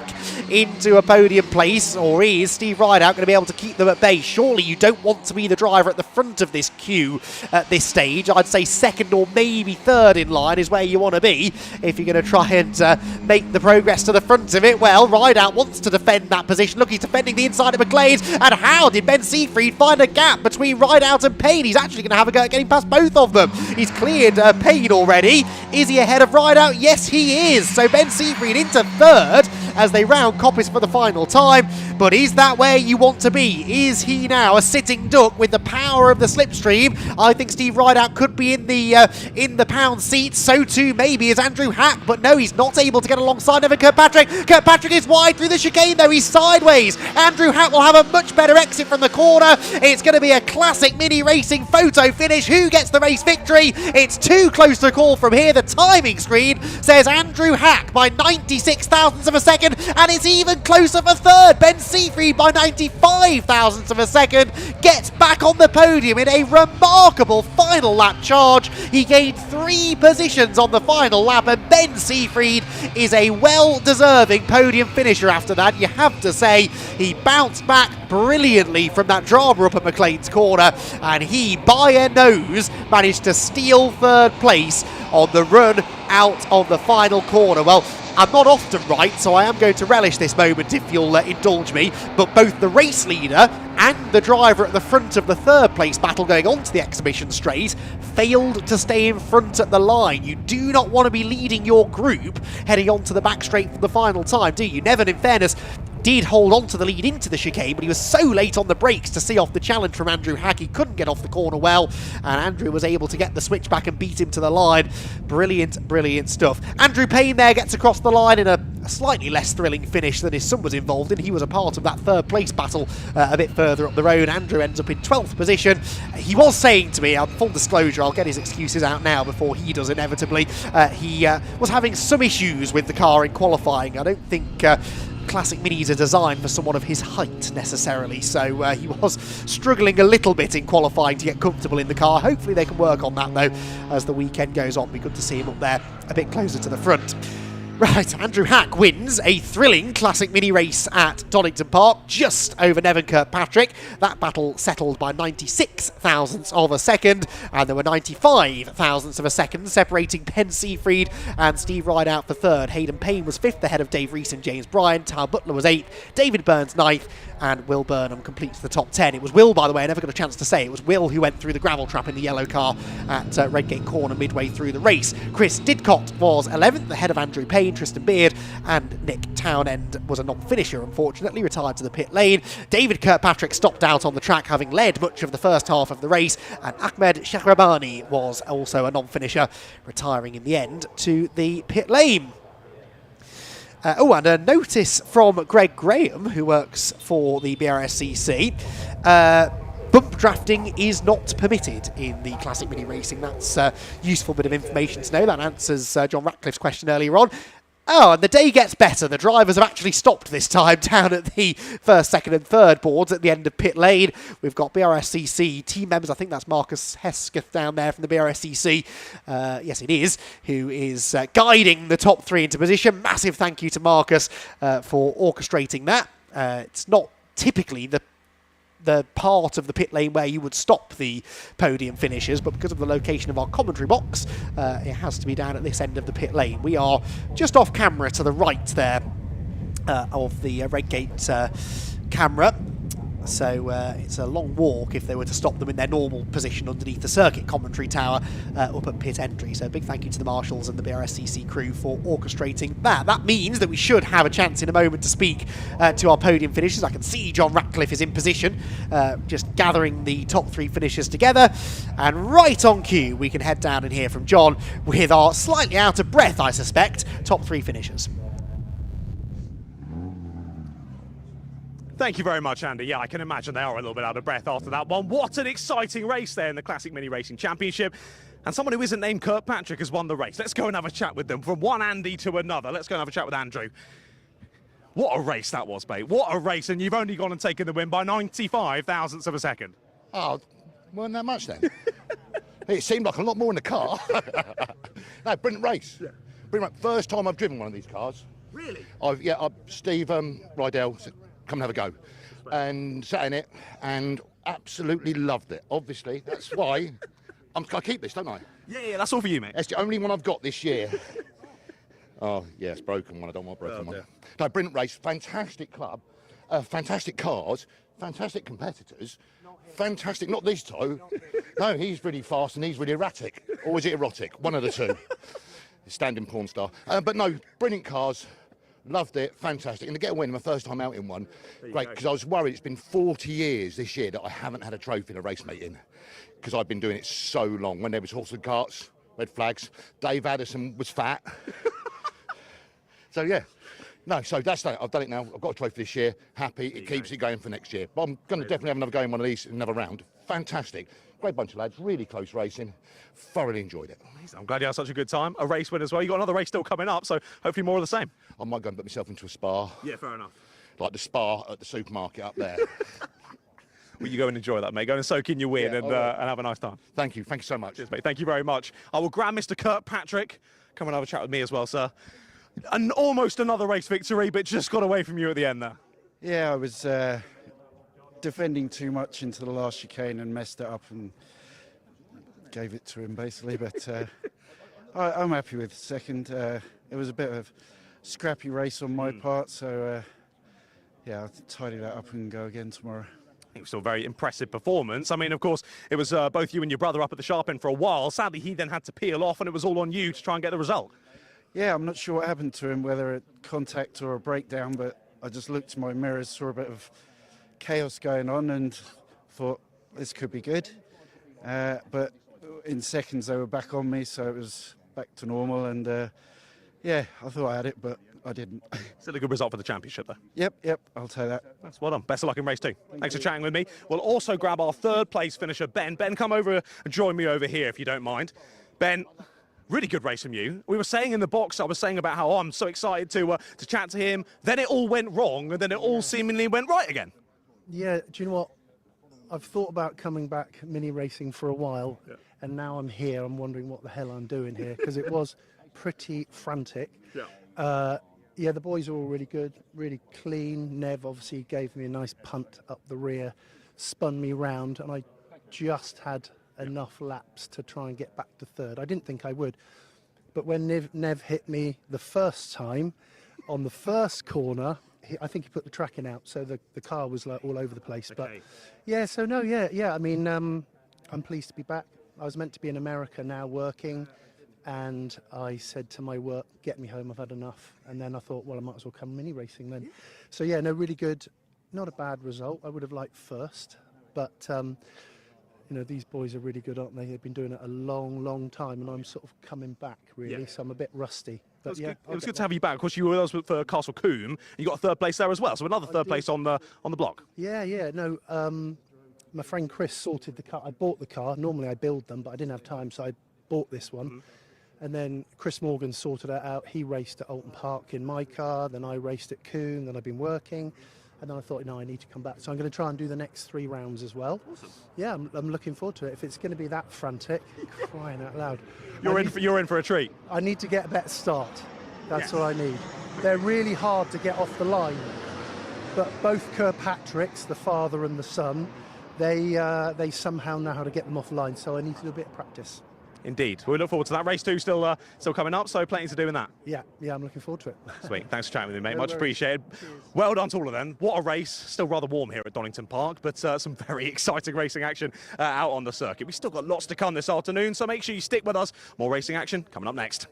into a podium place, or is Steve Rideout going to be able to keep them at bay? Surely you don't want to be the driver at the front of this queue at this stage. I'd say 2nd or maybe 3rd in line is where you want to be if you're going to try and make the progress to the front of it. Well, Rideout wants to defend that position. Look, he's defending the inside of McLean's, and how did Ben Siegfried find a gap between Rideout and Payne? He's actually going to have a go at getting past both of them. He's cleared Payne already. Is he ahead of Rideout? Yes, he is. So Ben Siegfried into 3rd as they round Coppice for the final time. But is that where you want to be? Is he now a sitting duck with the power of the slipstream? I think Steve Rideout could be in the pound seat. So too maybe is Andrew Hack. But no, he's not able to get alongside Nevin Kirkpatrick. Kirkpatrick is wide through the chicane though. He's sideways. Andrew Hack will have a much better exit from the corner. It's going to be a classic mini racing photo finish. Who gets the race victory? It's too close to call from here. The timing screen says Andrew Hack by 96 thousandths of a second, and it's even closer for 3rd. Ben Siegfried by 95 thousandths of a second gets back on the podium in a remarkable final lap charge. He gained 3 positions on the final lap, and Ben Siegfried is a well-deserving podium finisher after that. You have to say he bounced back brilliantly from that drama up at McLean's Corner, and he, by a nose, managed to steal 3rd place on the run out of the final corner. Well, I'm not often right, so I am going to relish this moment if you'll indulge me, but both the race leader and the driver at the front of the 3rd place battle going on to the exhibition straight failed to stay in front at the line. You do not want to be leading your group heading on to the back straight for the final time, do you? Nevin, in fairness, did hold on to the lead into the chicane, but he was so late on the brakes to see off the challenge from Andrew Hack, he couldn't get off the corner well, and Andrew was able to get the switch back and beat him to the line. Brilliant, brilliant stuff. Andrew Payne there gets across the line in a a slightly less thrilling finish than his son was involved in. He was a part of that third place battle a bit further up the road. Andrew ends up in 12th position. He was saying to me, full disclosure, I'll get his excuses out now before he does inevitably, he was having some issues with the car in qualifying. I don't think Classic Minis are designed for someone of his height necessarily, so he was struggling a little bit in qualifying to get comfortable in the car. Hopefully they can work on that though as the weekend goes on. Be good to see him up there a bit closer to the front. Right, Andrew Hack wins a thrilling Classic Mini race at Donington Park, just over Nevin Kirkpatrick. That battle settled by 96 thousandths of a second, and there were 95 thousandths of a second separating Ben Seafried and Steve Rideout for third. Hayden Payne was fifth ahead of Dave Rees and James Bryan. Tal Butler was eighth, David Burns ninth, and Will Burnham completes the top 10. It was Will, by the way, I never got a chance to say, it was Will who went through the gravel trap in the yellow car at Redgate Corner midway through the race. Chris Didcott was 11th ahead of Andrew Payne, Tristan Beard, and Nick Townend was a non-finisher, unfortunately, retired to the pit lane. David Kirkpatrick stopped out on the track, having led much of the first half of the race, and Ahmed Shahrabani was also a non-finisher, retiring in the end to the pit lane. And a notice from Greg Graham, who works for the BRSCC. Bump drafting is not permitted in the Classic Mini Racing. That's a useful bit of information to know. That answers John Ratcliffe's question earlier on. Oh, and the day gets better. The drivers have actually stopped this time down at the first, second and third boards at the end of pit lane. We've got BRSCC team members. I think that's Marcus Hesketh down there from the BRSCC. Yes, it is, who is guiding the top three into position. Massive thank you to Marcus for orchestrating that. It's not typically the part of the pit lane where you would stop the podium finishers, but because of the location of our commentary box, it has to be down at this end of the pit lane. We are just off camera to the right there of the Redgate camera. So it's a long walk if they were to stop them in their normal position underneath the circuit commentary tower up at pit entry. So big thank you to the marshals and the BRSCC crew for orchestrating that. That means that we should have a chance in a moment to speak to our podium finishers. I can see John Ratcliffe is in position, just gathering the top three finishers together. And right on cue, we can head down and hear from John with our slightly out of breath, I suspect, top three finishers. Thank you very much, Andy. Yeah, I can imagine they are a little bit out of breath after that one. What an exciting race there in the Classic Mini Racing Championship. And someone who isn't named Kirkpatrick has won the race. Let's go and have a chat with them. From one Andy to another. Let's go and have a chat with Andrew. What a race that was, mate. What a race. And you've only gone and taken the win by 95 thousandths of a second. Oh, wasn't that much then? It seemed like a lot more in the car. No, brilliant race. Yeah. Brilliant. First time I've driven one of these cars. Really? Steve Rydell said, come and have a go, and sat in it and absolutely loved it. Obviously, that's why I keep this, don't I? Yeah, that's all for you, mate. It's the only one I've got this year. Oh, yeah, it's broken one. I don't want a broken one. No, brilliant race, fantastic club, fantastic cars, fantastic competitors, fantastic, not these two. No, he's really fast and he's really erratic. Or is it erotic? One of the two. Standing porn star. But no, brilliant cars. Loved it, fantastic. And to get a win, my first time out in one, great, because I was worried. It's been 40 years this year that I haven't had a trophy in a race meeting, because I've been doing it so long. When there was horse and carts, red flags, Dave Addison was fat. So yeah, no, so that's that. I've done it now. I've got a trophy this year. Happy, it keeps it going for next year. But I'm going to definitely have another go in one of these, another round. Fantastic. Great bunch of lads, really close racing. Thoroughly enjoyed it. I'm glad you had such a good time. A race win as well. You've got another race still coming up, so hopefully more of the same. I might go and put myself into a spa. Yeah, fair enough. Like the spa at the supermarket up there. Will you go and enjoy that, mate? Go and soak in your win and have a nice time. Thank you so much. Cheers, mate. Thank you very much. I will grab Mr. Kirkpatrick. Come and have a chat with me as well, sir. And almost another race victory, but just got away from you at the end there. Yeah, I was defending too much into the last chicane and messed it up and gave it to him basically, but I'm happy with second. It was a bit of a scrappy race on my part, so yeah, I'll tidy that up and go again tomorrow. It was still a very impressive performance. I mean, of course, it was both you and your brother up at the sharp end for a while. Sadly, he then had to peel off, and it was all on you to try and get the result. Yeah, I'm not sure what happened to him, whether a contact or a breakdown, but I just looked in my mirrors, saw a bit of chaos going on, and thought this could be good. But in seconds, they were back on me, so it was back to normal. And yeah, I thought I had it, but I didn't. Still a good result for the championship, though. Yep, I'll take that. That's well done. Best of luck in race 2. Thanks for chatting with me. We'll also grab our third place finisher, Ben. Ben, come over and join me over here if you don't mind. Ben, really good race from you. We were saying in the box, I was saying about how I'm so excited to chat to him. Then it all went wrong, and then it all seemingly went right again. Yeah, do you know what? I've thought about coming back mini racing for a while, and now I'm here. I'm wondering what the hell I'm doing here, because it was pretty frantic. Yeah, the boys are all really good, really clean. Nev obviously gave me a nice punt up the rear, spun me round, and I just had enough laps to try and get back to third. I didn't think I would, but when Nev hit me the first time on the first corner, I think he put the tracking out, so the car was like all over the place. Okay. But yeah, so no, yeah. I mean, I'm pleased to be back. I was meant to be in America now working, and I said to my work, get me home, I've had enough. And then I thought, well, I might as well come mini racing then. So yeah, no, really good. Not a bad result. I would have liked first, but you know, these boys are really good, aren't they? They've been doing it a long time, and I'm sort of coming back, really, so I'm a bit rusty. But yeah, it was good to have you back. Of course, you were with us for Castle Combe. You got a third place there as well, so another third place on the block. Yeah. No, my friend Chris sorted the car. I bought the car. Normally I build them, but I didn't have time, so I bought this one. And then Chris Morgan sorted it out. He raced at Alton Park in my car. Then I raced at Combe. Then I've been working. And then I thought, no, I need to come back. So I'm going to try and do the next 3 rounds as well. Awesome. Yeah, I'm looking forward to it. If it's going to be that frantic, crying out loud. You're in for a treat. I need to get a better start. That's what I need. They're really hard to get off the line. But both Kirkpatricks, the father and the son, they somehow know how to get them off the line. So I need to do a bit of practice. Indeed. We look forward to that. Race 2 still coming up, so plenty to do in that. Yeah, I'm looking forward to it. Sweet. Thanks for chatting with me, mate. No Much worries. appreciated. Cheers. Well done to all of them. What a race. Still rather warm here at Donington Park, but some very exciting racing action out on the circuit. We've still got lots to come this afternoon, so make sure you stick with us. More racing action coming up next.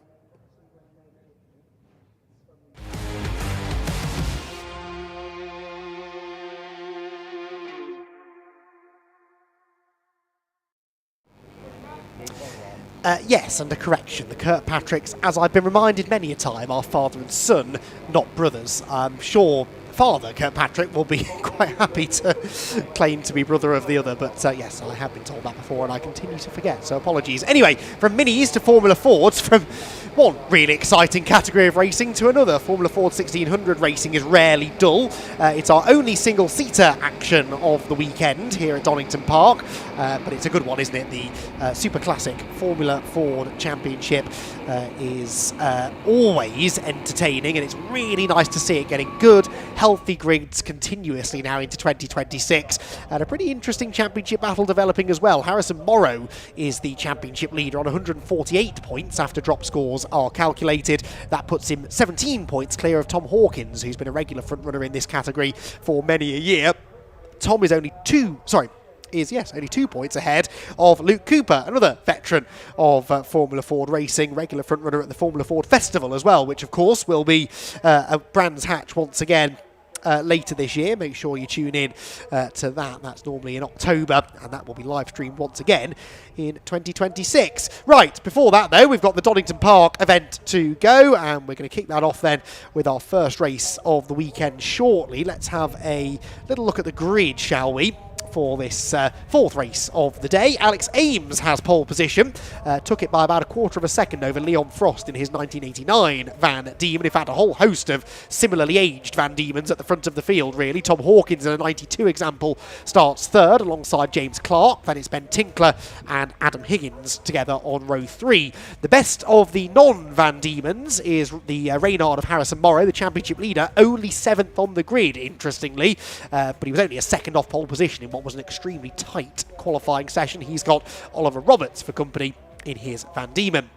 Yes, and a correction. The Kirkpatricks, as I've been reminded many a time, are father and son, not brothers. I'm sure father Kirkpatrick will be quite happy to claim to be brother of the other, but yes, I have been told that before and I continue to forget, so apologies. Anyway, from minis to Formula Fords, from one really exciting category of racing to another. Formula Ford 1600 racing is rarely dull. It's our only single-seater action of the weekend here at Donington Park, but it's a good one, isn't it? The Super Classic Formula Ford Championship is always entertaining, and it's really nice to see it getting good, healthy grids continuously now into 2026, and a pretty interesting championship battle developing as well. Harrison Morrow is the championship leader on 148 points after drop scores are calculated. That puts him 17 points clear of Tom Hawkins, who's been a regular front-runner in this category for many a year. Tom is only only 2 points ahead of Luke Cooper, another veteran of Formula Ford racing, regular front-runner at the Formula Ford Festival as well, which of course will be a Brands Hatch once again later this year. Make sure you tune in to that. That's normally in October, and that will be live streamed once again in 2026. Right, before that though, we've got the Donington Park event to go, and we're going to kick that off then with our first race of the weekend shortly. Let's have a little look at the grid, shall we? For this fourth race of the day. Alex Ames has pole position, took it by about a quarter of a second over Leon Frost in his 1989 Van Diemen. In fact, a whole host of similarly aged Van Diemens at the front of the field, really. Tom Hawkins in a 92 example starts third alongside James Clark. Then it's Ben Tinkler and Adam Higgins together on row 3. The best of the non-Van Diemens is the Reynard of Harrison Morrow, the championship leader, only 7th on the grid, interestingly, but he was only a second off pole position in what was an extremely tight qualifying session. He's got Oliver Roberts for company in his Van Diemen.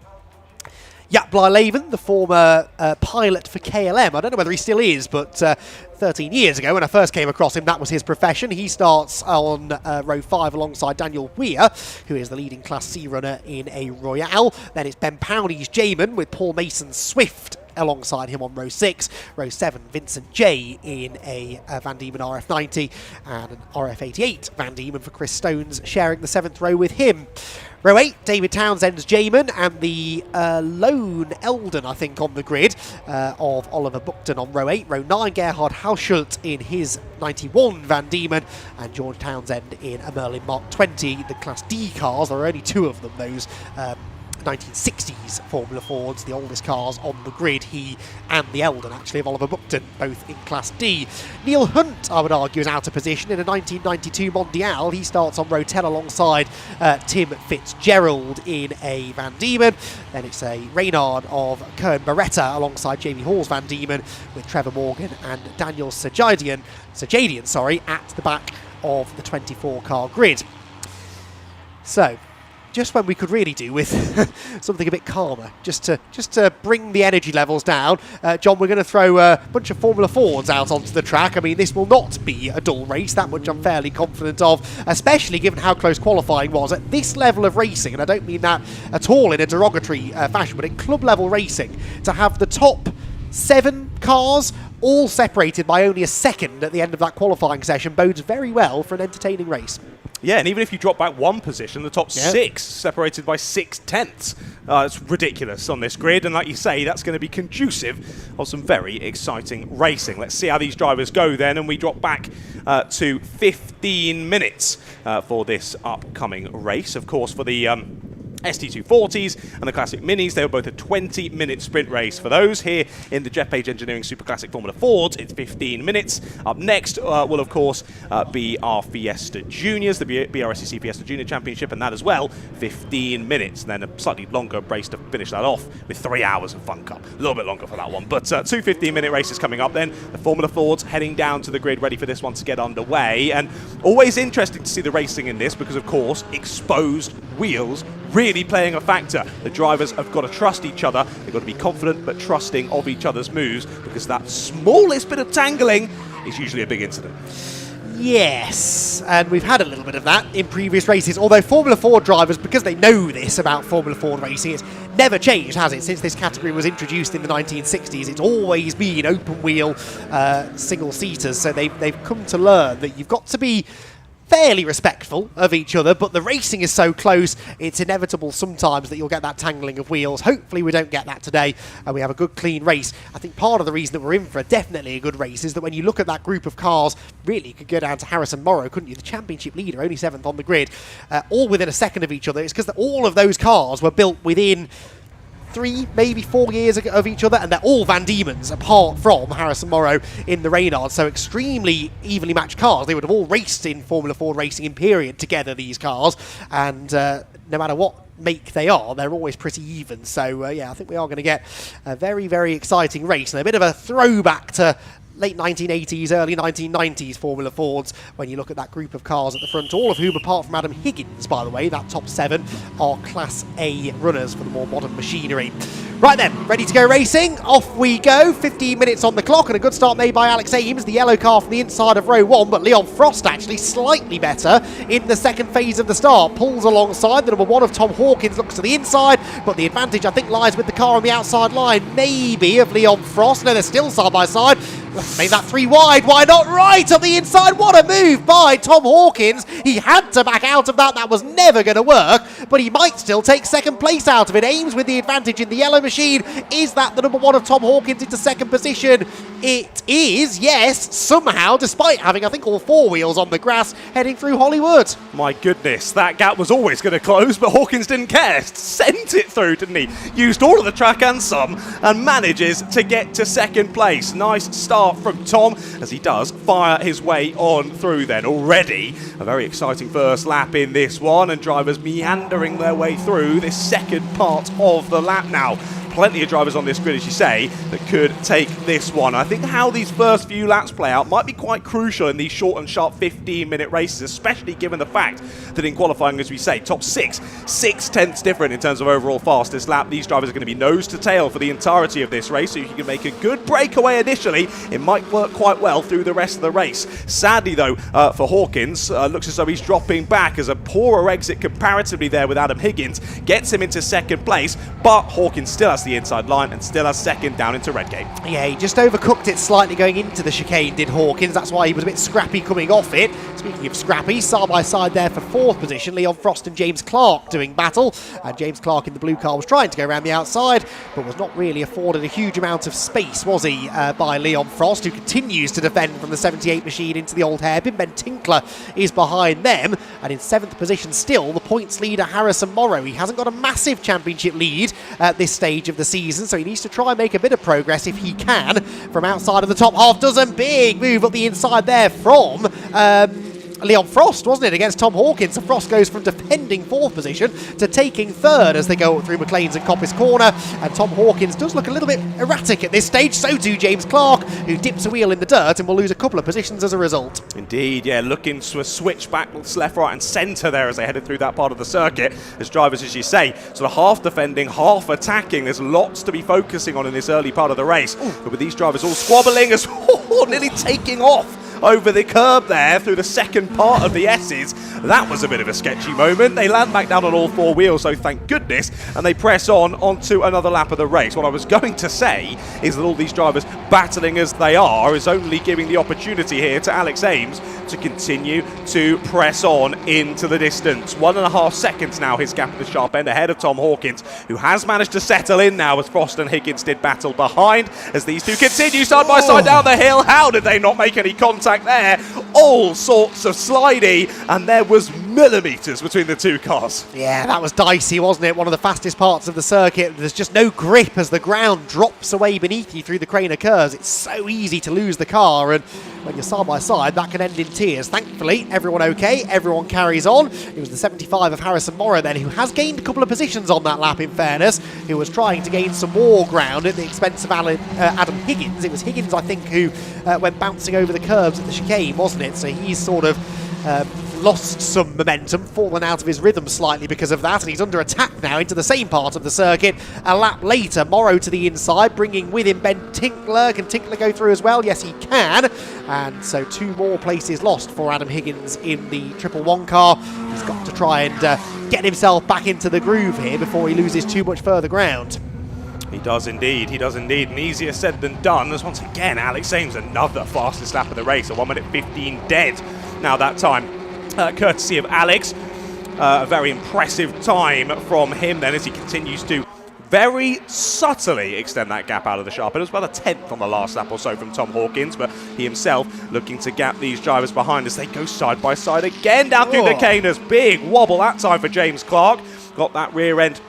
Jaap Blijleven, the former pilot for KLM. I don't know whether he still is, but 13 years ago when I first came across him, that was his profession. He starts on row 5 alongside Daniel Weir, who is the leading Class C runner in a Royale. Then it's Ben Powney's Jamin with Paul Mason's Swift alongside him on row 6. Row 7, Vincent J in a Van Diemen RF90 and an RF88 Van Diemen for Chris Stones sharing the 7th row with him. Row 8, David Townsend's Jamin and the lone Eldon, I think, on the grid of Oliver Buckton on row 8. Row 9, Gerhard Hauschult in his 91 Van Diemen and George Townsend in a Merlin Mark 20. The Class D cars, there are only 2 of them, those 1960s Formula Fords, the oldest cars on the grid. He and the Eldon, actually, of Oliver Buckton, both in Class D. Neil Hunt, I would argue, is out of position in a 1992 Mondial. He starts on row 10 alongside Tim Fitzgerald in a Van Diemen. Then it's a Reynard of Cohen Beretta alongside Jamie Hall's Van Diemen with Trevor Morgan and Daniel Sajadian, at the back of the 24-car grid. So, just when we could really do with something a bit calmer, just to bring the energy levels down. John, we're going to throw a bunch of Formula Fords out onto the track. I mean, this will not be a dull race, that much I'm fairly confident of, especially given how close qualifying was. At this level of racing, and I don't mean that at all in a derogatory fashion, but in club-level racing, to have the top 7 cars all separated by only a second at the end of that qualifying session bodes very well for an entertaining race. Yeah, and even if you drop back 1 position, the top 6 separated by 6/10. It's ridiculous on this grid, and like you say, that's going to be conducive of some very exciting racing. Let's see how these drivers go then, and we drop back to 15 minutes for this upcoming race. Of course, for the ST240s and the Classic Minis, they were both a 20-minute sprint race. For those here in the Jeff Page Engineering Super Classic Formula Fords, it's 15 minutes. Up next will, of course, be our Fiesta Juniors, the BRSCC Fiesta Junior Championship, and that as well, 15 minutes. And then a slightly longer race to finish that off with 3 hours of Fun Cup. A little bit longer for that one, but 2 15-minute races coming up then. The Formula Fords heading down to the grid, ready for this one to get underway. And always interesting to see the racing in this because, of course, exposed wheels really playing a factor. The drivers have got to trust each other. They've got to be confident but trusting of each other's moves, because that smallest bit of tangling is usually a big incident. Yes, and we've had a little bit of that in previous races, although Formula Ford drivers, because they know this about Formula Ford racing, it's never changed, has it? Since this category was introduced in the 1960s, it's always been open wheel single-seaters, so they've come to learn that you've got to be fairly respectful of each other, but the racing is so close, it's inevitable sometimes that you'll get that tangling of wheels. Hopefully we don't get that today, and we have a good, clean race. I think part of the reason that we're in for definitely a good race is that when you look at that group of cars, really you could go down to Harrison Morrow, couldn't you? The championship leader, only 7th on the grid, all within a second of each other. It's because all of those cars were built within 3, maybe 4 years of each other, and they're all Van Diemens apart from Harrison Morrow in the Reynard, so extremely evenly matched cars. They would have all raced in Formula Ford racing in period together, these cars, and no matter what make they are, they're always pretty even. So yeah, I think we are going to get a very, very exciting race, and a bit of a throwback to late 1980s, early 1990s Formula Fords when you look at that group of cars at the front, all of whom, apart from Adam Higgins, by the way, that top 7 are Class A runners for the more modern machinery. Right then, ready to go racing. Off we go. 15 minutes on the clock, and a good start made by Alex Ames, the yellow car from the inside of row 1, but Leon Frost actually slightly better in the second phase of the start. Pulls alongside. The number 1 of Tom Hawkins looks to the inside, but the advantage, I think, lies with the car on the outside line, maybe, of Leon Frost. No, they're still side by side. Made that 3 wide. Why not right on the inside? What a move by Tom Hawkins. He had to back out of that. That was never going to work, but he might still take second place out of it. Ames with the advantage in the yellow machine. Is that the number 1 of Tom Hawkins into second position? It is, yes, somehow, despite having, I think, all 4 wheels on the grass heading through Hollywood. My goodness, that gap was always going to close, but Hawkins didn't care. Sent it through, didn't he? Used all of the track and some, and manages to get to second place. Nice start from Tom, as he does fire his way on through then. Already a very exciting first lap in this one, and drivers meandering their way through this second part of the lap now. Plenty of drivers on this grid, as you say, that could take this one. I think how these first few laps play out might be quite crucial in these short and sharp 15-minute races, especially given the fact that in qualifying, as we say, top 6/10 different in terms of overall fastest lap. These drivers are going to be nose to tail for the entirety of this race, so if you can make a good breakaway initially, it might work quite well through the rest of the race. Sadly, though, for Hawkins, looks as though he's dropping back as a poorer exit comparatively there with Adam Higgins gets him into second place, but Hawkins still has the inside line and still has second down into Redgate. Yeah, he just overcooked it slightly going into the chicane, did Hawkins. That's why he was a bit scrappy coming off it. Speaking of scrappy, side by side there for 4th position, Leon Frost and James Clark doing battle. And James Clark in the blue car was trying to go around the outside, but was not really afforded a huge amount of space, was he, by Leon Frost, who continues to defend from the 78 machine into the old hairpin. Ben Tinkler is behind them, and in 7th position still, the points leader Harrison Morrow. He hasn't got a massive championship lead at this stage of the season, so he needs to try and make a bit of progress if he can from outside of the top half dozen. Big move up the inside there from Leon Frost, wasn't it, against Tom Hawkins. So Frost goes from defending 4th position to taking 3rd as they go through McLean's and Coppice Corner. And Tom Hawkins does look a little bit erratic at this stage. So too James Clark, who dips a wheel in the dirt and will lose a couple of positions as a result. Indeed, yeah, looking to switch back left, right and centre there as they headed through that part of the circuit. As drivers, as you say, sort of half defending, half attacking. There's lots to be focusing on in this early part of the race. But with these drivers all squabbling as nearly taking off over the curb there through the second part of the S's. That was a bit of a sketchy moment. They land back down on all 4 wheels, so thank goodness, and they press on onto another lap of the race. What I was going to say is that all these drivers, battling as they are, is only giving the opportunity here to Alex Ames to continue to press on into the distance. 1.5 seconds now, his gap at the sharp end ahead of Tom Hawkins, who has managed to settle in now as Frost and Higgins did battle behind as these two continue side by side down the hill. How did they not make any contact there? All sorts of slidey, and there was millimetres between the two cars. Yeah, that was dicey, wasn't it? One of the fastest parts of the circuit. There's just no grip as the ground drops away beneath you through the crane of curves. It's so easy to lose the car, and when you're side by side, that can end in tears. Thankfully, everyone okay, everyone carries on. It was the 75 of Harrison Morrow then, who has gained a couple of positions on that lap, in fairness, who was trying to gain some more ground at the expense of Adam Higgins. It was Higgins, I think, who went bouncing over the curves at the chicane, wasn't it? So he's sort of lost some momentum, fallen out of his rhythm slightly because of that, and he's under attack now into the same part of the circuit. A lap later, Morrow to the inside, bringing with him Ben Tinkler. Can Tinkler go through as well? Yes, he can. And so 2 more places lost for Adam Higgins in the 111 car. He's got to try and get himself back into the groove here before he loses too much further ground. He does indeed, and easier said than done, as once again Alex Ames another fastest lap of the race, a 1 minute 15 dead. Now that time, courtesy of Alex, a very impressive time from him then as he continues to very subtly extend that gap out of the sharp end. It was about a 10th on the last lap or so from Tom Hawkins, but he himself looking to gap these drivers behind as they go side by side again down through the caners. Big wobble that time for James Clark. Got that rear end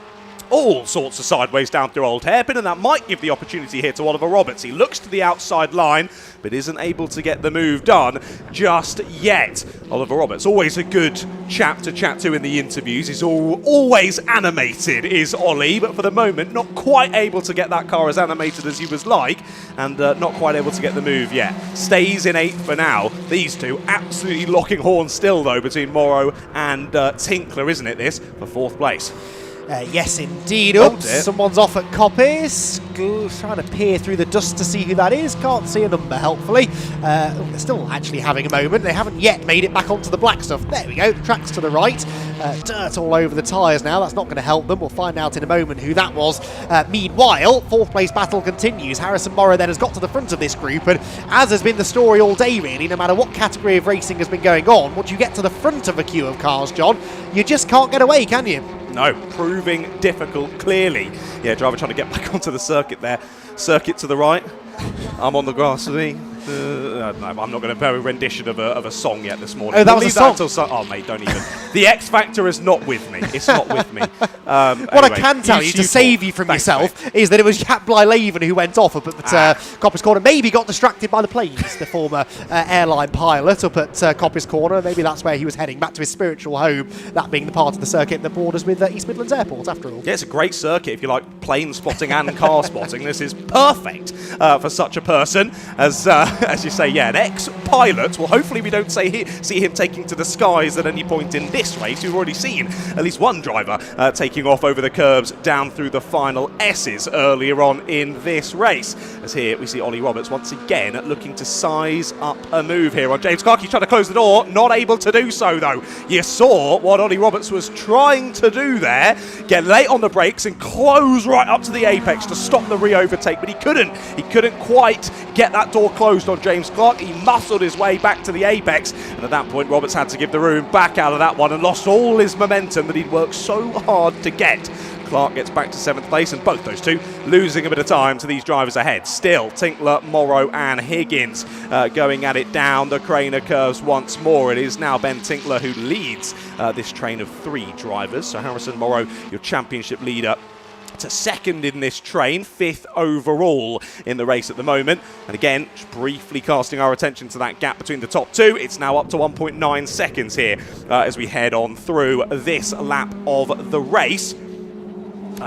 all sorts of sideways down through Old Hairpin, and that might give the opportunity here to Oliver Roberts. He looks to the outside line, but isn't able to get the move done just yet. Oliver Roberts, always a good chap to chat to in the interviews. He's always animated, is Ollie, but for the moment, not quite able to get that car as animated as he was like, and not quite able to get the move yet. Stays in 8th for now. These two absolutely locking horns still, though, between Morrow and Tinkler, isn't it, this, for 4th place. Yes, indeed. Oops, someone's off at Coppice. Trying to peer through the dust to see who that is. Can't see a number, helpfully. They're still actually having a moment. They haven't yet made it back onto the black stuff. There we go, the track's to the right. Dirt all over the tyres now. That's not going to help them. We'll find out in a moment who that was. Meanwhile, 4th place battle continues. Harrison Morrow then has got to the front of this group, and as has been the story all day, really, no matter what category of racing has been going on, once you get to the front of a queue of cars, John, you just can't get away, can you? No, proving difficult, clearly. Yeah, driver trying to get back onto the circuit there. Circuit to the right. I'm on the grass for me. No, I'm not going to play a rendition of a song yet this morning. Oh, that was a song? Oh, mate, don't even. The X Factor is not with me. It's not with me. What I can tell you to save you from yourself is that it was Jack Blyleven who went off up at Coppice Corner. Maybe got distracted by the planes, the former airline pilot up at Coppice Corner. Maybe that's where he was heading, back to his spiritual home, that being the part of the circuit that borders with East Midlands Airport, after all. Yeah, it's a great circuit if you like plane spotting and car spotting. This is perfect for such a person as as you say, yeah, an ex-pilot. Well, hopefully we don't see him taking to the skies at any point in this race. We've already seen at least one driver taking off over the curbs down through the final S's earlier on in this race. As here we see Ollie Roberts once again looking to size up a move here on James Clark. He's trying to close the door, not able to do so though. You saw what Ollie Roberts was trying to do there, get late on the brakes and close right up to the apex to stop the re-overtake, but he couldn't quite get that door closed on James Clark. He muscled his way back to the apex, and at that point Roberts had to give the room back out of that one and lost all his momentum that he'd worked so hard to get. Clark gets back to 7th place, and both those two losing a bit of time to these drivers ahead. Still, Tinkler, Morrow and Higgins going at it down the Craner curves once more. It is now Ben Tinkler who leads this train of 3 drivers. So Harrison Morrow, your championship leader, to 2nd in this train, 5th overall in the race at the moment. And again, just briefly casting our attention to that gap between the top 2. It's now up to 1.9 seconds here as we head on through this lap of the race.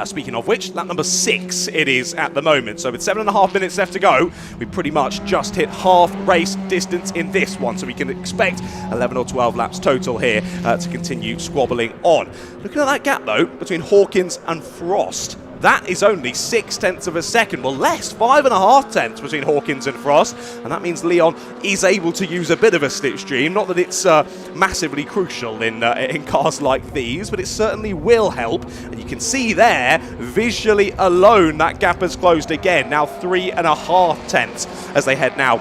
Speaking of which, lap number 6 it is at the moment. So with 7.5 minutes left to go, we pretty much just hit half race distance in this one. So we can expect 11 or 12 laps total here to continue squabbling on. Looking at that gap though, between Hawkins and Frost, that is only 0.6 of a second. Well, less, 5.5 tenths between Hawkins and Frost. And that means Leon is able to use a bit of a slipstream. Not that it's massively crucial in cars like these, but it certainly will help. And you can see there, visually alone, that gap has closed again. Now 3.5 tenths as they head now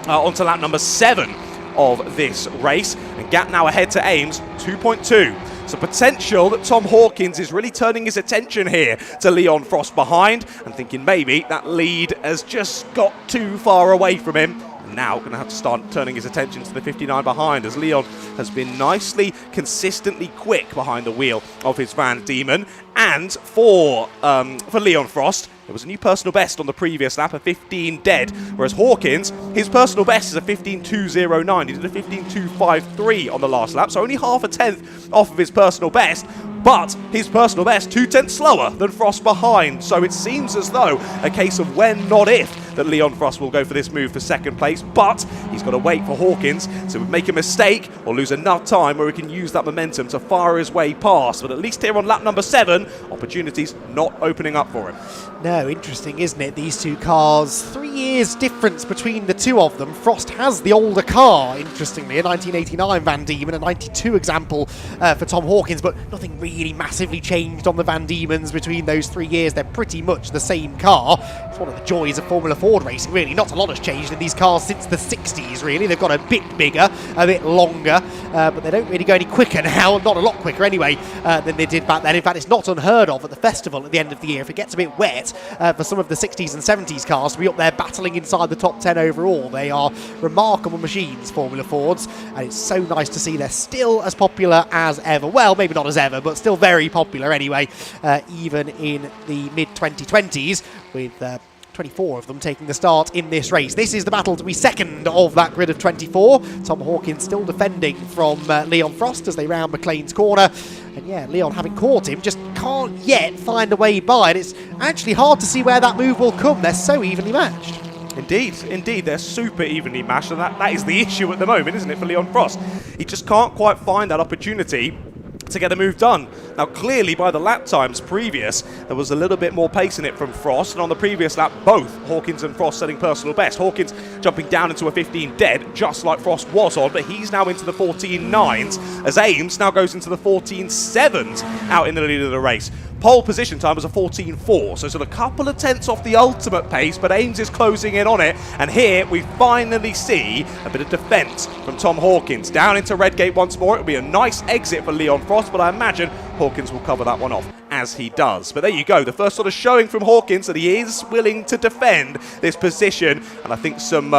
onto lap number 7 of this race. And gap now ahead to Ames, 2.2. So potential that Tom Hawkins is really turning his attention here to Leon Frost behind and thinking maybe that lead has just got too far away from him. And now going to have to start turning his attention to the 59 behind, as Leon has been nicely, consistently quick behind the wheel of his Van Diemen. And for Leon Frost, there was a new personal best on the previous lap, a 15 dead, whereas Hawkins, his personal best is a 15.209. He did a 15.253 on the last lap, so only half a tenth off of his personal best, but his personal best 2 tenths slower than Frost behind. So it seems as though a case of when, not if, that Leon Frost will go for this move for 2nd place, but he's got to wait for Hawkins to make a mistake or lose enough time where he can use that momentum to fire his way past. But at least here on lap number 7, opportunities not opening up for him. No, interesting, isn't it? These two cars, 3 years difference between the two of them. Frost has the older car, interestingly, a 1989 Van Diemen, a 92 example for Tom Hawkins, but nothing really massively changed on the Van Diemens between those 3 years. They're pretty much the same car. It's one of the joys of Formula Ford racing, really. Not a lot has changed in these cars since the 60s, really. They've got a bit bigger, a bit longer, but they don't really go any quicker now, not a lot quicker anyway, than they did back then. In fact, it's not unheard of at the festival at the end of the year, if it gets a bit wet, for some of the 60s and 70s cars to be up there battling inside the top 10 overall. They are remarkable machines, Formula Fords, and it's so nice to see they're still as popular as ever. Well, maybe not as ever, but still very popular anyway, even in the mid-2020s, with 24 of them taking the start in this race. This is the battle to be 2nd of that grid of 24. Tom Hawkins still defending from Leon Frost as they round McLean's corner. And yeah, Leon, having caught him, just can't yet find a way by. And it's actually hard to see where that move will come. They're so evenly matched. Indeed, they're super evenly matched, and that is the issue at the moment, isn't it, for Leon Frost? He just can't quite find that opportunity to get a move done. Now clearly by the lap times previous, there was a little bit more pace in it from Frost, and on the previous lap both Hawkins and Frost setting personal best. Hawkins jumping down into a 15 dead, just like Frost was on, but he's now into the 14.9s, as Ames now goes into the 14.7s out in the lead of the race. Pole position time was a 14.4, so sort of a couple of tenths off the ultimate pace, but Ames is closing in on it, and here we finally see a bit of defence from Tom Hawkins. Down into Redgate once more. It'll be a nice exit for Leon Frost, but I imagine Hawkins will cover that one off, as he does. But there you go, the first sort of showing from Hawkins that he is willing to defend this position, and I think some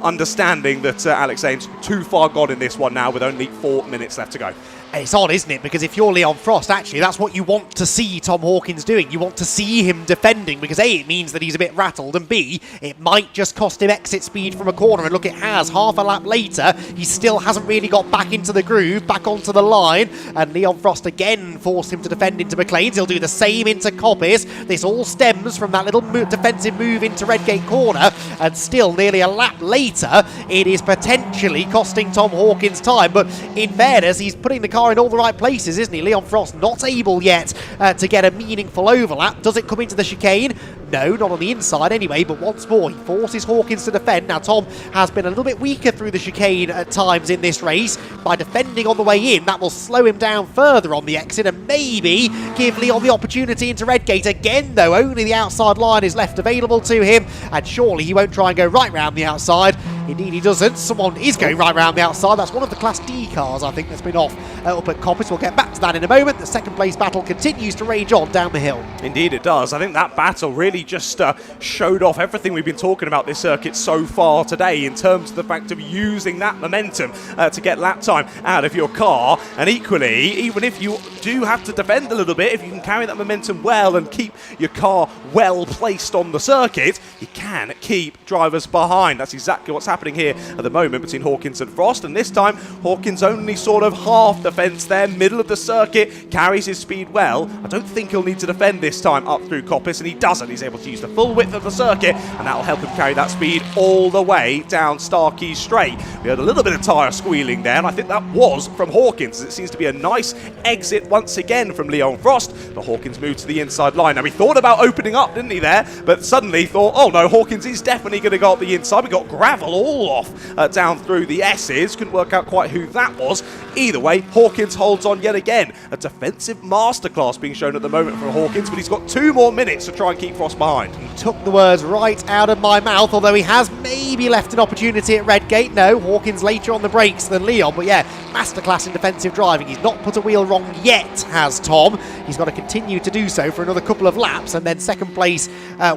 understanding that Alex Ames too far gone in this one now with only 4 minutes left to go. It's odd, isn't it? Because if you're Leon Frost, actually, that's what you want to see Tom Hawkins doing. You want to see him defending because A, it means that he's a bit rattled, and B, it might just cost him exit speed from a corner. And look, it has. Half a lap later, he still hasn't really got back into the groove, back onto the line, and Leon Frost again forced him to defend into McLean's. He'll do the same into Coppice. This all stems from that little defensive move into Redgate corner, and still nearly a lap later, it is potentially costing Tom Hawkins time. But in fairness, he's putting the car in all the right places, isn't he? Leon Frost not able yet to get a meaningful overlap. Does it come into the chicane? No, not on the inside anyway, but once more he forces Hawkins to defend. Now Tom has been a little bit weaker through the chicane at times in this race. By defending on the way in, that will slow him down further on the exit and maybe give Leon the opportunity into Redgate. Again though, only the outside line is left available to him, and surely he won't try and go right round the outside. Indeed he doesn't. Someone is going right round the outside. That's one of the Class D cars, I think, that's been off up at Coppice. We'll get back to that in a moment. The second place battle continues to rage on down the hill. Indeed it does. I think that battle really just showed off everything we've been talking about this circuit so far today in terms of the fact of using that momentum to get lap time out of your car. And equally, even if you do have to defend a little bit, if you can carry that momentum well and keep your car well placed on the circuit, you can keep drivers behind. That's exactly what's happening here at the moment between Hawkins and Frost, and this time Hawkins only sort of half defence there, middle of the circuit, carries his speed well. I don't think he'll need to defend this time up through Coppice, and he doesn't. He's able to use the full width of the circuit, and that'll help him carry that speed all the way down Starkey Straight. We had a little bit of tyre squealing there, and I think that was from Hawkins, as it seems to be a nice exit once again from Leon Frost. But Hawkins moved to the inside line. Now, he thought about opening up, didn't he, there? But suddenly thought, oh no, Hawkins is definitely going to go up the inside. We got gravel all off down through the S's. Couldn't work out quite who that was. Either way, Hawkins holds on yet again. A defensive masterclass being shown at the moment from Hawkins, but he's got 2 more minutes to try and keep Frost behind. He took the words right out of my mouth, although he has maybe left an opportunity at Redgate. No, Hawkins later on the brakes than Leon, but yeah, masterclass in defensive driving. He's not put a wheel wrong yet, has Tom. He's got to continue to do so for another couple of laps, and then second place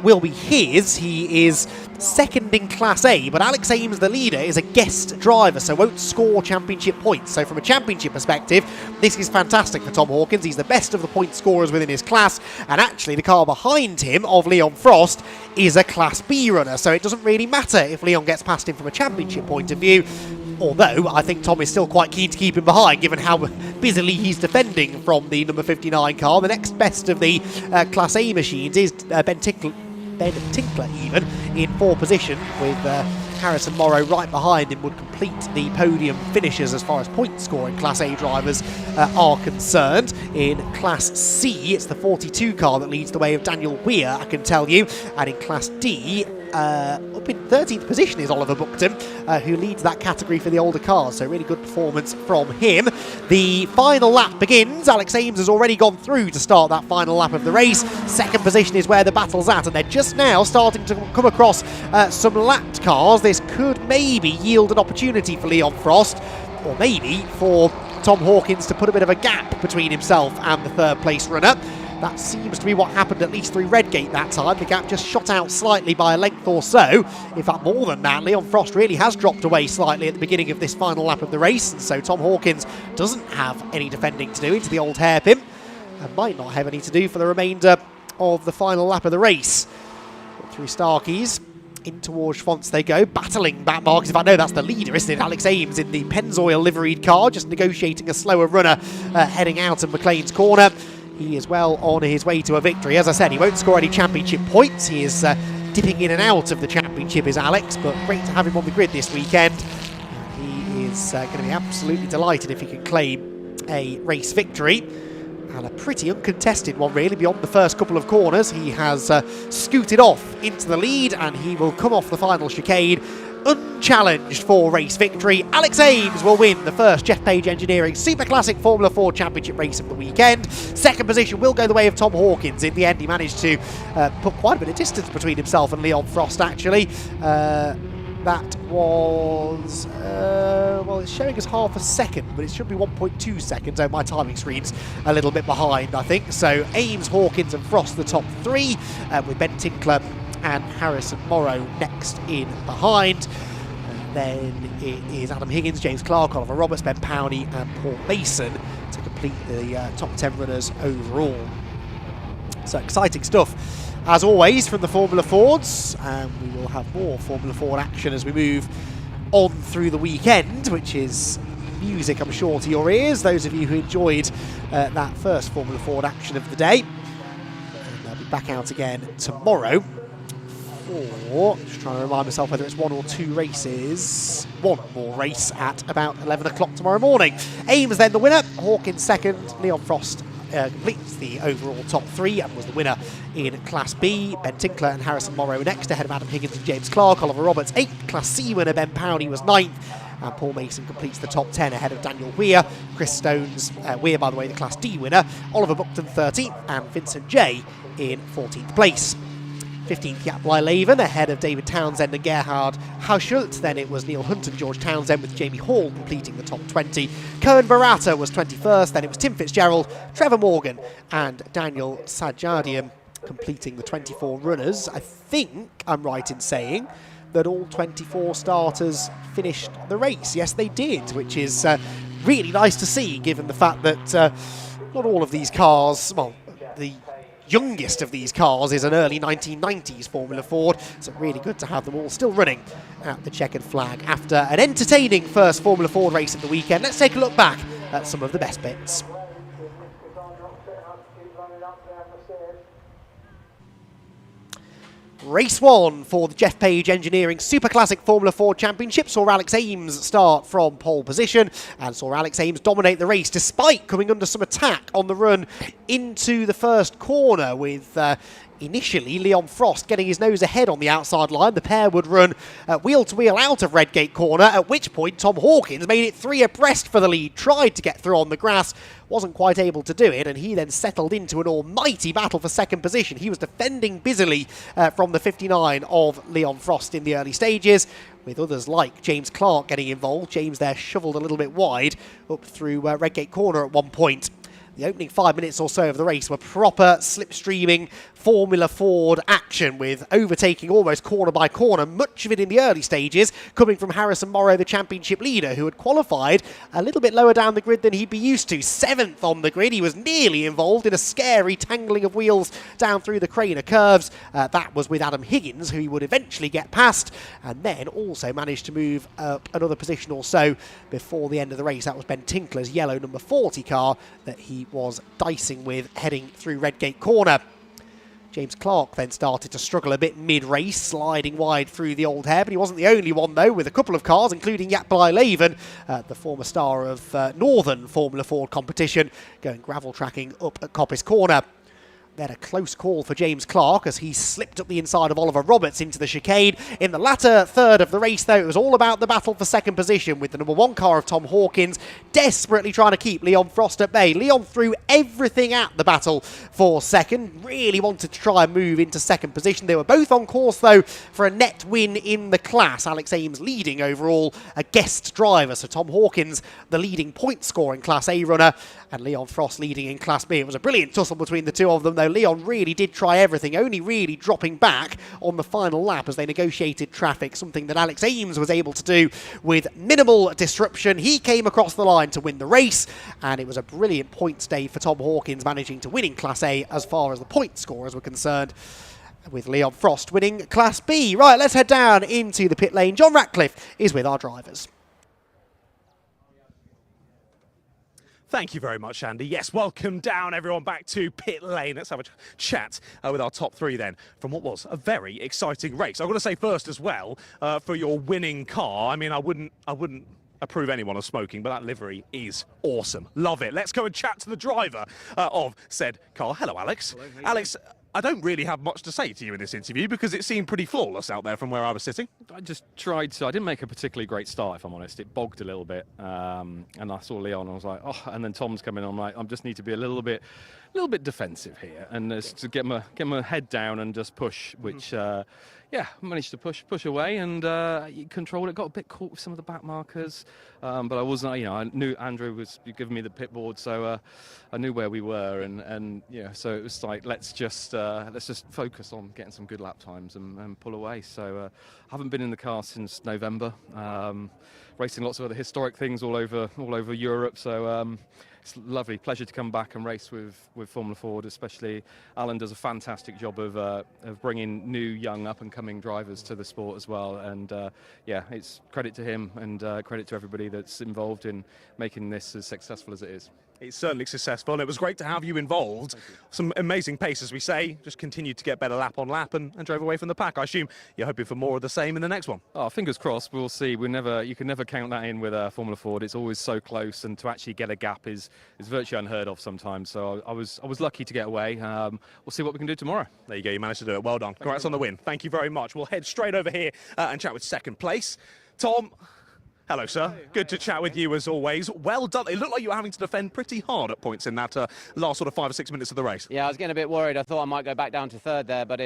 will be his. He is second in Class A, but Alex Ames, the leader, is a guest driver, so won't score championship points. So from a championship perspective, this is fantastic for Tom Hawkins. He's the best of the point scorers within his class, and actually the car behind him, of Leon Frost, is a Class B runner, so it doesn't really matter if Leon gets past him from a championship point of view. Although, I think Tom is still quite keen to keep him behind, given how busily he's defending from the number 59 car. The next best of the Class A machines is Ben Tinkler even, in 4th position, with Harrison Morrow right behind him, would complete the podium finishers as far as point scoring Class A drivers are concerned. In Class C, it's the 42 car that leads the way of Daniel Weir, I can tell you. And in Class D, up in 13th position is Oliver Buckton, who leads that category for the older cars, so really good performance from him. The final lap begins. Alex Ames has already gone through to start that final lap of the race. Second position is where the battle's at, and they're just now starting to come across some lapped cars. This could maybe yield an opportunity for Leon Frost, or maybe for Tom Hawkins to put a bit of a gap between himself and the third place runner. That seems to be what happened at least through Redgate that time. The gap just shot out slightly by a length or so. In fact, more than that, Leon Frost really has dropped away slightly at the beginning of this final lap of the race, and so Tom Hawkins doesn't have any defending to do into the old hairpin, and might not have any to do for the remainder of the final lap of the race. Through Starkeys, in towards Fonts they go, battling back marks. In fact, no, that's the leader, isn't it? Alex Ames in the Pennzoil liveried car, just negotiating a slower runner heading out of McLean's corner. He is well on his way to a victory. As I said, he won't score any championship points. He is dipping in and out of the championship, is Alex, but great to have him on the grid this weekend. He is going to be absolutely delighted if he can claim a race victory, and a pretty uncontested one really. Beyond the first couple of corners, he has scooted off into the lead, and he will come off the final chicane unchallenged for race victory. Alex Ames will win the first Jeff Page Engineering Super Classic Formula 4 Championship race of the weekend. Second position will go the way of Tom Hawkins. In the end, he managed to put quite a bit of distance between himself and Leon Frost, actually. That was, well, it's showing us half a second, but it should be 1.2 seconds. Oh, my timing screen's a little bit behind, I think. So Ames, Hawkins and Frost the top 3, with Ben Tinkler and Harrison Morrow next in behind. then it is Adam Higgins, James Clark, Oliver Roberts, Ben Powney and Paul Mason to complete the top 10 runners overall. So exciting stuff as always from the Formula Fords, and we will have more Formula Ford action as we move on through the weekend, which is music, I'm sure, to your ears, those of you who enjoyed that first Formula Ford action of the day. And they'll be back out again tomorrow for, just trying to remind myself whether it's 1 or 2 races, 1 more race at about 11 o'clock tomorrow morning. Ames then the winner, Hawkins second, Leon Frost completes the overall top 3 and was the winner in Class B. Ben Tinkler and Harrison Morrow next, ahead of Adam Higgins and James Clark. Oliver Roberts 8th, Class C winner Ben Powney was 9th, and Paul Mason completes the top 10 ahead of Daniel Weir. Chris Stones, Weir by the way the Class D winner, Oliver Buckton 13th and Vincent J in 14th place. 15th Jaap Blijleven ahead of David Townsend and Gerhard Hauschult. Then it was Neil Hunt and George Townsend with Jamie Hall completing the top 20. Cohen Barata was 21st. Then it was Tim Fitzgerald, Trevor Morgan and Daniel Sajadian completing the 24 runners. I think I'm right in saying that all 24 starters finished the race. Yes, they did, which is really nice to see, given the fact that not all of these cars, well, the youngest of these cars is an early 1990s Formula Ford, so really good to have them all still running at the checkered flag after an entertaining first Formula Ford race of the weekend. Let's take a look back at some of the best bits. Race 1 for the Jeff Page Engineering Super Classic Formula Ford Championship saw Alex Ames start from pole position and saw Alex Ames dominate the race despite coming under some attack on the run into the first corner, with initially Leon Frost getting his nose ahead on the outside line. The pair would run wheel to wheel out of Redgate corner, at which point Tom Hawkins made it 3 abreast for the lead, tried to get through on the grass, wasn't quite able to do it, and he then settled into an almighty battle for second position. He was defending busily from the 59 of Leon Frost in the early stages, with others like James Clark getting involved. James there shoveled a little bit wide up through Redgate corner at one point. The opening 5 minutes or so of the race were proper slipstreaming Formula Ford action, with overtaking almost corner by corner, much of it in the early stages coming from Harrison Morrow, the championship leader, who had qualified a little bit lower down the grid than he'd be used to. 7th on the grid, he was nearly involved in a scary tangling of wheels down through the Craner curves. That was with Adam Higgins, who he would eventually get past, and then also managed to move up another position or so before the end of the race. That was Ben Tinkler's yellow number 40 car that he was dicing with heading through Redgate corner. James Clark then started to struggle a bit mid-race, sliding wide through the old hair, but he wasn't the only one though, with a couple of cars, including Jaap Blijleven, the former star of Northern Formula Ford competition, going gravel tracking up at Coppice corner. They had a close call for James Clark as he slipped up the inside of Oliver Roberts into the chicane. In the latter third of the race, though, it was all about the battle for second position, with the number 1 car of Tom Hawkins desperately trying to keep Leon Frost at bay. Leon threw everything at the battle for second, really wanted to try and move into second position. They were both on course, though, for a net win in the class. Alex Ames leading overall, a guest driver, so Tom Hawkins the leading point scoring Class A runner, and Leon Frost leading in Class B. It was a brilliant tussle between the two of them, though Leon really did try everything, only really dropping back on the final lap as they negotiated traffic, something that Alex Ames was able to do with minimal disruption. He came across the line to win the race, and it was a brilliant points day for Tom Hawkins, managing to win in Class A as far as the point scorers were concerned, with Leon Frost winning Class B. Right, let's head down into the pit lane. John Ratcliffe is with our drivers. Thank you very much, Andy. Yes, welcome down, everyone, back to pit lane. Let's have a chat with our top 3 then from what was a very exciting race. I've got to say first as well, for your winning car, I mean, I wouldn't approve anyone of smoking, but that livery is awesome. Love it. Let's go and chat to the driver of said car. Hello, Alex. Hello, Alex, I don't really have much to say to you in this interview because it seemed pretty flawless out there from where I was sitting. I just tried to. I didn't make a particularly great start, if I'm honest. It bogged a little bit, and I saw Leon. And I was like, oh. And then Tom's coming on. I'm like, I just need to be a little bit defensive here, and just to get my head down and just push. Which, yeah, managed to push away and control it. Got a bit caught with some of the back markers, but I wasn't. I knew Andrew was giving me the pit board, so I knew where we were, and so it was like let's just focus on getting some good lap times and pull away. So I haven't been in the car since November, racing lots of other historic things all over Europe. So. It's lovely, pleasure to come back and race with Formula Ford, especially Alan does a fantastic job of bringing new, young, up-and-coming drivers to the sport as well. And yeah, it's credit to him and credit to everybody that's involved in making this as successful as it is. It's certainly successful, and it was great to have you involved. Some amazing pace, as we say, just continued to get better lap on lap and drove away from the pack. I assume you're hoping for more of the same in the next one. Oh, fingers crossed. We'll see. You can never count that in with Formula Ford. It's always so close, and to actually get a gap is virtually unheard of sometimes. So I was lucky to get away. We'll see what we can do tomorrow. There you go. You managed to do it. Well done. Congrats on the win. Thank you very much. We'll head straight over here and chat with second place, Tom. Hello, sir. Good to chat with you as always. Well done. It looked like you were having to defend pretty hard at points in that last sort of 5 or 6 minutes of the race. Yeah, I was getting a bit worried. I thought I might go back down to third there, but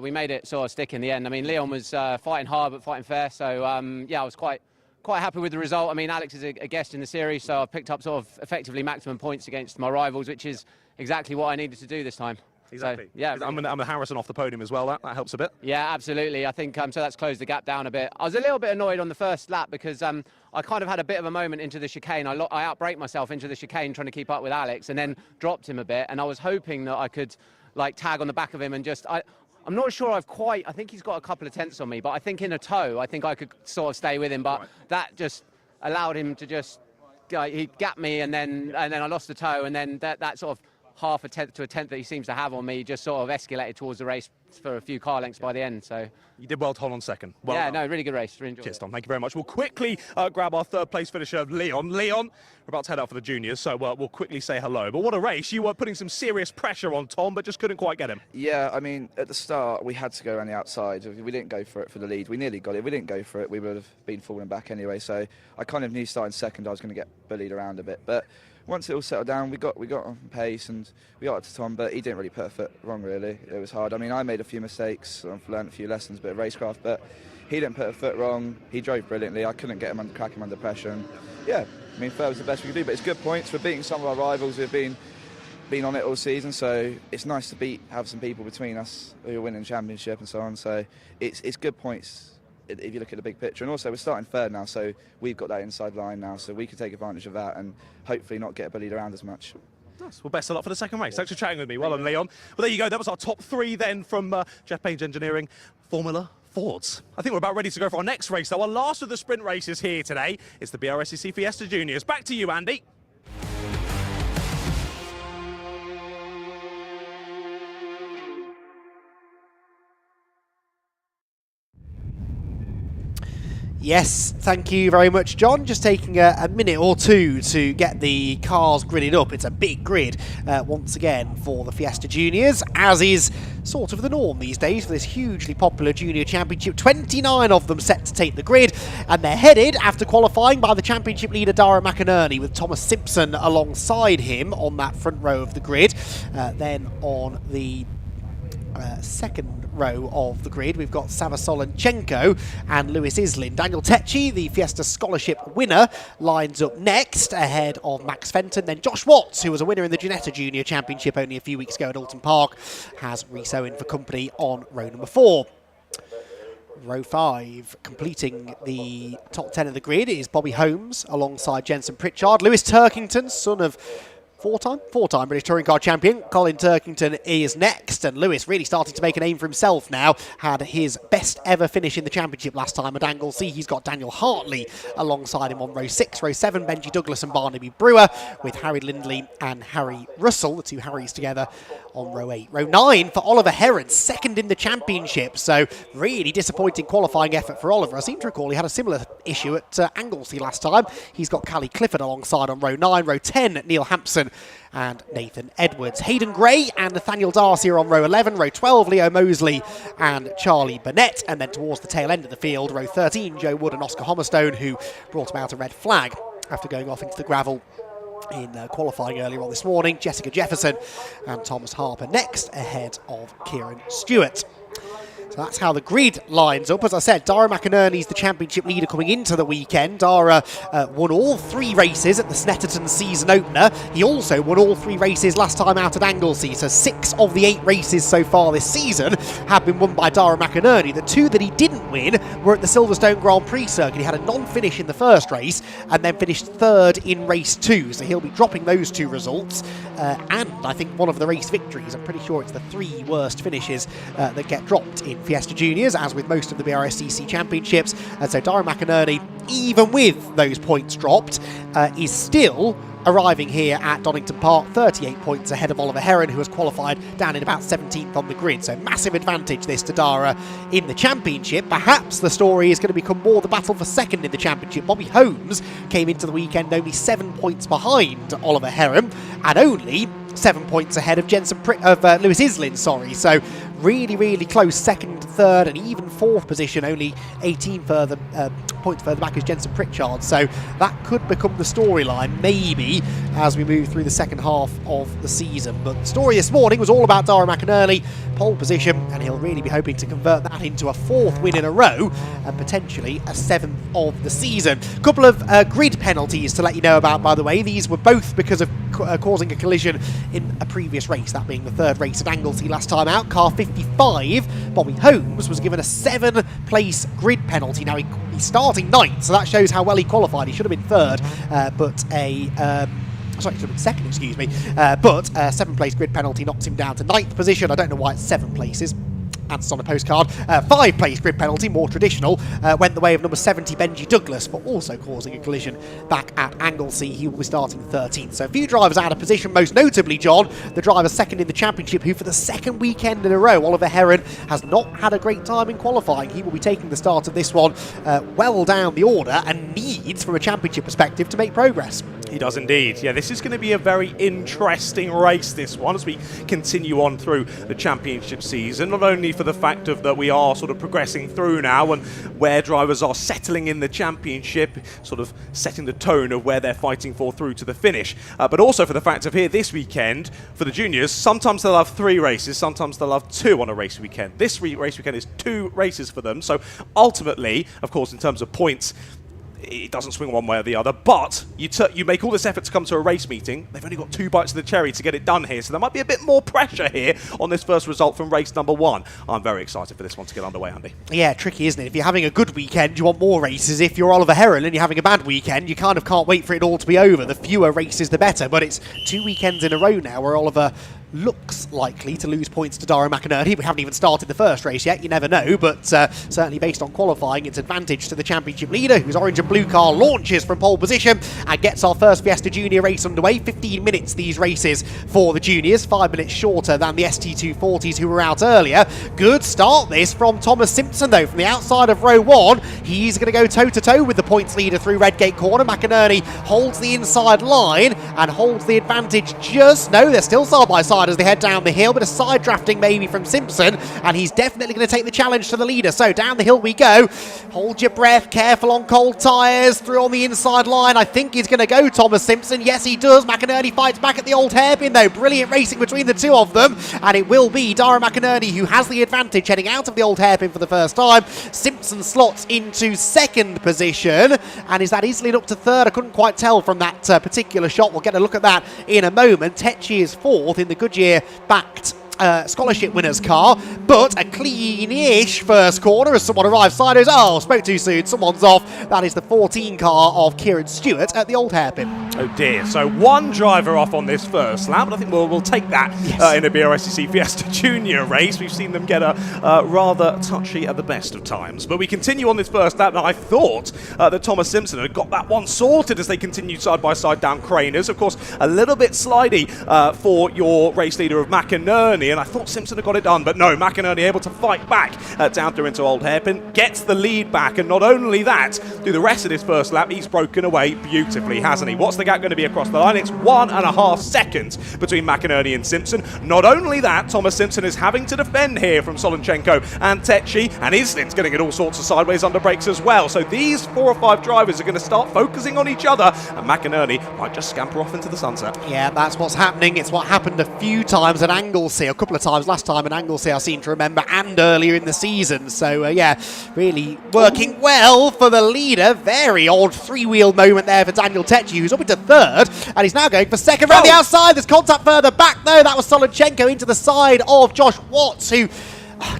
we made it sort of stick in the end. I mean, Leon was fighting hard but fighting fair, so yeah, I was quite happy with the result. I mean, Alex is a guest in the series, so I've picked up sort of effectively maximum points against my rivals, which is exactly what I needed to do this time. Exactly. So, yeah, I'm a Harrison off the podium as well. That helps a bit. Yeah, absolutely. I think so that's closed the gap down a bit. I was a little bit annoyed on the first lap because I kind of had a bit of a moment into the chicane. I outbraked myself into the chicane trying to keep up with Alex and then dropped him a bit. And I was hoping that I could like tag on the back of him and just... I'm not sure I think he's got a couple of tenths on me, but I think in a tow, I think I could sort of stay with him. But that just allowed him to just... he gapped me and then I lost the tow, and then that sort of half a tenth to a tenth that he seems to have on me just sort of escalated towards the race for a few car lengths by the end. So you did well to hold on second. Well yeah, done. no, really good race. Really enjoyed Cheers, it. Tom. Thank you very much. We'll quickly grab our third place finisher, Leon. Leon, we're about to head out for the juniors, so we'll quickly say hello. But what a race. You were putting some serious pressure on Tom, but just couldn't quite get him. Yeah, I mean, at the start, we had to go around the outside. We didn't go for it for the lead. We nearly got it. If we didn't go for it, we would have been falling back anyway. So I kind of knew starting second I was going to get bullied around a bit. But once it all settled down, we got on pace and we got it to Tom, but he didn't really put a foot wrong, really. It was hard. I mean, I made a few mistakes. I've learned a few lessons, a bit of racecraft, but he didn't put a foot wrong. He drove brilliantly. I couldn't get him crack him under pressure. And yeah, I mean, third was the best we could do, but it's good points. We're beating some of our rivals who've been on it all season, so it's nice to have some people between us who are winning the championship and so on. So it's good points if you look at the big picture. And also we're starting third now, so we've got that inside line now, so we can take advantage of that and hopefully not get bullied around as much. Nice. Well, best of luck for the second race. Thanks for chatting with me. Well done, Leon. Well, there you go. That was our top three then from Jeff Page Engineering, Formula Fords. I think we're about ready to go for our next race, though. Our last of the sprint races here today. It's the BRSCC Fiesta Juniors. Back to you, Andy. Yes, thank you very much, John. Just taking a minute or two to get the cars gridded up. It's a big grid once again for the Fiesta Juniors, as is sort of the norm these days for this hugely popular junior championship. 29 of them set to take the grid, and they're headed after qualifying by the championship leader Dara McInerney, with Thomas Simpson alongside him on that front row of the grid. Then on the second row of the grid, we've got Sava Solenchenko and Lewis Islin. Daniel Tecci, the Fiesta Scholarship winner, lines up next ahead of Max Fenton. Then Josh Watts, who was a winner in the Ginetta Junior Championship only a few weeks ago at Alton Park, has Rhys Owen for company on row number 4. Row 5, completing the top 10 of the grid, is Bobby Holmes alongside Jensen Pritchard. Lewis Turkington, son of four-time British Touring Car Champion Colin Turkington, is next, and Lewis really starting to make a name for himself now. Had his best ever finish in the championship last time at Anglesey. He's got Daniel Hartley alongside him on row 6. Row 7, Benji Douglas and Barnaby Brewer, with Harry Lindley and Harry Russell, the two Harrys together, on row 8. Row 9 for Oliver Heron, second in the championship, so really disappointing qualifying effort for Oliver. I seem to recall he had a similar issue at Anglesey last time. He's got Callie Clifford alongside on row 9. Row 10, Neil Hampson and Nathan Edwards. Hayden Gray and Nathaniel Darcy are on row 11. Row 12, Leo Mosley and Charlie Burnett. And then towards the tail end of the field, row 13, Joe Wood and Oscar Hommerstone, who brought him out a red flag after going off into the gravel in qualifying earlier on this morning. Jessica Jefferson and Thomas Harper next, ahead of Kieran Stewart. So that's how the grid lines up. As I said, Dara McInerney's the championship leader coming into the weekend. Dara won all 3 races at the Snetterton season opener. He also won all 3 races last time out at Anglesey. So 6 of the 8 races so far this season have been won by Dara McInerney. The 2 that he didn't win were at the Silverstone Grand Prix circuit. He had a non-finish in the first race and then finished 3rd in race 2. So he'll be dropping those 2 results. And I think one of the race victories. I'm pretty sure it's the 3 worst finishes that get dropped in Fiesta Juniors, as with most of the BRSCC championships. And so Dara McInerney, even with those points dropped, is still arriving here at Donington Park 38 points ahead of Oliver Heron, who has qualified down in about 17th on the grid. So massive advantage this to Dara in the championship. Perhaps the story is going to become more the battle for second in the championship. Bobby Holmes came into the weekend only 7 points behind Oliver Heron and only 7 points ahead of Lewis Islin, sorry. So really close second, third and even 4th position, only 18 points further back as Jensen Pritchard. So that could become the storyline maybe as we move through the second half of the season. But the story this morning was all about Dara McInerney, pole position, and he'll really be hoping to convert that into a 4th win in a row and potentially a 7th of the season. A couple of grid penalties to let you know about, by the way. These were both because of causing a collision in a previous race, that being the 3rd race at Anglesey last time out. Car 55, Bobby Holmes, was given a 7th-place grid penalty. Now, he's starting 9th, so that shows how well he qualified. He should have been 3rd, but a... sorry, it should have been 2nd, excuse me. But a 7th-place grid penalty knocks him down to 9th position. I don't know why it's 7 places. Answered on a postcard. 5-place grid penalty, more traditional, went the way of number 70 Benji Douglas for also causing a collision back at Anglesey. He will be starting 13th. So a few drivers out of position, most notably John, the driver 2nd in the championship, who for the 2nd weekend in a row, Oliver Heron, has not had a great time in qualifying. He will be taking the start of this one well down the order and needs, from a championship perspective, to make progress. He does indeed. Yeah, this is going to be a very interesting race, this one, as we continue on through the championship season. Not only for the fact of that we are sort of progressing through now and where drivers are settling in the championship, sort of setting the tone of where they're fighting for through to the finish. But also for the fact of here this weekend, for the juniors, sometimes they'll have 3 races, sometimes they'll have 2 on a race weekend. This race weekend is 2 races for them. So ultimately, of course, in terms of points, it doesn't swing one way or the other, but you make all this effort to come to a race meeting. They've only got 2 bites of the cherry to get it done here, so there might be a bit more pressure here on this first result from race number 1. I'm very excited for this one to get underway, Andy. Yeah, tricky, isn't it? If you're having a good weekend, you want more races. If you're Oliver Heron and you're having a bad weekend, you kind of can't wait for it all to be over. The fewer races, the better, but it's 2 weekends in a row now where Oliver looks likely to lose points to Dara McInerney. We haven't even started the first race yet, you never know, but certainly based on qualifying, it's advantage to the championship leader, whose orange and blue car launches from pole position and gets our first Fiesta Junior race underway. 15 minutes these races for the juniors, 5 minutes shorter than the ST240s who were out earlier. Good start this from Thomas Simpson though, from the outside of row 1. He's going to go toe-to-toe with the points leader through Redgate corner. McInerney holds the inside line and holds the advantage they're still side by side as they head down the hill, but a side drafting maybe from Simpson, and he's definitely going to take the challenge to the leader. So down the hill we go. Hold your breath, careful on cold tyres, through on the inside line. I think he's going to go Thomas Simpson. Yes, he does. McInerney fights back at the old hairpin though. Brilliant racing between the 2 of them, and it will be Dara McInerney who has the advantage heading out of the old hairpin for the first time. Simpson slots into 2nd position, and is that Islin up to 3rd? I couldn't quite tell from that particular shot. We'll get a look at that in a moment. Tecci is 4th in the Goodyear backed scholarship winner's car, but a clean-ish first corner as someone arrives sideways. Oh, spoke too soon, someone's off. That is the 14 car of Kieran Stewart at the old hairpin. Oh dear, so 1 driver off on this first lap, but I think we'll take that in a BRSCC Fiesta Junior race. We've seen them get rather touchy at the best of times. But we continue on this first lap. Now I thought that Thomas Simpson had got that one sorted as they continued side by side down Craners. Of course, a little bit slidey for your race leader of McInerney, and I thought Simpson had got it done, but no, McInerney able to fight back down through into Old Hairpin, gets the lead back, and not only that, through the rest of this first lap, he's broken away beautifully, hasn't he? What's the gap going to be across the line? It's 1.5 seconds between McInerney and Simpson. Not only that, Thomas Simpson is having to defend here from Solonchenko and Tecci, and Islin's going to get all sorts of sideways under brakes as well. So these 4 or 5 drivers are going to start focusing on each other, and McInerney might just scamper off into the sunset. Yeah, that's what's happening. It's what happened a few times at Anglesey. a couple of times last time at Anglesey, I seem to remember, and earlier in the season. So, yeah, really working well for the leader. Very odd three-wheel moment there for Daniel Tecci, who's up into third, and he's now going for second around the outside. There's contact further back, though. That was Solodchenko into the side of Josh Watts, who...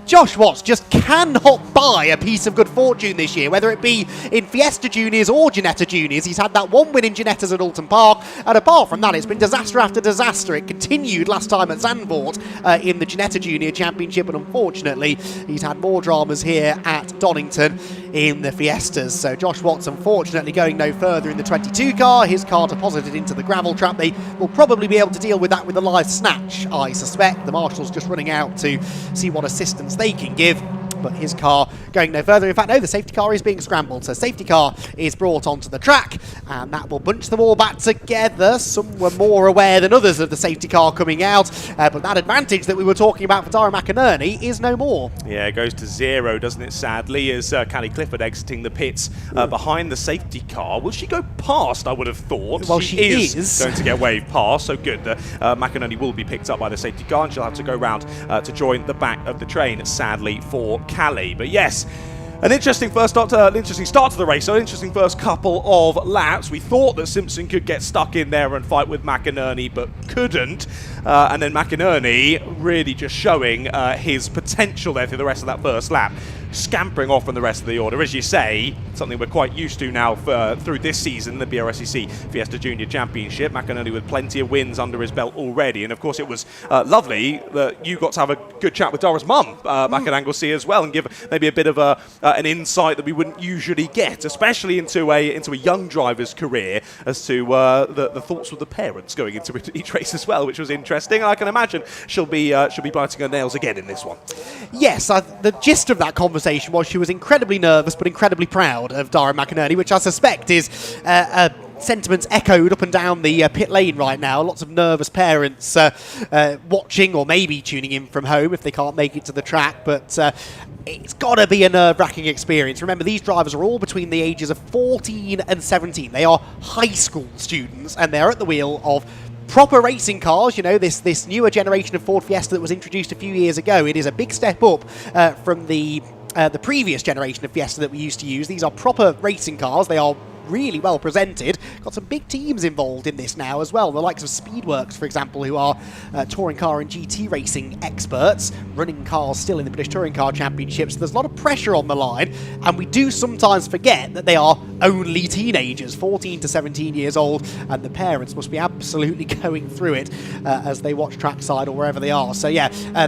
Josh Watts just cannot buy a piece of good fortune this year, whether it be in Fiesta Juniors or Ginetta Juniors. He's had that one win in Ginetta's at Alton Park, and apart from that, it's been disaster after disaster. It continued last time at Zandvoort in the Ginetta Junior Championship, and unfortunately, he's had more dramas here at Donington in the Fiestas. So Josh Watts, unfortunately, going no further in the 22 car. His car deposited into the gravel trap. They will probably be able to deal with that with a live snatch, I suspect. The marshal's just running out to see what assistance they can give, but his car going no further. In fact, no, the safety car is being scrambled, so safety car is brought onto the track, and that will bunch them all back together. Some were more aware than others of the safety car coming out, but that advantage that we were talking about for Dara McInerney is no more. Yeah, it goes to zero, doesn't it, sadly, as Callie Clifford exiting the pits behind the safety car. Will she go past, I would have thought? Well, she is going to get waved past, so good. McInerney will be picked up by the safety car, and she'll have to go round to join the back of the train, sadly, for Callie. But yes, an interesting start to the race, so an interesting first couple of laps. We thought that Simpson could get stuck in there and fight with McInerney, but couldn't. And then McInerney really just showing his potential there through the rest of that first lap, scampering off from the rest of the order. As you say, something we're quite used to now through this season, the BRSCC Fiesta Junior Championship. McInerney with plenty of wins under his belt already, and of course it was lovely that you got to have a good chat with Dara's mum back at Anglesey as well, and give maybe a bit of an insight that we wouldn't usually get, especially into a young driver's career, as to the thoughts of the parents going into each race as well, which was interesting. And I can imagine she'll be biting her nails again in this one. Yes, the gist of that conversation was she was incredibly nervous but incredibly proud of Dara McInerney, which I suspect is sentiments echoed up and down the pit lane right now. Lots of nervous parents watching or maybe tuning in from home if they can't make it to the track, but it's got to be a nerve-wracking experience. Remember, these drivers are all between the ages of 14 and 17. They are high school students, and they're at the wheel of proper racing cars. You know, this newer generation of Ford Fiesta that was introduced a few years ago. It is a big step up from the previous generation of Fiesta that we used to use. These are proper racing cars. They are really well presented. Got some big teams involved in this now as well. The likes of Speedworks, for example, who are touring car and GT racing experts, running cars still in the British Touring Car Championships. So there's a lot of pressure on the line, and we do sometimes forget that they are only teenagers, 14 to 17 years old, and the parents must be absolutely going through it as they watch trackside or wherever they are. So yeah,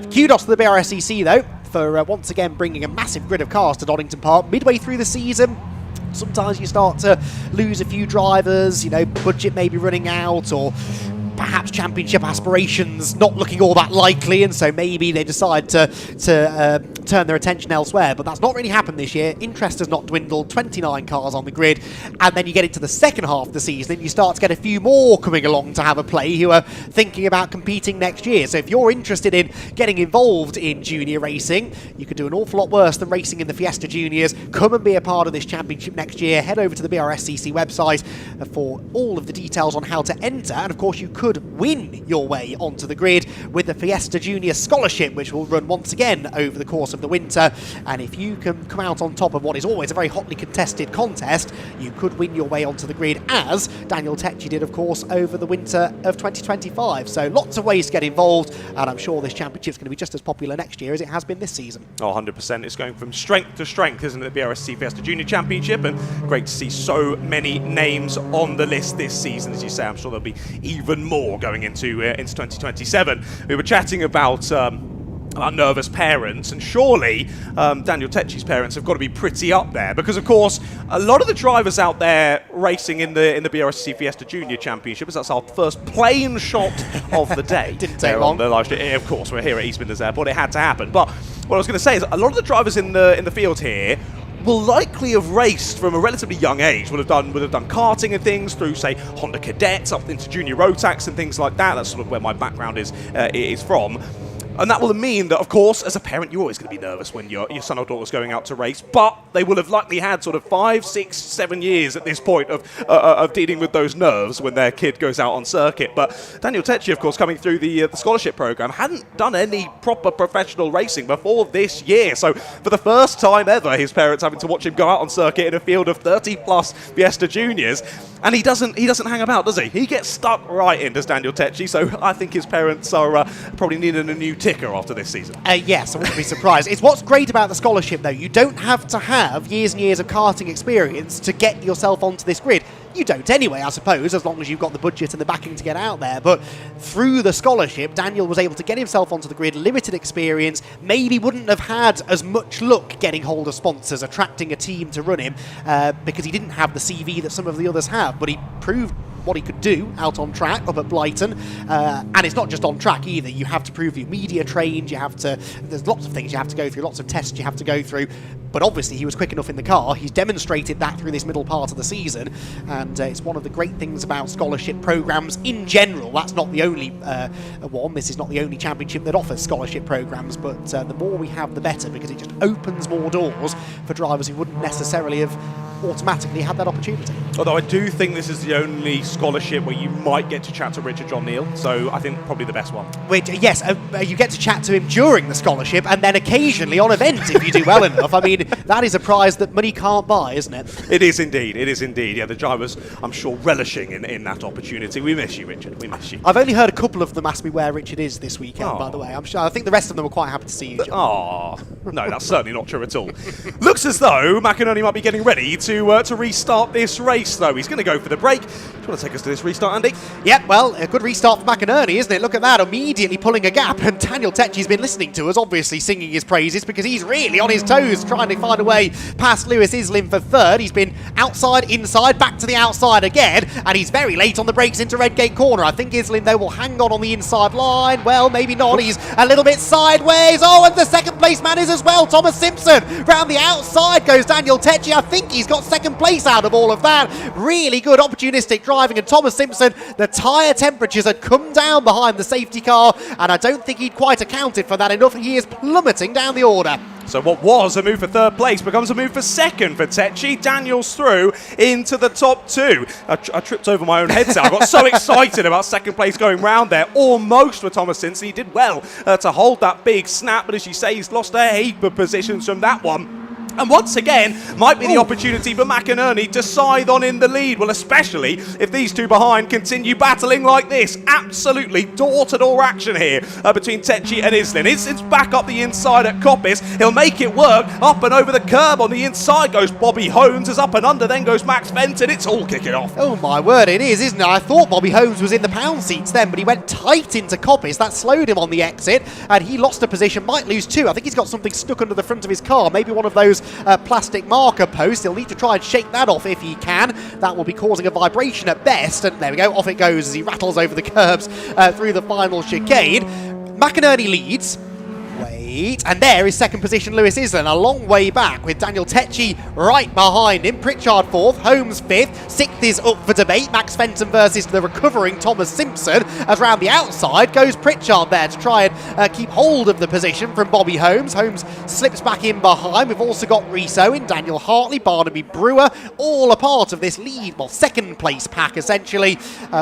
kudos to the BRSCC though for once again bringing a massive grid of cars to Donington Park midway through the season. Sometimes you start to lose a few drivers, you know, budget may be running out, or perhaps championship aspirations not looking all that likely, and so maybe they decide to turn their attention elsewhere. But that's not really happened this year. Interest has not dwindled, 29 cars on the grid, and then you get into the second half of the season and you start to get a few more coming along to have a play who are thinking about competing next year. So if you're interested in getting involved in junior racing, you could do an awful lot worse than racing in the Fiesta Juniors. Come and be a part of this championship next year. Head over to the BRSCC website for all of the details on how to enter, and of course you could win your way onto the grid with the Fiesta Junior Scholarship, which will run once again over the course of the winter. And if you can come out on top of what is always a very hotly contested contest, you could win your way onto the grid, as Daniel Tecci did, of course, over the winter of 2025. So lots of ways to get involved, and I'm sure this championship's going to be just as popular next year as it has been this season. Oh, 100%. It's going from strength to strength, isn't it, the BRSC Fiesta Junior Championship? And great to see so many names on the list this season. As you say, I'm sure there'll be even more going into 2027. We were chatting about nervous parents, and surely Daniel Tecci's parents have got to be pretty up there, because of course a lot of the drivers out there racing in the BRSC Fiesta Junior Championship, that's our first plane shot of the day. Didn't take long. The live stream. Of course, we're here at East Midlands Airport. It had to happen. But what I was going to say is a lot of the drivers in the field here will likely have raced from a relatively young age, would have done karting and things through, say, Honda Cadets up into Junior Rotax and things like that. That's sort of where my background is from. And that will mean that, of course, as a parent, you're always going to be nervous when your son or daughter's going out to race. But they will have likely had sort of 5, 6, 7 years at this point of dealing with those nerves when their kid goes out on circuit. But Daniel Tecci, of course, coming through the scholarship program, hadn't done any proper professional racing before this year. So for the first time ever, his parents having to watch him go out on circuit in a field of 30+ Fiesta Juniors. And he doesn't hang about, does he? He gets stuck right in, does Daniel Tecci. So I think his parents are probably needing a new ticker after this season. Yes, I wouldn't be surprised. It's what's great about the scholarship, though. You don't have to have years and years of karting experience to get yourself onto this grid. You don't anyway, I suppose, as long as you've got the budget and the backing to get out there. But through the scholarship, Daniel was able to get himself onto the grid, limited experience, maybe wouldn't have had as much luck getting hold of sponsors, attracting a team to run him, because he didn't have the CV that some of the others have. But he proved what he could do out on track up at Blyton, and it's not just on track either. You have to prove you're media trained, there's lots of things you have to go through, lots of tests you have to go through, but obviously he was quick enough in the car. He's demonstrated that through this middle part of the season, and it's one of the great things about scholarship programs in general. That's not the only one, this is not the only championship that offers scholarship programs, but the more we have the better, because it just opens more doors for drivers who wouldn't necessarily have automatically had that opportunity. Although I do think this is the only scholarship where you might get to chat to Richard John Neal, so I think probably the best one. Which, yes, you get to chat to him during the scholarship and then occasionally on events if you do well enough. I mean, that is a prize that money can't buy, isn't it? It is indeed, Yeah, the drivers, I'm sure, relishing in that opportunity. We miss you, Richard, we miss you. I've only heard a couple of them ask me where Richard is this weekend, by the way. I think the rest of them are quite happy to see you, John. No, that's certainly not true at all. Looks as though McInerney might be getting ready to restart this race, though. He's going to go for the break. Do you want to take us to this restart, Andy? Yep, well, a good restart for McInerney, isn't it? Look at that, immediately pulling a gap, and Daniel Tecci's been listening to us, obviously singing his praises, because he's really on his toes, trying to find a way past Lewis Islin for third. He's been outside, inside, back to the outside again, and he's very late on the brakes into Redgate Corner. I think Islin, though, will hang on the inside line. Well, maybe not. He's a little bit sideways. Oh, and the second place man is as well, Thomas Simpson. Round the outside goes Daniel Tecci. I think he's got second place out of all of that. Really good opportunistic driving, and Thomas Simpson, the tyre temperatures had come down behind the safety car, and I don't think he'd quite accounted for that enough. He is plummeting down the order. So what was a move for third place becomes a move for second for Tecci. Daniel's through into the top two. I tripped over my own headset. I got so excited about second place going round there. Almost for Thomas Simpson. He did well to hold that big snap, but as you say, he's lost a heap of positions from that one. And once again, might be the opportunity for McInerney to scythe on in the lead. Well, especially if these two behind continue battling like this. Absolutely door-to-door action here between Tecci and Islin. Islin's back up the inside at Coppice. He'll make it work. Up and over the curb on the inside goes Bobby Holmes. As up and under then goes Max Fenton. It's all kicking off. Oh my word, it is, isn't it? I thought Bobby Holmes was in the pound seats then, but he went tight into Coppice. That slowed him on the exit, and he lost a position, might lose two. I think he's got something stuck under the front of his car, maybe one of those plastic marker posts. He'll need to try and shake that off if he can. That will be causing a vibration at best, and there we go, off it goes as he rattles over the curbs through the final chicane. McInerney leads. And there is second position Lewis Islin, a long way back with Daniel Tecci right behind him. Pritchard fourth, Holmes fifth, sixth is up for debate. Max Fenton versus the recovering Thomas Simpson, as round the outside goes Pritchard there to try and keep hold of the position from Bobby Holmes. Holmes slips back in behind. We've also got Rhys Owen, Daniel Hartley, Barnaby Brewer, all a part of this lead, well, second place pack essentially,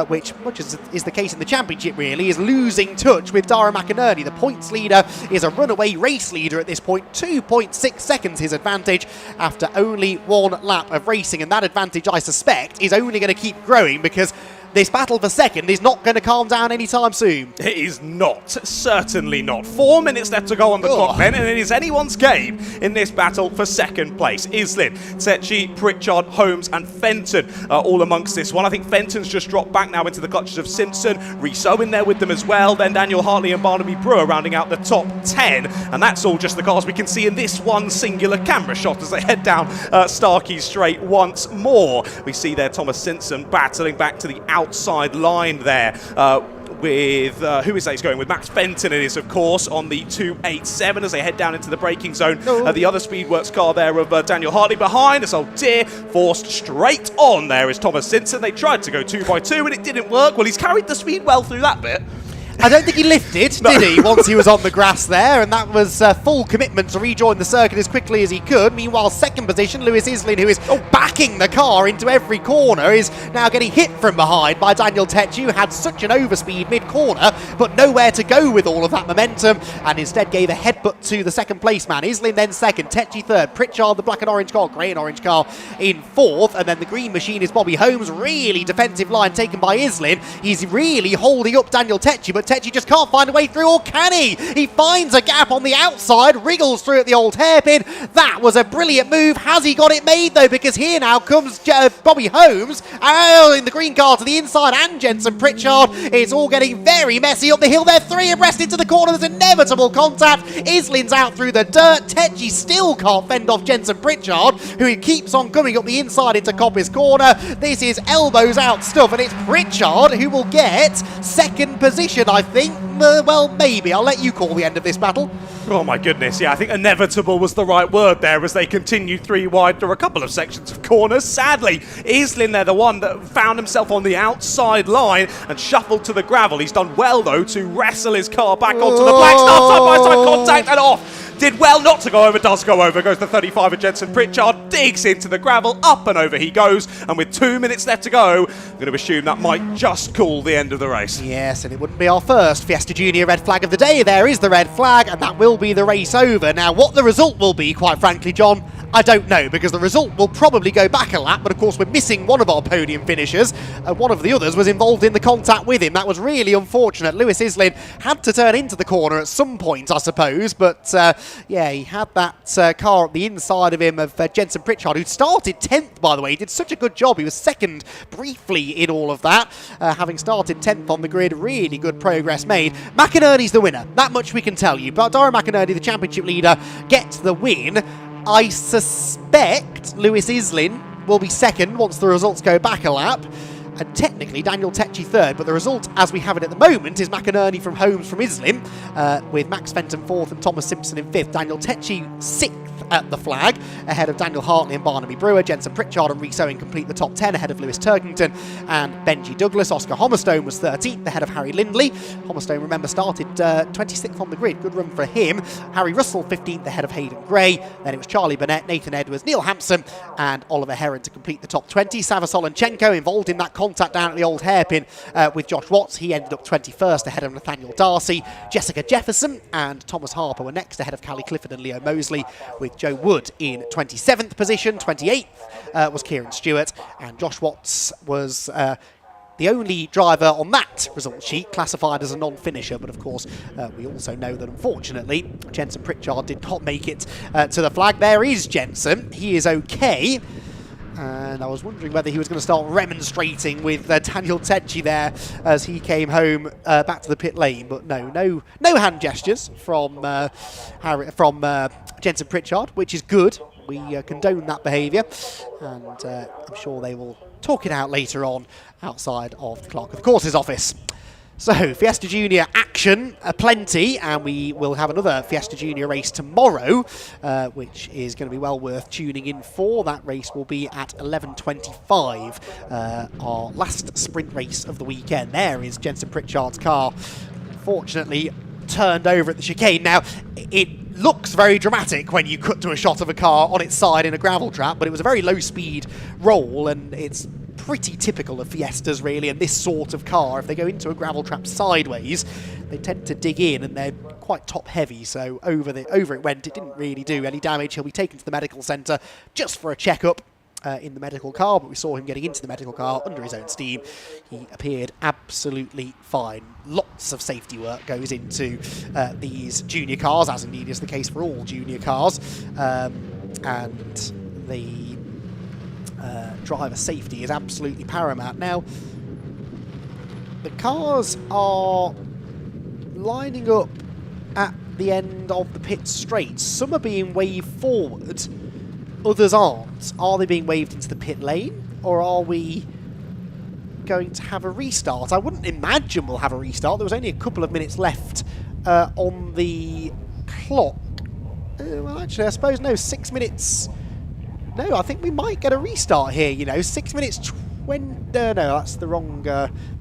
which, much as is the case in the championship really, is losing touch with Dara McInerney. The points leader is a runaway race leader at this point. 2.6 seconds his advantage after only one lap of racing, and that advantage, I suspect, is only going to keep growing because this battle for second is not going to calm down anytime soon. It is not. Certainly not. 4 minutes left to go on the clock then, and it is anyone's game in this battle for second place. Islin, Tecci, Pritchard, Holmes and Fenton all amongst this one. I think Fenton's just dropped back now into the clutches of Simpson. Rhys Owen there with them as well. Then Daniel Hartley and Barnaby Brewer rounding out the top 10. And that's all just the cars we can see in this one singular camera shot as they head down Starkey Straight once more. We see there Thomas Simpson battling back to the outside line there with, who is that he's going with? Max Fenton it is, of course, on the 287 as they head down into the braking zone. The other Speedworks car there of Daniel Hartley behind us. Oh dear, forced straight on there is Thomas Simpson. They tried to go 2x2 and it didn't work. Well, he's carried the speed well through that bit. I don't think he lifted, did he, once he was on the grass there, and that was full commitment to rejoin the circuit as quickly as he could. Meanwhile, second position, Lewis Islin, who is backing the car into every corner, is now getting hit from behind by Daniel Tetchu, who had such an overspeed mid-corner, but nowhere to go with all of that momentum, and instead gave a headbutt to the second place man. Islin then second, Tetchu third, Pritchard, the black and orange car, grey and orange car, in fourth, and then the green machine is Bobby Holmes. Really defensive line taken by Islin. He's really holding up Daniel Tetchu, but Tetchu just can't find a way through, or can he? He finds a gap on the outside, wriggles through at the old hairpin. That was a brilliant move. Has he got it made though? Because here now comes Bobby Holmes, in the green car to the inside, and Jensen Pritchard. It's all getting very messy up the hill there. Three abreast into the corner. There's inevitable contact. Islin's out through the dirt. Tetchu still can't fend off Jensen Pritchard, who keeps on coming up the inside into Coppice corner. This is elbows out stuff, and it's Pritchard who will get second position, I think. Well, maybe. I'll let you call the end of this battle. Oh my goodness, yeah, I think inevitable was the right word there as they continued three wide through a couple of sections of corners. Sadly, Islin there, the one that found himself on the outside line and shuffled to the gravel. He's done well, though, to wrestle his car back onto the black stuff, side-by-side contact and off. Did well not to go over, does go over, goes the 35 of Jensen Pritchard, digs into the gravel, up and over he goes, and with 2 minutes left to go, I'm going to assume that might just call the end of the race. Yes, and it wouldn't be our first Fiesta Junior red flag of the day. There is the red flag, and that will be the race over. Now, what the result will be, quite frankly, John, I don't know, because the result will probably go back a lap, but of course we're missing one of our podium finishers. One of the others was involved in the contact with him. That was really unfortunate. Lewis Islin had to turn into the corner at some point, I suppose, but yeah, he had that car at the inside of him of Jensen Pritchard, who started 10th, by the way. He did such a good job. He was second briefly in all of that, having started 10th on the grid. Really good progress made. McInerney's the winner. That much we can tell you. But Dara McInerney, the championship leader, gets the win. I suspect Lewis Islin will be second once the results go back a lap, and technically Daniel Tetchu third, but the result as we have it at the moment is McInerney from Holmes from Islin, with Max Fenton fourth and Thomas Simpson in fifth. Daniel Tetchu sixth at the flag, ahead of Daniel Hartley and Barnaby Brewer. Jensen Pritchard and Rhys Owen complete the top 10, ahead of Lewis Turkington and Benji Douglas. Oscar Hommerstone was 13th, ahead of Harry Lindley. Hommerstone, remember, started 26th on the grid. Good run for him. Harry Russell, 15th, ahead of Hayden Gray. Then it was Charlie Burnett, Nathan Edwards, Neil Hampson and Oliver Heron to complete the top 20. Sava Solonchenko involved in that contact down at the old hairpin with Josh Watts. He ended up 21st, ahead of Nathaniel Darcy. Jessica Jefferson and Thomas Harper were next, ahead of Callie Clifford and Leo Mosley, with Joe Wood in 27th position. 28th was Kieran Stewart, and Josh Watts was the only driver on that result sheet classified as a non-finisher, but of course we also know that unfortunately Jensen Pritchard did not make it to the flag. There is Jensen, he is okay, and I was wondering whether he was going to start remonstrating with Daniel Tetchu there as he came home back to the pit lane, but no hand gestures from Jensen Pritchard, which is good. We condone that behaviour, and I'm sure they will talk it out later on outside of the clerk of the courses office. So, Fiesta Junior action plenty, and we will have another Fiesta Junior race tomorrow, which is going to be well worth tuning in for. That race will be at 11:25, our last sprint race of the weekend. There is Jensen Pritchard's car, fortunately turned over at the chicane. Now, it looks very dramatic when you cut to a shot of a car on its side in a gravel trap, but it was a very low-speed roll, and it's pretty typical of Fiestas, really, and this sort of car. If they go into a gravel trap sideways, they tend to dig in, and they're quite top-heavy, so over it went. It didn't really do any damage. He'll be taken to the medical centre just for a checkup in the medical car, but we saw him getting into the medical car under his own steam. He appeared absolutely fine. Lots of safety work goes into these junior cars, as indeed is the case for all junior cars, and the driver safety is absolutely paramount. Now, the cars are lining up at the end of the pit straight. Some are being waved forward, others aren't. Are they being waved into the pit lane, or are we going to have a restart? I wouldn't imagine we'll have a restart. There was only a couple of minutes left on the clock. Well, actually, I suppose no, 6 minutes. No, I think we might get a restart here, you know. 6 minutes No, that's the wrong.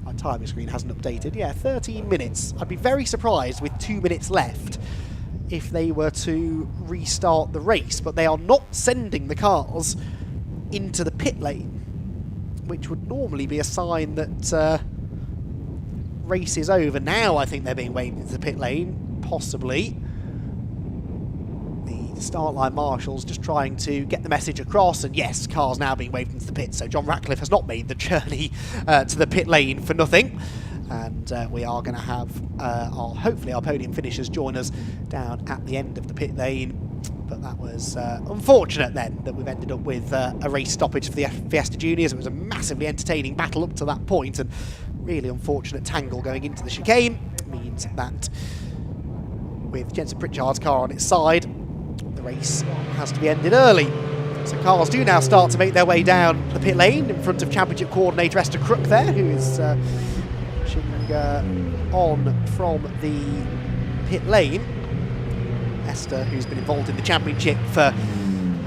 My timing screen hasn't updated. Yeah, 13 minutes. I'd be very surprised with 2 minutes left if they were to restart the race, but they are not sending the cars into the pit lane, which would normally be a sign that race is over. Now I think they're being waved into the pit lane, possibly. The start line marshals just trying to get the message across, and yes, cars now being waved into the pit, so John Ratcliffe has not made the journey to the pit lane for nothing. And we are going to have hopefully our podium finishers join us down at the end of the pit lane. But that was unfortunate then that we've ended up with a race stoppage for the Fiesta Juniors. It was a massively entertaining battle up to that point, and really unfortunate tangle going into the chicane means that with Jensen Pritchard's car on its side, the race has to be ended early. So cars do now start to make their way down the pit lane in front of Championship Coordinator Esther Crook there, who is on from the pit lane. Esther, who's been involved in the championship for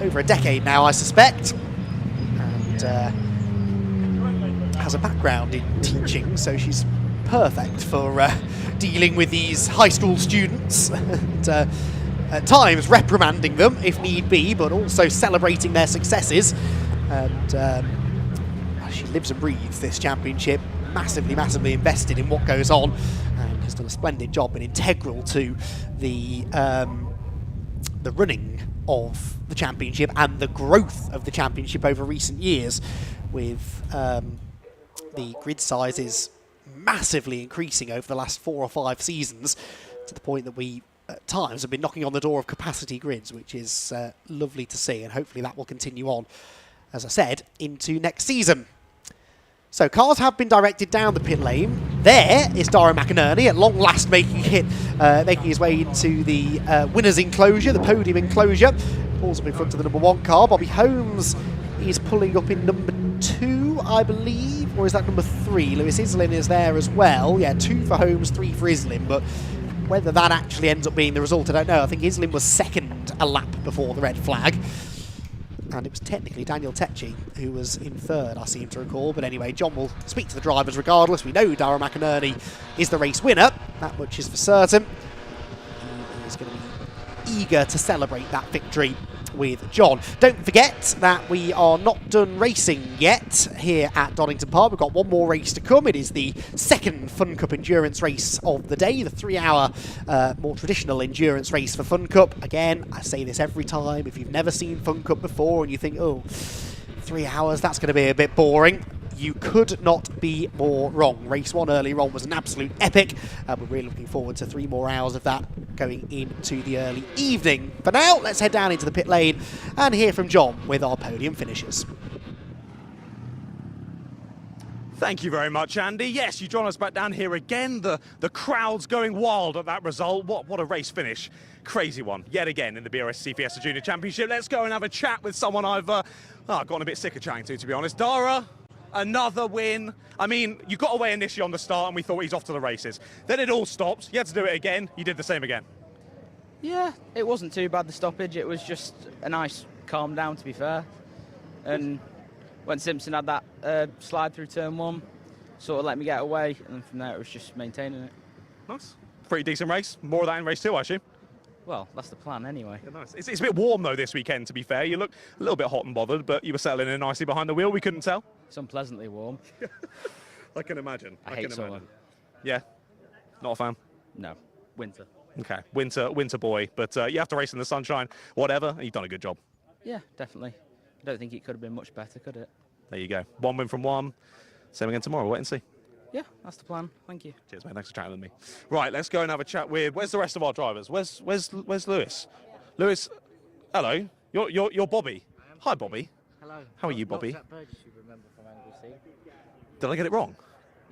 over a decade now, I suspect, and has a background in teaching, so she's perfect for dealing with these high school students and at times reprimanding them if need be, but also celebrating their successes. And she lives and breathes this championship, massively invested in what goes on, and has done a splendid job and integral to the running of the championship and the growth of the championship over recent years, with the grid sizes massively increasing over the last 4 or 5 seasons, to the point that we at times have been knocking on the door of capacity grids, which is lovely to see, and hopefully that will continue on, as I said, into next season. So cars have been directed down the pit lane. There is Dara McInerney at long last making his way into the winners enclosure, the podium enclosure. Pulls up in front of the number 1 car. Bobby Holmes is pulling up in number 2, I believe, or is that number 3? Lewis Islin is there as well. Yeah, 2 for Holmes, 3 for Islin, but whether that actually ends up being the result, I don't know. I think Islin was second a lap before the red flag. And it was technically Daniel Tecci who was in 3rd, I seem to recall. But anyway, John will speak to the drivers regardless. We know Dara McInerney is the race winner. That much is for certain. He is going to be eager to celebrate that victory with John. Don't forget that we are not done racing yet here at Donington Park. We've got one more race to come. It is the second Fun Cup endurance race of the day, the 3-hour more traditional endurance race for Fun Cup. Again, I say this every time, if you've never seen Fun Cup before and you think, oh, 3 hours, that's going to be a bit boring, you could not be more wrong. Race 1 earlier on was an absolute epic. We're really looking forward to 3 more hours of that going into the early evening. For now, let's head down into the pit lane and hear from John with our podium finishers. Thank you very much, Andy. Yes, you join us back down here again. The crowd's going wild at that result. What a race finish. Crazy one, yet again, in the BRSC Fiesta Junior Championship. Let's go and have a chat with someone I've gotten a bit sick of chatting to be honest. Dara, another win. I mean, you got away initially on the start and we thought he's off to the races. Then it all stopped. You had to do it again. You did the same again. Yeah, it wasn't too bad, the stoppage. It was just a nice calm down, to be fair. And when Simpson had that slide through turn 1, sort of let me get away, and from there it was just maintaining it. Nice. Pretty decent race. More of that in race 2, I assume. Well, that's the plan anyway. Yeah, nice. It's a bit warm though this weekend, to be fair. You look a little bit hot and bothered, but you were settling in nicely behind the wheel. We couldn't tell. It's unpleasantly warm. I can imagine. I hate summer. Yeah. Not a fan. No. Winter. Okay. Winter boy. But you have to race in the sunshine. Whatever. You've done a good job. Yeah, definitely. I don't think it could have been much better, could it? There you go. 1 win from 1. Same again tomorrow. We'll wait and see. Yeah, that's the plan. Thank you. Cheers, mate. Thanks for chatting with me. Right, let's go and have a chat with. Where's the rest of our drivers? Where's Lewis? Lewis, hello. You're Bobby. Hi, Bobby. Hello. How are you, Bobby? That Burgess you remember from Anglesey. Did I get it wrong?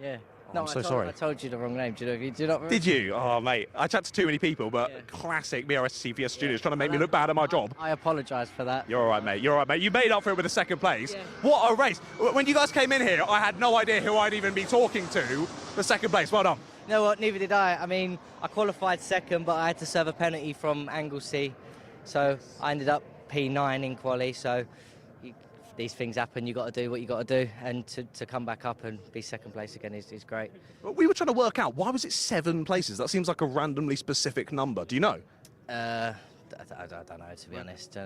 Yeah. Oh, I'm so sorry. I told you the wrong name. Do you not remember? Did you? Oh, mate. I chat to too many people, but yeah. Classic BRSC Fiesta Studios trying to make me look bad at my job. I apologise for that. You're all right, mate. You're all right, mate. You made up for it with a second place. Yeah. What a race. When you guys came in here, I had no idea who I'd even be talking to for second place. Well done. You know what? Neither did I. I mean, I qualified second, but I had to serve a penalty from Anglesey. So I ended up P9 in quali. So these things happen. You got to do what you got to do, and to come back up and be second place again is great. We were trying to work out, why was it 7 places? That seems like a randomly specific number. Do you know? I don't know, to be honest.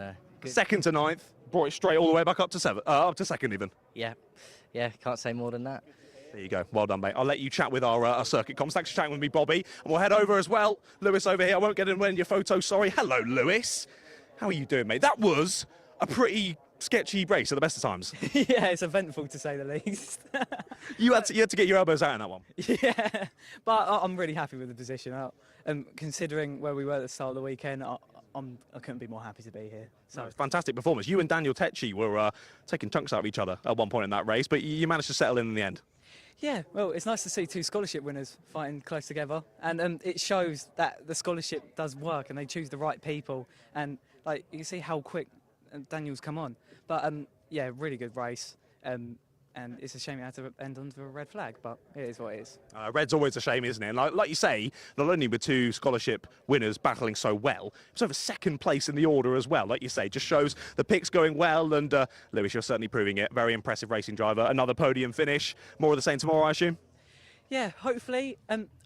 Second to 9th, brought it straight all the way back up to up to second even. Yeah, can't say more than that. There you go. Well done, mate. I'll let you chat with our circuit comms. Thanks for chatting with me, Bobby. And we'll head over as well. Lewis over here. I won't get in your photo, sorry. Hello, Lewis. How are you doing, mate? That was a pretty sketchy race at the best of times. Yeah, it's eventful to say the least. You had to get your elbows out in that one. Yeah, but I'm really happy with the position. Considering where we were at the start of the weekend, I couldn't be more happy to be here. So Fantastic performance. You and Daniel Tecci were taking chunks out of each other at one point in that race, but you managed to settle in the end. yeah, well, it's nice to see 2 scholarship winners fighting close together, and it shows that the scholarship does work and they choose the right people. And like you can see how quick Daniel's come on. But yeah, really good race. And it's a shame it had to end under a red flag, but it is what it is. Red's always a shame, isn't it? And like you say, not only were 2 scholarship winners battling so well, it was over second place in the order as well. Like you say, just shows the pick's going well. And Lewis, you're certainly proving it. Very impressive racing driver. Another podium finish. More of the same tomorrow, I assume? Yeah, hopefully.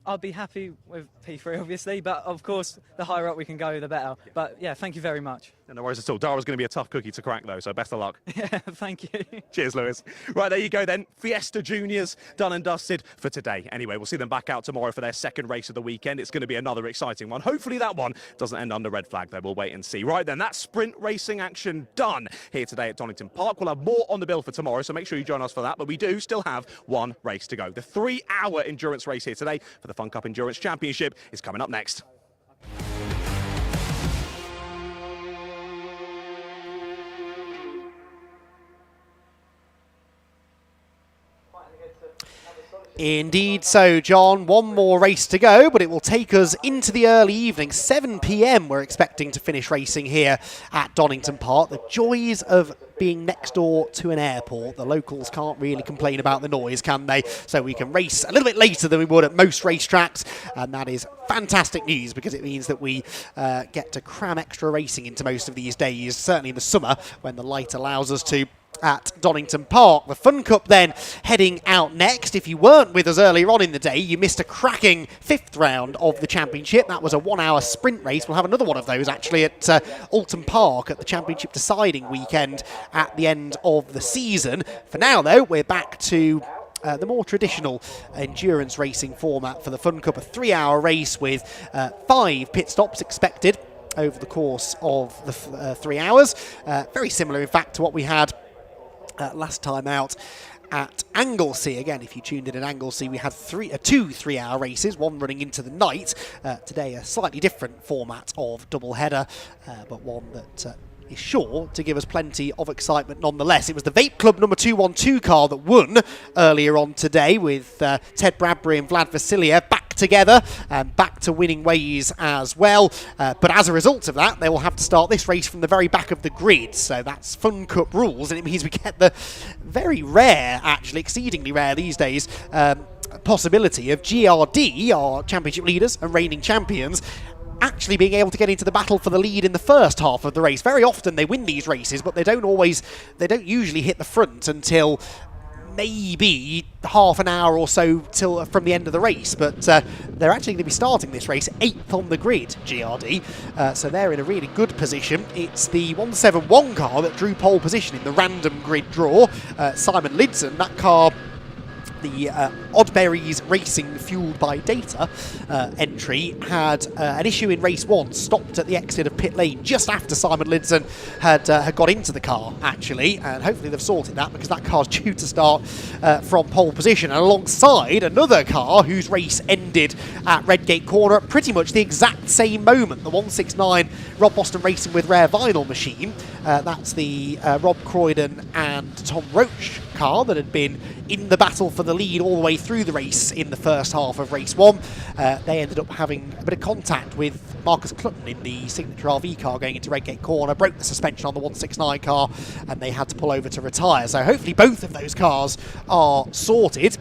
I'll be happy with P3, obviously, but of course, the higher up we can go, the better. Yeah. But yeah, thank you very much. No worries at all. Dara's going to be a tough cookie to crack, though, so best of luck. Yeah, thank you. Cheers, Lewis. Right, there you go then. Fiesta Juniors done and dusted for today. Anyway, we'll see them back out tomorrow for their second race of the weekend. It's going to be another exciting one. Hopefully that one doesn't end under red flag, though. We'll wait and see. Right then, that's sprint racing action done here today at Donington Park. We'll have more on the bill for tomorrow, so make sure you join us for that. But we do still have one race to go. The 3-hour endurance race here today for the Fun Cup Endurance Championship is coming up next. Indeed so, John. One more race to go, but it will take us into the early evening. 7 p.m. we're expecting to finish racing here at Donington Park. The joys of being next door to an airport. The locals can't really complain about the noise, can they? So we can race a little bit later than we would at most racetracks, and that is fantastic news because it means that we get to cram extra racing into most of these days, certainly in the summer when the light allows us to at Donington Park. The Fun Cup then heading out next. If you weren't with us earlier on in the day, you missed a cracking 5th round of the championship. That was a 1-hour sprint race. We'll have another one of those actually at Alton Park at the championship deciding weekend at the end of the season. For now though, we're back to the more traditional endurance racing format for the Fun Cup, a 3-hour race with 5 pit stops expected over the course of the 3 hours. Very similar in fact to what we had last time out at Anglesey. Again, if you tuned in at Anglesey, we had 2 3-hour races, one running into the night. Today, a slightly different format of double header, but one that is sure to give us plenty of excitement nonetheless. It was the Vape Club number 212 car that won earlier on today, with Ted Bradbury and Vlad Vasilia back together and back to winning ways as well. But as a result of that, they will have to start this race from the very back of the grid. So that's Fun Cup rules, and it means we get the very rare, actually exceedingly rare these days, possibility of GRD, our championship leaders and reigning champions, actually being able to get into the battle for the lead in the first half of the race. Very often they win these races, but they don't usually hit the front until maybe half an hour or so till from the end of the race. But they're actually going to be starting this race 8th on the grid, GRD. So they're in a really good position. It's the 171 car that drew pole position in the random grid draw. Simon Lidson, that car, the Oddberries Racing Fueled by Data entry, had an issue in race 1, stopped at the exit of pit lane just after Simon Lidson had got into the car, actually, and hopefully they've sorted that because that car's due to start from pole position, and alongside another car whose race ended at Redgate Corner at pretty much the exact same moment, the 169 Rob Boston Racing with Rare Vinyl machine. That's the Rob Croydon and Tom Roach car that had been in the battle for the lead all the way through the race in the first half of race 1. They ended up having a bit of contact with Marcus Clutton in the Signature RV car going into Redgate Corner, broke the suspension on the 169 car, and they had to pull over to retire. So hopefully both of those cars are sorted.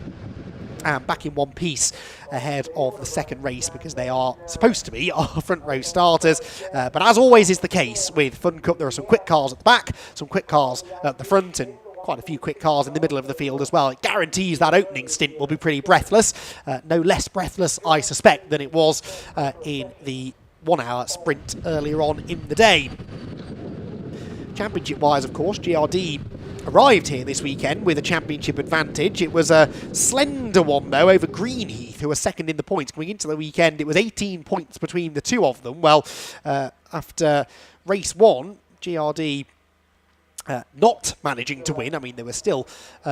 and back in one piece ahead of the second race because they are supposed to be our front row starters. But as always is the case with Fun Cup, there are some quick cars at the back, some quick cars at the front, and quite a few quick cars in the middle of the field as well. It guarantees that opening stint will be pretty breathless. No less breathless, I suspect, than it was in the 1 hour sprint earlier on in the day. Championship-wise, of course, GRD arrived here this weekend with a championship advantage. It was a slender one, though, over Greenheath, who were second in the points. Coming into the weekend, it was 18 points between the two of them. Well, after race 1, GRD not managing to win. I mean, they were still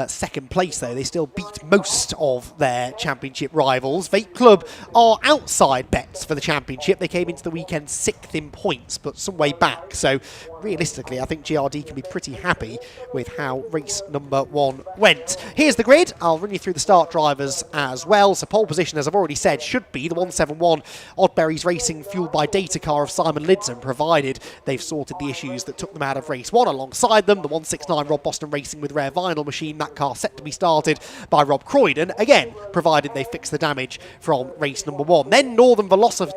second place, though. They still beat most of their championship rivals. Vape Club are outside bets for the championship. They came into the weekend 6th in points, but some way back. So, realistically, I think GRD can be pretty happy with how race number 1 went. Here's the grid. I'll run you through the start drivers as well. So, pole position, as I've already said, should be the 171 Oddberries Racing fueled by data car of Simon Lidson, provided they've sorted the issues that took them out of race 1. Alongside them, the 169 Rob Boston Racing with Rare Vinyl machine, that car set to be started by Rob Croydon, again, provided they fix the damage from race number 1. Then Northern Velocity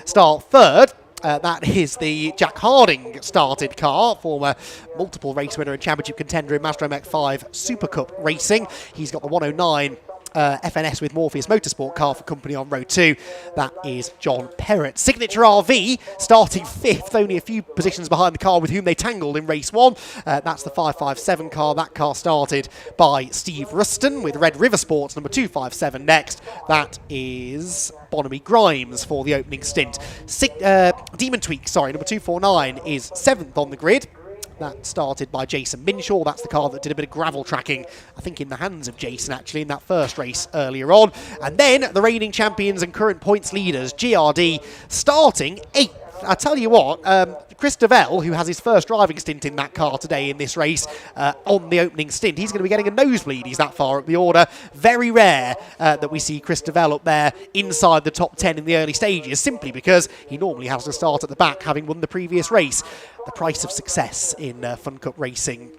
start third. That is the Jack Harding started car, former multiple race winner and championship contender in Mazda MX-5 Super Cup racing. He's got the 109 FNS with Morpheus Motorsport car for company on row 2. That is John Perrott. Signature RV starting 5th, only a few positions behind the car with whom they tangled in race 1. That's the 557 car. That car started by Steve Ruston with Red River Sports number 257 next. That is Bonamy Grimes for the opening stint. Demon Tweak, number 249 is 7th on the grid. That started by Jason Minshaw. That's the car that did a bit of gravel tracking, I think in the hands of Jason actually, in that first race earlier on. And then the reigning champions and current points leaders, GRD, starting 8th. I tell you what, Chris Devell, who has his first driving stint in that car today in this race, on the opening stint, he's going to be getting a nosebleed. He's that far up the order. Very rare that we see Chris Devell up there inside the top 10 in the early stages, simply because he normally has to start at the back, having won the previous race. The price of success in Fun Cup racing,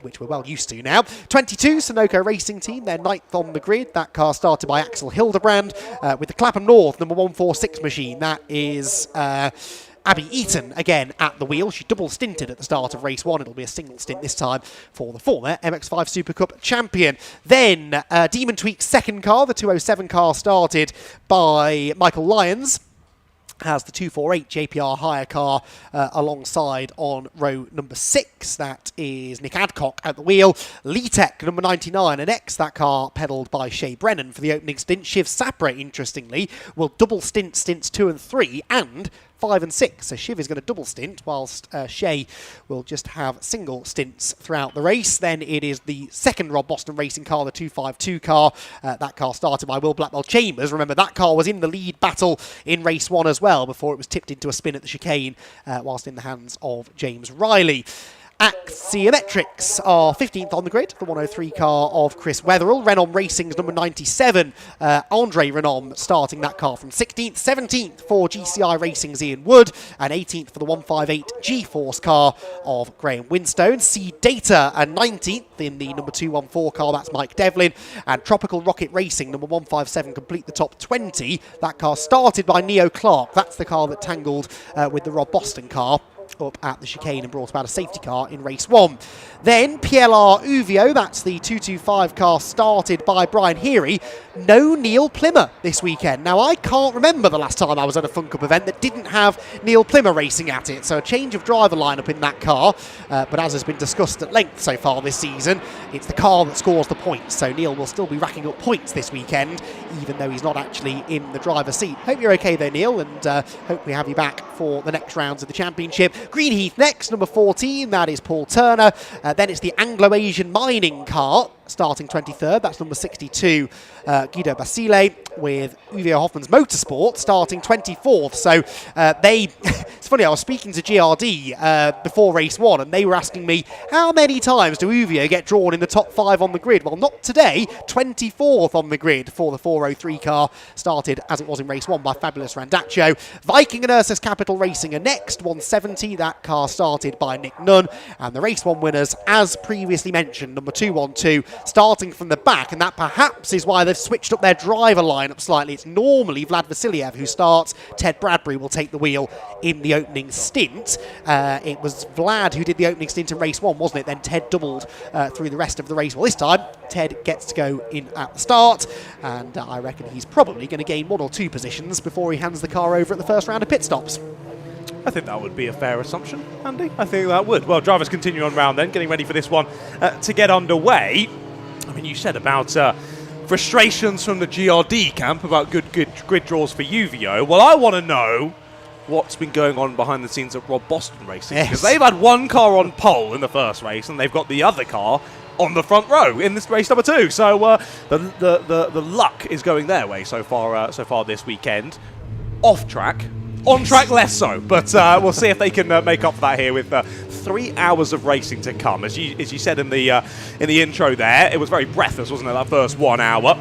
which we're well used to now. 22, Sunoco Racing Team, they're 9th on the grid. That car started by Axel Hildebrand with the Clapham North number 146 machine. That is Abby Eaton again at the wheel. She double stinted at the start of race 1. It'll be a single stint this time for the former MX-5 Super Cup champion. Then Demon Tweak's second car, the 207 car, started by Michael Lyons. Has the 248 JPR hire car alongside on row number 6. That is Nick Adcock at the wheel. Leatech, number 99, and X, that car pedalled by Shay Brennan for the opening stint. Shiv Sapra, interestingly, will double stint stints 2 and 3 and 5 and 6. So Shiv is going to double stint, whilst Shay will just have single stints throughout the race. Then it is the second Rob Boston Racing car, the 252 car. That car started by Will Blackwell Chambers. Remember, that car was in the lead battle in race 1 as well before it was tipped into a spin at the chicane whilst in the hands of James Riley. Axiometrics are 15th on the grid, the 103 car of Chris Wetherill. Renom Racing's number 97, Andre Renom, starting that car from 16th. 17th for GCI Racing's Ian Wood, and 18th for the 158 G-Force car of Graham Winstone. Seed Data, and 19th in the number 214 car, that's Mike Devlin. And Tropical Rocket Racing, number 157, complete the top 20. That car started by Neo Clark. That's the car that tangled with the Rob Boston car up at the chicane and brought about a safety car in race 1. Then PLR Uvio, that's the 225 car started by Brian Heary. No Neil Plimmer this weekend. Now, I can't remember the last time I was at a Fun Cup event that didn't have Neil Plimmer racing at it, so a change of driver lineup in that car. But as has been discussed at length so far this season, it's the car that scores the points, so Neil will still be racking up points this weekend, even though he's not actually in the driver's seat. Hope you're okay though, Neil, and hope we have you back for the next rounds of the championship. Greenheath next, number 14, that is Paul Turner. Then it's the Anglo-Asian mining car, starting 23rd. That's number 62, Guido Basile, with Uvio Hoffman's Motorsport starting 24th. So it's funny, I was speaking to GRD before race 1, and they were asking me, how many times do Uvio get drawn in the top 5 on the grid? Well, not today. 24th on the grid for the 403 car, started as it was in race 1 by Fabulous Randaccio. Viking and Ursus Capital Racing are next, 170. That car started by Nick Nunn. And the race 1 winners, as previously mentioned, number 212, starting from the back, and that perhaps is why they've switched up their driver lineup slightly. It's normally Vlad Vasiliev who starts. Ted Bradbury will take the wheel in the opening stint. It was Vlad who did the opening stint in race 1, wasn't it? Then Ted doubled through the rest of the race. Well, this time, Ted gets to go in at the start, and I reckon he's probably going to gain 1 or 2 positions before he hands the car over at the first round of pit stops. I think that would be a fair assumption, Andy. I think that would. Well, drivers continue on round then, getting ready for this one to get underway. I mean, you said about frustrations from the GRD camp about good grid draws for Uvio. Well, I want to know what's been going on behind the scenes at Rob Boston Racing. Because they've had one car on pole in the first race, and they've got the other car on the front row in this race number 2. So the luck is going their way so far this weekend. Off track. On track, less so, but we'll see if they can make up for that here with 3 hours of racing to come. As you said in the intro there, it was very breathless, wasn't it, that first 1 hour?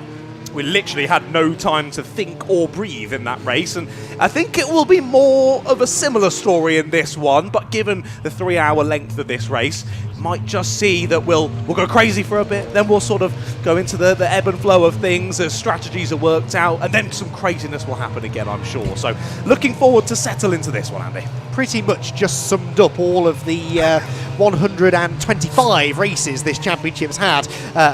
We literally had no time to think or breathe in that race, and I think it will be more of a similar story in this one, but given the 3 hour length of this race, might just see that we'll go crazy for a bit, then we'll sort of go into the ebb and flow of things as strategies are worked out, and then some craziness will happen again, I'm sure. So looking forward to settle into this one, Andy. Pretty much just summed up all of the 125 races this championship's had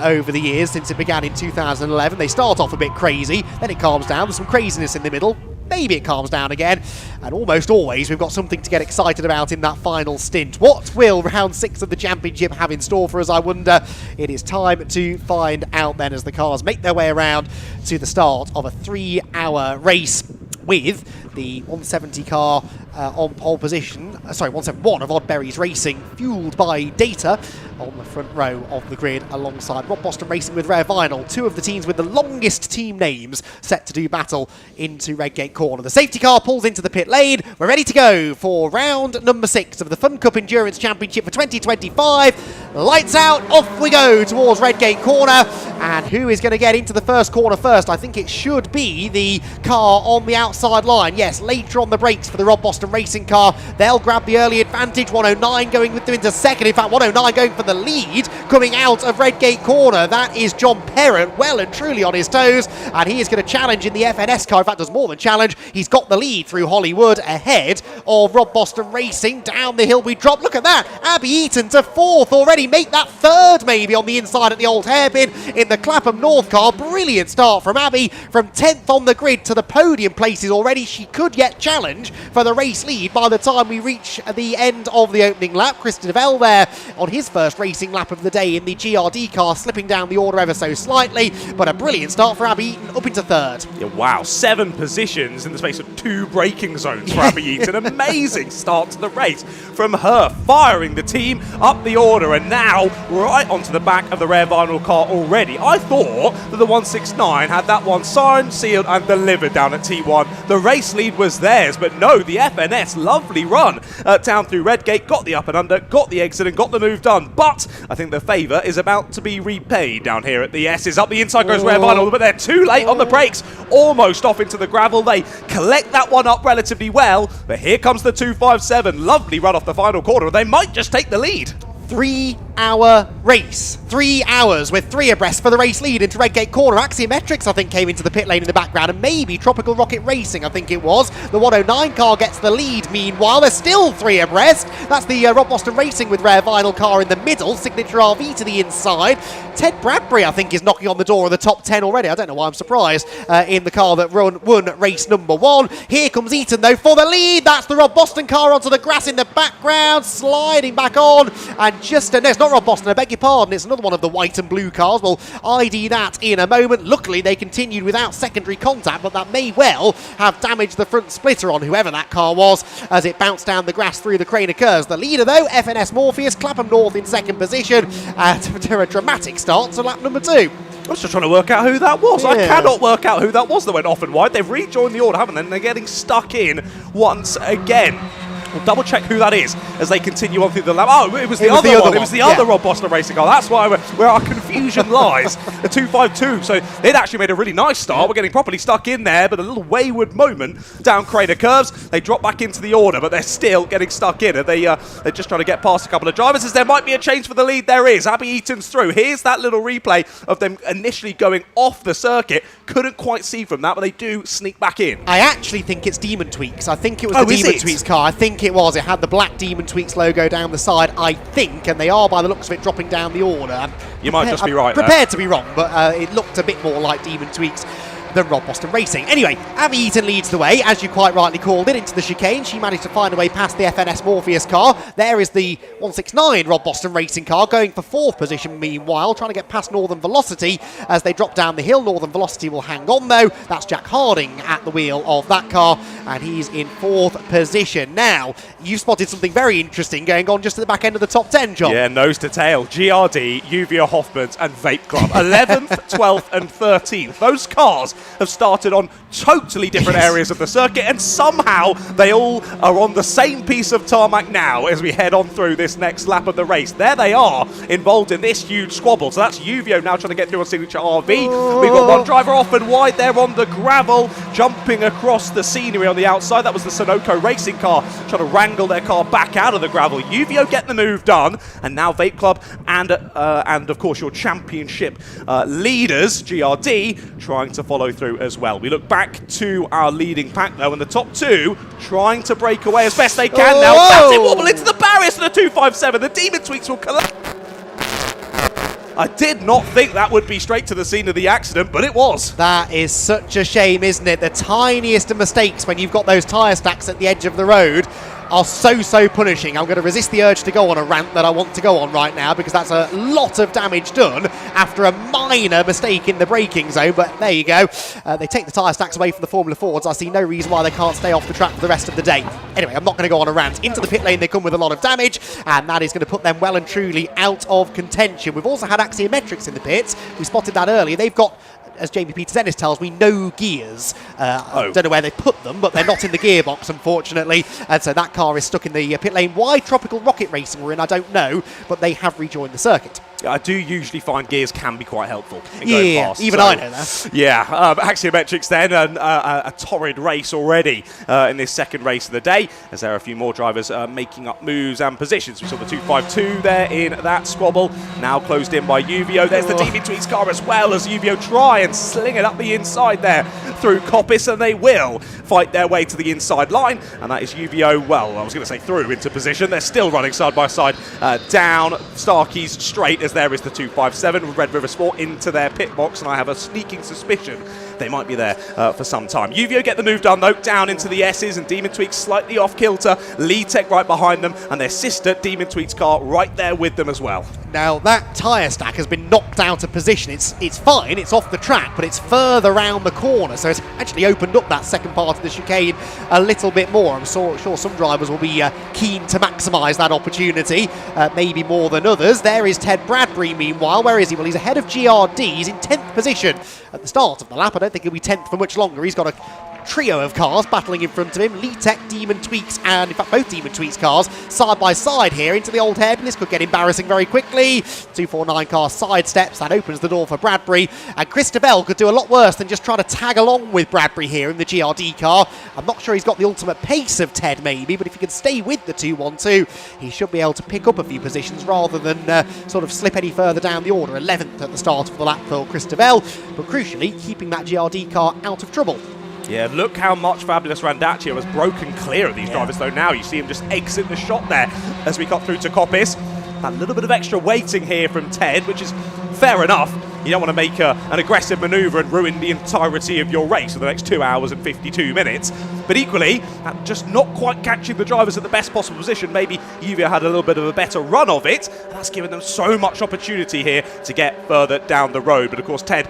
over the years since it began in 2011. They start off a bit crazy, then it calms down, there's some craziness in the middle, maybe it calms down again, and almost always we've got something to get excited about in that final stint. What will round 6 of the championship have in store for us, I wonder? It is time to find out then as the cars make their way around to the start of a 3 hour race with the 170 car on pole position, 171 of Oddberry's Racing, fueled by Data on the front row of the grid alongside Rob Boston Racing with Rare Vinyl, 2 of the teams with the longest team names set to do battle into Redgate Corner. The safety car pulls into the pit lane. We're ready to go for round number 6 of the Fun Cup Endurance Championship for 2025. Lights out, off we go towards Redgate Corner. And who is going to get into the first corner first? I think it should be the car on the outside line. Yes, later on the brakes for the Rob Boston Racing car. They'll grab the early advantage. 109 going with them into second. In fact, 109 going for the lead coming out of Redgate Corner. That is John Perrott, well and truly on his toes, and he is going to challenge in the FNS car. In fact, does more than challenge. He's got the lead through Hollywood ahead of Rob Boston Racing. Down the hill we drop. Look at that. Abby Eaton to 4th already. Make that 3rd maybe on the inside at the old hairpin in the Clapham North car. Brilliant start from Abby, from 10th on the grid to the podium places already. She could yet challenge for the race lead by the time we reach the end of the opening lap. Christopher Devell there on his first racing lap of the day in the GRD car, slipping down the order ever so slightly, but a brilliant start for Abby Eaton up into 3rd. Yeah, wow, 7 positions in the space of 2 braking zones for Abby Eaton. Amazing start to the race from her, firing the team up the order, and now right onto the back of the Rare Vinyl car already. I thought that the 169 had that one signed, sealed and delivered down at T1. The race lead was theirs, but no, the FNS, lovely run down through Redgate, got the up and under, got the exit and got the move done. But I think the favour is about to be repaid down here at the S's. Up the inside goes Rare Vinyl, but they're too late on the brakes. Almost off into the gravel. They collect that one up relatively well, but here comes the 257. Lovely run off the final corner. They might just take the lead. 3 hour race. 3 hours with 3 abreast for the race lead into Redgate Corner. Axiometrics, I think, came into the pit lane in the background, and maybe Tropical Rocket Racing, I think it was. The 109 car gets the lead. Meanwhile, there's still 3 abreast. That's the Rob Boston Racing with Rare Vinyl car in the middle. Signature RV to the inside. Ted Bradbury, I think, is knocking on the door of the top 10 already. I don't know why I'm surprised in the car that won race number 1. Here comes Eaton, though, for the lead. That's the Rob Boston car onto the grass in the background, sliding back on, and just, no, it's not not Rob Boston, I beg your pardon, it's another one of the white and blue cars. We'll ID that in a moment. Luckily, they continued without secondary contact, but that may well have damaged the front splitter on whoever that car was as it bounced down the grass through the Craner curves. The leader, though, FNS Morpheus, Clapham North in second position to a dramatic start to lap number 2. I was just trying to work out who that was. Yeah. I cannot work out who that was that went off and wide. They've rejoined the order, haven't they? And they're getting stuck in once again. We'll double check who that is as they continue on through the lap. Oh, it was the other one. It was the other Rob Boston racing car. That's where our confusion lies. The 252. So they'd actually made a really nice start. We're getting properly stuck in there, but a little wayward moment down Craner curves. They drop back into the order, but they're still getting stuck in. And they're just trying to get past a couple of drivers. As there might be a change for the lead, there is. Abby Eaton's through. Here's that little replay of them initially going off the circuit. Couldn't quite see from that, but they do sneak back in. I actually think it's Demon Tweaks. I think it was the Demon Tweaks car. I think it was. It had the black Demon Tweaks logo down the side, I think, and they are, by the looks of it, dropping down the order. You might just be right there. Prepared there. to be wrong, but it looked a bit more like Demon Tweaks than Rob Boston Racing. Anyway, Abby Eaton leads the way, as you quite rightly called it, into the chicane. She managed to find a way past the FNS Morpheus car. There is the 169 Rob Boston Racing car going for 4th position, meanwhile, trying to get past Northern Velocity as they drop down the hill. Northern Velocity will hang on, though. That's Jack Harding at the wheel of that car, and he's in 4th position. Now, you've spotted something very interesting going on just at the back end of the top 10, John. Yeah, nose to tail. GRD, Uvia Hoffmans, and Vape Club. 11th, 12th, and 13th. Those cars have started on totally different areas of the circuit, and somehow they all are on the same piece of tarmac now as we head on through this next lap of the race. There they are, involved in this huge squabble. So that's Uvio now trying to get through on Signature RV. We've got one driver off and wide there on the gravel, jumping across the scenery on the outside. That was the Sunoco racing car trying to wrangle their car back out of the gravel. Uvio get the move done, and now Vape Club and of course your championship leaders, GRD, trying to follow through as well. We look back to our leading pack though, and the top 2 trying to break away as best they can now. That's it, wobble into the barriers for the 257. The Demon Tweaks will collapse. I did not think that would be straight to the scene of the accident, but it was. That is such a shame, isn't it? The tiniest of mistakes when you've got those tyre stacks at the edge of the road are so punishing. I'm going to resist the urge to go on a rant that I want to go on right now, because that's a lot of damage done after a minor mistake in the braking zone, but there you go. They take the tyre stacks away from the Formula Fords. I see no reason why they can't stay off the track for the rest of the day. Anyway, I'm not going to go on a rant. Into the pit lane they come with a lot of damage, and that is going to put them well and truly out of contention. We've also had Axiometrics in the pits. We spotted that earlier. They've got, as Jamie Peters-Ennis tells me, no gears. I don't know where they put them, but they're not in the gearbox, unfortunately. And so that car is stuck in the pit lane. Why Tropical Rocket Racing were in, I don't know, but they have rejoined the circuit. I do usually find gears can be quite helpful in going fast. Even I know that. Yeah, Axiometrics then, a torrid race already in this second race of the day, as there are a few more drivers making up moves and positions. We saw the 252 there in that squabble, now closed in by Uvio. There's the Demon Tweaks car as well, as Uvio try and sling it up the inside there through Coppice, and they will fight their way to the inside line, and that is Uvio, well, I was going to say through into position. They're still running side by side down Starkey's straight, as there is the 257 with Red River Sport into their pit box, and I have a sneaking suspicion they might be there for some time. Uvio get the move done though, down into the S's, and Demon Tweaks slightly off kilter. Lead Tech right behind them, and their sister Demon Tweaks car right there with them as well. Now that tyre stack has been knocked out of position. It's fine, it's off the track, but it's further round the corner, so it's actually opened up that second part of the chicane a little bit more. I'm sure some drivers will be keen to maximise that opportunity, maybe more than others. There is Ted Bradbury, meanwhile. Where is he? Well, he's ahead of GRD. He's in 10th position at the start of the lap. I don't think he'll be 10th for much longer. He's got a trio of cars battling in front of him. Lee Tech, Demon Tweaks, and in fact both Demon Tweaks cars side by side here into the old hairpin. This could get embarrassing very quickly. 249 car sidesteps, that opens the door for Bradbury, and Christabel could do a lot worse than just try to tag along with Bradbury here in the GRD car. I'm not sure he's got the ultimate pace of Ted maybe, but if he can stay with the 212, he should be able to pick up a few positions rather than sort of slip any further down the order. 11th at the start of the lap for Christabel, but crucially keeping that GRD car out of trouble. Yeah, look how much Fabulous Randaccio has broken clear of these drivers though now. You see him just exit the shot there as we cut through to Coppice. That little bit of extra waiting here from Ted, which is fair enough. You don't want to make an aggressive manoeuvre and ruin the entirety of your race for the next 2 hours and 52 minutes. But equally, just not quite catching the drivers at the best possible position. Maybe Uvio had a little bit of a better run of it. That's given them so much opportunity here to get further down the road. But of course, Ted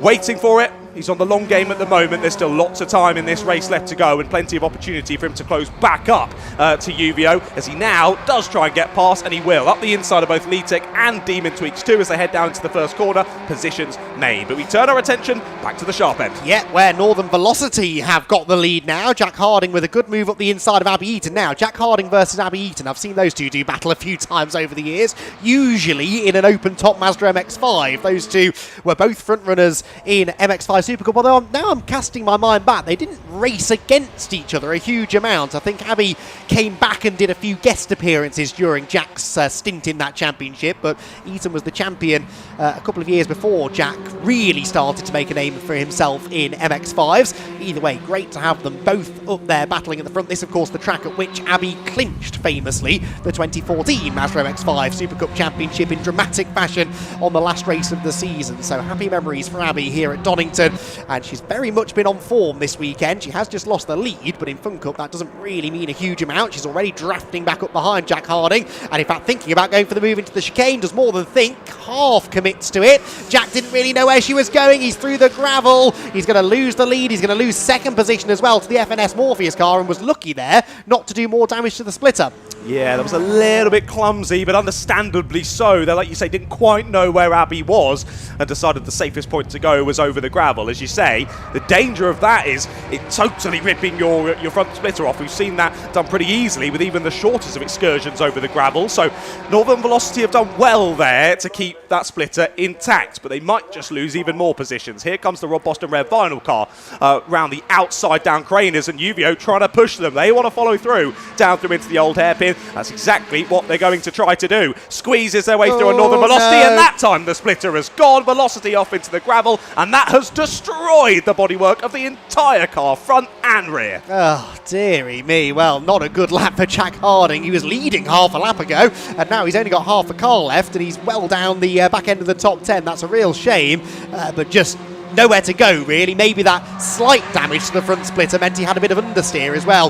waiting for it. He's on the long game at the moment. There's still lots of time in this race left to go and plenty of opportunity for him to close back up to Uvio, as he now does try and get past, and he will. Up the inside of both Leatech and Demon Tweaks too as they head down into the first corner. Positions made. But we turn our attention back to the sharp end. Yeah, where Northern Velocity have got the lead now. Jack Harding with a good move up the inside of Abby Eaton now. Jack Harding versus Abby Eaton. I've seen those two do battle a few times over the years, usually in an open top Mazda MX-5. Those two were both front runners in MX-5 Super Cup, although now I'm casting my mind back. They didn't race against each other a huge amount. I think Abby came back and did a few guest appearances during Jack's stint in that championship, but Eaton was the champion a couple of years before Jack really started to make a name for himself in MX-5s. Either way, great to have them both up there battling at the front. This, of course, the track at which Abby clinched famously the 2014 Mazda MX-5 Super Cup Championship in dramatic fashion on the last race of the season. So happy memories for Abby here at Donington, and she's very much been on form this weekend. She has just lost the lead, but in Fun Cup that doesn't really mean a huge amount. She's already drafting back up behind Jack Harding, and in fact thinking about going for the move into the chicane. Does more than think, half commits to it. Jack didn't really know where she was going. He's through the gravel. He's going to lose the lead. He's going to lose second position as well to the FNS Morpheus car, and was lucky there not to do more damage to the splitter. Yeah, that was a little bit clumsy, but understandably so. They, like you say, didn't quite know where Abby was and decided the safest point to go was over the gravel. As you say, the danger of that is it totally ripping your front splitter off. We've seen that done pretty easily with even the shortest of excursions over the gravel. So Northern Velocity have done well there to keep that splitter intact, but they might just lose even more positions. Here comes the Rob Boston Red Vinyl car round the outside down Craners, and Uvio trying to push them. They want to follow through down through into the old hairpin. That's exactly what they're going to try to do. Squeezes their way through a Northern Velocity, and that time the splitter has gone. Velocity off into the gravel, and that has destroyed the bodywork of the entire car, front and rear. Oh, dearie me. Well, not a good lap for Jack Harding. He was leading half a lap ago, and now he's only got half a car left, and he's well down the back end of the top 10. That's a real shame, but just nowhere to go, really. Maybe that slight damage to the front splitter meant he had a bit of understeer as well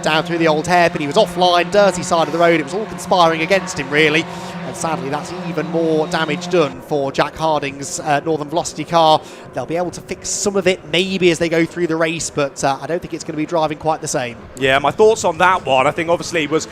down through the old hairpin. He was offline, dirty side of the road. It was all conspiring against him, really. And sadly, that's even more damage done for Jack Harding's Northern Velocity car. They'll be able to fix some of it maybe as they go through the race, but I don't think it's going to be driving quite the same. Yeah, my thoughts on that one, I think obviously was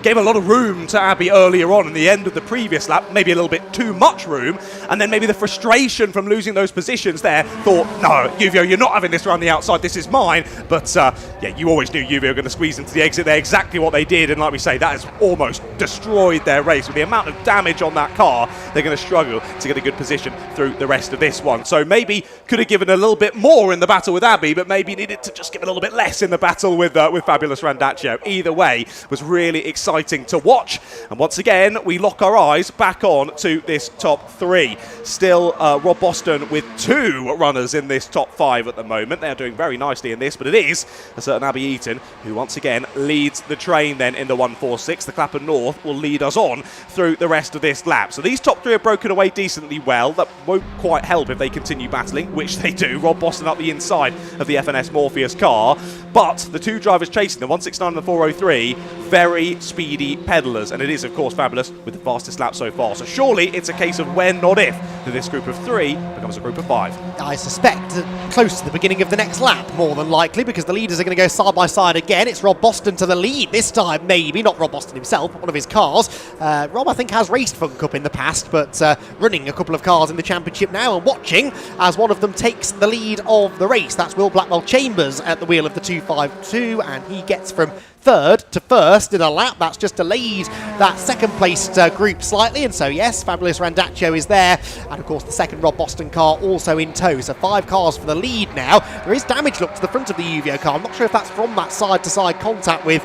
gave a lot of room to Abby earlier on in the end of the previous lap, maybe a little bit too much room, and then maybe the frustration from losing those positions there, thought, no, Uvio, you're not having this around the outside, this is mine. But yeah, you always knew Uvio were going to squeeze into the exit there, exactly what they did, and like we say, that has almost destroyed their race. With the amount of damage on that car, they're going to struggle to get a good position through the rest of this one. So maybe could have given a little bit more in the battle with Abby, but maybe needed to just give a little bit less in the battle with Fabulous Randaccio. Either way, was really exciting to watch. And once again, we lock our eyes back on to this top three. Still Rob Boston with two runners in this top five at the moment. They are doing very nicely in this, but it is a certain Abby Eaton who once again leads the train then in the 146. The Clapham North will lead us on through the rest of this lap. So these top three are broken away decently well. That won't quite help if they continue battling, which they do. Rob Boston up the inside of the FNS Morpheus car, but the two drivers chasing the 169 and the 403, very speedy pedallers, and it is of course Fabulous with the fastest lap so far. So surely it's a case of when, not if, that this group of three becomes a group of five. I suspect close to the beginning of the next lap, more than likely, because the leaders are going to go side by side again. It's Rob Boston to the lead this time, maybe. Not Rob Boston himself, but one of his cars. Rob, I think, has raced Fun Cup in the past, but running a couple of cars in the championship now and watching as one of them takes the lead of the race. That's Will Blackwell Chambers at the wheel of the 252, and he gets from third to first in a lap. That's just delayed that second placed group slightly, and so yes, Fabulous Randaccio is there, and of course the second Rob Boston car also in tow. So 5 cars for the lead now. There is damage, look, to the front of the Uvio car. I'm not sure if that's from that side to side contact with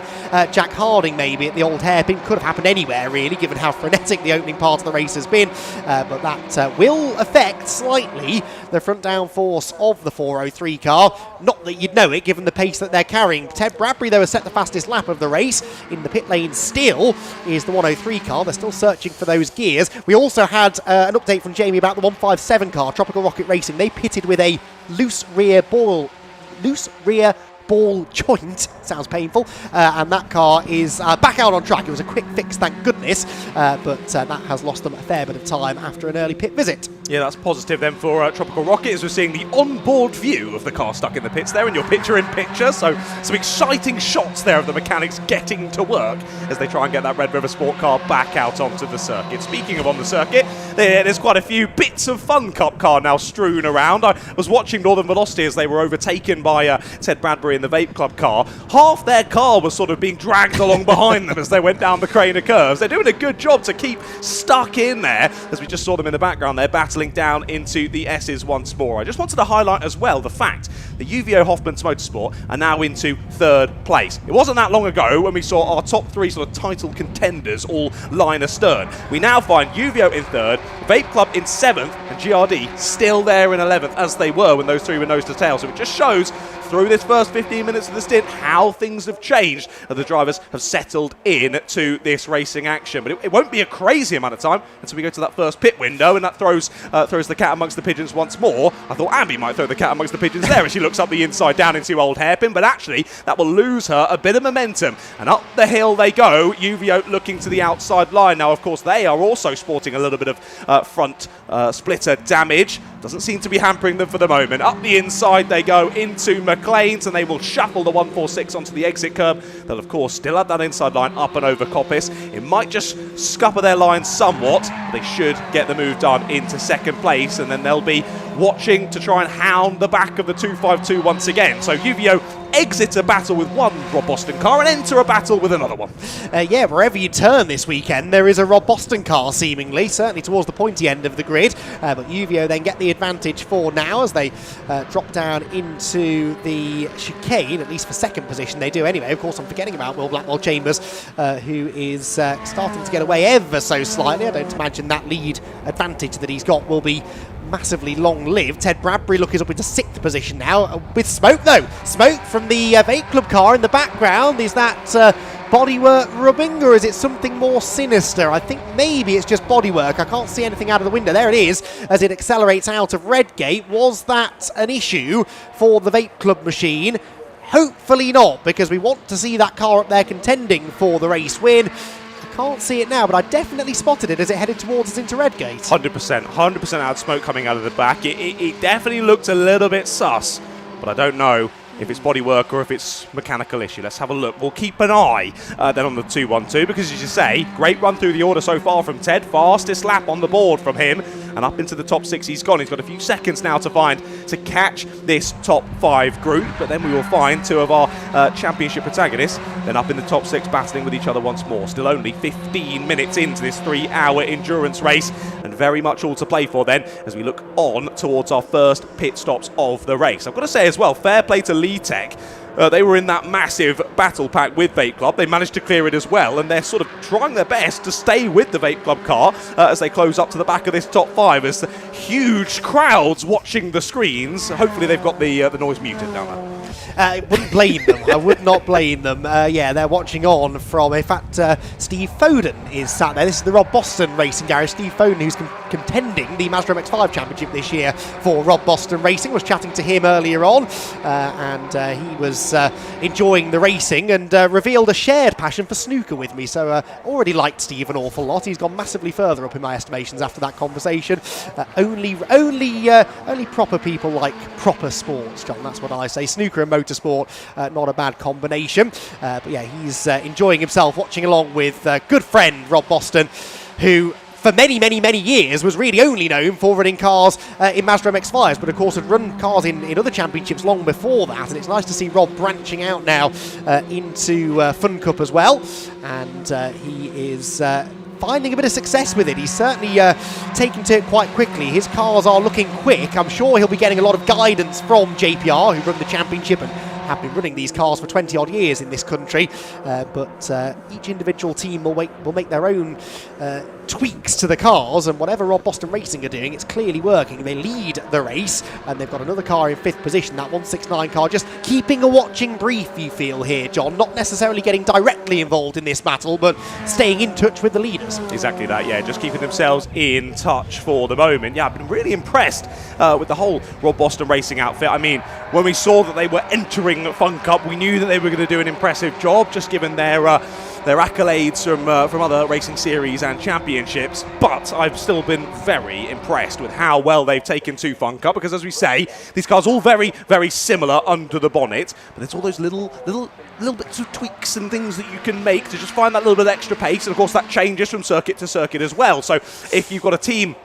Jack Harding maybe at the old hairpin. Could have happened anywhere really, given how frenetic the opening part of the race has been, but that will affect slightly the front downforce of the 403 car. Not that you'd know it given the pace that they're carrying. Ted Bradbury though has set the fastest lap of the race. In the pit lane still is the 103 car. They're still searching for those gears. We also had an update from Jamie about the 157 car, Tropical Rocket Racing. They pitted with a loose rear ball joint. Sounds painful. And that car is back out on track. It was a quick fix, thank goodness, but that has lost them a fair bit of time after an early pit visit. Yeah, that's positive then for Tropical Rocket, as we're seeing the onboard view of the car stuck in the pits there in your picture-in-picture. So some exciting shots there of the mechanics getting to work as they try and get that Red River Sport car back out onto the circuit. Speaking of on the circuit, there's quite a few bits of Fun Cup car now strewn around. I was watching Northern Velocity as they were overtaken by Ted Bradbury in the Vape Club car. Half their car was sort of being dragged along behind them as they went down the crane of curves. They're doing a good job to keep stuck in there, as we just saw them in the background there, battling down into the S's once more. I just wanted to highlight as well the fact that UVO Hoffman's Motorsport are now into 3rd place. It wasn't that long ago when we saw our top 3 sort of title contenders all line astern. We now find UVO in 3rd, Vape Club in 7th, and GRD still there in 11th, as they were when those 3 were nose to tail. So it just shows through this first 15 minutes of the stint how things have changed, and the drivers have settled in to this racing action. But it won't be a crazy amount of time until we go to that first pit window, and that throws the cat amongst the pigeons once more. I thought Abby might throw the cat amongst the pigeons there as she looks up the inside down into Old Hairpin, but actually that will lose her a bit of momentum, and up the hill they go. UVO looking to the outside line. Now, of course, they are also sporting a little bit of front splitter damage. Doesn't seem to be hampering them for the moment. Up the inside they go into McLean's, and they will shuffle the 146 onto the exit curb. They'll, of course, still have that inside line up and over Coppice. It might just scupper their line somewhat. They should get the move done into 2nd place, and then they'll be watching to try and hound the back of the 252 once again. So UVO exit a battle with one Rob Boston car and enter a battle with another one. Yeah, wherever you turn this weekend, there is a Rob Boston car, seemingly, certainly towards the pointy end of the grid. But UVO then get the advantage for now as they drop down into the chicane, at least for 2nd position they do anyway. Of course, I'm forgetting about Will Blackwell Chambers, who is starting to get away ever so slightly. I don't imagine that lead advantage that he's got will be massively long-lived. Ted Bradbury looking up into 6th position now, with smoke though. Smoke from the Vape Club car in the background. Is that bodywork rubbing, or is it something more sinister? I think maybe it's just bodywork. I can't see anything out of the window. There it is, as it accelerates out of Redgate. Was that an issue for the Vape Club machine? Hopefully not, because we want to see that car up there contending for the race win. Can't see it now, but I definitely spotted it as it headed towards us into Redgate. 100% out smoke coming out of the back. It definitely looked a little bit sus, but I don't know if it's bodywork or if it's mechanical issue. Let's have a look. We'll keep an eye then on the 212, because as you say, great run through the order so far from Ted. Fastest lap on the board from him, and up into the top 6 he's gone. He's got a few seconds now to catch this top 5 group, but then we will find 2 of our championship protagonists then up in the top 6 battling with each other once more. Still only 15 minutes into this 3-hour endurance race, and very much all to play for then as we look on towards our first pit stops of the race. I've got to say as well, fair play to Lee Tech. They were in that massive battle pack with Vape Club. They managed to clear it as well, and they're sort of trying their best to stay with the Vape Club car as they close up to the back of this top 5. As huge crowds watching the screens. Hopefully they've got the noise muted down there. I wouldn't blame them. I would not blame them. Yeah, they're watching on from, in fact, Steve Foden is sat there. This is the Rob Boston Racing Garage. Steve Foden, who's contending the Mazda MX-5 Championship this year for Rob Boston Racing, was chatting to him earlier on, and he was enjoying the racing and revealed a shared passion for snooker with me. So already liked Steve an awful lot. He's gone massively further up in my estimations after that conversation. Only proper people like proper sports, John. That's what I say. Snooker and motorsport, not a bad combination. But yeah, he's enjoying himself, watching along with good friend Rob Boston, who for many, many, many years was really only known for running cars in Mazda MX-5s, but of course had run cars in other championships long before that, and it's nice to see Rob branching out now into Fun Cup as well, and he is finding a bit of success with it. He's certainly taken to it quite quickly. His cars are looking quick. I'm sure he'll be getting a lot of guidance from JPR, who run the championship and have been running these cars for 20 odd years in this country, but each individual team will make their own tweaks to the cars, and whatever Rob Boston Racing are doing, it's clearly working. They lead the race, and they've got another car in 5th position, that 169 car, just keeping a watching brief, you feel here, John, not necessarily getting directly involved in this battle, but staying in touch with the leaders. Exactly that, yeah, just keeping themselves in touch for the moment. Yeah, I've been really impressed with the whole Rob Boston Racing outfit. I mean, when we saw that they were entering entering Fun Cup, we knew that they were going to do an impressive job, just given their accolades from other racing series and championships. But I've still been very impressed with how well they've taken to Fun Cup, because as we say, these cars all very, very similar under the bonnet, but there's all those little bits of tweaks and things that you can make to just find that little bit of extra pace, and of course that changes from circuit to circuit as well. So if you've got a team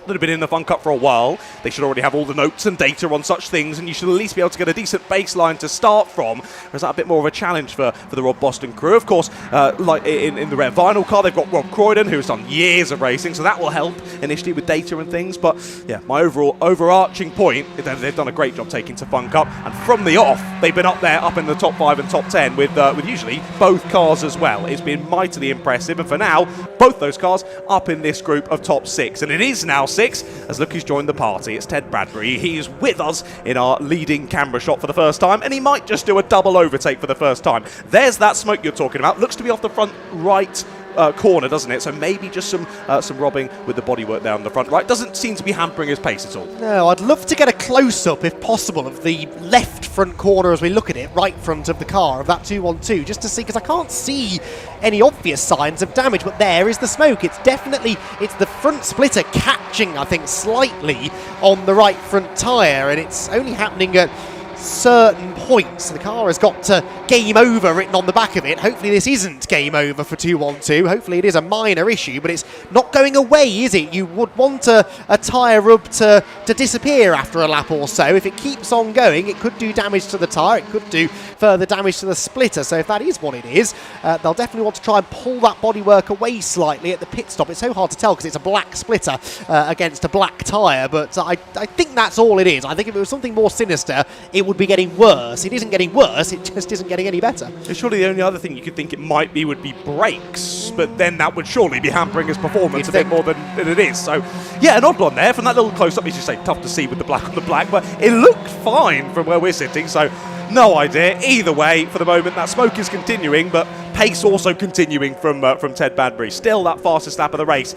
that have been in the Fun Cup for a while, they should already have all the notes and data on such things, and you should at least be able to get a decent baseline to start from. Or is that a bit more of a challenge for the Rob Boston crew? Of course, like in the Red Vinyl car, they've got Rob Croydon, who's done years of racing, so that will help initially with data and things. But yeah, my overarching point is that they've done a great job taking to Fun Cup, and from the off, they've been up in the top 5 and top 10 with usually both cars as well. It's been mightily impressive, and for now, both those cars up in this group of top 6, and it is now 6, as look who's joined the party. It's Ted Bradbury. He's with us in our leading camera shot for the first time, and he might just do a double overtake for the first time. There's that smoke you're talking about. Looks to be off the front right corner, doesn't it? So maybe just some robbing with the bodywork down the front right. Doesn't seem to be hampering his pace at all. No, I'd love to get a close-up, if possible, of the left front corner as we look at it, right front of the car, of that 212, just to see, because I can't see any obvious signs of damage, but there is the smoke. It's the front splitter catching, I think, slightly on the right front tyre, and it's only happening at certain points. The car has got game over written on the back of it. Hopefully this isn't game over for 212. Hopefully it is a minor issue, but it's not going away, is it? You would want a tyre rub to disappear after a lap or so. If it keeps on going, it could do damage to the tyre, it could do further damage to the splitter. So if that is what it is, they'll definitely want to try and pull that bodywork away slightly at the pit stop. It's so hard to tell because it's a black splitter against a black tyre, but I think that's all it is. I think if it was something more sinister, it would be getting worse. It isn't getting worse, it just isn't getting any better. Surely the only other thing you could think it might be would be brakes, but then that would surely be hampering his performance a bit more than it is. So yeah, an odd one there. From that little close-up, as you say, tough to see with the black on the black, but it looked fine from where we're sitting, so no idea. Either way, for the moment, that smoke is continuing, but pace also continuing from Ted Bradbury. Still, that fastest lap of the race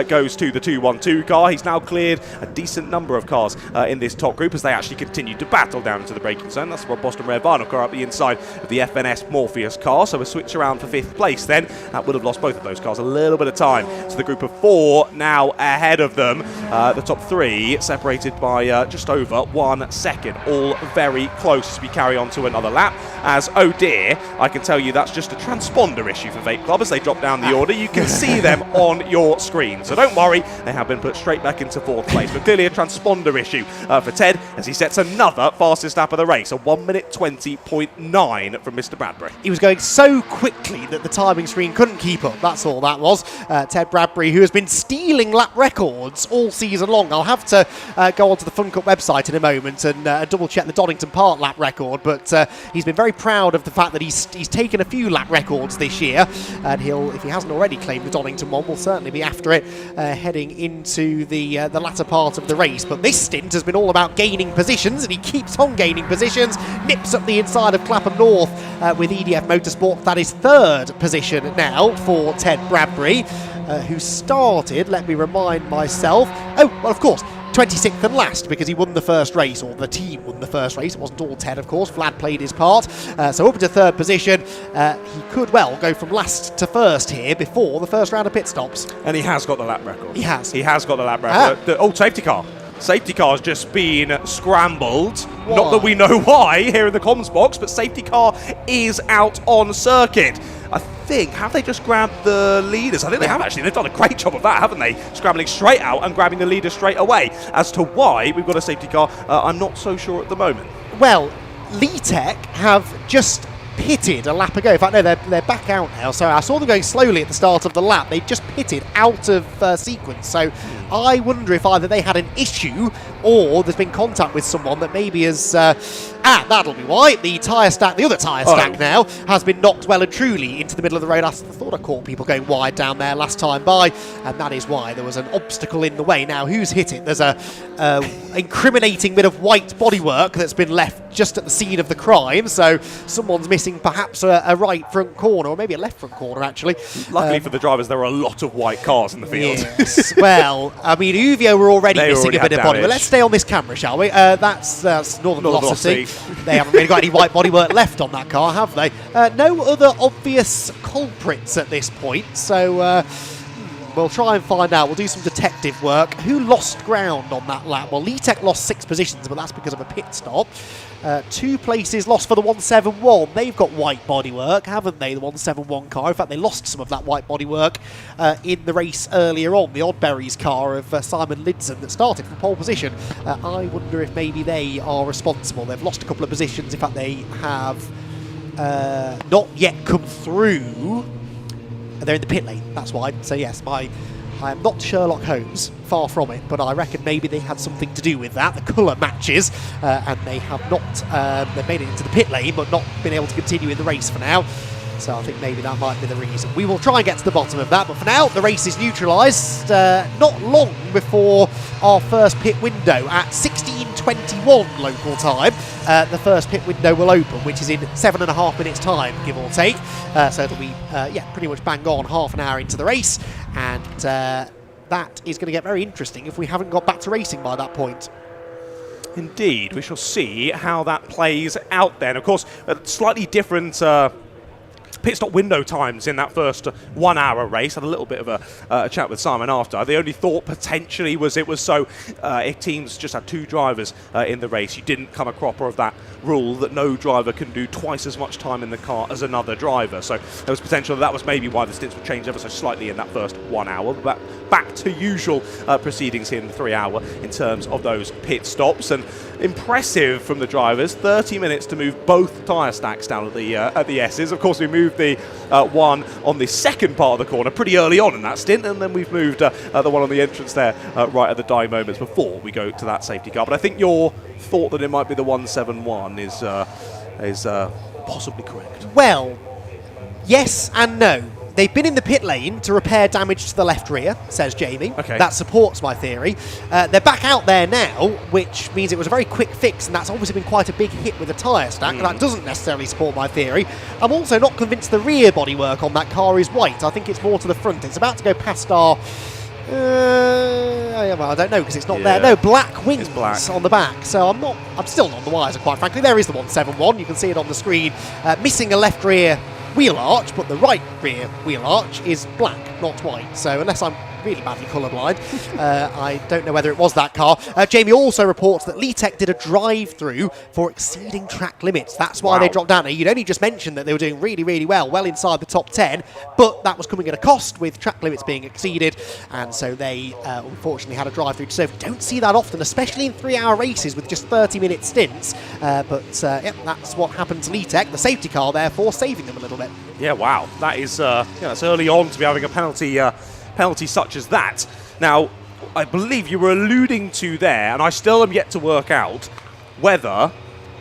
goes to the 212 car. He's now cleared a decent number of cars in this top group as they actually continue to battle down into the braking zone. That's the Boston Red Vinyl car up the inside of the FNS Morpheus car. So a switch around for 5th place then. That would have lost both of those cars a little bit of time. So the group of 4 now ahead of them. The top 3 separated by just over 1 second. All very close as we carry on to another lap. As, oh dear, I can tell you that's just a transponder issue for Vape Club as they drop down the order. You can see them on your screen. So don't worry, they have been put straight back into 4th place. But clearly a transponder issue for Ted as he sets another fastest lap of the race. A 1:20.9 from Mr. Bradbury. He was going so quickly that the timing screen couldn't keep up. That's all that was. Ted Bradbury, who has been stealing lap records all season long. I'll have to go onto the Fun Cup website in a moment and double check the Donington Park lap record, but he's been very proud of the fact that he's taken a few lap records this year, and he'll, if he hasn't already claimed the Donington one, will certainly be after it heading into the latter part of the race. But this stint has been all about gaining positions, and he keeps on gaining positions, nips up the inside of Clapham North with EDF Motorsport. That is 3rd position now for Ted Bradbury, who started, let me remind myself, oh, well, of course, 26th and last, because he won the first race, or the team won the first race. It wasn't all Ted, of course. Vlad played his part. So up into 3rd position. He could well go from last to 1st here before the first round of pit stops. And he has got the lap record. He has. He has got the lap record. The old safety car. Safety car's just been scrambled. Why? Not that we know why here in the comms box, but safety car is out on circuit. I think, have they just grabbed the leaders? I think they have actually. They've done a great job of that, haven't they? Scrambling straight out and grabbing the leader straight away. As to why we've got a safety car, I'm not so sure at the moment. Well, Leatech have just pitted a lap ago. In fact, no, they're back out now. So I saw them going slowly at the start of the lap. They just pitted out of sequence. So I wonder if either they had an issue or there's been contact with someone that maybe has... that'll be why. The tyre stack, the other tyre stack now, has been knocked well and truly into the middle of the road. I thought I caught people going wide down there last time by, and that is why there was an obstacle in the way. Now, who's hit it? There's a incriminating bit of white bodywork that's been left just at the scene of the crime, so someone's missing perhaps a right front corner, or maybe a left front corner, actually. Luckily for the drivers, there are a lot of white cars in the field. Yes, well, I mean, Uvio were already missing a bit of body. But let's stay on this camera, shall we? That's Northern Velocity. they haven't really got any white bodywork left on that car, have they? No other obvious culprits at this point, so we'll try and find out. We'll do some detective work. Who lost ground on that lap? Well, Letech lost 6 positions, but that's because of a pit stop. 2 places lost for the 171. They've got white bodywork, haven't they, the 171 car? In fact, they lost some of that white bodywork in the race earlier on. The Oddberries car of Simon Lidson that started from pole position. I wonder if maybe they are responsible. They've lost a couple of positions. In fact, they have not yet come through. They're in the pit lane, that's why. So yes, I am not Sherlock Holmes, far from it, but I reckon maybe they had something to do with that. The colour matches, and they have not, they've made it into the pit lane, but not been able to continue in the race for now. So I think maybe that might be the reason. We will try and get to the bottom of that, but for now, the race is neutralised. Not long before our first pit window at 16:21 local time. The first pit window will open, which is in 7.5 minutes' time, give or take. So it'll be, pretty much bang on half an hour into the race, and that is going to get very interesting if we haven't got back to racing by that point. Indeed, we shall see how that plays out then. Of course, slightly different pit stop window times in that first 1 hour race. Had a little bit of a chat with Simon after. The only thought potentially was it was so if teams just had 2 drivers in the race, you didn't come a cropper of that rule that no driver can do twice as much time in the car as another driver. So there was potential that was maybe why the stints would change ever so slightly in that first 1 hour. But back to usual proceedings here in the 3 hour in terms of those pit stops. And impressive from the drivers, 30 minutes to move both tyre stacks down at the S's. Of course, we moved the one on the second part of the corner pretty early on in that stint, and then we've moved the one on the entrance there right at the dying moments before we go to that safety car. But I think your thought that it might be the 171 is possibly correct. Well, yes and no. They've been in the pit lane to repair damage to the left rear, says Jamie. Okay. That supports my theory. They're back out there now, which means it was a very quick fix, and that's obviously been quite a big hit with the tyre stack, and that doesn't necessarily support my theory. I'm also not convinced the rear bodywork on that car is white. I think it's more to the front. It's about to go past our... well, I don't know, because it's not there. No, black wings on the back. So I'm still not on the wiser, quite frankly. There is the 171. You can see it on the screen. Missing a left rear wheel arch, but the right rear wheel arch is black, not white. So unless I'm really badly colourblind, I don't know whether it was that car. Jamie also reports that Letech did a drive-through for exceeding track limits. That's why they dropped down. Now, you'd only just mentioned that they were doing really, really well inside the top 10, but that was coming at a cost with track limits being exceeded, and so they unfortunately had a drive-through. So we don't see that often, especially in 3-hour races with just 30-minute stints. That's what happened to Letech. The safety car, therefore, saving them a little bit. Yeah, wow. That is that's early on to be having a penalty such as that. Now, I believe you were alluding to there, and I still am yet to work out whether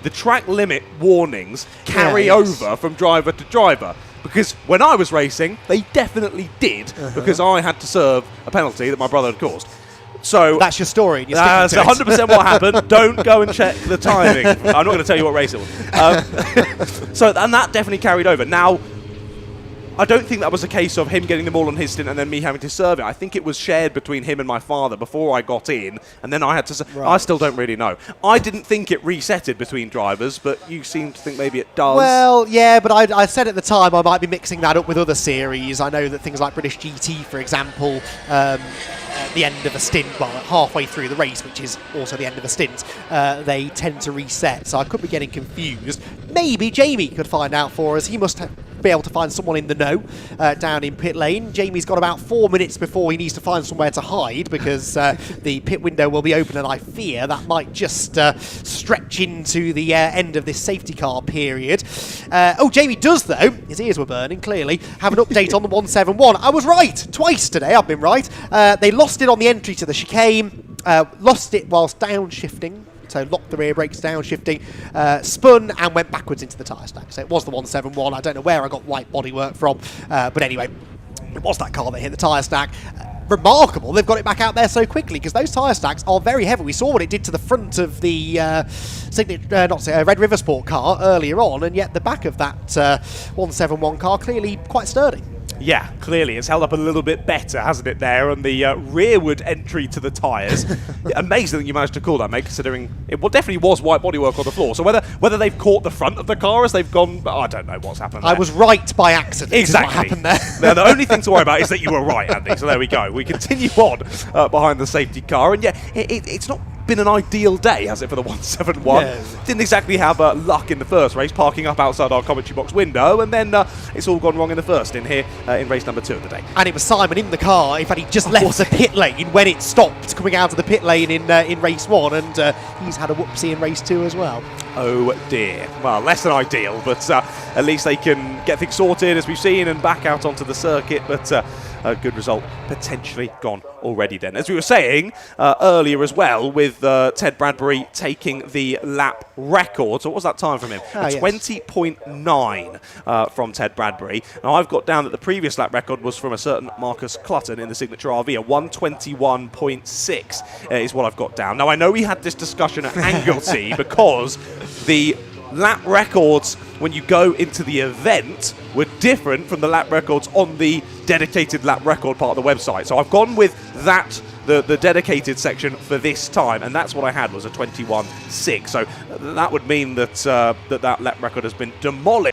the track limit warnings carry over from driver to driver. Because when I was racing, they definitely did, because I had to serve a penalty that my brother had caused. So that's your story. That's 100% what happened. Don't go and check the timing. I'm not going to tell you what race it was. And that definitely carried over. Now, I don't think that was a case of him getting them all on his stint and then me having to serve it. I think it was shared between him and my father before I got in, and then I had to... I still don't really know. I didn't think it resetted between drivers, but you seem to think maybe it does. Well, yeah, but I said at the time I might be mixing that up with other series. I know that things like British GT, for example, at the end of a stint, well, halfway through the race, which is also the end of a stint, they tend to reset. So I could be getting confused. Maybe Jamie could find out for us. He must be able to find someone in the know down in pit lane. Jamie's got about 4 minutes before he needs to find somewhere to hide, because the pit window will be open, and I fear that might just stretch into the end of this safety car period. Jamie does, though, his ears were burning, clearly, have an update on the 171. I was right, twice today I've been right. They lost it on the entry to the chicane, lost it whilst downshifting. So locked the rear brakes, downshifting, spun and went backwards into the tyre stack. So it was the 171. I don't know where I got white bodywork from, but anyway, it was that car that hit the tyre stack. Remarkable they've got it back out there so quickly, because those tyre stacks are very heavy. We saw what it did to the front of the Red River Sport car earlier on, and yet the back of that 171 car clearly quite sturdy. Yeah, clearly it's held up a little bit better, hasn't it, there on the rearward entry to the tyres. Amazing that you managed to call that, mate, considering it definitely was white bodywork on the floor. So whether they've caught the front of the car as they've gone, I don't know what's happened there. I was right by accident. Exactly. Is what happened there. Now, the only thing to worry about is that you were right, Andy. So there we go. We continue on behind the safety car. And yeah, it's not been an ideal day, has it, for the 171? Yeah. Didn't exactly have luck in the first race, parking up outside our commentary box window, and then it's all gone wrong in the first in here in race number 2 of the day. And it was Simon in the car. In fact, he just left the pit lane when it stopped coming out of the pit lane in race 1, and he's had a whoopsie in race 2 as well. Oh dear. Well, less than ideal, but at least they can get things sorted, as we've seen, and back out onto the circuit. But a good result potentially gone already then. As we were saying earlier as well, with Ted Bradbury taking the lap record. So what was that time from him? 20.9 from Ted Bradbury. Now I've got down that the previous lap record was from a certain Marcus Clutton in the Signature RV. A 121.6 is what I've got down. Now I know we had this discussion at Anglesey because the lap records when you go into the event were different from the lap records on the dedicated lap record part of the website. So I've gone with that, the dedicated section for this time, and that's what I had, was a 21.6. So that would mean that that lap record has been demolished.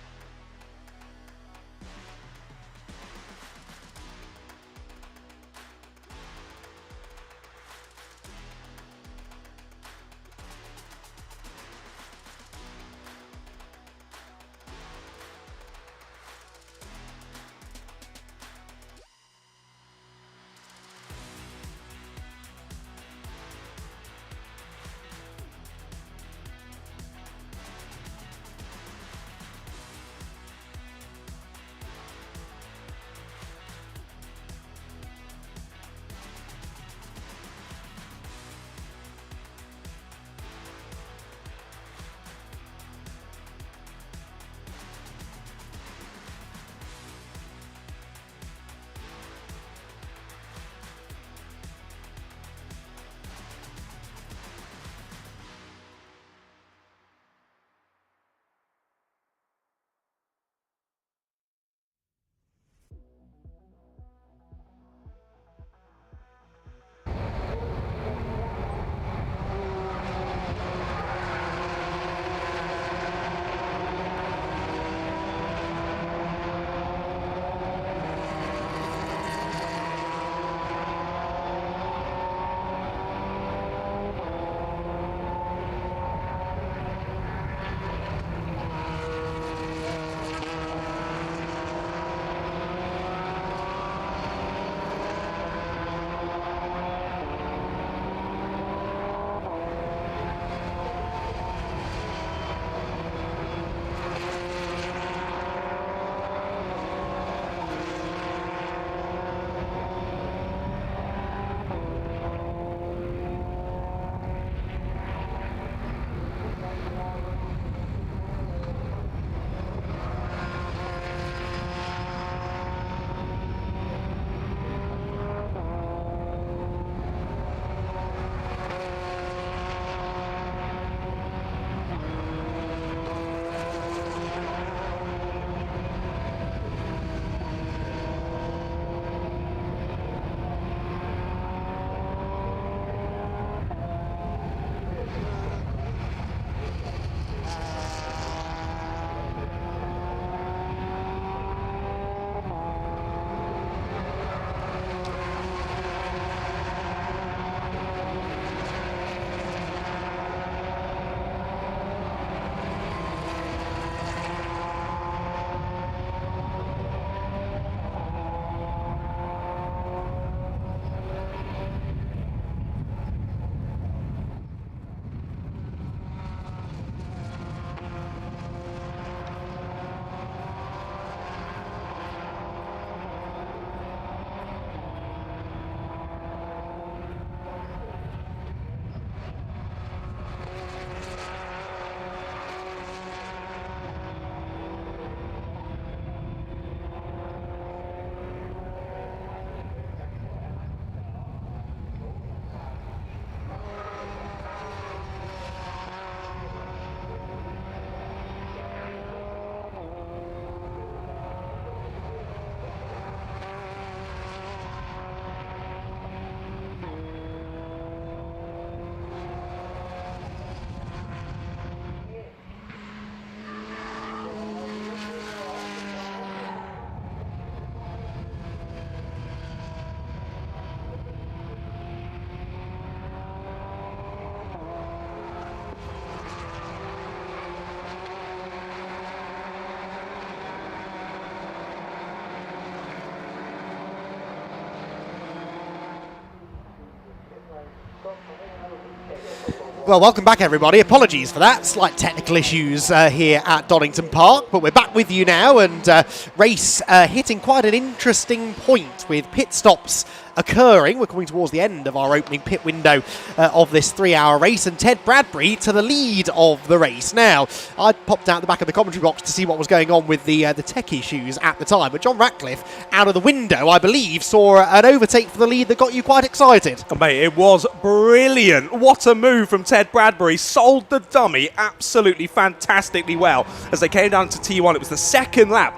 Well, welcome back, everybody. Apologies for that. Slight technical issues here at Donington Park, but we're back with you now, and race hitting quite an interesting point with pit stops occurring. We're coming towards the end of our opening pit window of this 3-hour race, and Ted Bradbury to the lead of the race. Now, I popped out the back of the commentary box to see what was going on with the tech issues at the time, but John Ratcliffe, out of the window, I believe, saw an overtake for the lead that got you quite excited. Oh, mate, it was brilliant. What a move from Ted Bradbury. Sold the dummy absolutely fantastically well. As they came down to T1, it was the second lap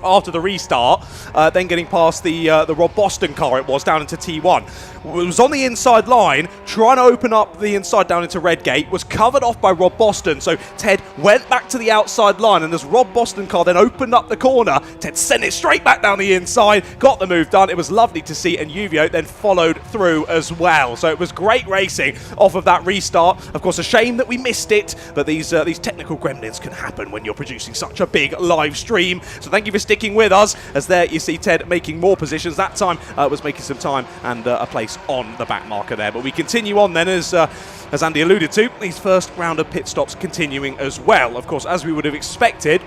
after the restart, then getting past the Rob Boston car, it was, down into T1. It was on the inside line, trying to open up the inside down into Redgate, was covered off by Rob Boston, so Ted went back to the outside line, and as Rob Boston car then opened up the corner, Ted sent it straight back down the inside, got the move done. It was lovely to see, and Uvio then followed through as well. So it was great racing off of that restart. Of course, a shame that we missed it, but these technical gremlins can happen when you're producing such a big live stream. So thank you for sticking with us, as there you see Ted making more positions. That time was making some time and a place on the back marker there. But we continue on then, as Andy alluded to, these first round of pit stops continuing as well. Of course, as we would have expected,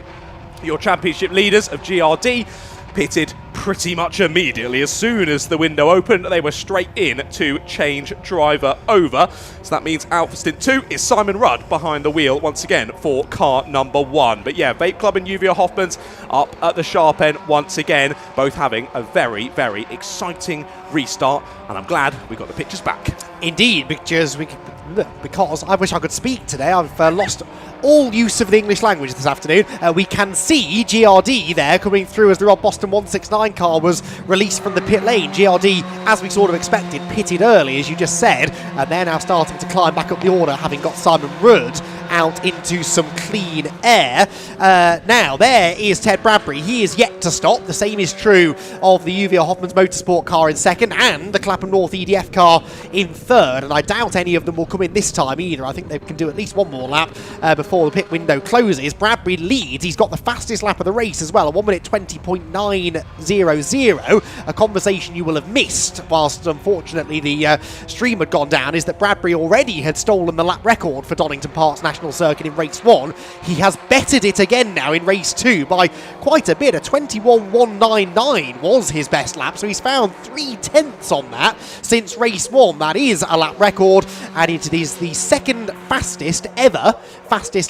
your championship leaders of GRD pitted pretty much immediately. As soon as the window opened, they were straight in to change driver over. So that means out for stint 2 is Simon Rudd behind the wheel once again for car number 1. But yeah, Vape Club and Uvio Hoffmans up at the sharp end once again, both having a very, very exciting restart, and I'm glad we got the pictures back. Indeed, because I wish I could speak today. I've lost all use of the English language this afternoon. We can see GRD there coming through as the Rob Boston 169 car was released from the pit lane. GRD, as we sort of expected, pitted early, as you just said, and they're now starting to climb back up the order, having got Simon Rudd out into some clean air. Now, there is Ted Bradbury. He is yet to stop. The same is true of the Uvio Hoffmans Motorsport car in second and the Clapham North EDF car in third, and I doubt any of them will come in this time either. I think they can do at least one more lap before the pit window closes. Bradbury leads. He's got the fastest lap of the race as well, a 1:20.900. A conversation you will have missed whilst unfortunately the stream had gone down is that Bradbury already had stolen the lap record for Donington Park's National Circuit in race 1. He has bettered it again now in race 2 by quite a bit. A 21.199 was his best lap, so he's found 3/10 on that since race 1. That is a lap record, and it is the second fastest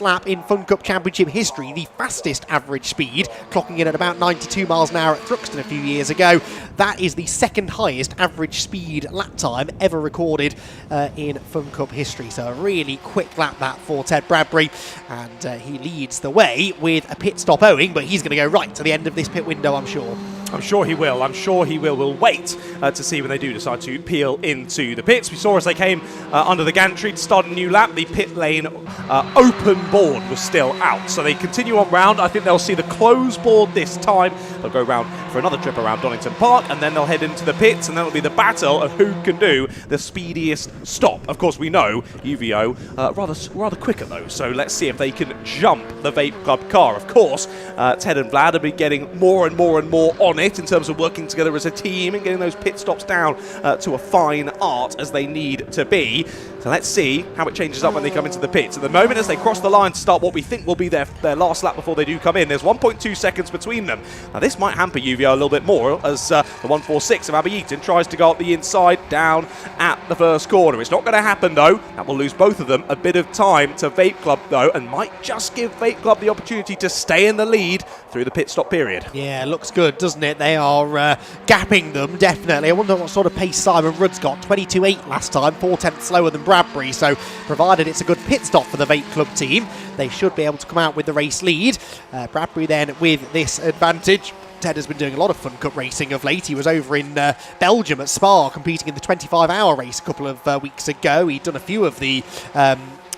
lap in Fun Cup Championship history, the fastest average speed, clocking in at about 92 miles an hour at Thruxton a few years ago. That is the second highest average speed lap time ever recorded in Fun Cup history. So a really quick lap that for Ted Bradbury, and he leads the way with a pit stop owing, but he's going to go right to the end of this pit window, I'm sure. I'm sure he will. I'm sure he will. We'll wait to see when they do decide to peel into the pits. We saw as they came under the gantry to start a new lap, the pit lane open board was still out. So they continue on round. I think they'll see the close board this time. They'll go round for another trip around Donington Park, and then they'll head into the pits, and then it'll be the battle of who can do the speediest stop. Of course, we know Uvio rather quicker though, so let's see if they can jump the Vape Club car. Of course, Ted and Vlad have been getting more and more and more on it in terms of working together as a team and getting those pit stops down to a fine art as they need to be. So let's see how it changes up when they come into the pits. At the moment, as they cross the line to start what we think will be their last lap before they do come in, there's 1.2 seconds between them. Now this might hamper Uvio a little bit more as the 146 of Abby Eaton tries to go up the inside down at the first corner. It's not going to happen though. That will lose both of them a bit of time to Vape Club though, and might just give Vape Club the opportunity to stay in the lead through the pit stop period. Yeah, looks good, doesn't it? They are gapping them, definitely. I wonder what sort of pace Simon Rudd's got. 22.8 last time, 4/10 slower than Bradbury, so provided it's a good pit stop for the Vape Club team, they should be able to come out with the race lead. Bradbury then with this advantage. Ted has been doing a lot of Fun Cup racing of late. He was over in Belgium at Spa competing in the 25-hour race a couple of weeks ago. He'd done a few of the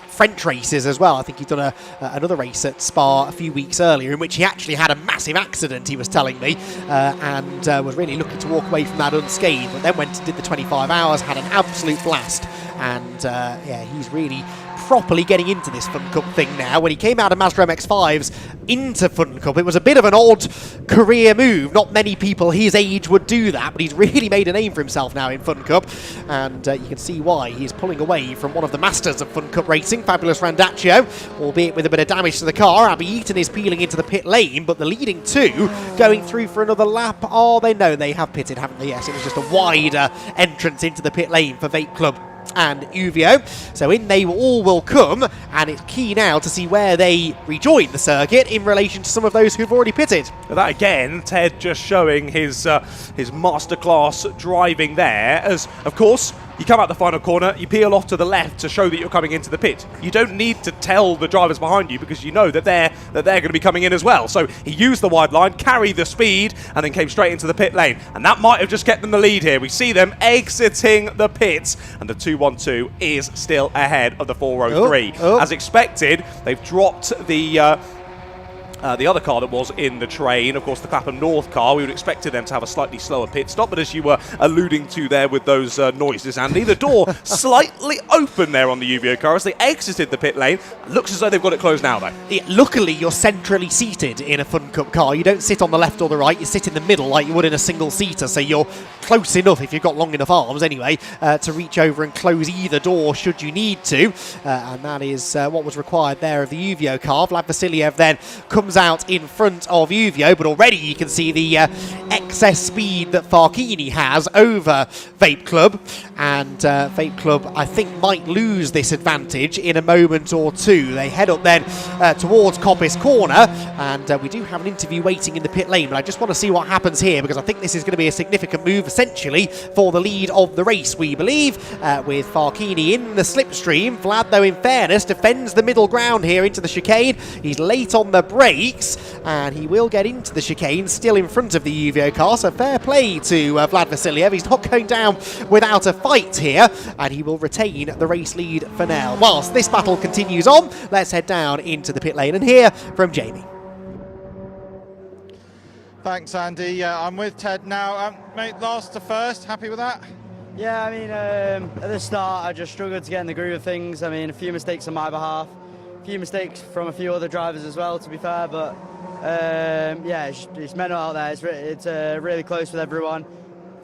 French races as well. I think he'd done another race at Spa a few weeks earlier in which he actually had a massive accident, he was telling me, and was really looking to walk away from that unscathed, but then went and did the 25 hours, had an absolute blast, and yeah, he's really properly getting into this Fun Cup thing now. When he came out of Mazda MX-5s into Fun Cup, it was a bit of an odd career move. Not many people his age would do that, but he's really made a name for himself now in Fun Cup, and you can see why. He's pulling away from one of the masters of Fun Cup racing, Fabulous Randaccio, albeit with a bit of damage to the car. Abby Eaton is peeling into the pit lane, but the leading two going through for another lap. Oh, they know they have pitted, haven't they? Yes, it was just a wider entrance into the pit lane for Vape Club and Uvio. So in they all will come, and it's key now to see where they rejoin the circuit in relation to some of those who've already pitted. That again, Ted just showing his masterclass driving there, as of course you come out the final corner, you peel off to the left to show that you're coming into the pit. You don't need to tell the drivers behind you because you know that they're going to be coming in as well. So he used the wide line, carried the speed, and then came straight into the pit lane. And that might have just kept them the lead here. We see them exiting the pits, and the 212 is still ahead of the 403. As expected, they've dropped the other car that was in the train, of course, the Clapham North car. We would expect them to have a slightly slower pit stop, but as you were alluding to there with those noises, Andy, the door slightly open there on the Uvio car as they exited the pit lane. Looks as though they've got it closed now, though. Yeah, luckily, you're centrally seated in a Fun Cup car. You don't sit on the left or the right, you sit in the middle like you would in a single-seater, so you're close enough, if you've got long enough arms anyway, to reach over and close either door should you need to, and that is what was required there of the Uvio car. Vlad Vasiliev then comes out in front of Uvio, but already you can see the excess speed that Farchini has over Vape Club, and Vape Club I think might lose this advantage in a moment or two. They head up then towards Coppice Corner, and we do have an interview waiting in the pit lane, but I just want to see what happens here because I think this is going to be a significant move essentially for the lead of the race, we believe, with Farchini in the slipstream. Vlad, though, in fairness, defends the middle ground here into the chicane. He's late on the brakes, and he will get into the chicane still in front of the Uvio car, so fair play to Vlad Vasiliev. He's not going down without a fight here, and he will retain the race lead for now. Whilst this battle continues on, let's head down into the pit lane and hear from Jamie. Thanks, Andy. Yeah, I'm with Ted now. Mate, last to first, happy with that? Yeah, I mean, at the start I just struggled to get in the groove of things. I mean, a few mistakes on my behalf, a few mistakes from a few other drivers as well, to be fair, but yeah, it's mental out there. It's really close with everyone.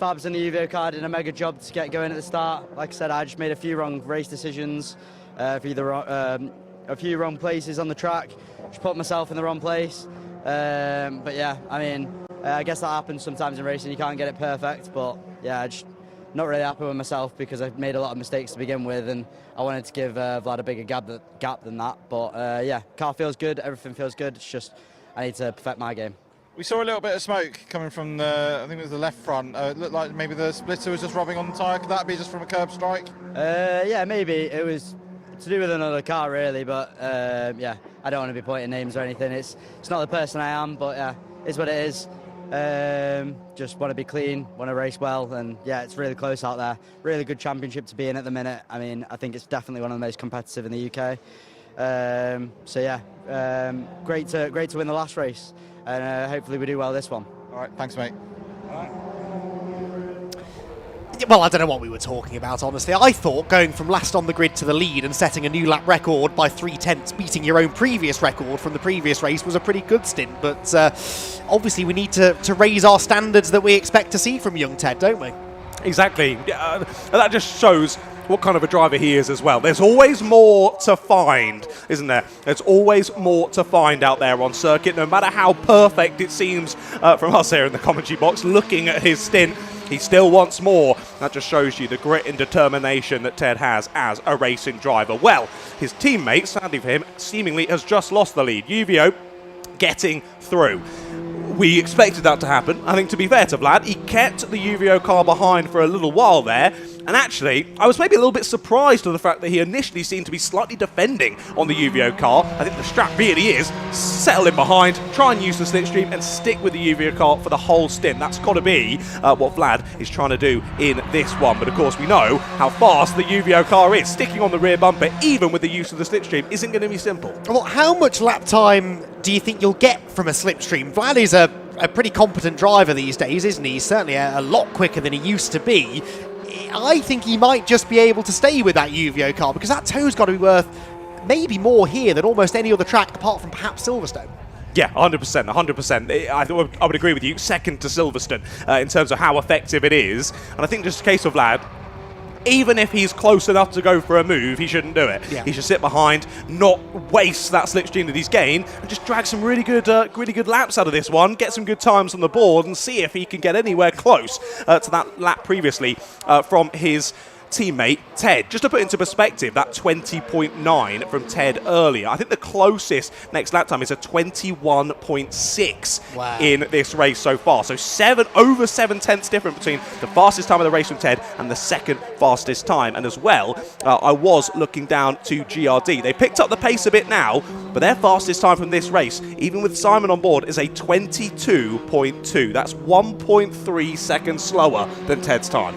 Fabs and the Uvio car did a mega job to get going at the start. Like I said, I just made a few wrong race decisions, a few wrong places on the track, just put myself in the wrong place. But yeah, I mean, I guess that happens sometimes in racing. You can't get it perfect, but yeah, just not really happy with myself because I've made a lot of mistakes to begin with, and I wanted to give Vlad a bigger gap than that. But yeah, car feels good, everything feels good. It's just I need to perfect my game. We saw a little bit of smoke coming from the, I think it was the left front. It looked like maybe the splitter was just rubbing on the tyre. Could that be just from a curb strike? Yeah, maybe. It was to do with another car, really, but yeah, I don't want to be pointing names or anything. It's not the person I am, but yeah, it's what it is. Just want to be clean, want to race well, and yeah, it's really close out there. Really good championship to be in at the minute. I mean, I think it's definitely one of the most competitive in the UK. So yeah, great to win the last race, and hopefully we do well this one. All right, thanks, mate. Well, I don't know what we were talking about, honestly. I thought going from last on the grid to the lead and setting a new lap record by 3/10, beating your own previous record from the previous race was a pretty good stint. But obviously we need to raise our standards that we expect to see from young Ted, don't we? Exactly. That just shows what kind of a driver he is as well. There's always more to find, isn't there? There's always more to find out there on circuit, no matter how perfect it seems from us here in the commentary box looking at his stint. He still wants more. That just shows you the grit and determination that Ted has as a racing driver. Well, his teammate, sadly for him, seemingly has just lost the lead. Uvio getting through. We expected that to happen. I think, to be fair to Vlad, he kept the Uvio car behind for a little while there. And actually, I was maybe a little bit surprised at the fact that he initially seemed to be slightly defending on the Uvio car. I think the strat really is settle in behind, try and use the slipstream and stick with the Uvio car for the whole stint. That's got to be what Vlad is trying to do in this one. But of course, we know how fast the Uvio car is. Sticking on the rear bumper, even with the use of the slipstream, isn't going to be simple. Well, how much lap time do you think you'll get from a slipstream? Vlad is a pretty competent driver these days, isn't he? He's certainly a lot quicker than he used to be. I think he might just be able to stay with that Uvio car because that toe's got to be worth maybe more here than almost any other track apart from perhaps Silverstone. Yeah, 100%, 100%. I would agree with you. Second to Silverstone in terms of how effective it is. And I think just a case of Vlad, even if he's close enough to go for a move, he shouldn't do it. Yeah. He should sit behind, not waste that slipstream that he's gained, and just drag some really good laps out of this one, get some good times on the board, and see if he can get anywhere close to that lap previously from his teammate Ted. Just to put into perspective, that 20.9 from Ted earlier, I think the closest next lap time is a 21.6 in this race so far. So over 7 tenths different between the fastest time of the race from Ted and the second fastest time. And as well, I was looking down to GRD. They picked up the pace a bit now, but their fastest time from this race, even with Simon on board, is a 22.2. That's 1.3 seconds slower than Ted's time.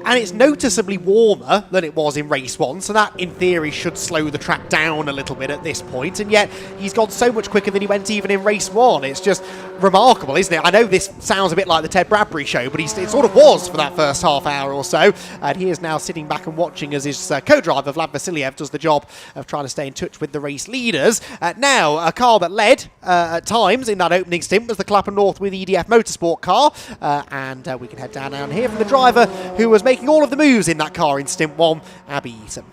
And it's noticeably warmer than it was in race 1, so that in theory should slow the track down a little bit at this point, and yet he's gone so much quicker than he went even in race 1. It's just remarkable, isn't it? I know this sounds a bit like the Ted Bradbury show, but it sort of was for that first half hour or so, and he is now sitting back and watching as his co-driver Vlad Vasiliev does the job of trying to stay in touch with the race leaders. Now, a car that led at times in that opening stint was the Clapham North with EDF Motorsport car, and we can head down here from the driver who was making all of the moves in that car in stint 1, Abby Eaton.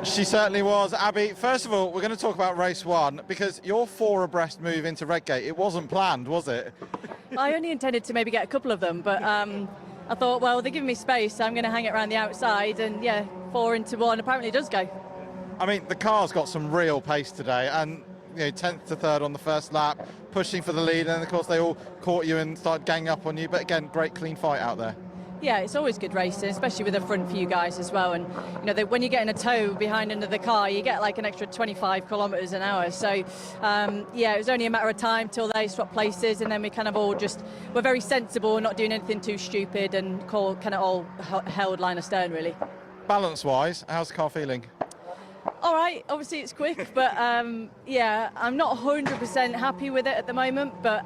She certainly was, Abby. First of all, we're going to talk about race 1, because your 4 abreast move into Redgate, it wasn't planned, was it? I only intended to maybe get a couple of them, but I thought, well, they're giving me space, so I'm going to hang it around the outside, and yeah, 4 into 1 apparently does go. I mean, the car's got some real pace today, and 10th to 3rd on the first lap, pushing for the lead, and of course they all caught you and started ganging up on you, but again, great clean fight out there. Yeah, it's always good racing, especially with a front few guys as well, and when you get in a tow behind another car, you get like an extra 25 kilometres an hour, so yeah, it was only a matter of time till they swapped places, and then we kind of all were very sensible, not doing anything too stupid, and kind of all held line of stern really. Balance wise, how's the car feeling? All right, obviously it's quick, but yeah, I'm not 100% happy with it at the moment, but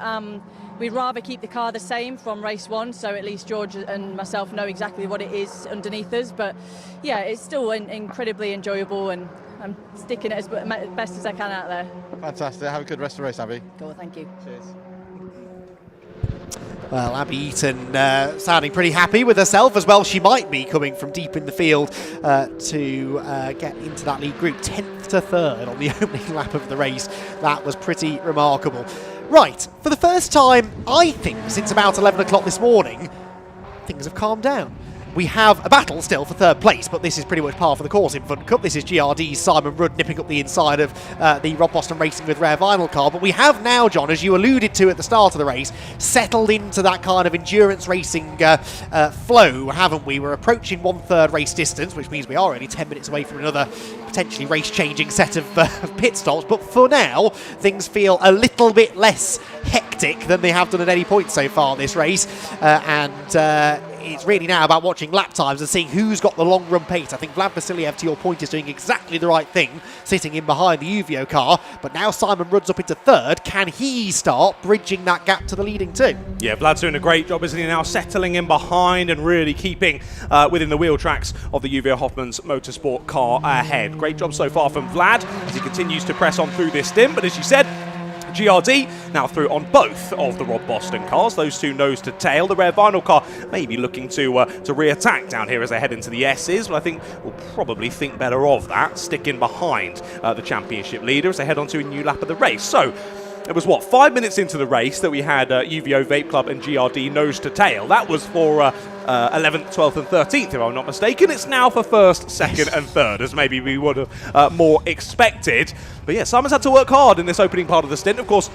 we'd rather keep the car the same from race 1, so at least George and myself know exactly what it is underneath us, but yeah, it's still incredibly enjoyable, and I'm sticking it as best as I can out there. Fantastic, have a good rest of the race, Abby. Cool, thank you. Cheers. Well, Abby Eaton sounding pretty happy with herself, as well she might be, coming from deep in the field to get into that lead group. 10th to 3rd on the opening lap of the race. That was pretty remarkable. Right, for the first time, I think, since about 11 o'clock this morning, things have calmed down. We have a battle still for 3rd place, but this is pretty much par for the course in Fun Cup. This is GRD's Simon Rudd nipping up the inside of the Rob Boston Racing with Rare Vinyl car. But we have now, John, as you alluded to at the start of the race, settled into that kind of endurance racing flow, haven't we? We're approaching 1/3 race distance, which means we are only 10 minutes away from another potentially race-changing set of pit stops. But for now, things feel a little bit less hectic than they have done at any point so far this race. It's really now about watching lap times and seeing who's got the long run pace. I think Vlad Vasiliev, to your point, is doing exactly the right thing, sitting in behind the Uvio car. But now Simon Rudd's up into 3rd. Can he start bridging that gap to the leading 2? Yeah, Vlad's doing a great job, isn't he, now settling in behind and really keeping within the wheel tracks of the Uvio Hoffman's Motorsport car ahead. Great job so far from Vlad as he continues to press on through this stint. But as you said, GRD now through on both of the Rob Boston cars, those two nose to tail. The Rare Vinyl car maybe looking to re-attack down here as they head into the S's, but I think we'll probably think better of that, sticking behind the championship leader as they head on to a new lap of the race. So it was, 5 minutes into the race that we had UVO Vape Club and GRD nose to tail. That was for 11th, 12th and 13th, if I'm not mistaken. It's now for 1st, 2nd and 3rd, as maybe we would have more expected. But yeah, Simon's had to work hard in this opening part of the stint. Of course,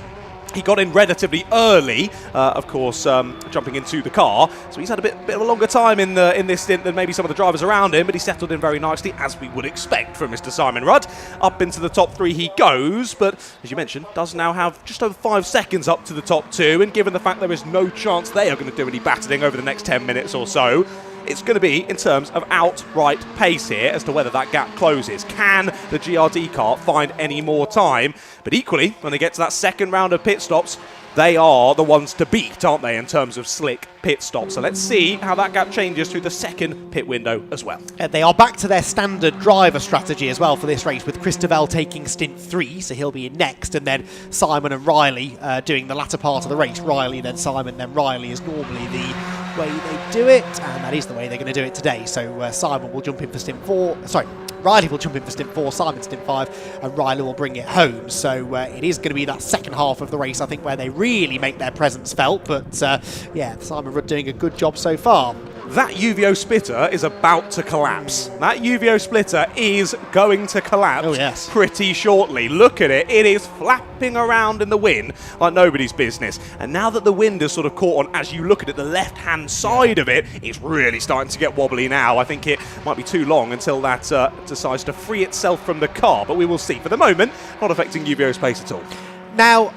he got in relatively early, jumping into the car. So he's had a bit of a longer time in this stint than maybe some of the drivers around him, but he settled in very nicely, as we would expect from Mr. Simon Rudd. Up into the top 3 he goes, but as you mentioned, does now have just over 5 seconds up to the top 2, and given the fact there is no chance they are going to do any battling over the next 10 minutes or so, it's going to be in terms of outright pace here as to whether that gap closes. Can the GRD car find any more time? But equally, when they get to that second round of pit stops, they are the ones to beat, aren't they, in terms of slick pit stops. So let's see how that gap changes through the second pit window as well. They are back to their standard driver strategy as well for this race, with Christopher taking stint 3, so he'll be in next, and then Simon and Riley doing the latter part of the race. Riley, then Simon, then Riley is normally the way they do it, and that is the way they're going to do it today. So Simon will jump in for stint 4, Riley will jump in for stint 4, Simon stint 5, and Riley will bring it home. So it is going to be that second half of the race, I think, where they really make their presence felt. But yeah, Simon Rudd doing a good job so far. That UVO splitter is about to collapse. That UVO splitter is going to collapse pretty shortly. Look at it. It is flapping around in the wind like nobody's business. And now that the wind is sort of caught on, as you look at it, the left-hand side of it, it's really starting to get wobbly now. I think it might be too long until that decides to free itself from the car. But we will see. For the moment, not affecting UVO's pace at all. Now,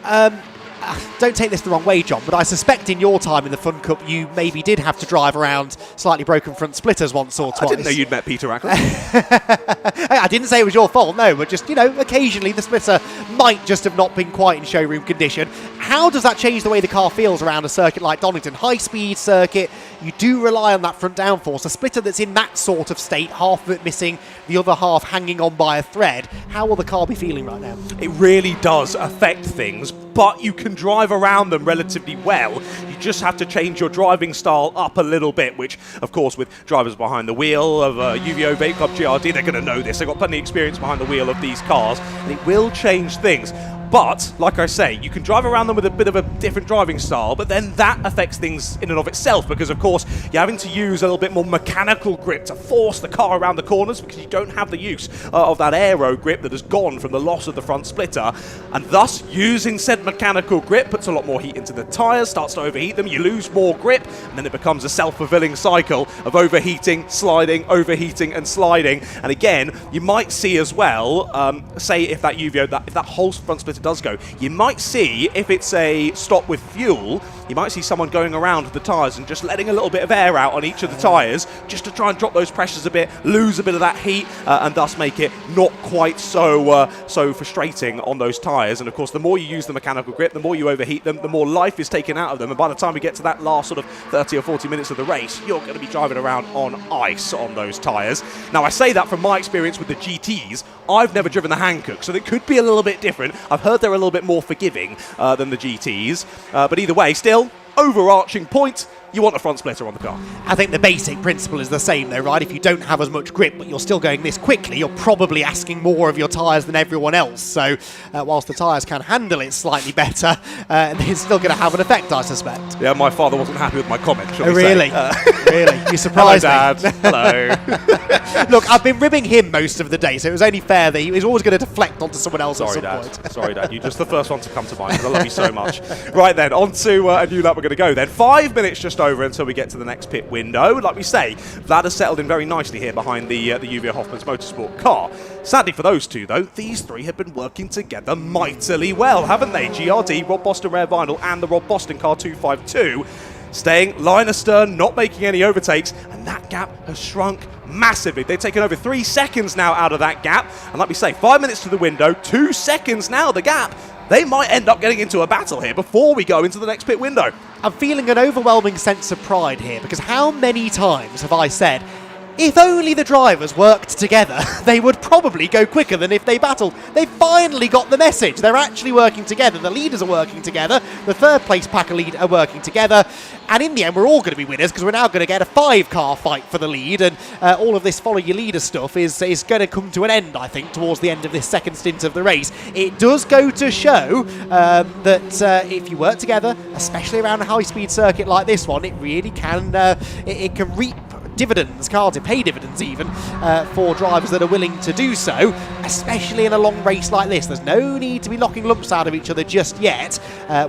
don't take this the wrong way, John, but I suspect in your time in the Fun Cup you maybe did have to drive around slightly broken front splitters once or twice. I didn't know you'd met Peter Rackland. I didn't say it was your fault, no, but just, occasionally the splitter might just have not been quite in showroom condition. How does that change the way the car feels around a circuit like Donington? High-speed circuit, you do rely on that front downforce. A splitter that's in that sort of state, half of it missing, the other half hanging on by a thread, how will the car be feeling right now? It really does affect things, but you can drive around them relatively well. You just have to change your driving style up a little bit, which, of course, with drivers behind the wheel of UVO Vape Club GRD, they're going to know this. They've got plenty of experience behind the wheel of these cars, and it will change things. But, like I say, you can drive around them with a bit of a different driving style, but then that affects things in and of itself, because, of course, you're having to use a little bit more mechanical grip to force the car around the corners, because you don't have the use of that aero grip that has gone from the loss of the front splitter. And thus, using said mechanical grip puts a lot more heat into the tyres, starts to overheat them, you lose more grip, and then it becomes a self-fulfilling cycle of overheating, sliding, overheating, and sliding. And again, you might see as well, say if that UVO, if that whole front splitter does go, you might see, if it's a stop with fuel, you might see someone going around the tyres and just letting a little bit of air out on each of the tyres just to try and drop those pressures a bit, lose a bit of that heat, and thus make it not quite so frustrating on those tyres. And of course, the more you use the mechanical grip, the more you overheat them, the more life is taken out of them, and by the time we get to that last sort of 30 or 40 minutes of the race, you're going to be driving around on ice on those tyres. Now, I say that from my experience with the GTs. I've never driven the Hankook, so it could be a little bit different. I've heard they're a little bit more forgiving than the GTs, but either way, still, overarching point, you want a front splitter on the car. I think the basic principle is the same though, right? If you don't have as much grip but you're still going this quickly, you're probably asking more of your tyres than everyone else. So whilst the tyres can handle it slightly better, it's still going to have an effect, I suspect. Yeah, my father wasn't happy with my comment, shall we really? say. Really? You surprised Hello, me. Dad. Hello. Look, I've been ribbing him most of the day, so it was only fair that he was always going to deflect onto someone else at some point. Sorry, Dad. You're just the first one to come to mind, because I love you so much. Right then, on to a new lap we're going to go then. 5 minutes just over until we get to the next pit window. Like we say, Vlad has settled in very nicely here behind the UVO Hoffman's Motorsport car. Sadly for those two, though, these three have been working together mightily well, haven't they? GRD, Rob Boston Rare Vinyl, and the Rob Boston car 252. Staying line astern, not making any overtakes, and that gap has shrunk massively. They've taken over 3 seconds now out of that gap, and like we say, 5 minutes to the window, 2 seconds now the gap. They might end up getting into a battle here before we go into the next pit window. I'm feeling an overwhelming sense of pride here, because how many times have I said, if only the drivers worked together, they would probably go quicker than if they battled. They finally got the message. They're actually working together. The leaders are working together. The third place packer lead are working together. And in the end, we're all going to be winners, because we're now going to get a 5-car fight for the lead. And all of this follow your leader stuff is going to come to an end, I think, towards the end of this second stint of the race. It does go to show that if you work together, especially around a high-speed circuit like this one, it really can, it can reap dividends, cards, pay dividends even, for drivers that are willing to do so, especially in a long race like this. There's no need to be knocking lumps out of each other just yet,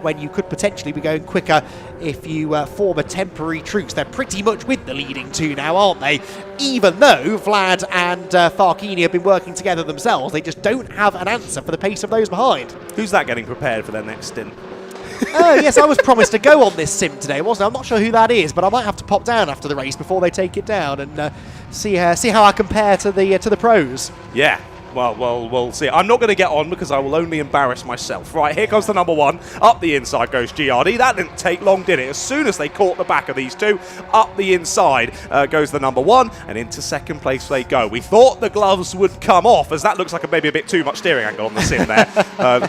when you could potentially be going quicker if you form a temporary truce. They're pretty much with the leading two now, aren't they? Even though Vlad and Farkini have been working together themselves, they just don't have an answer for the pace of those behind. Who's that getting prepared for their next stint? Yes, I was promised to go on this sim today, wasn't I? I'm not sure who that is, but I might have to pop down after the race before they take it down and see how I compare to the pros. Yeah, Well, we'll see. I'm not going to get on because I will only embarrass myself. Right, here comes the number 1. Up the inside goes GRD. That didn't take long, did it? As soon as they caught the back of these two, up the inside goes the number 1, and into second place they go. We thought the gloves would come off, as that looks like maybe a bit too much steering angle on the sim there.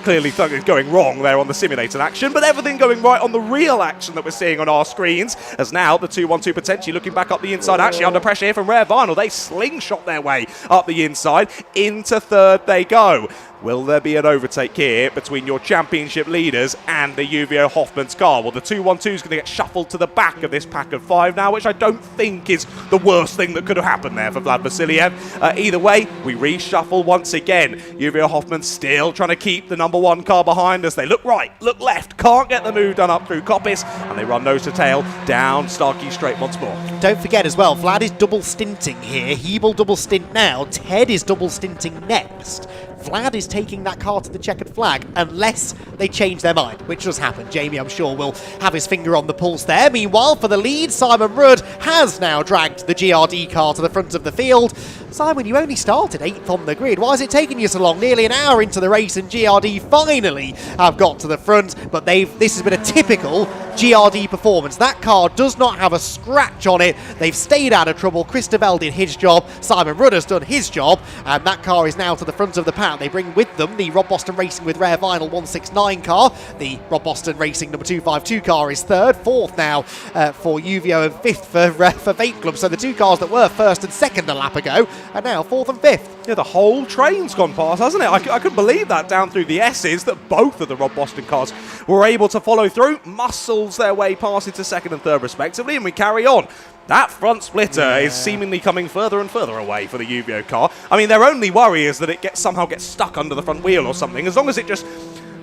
Clearly something going wrong there on the simulated action, but everything going right on the real action that we're seeing on our screens, as now the 2-1-2 potentially looking back up the inside, actually under pressure here from Rare Vinyl. They slingshot their way up the inside. Into third they go. Will there be an overtake here between your championship leaders and the UVO Hoffman's car? Well, the 2-1-2 is going to get shuffled to the back of this pack of 5 now, which I don't think is the worst thing that could have happened there for Vlad Vasiliev. Either way, we reshuffle once again. UVO Hoffman still trying to keep the number 1 car behind us. They look right, look left, can't get the move done up through Coppice, and they run nose to tail down Starkey Straight once more. Don't forget as well, Vlad is double stinting here. He will double stint now. Ted is double stinting next. Vlad is taking that car to the checkered flag unless they change their mind, which does happen. Jamie, I'm sure, will have his finger on the pulse there. Meanwhile, for the lead, Simon Rudd has now dragged the GRD car to the front of the field. Simon, you only started 8th on the grid. Why is it taking you so long? Nearly an hour into the race, and GRD finally have got to the front, but this has been a typical GRD performance. That car does not have a scratch on it. They've stayed out of trouble. Christabel did his job. Simon Rudd has done his job, and that car is now to the front of the pack. They bring with them the Rob Boston Racing with Rare Vinyl 169 car. The Rob Boston Racing number 252 car is third. Fourth now for UVO, and fifth for Vape Club. So the two cars that were first and second a lap ago are now fourth and fifth. Yeah, the whole train's gone past, hasn't it? I couldn't believe that down through the S's, that both of the Rob Boston cars were able to follow through, muscles their way past into second and third respectively, and we carry on. That front splitter is seemingly coming further and further away for the UVO car. I mean, their only worry is that it somehow gets stuck under the front wheel or something. As long as it just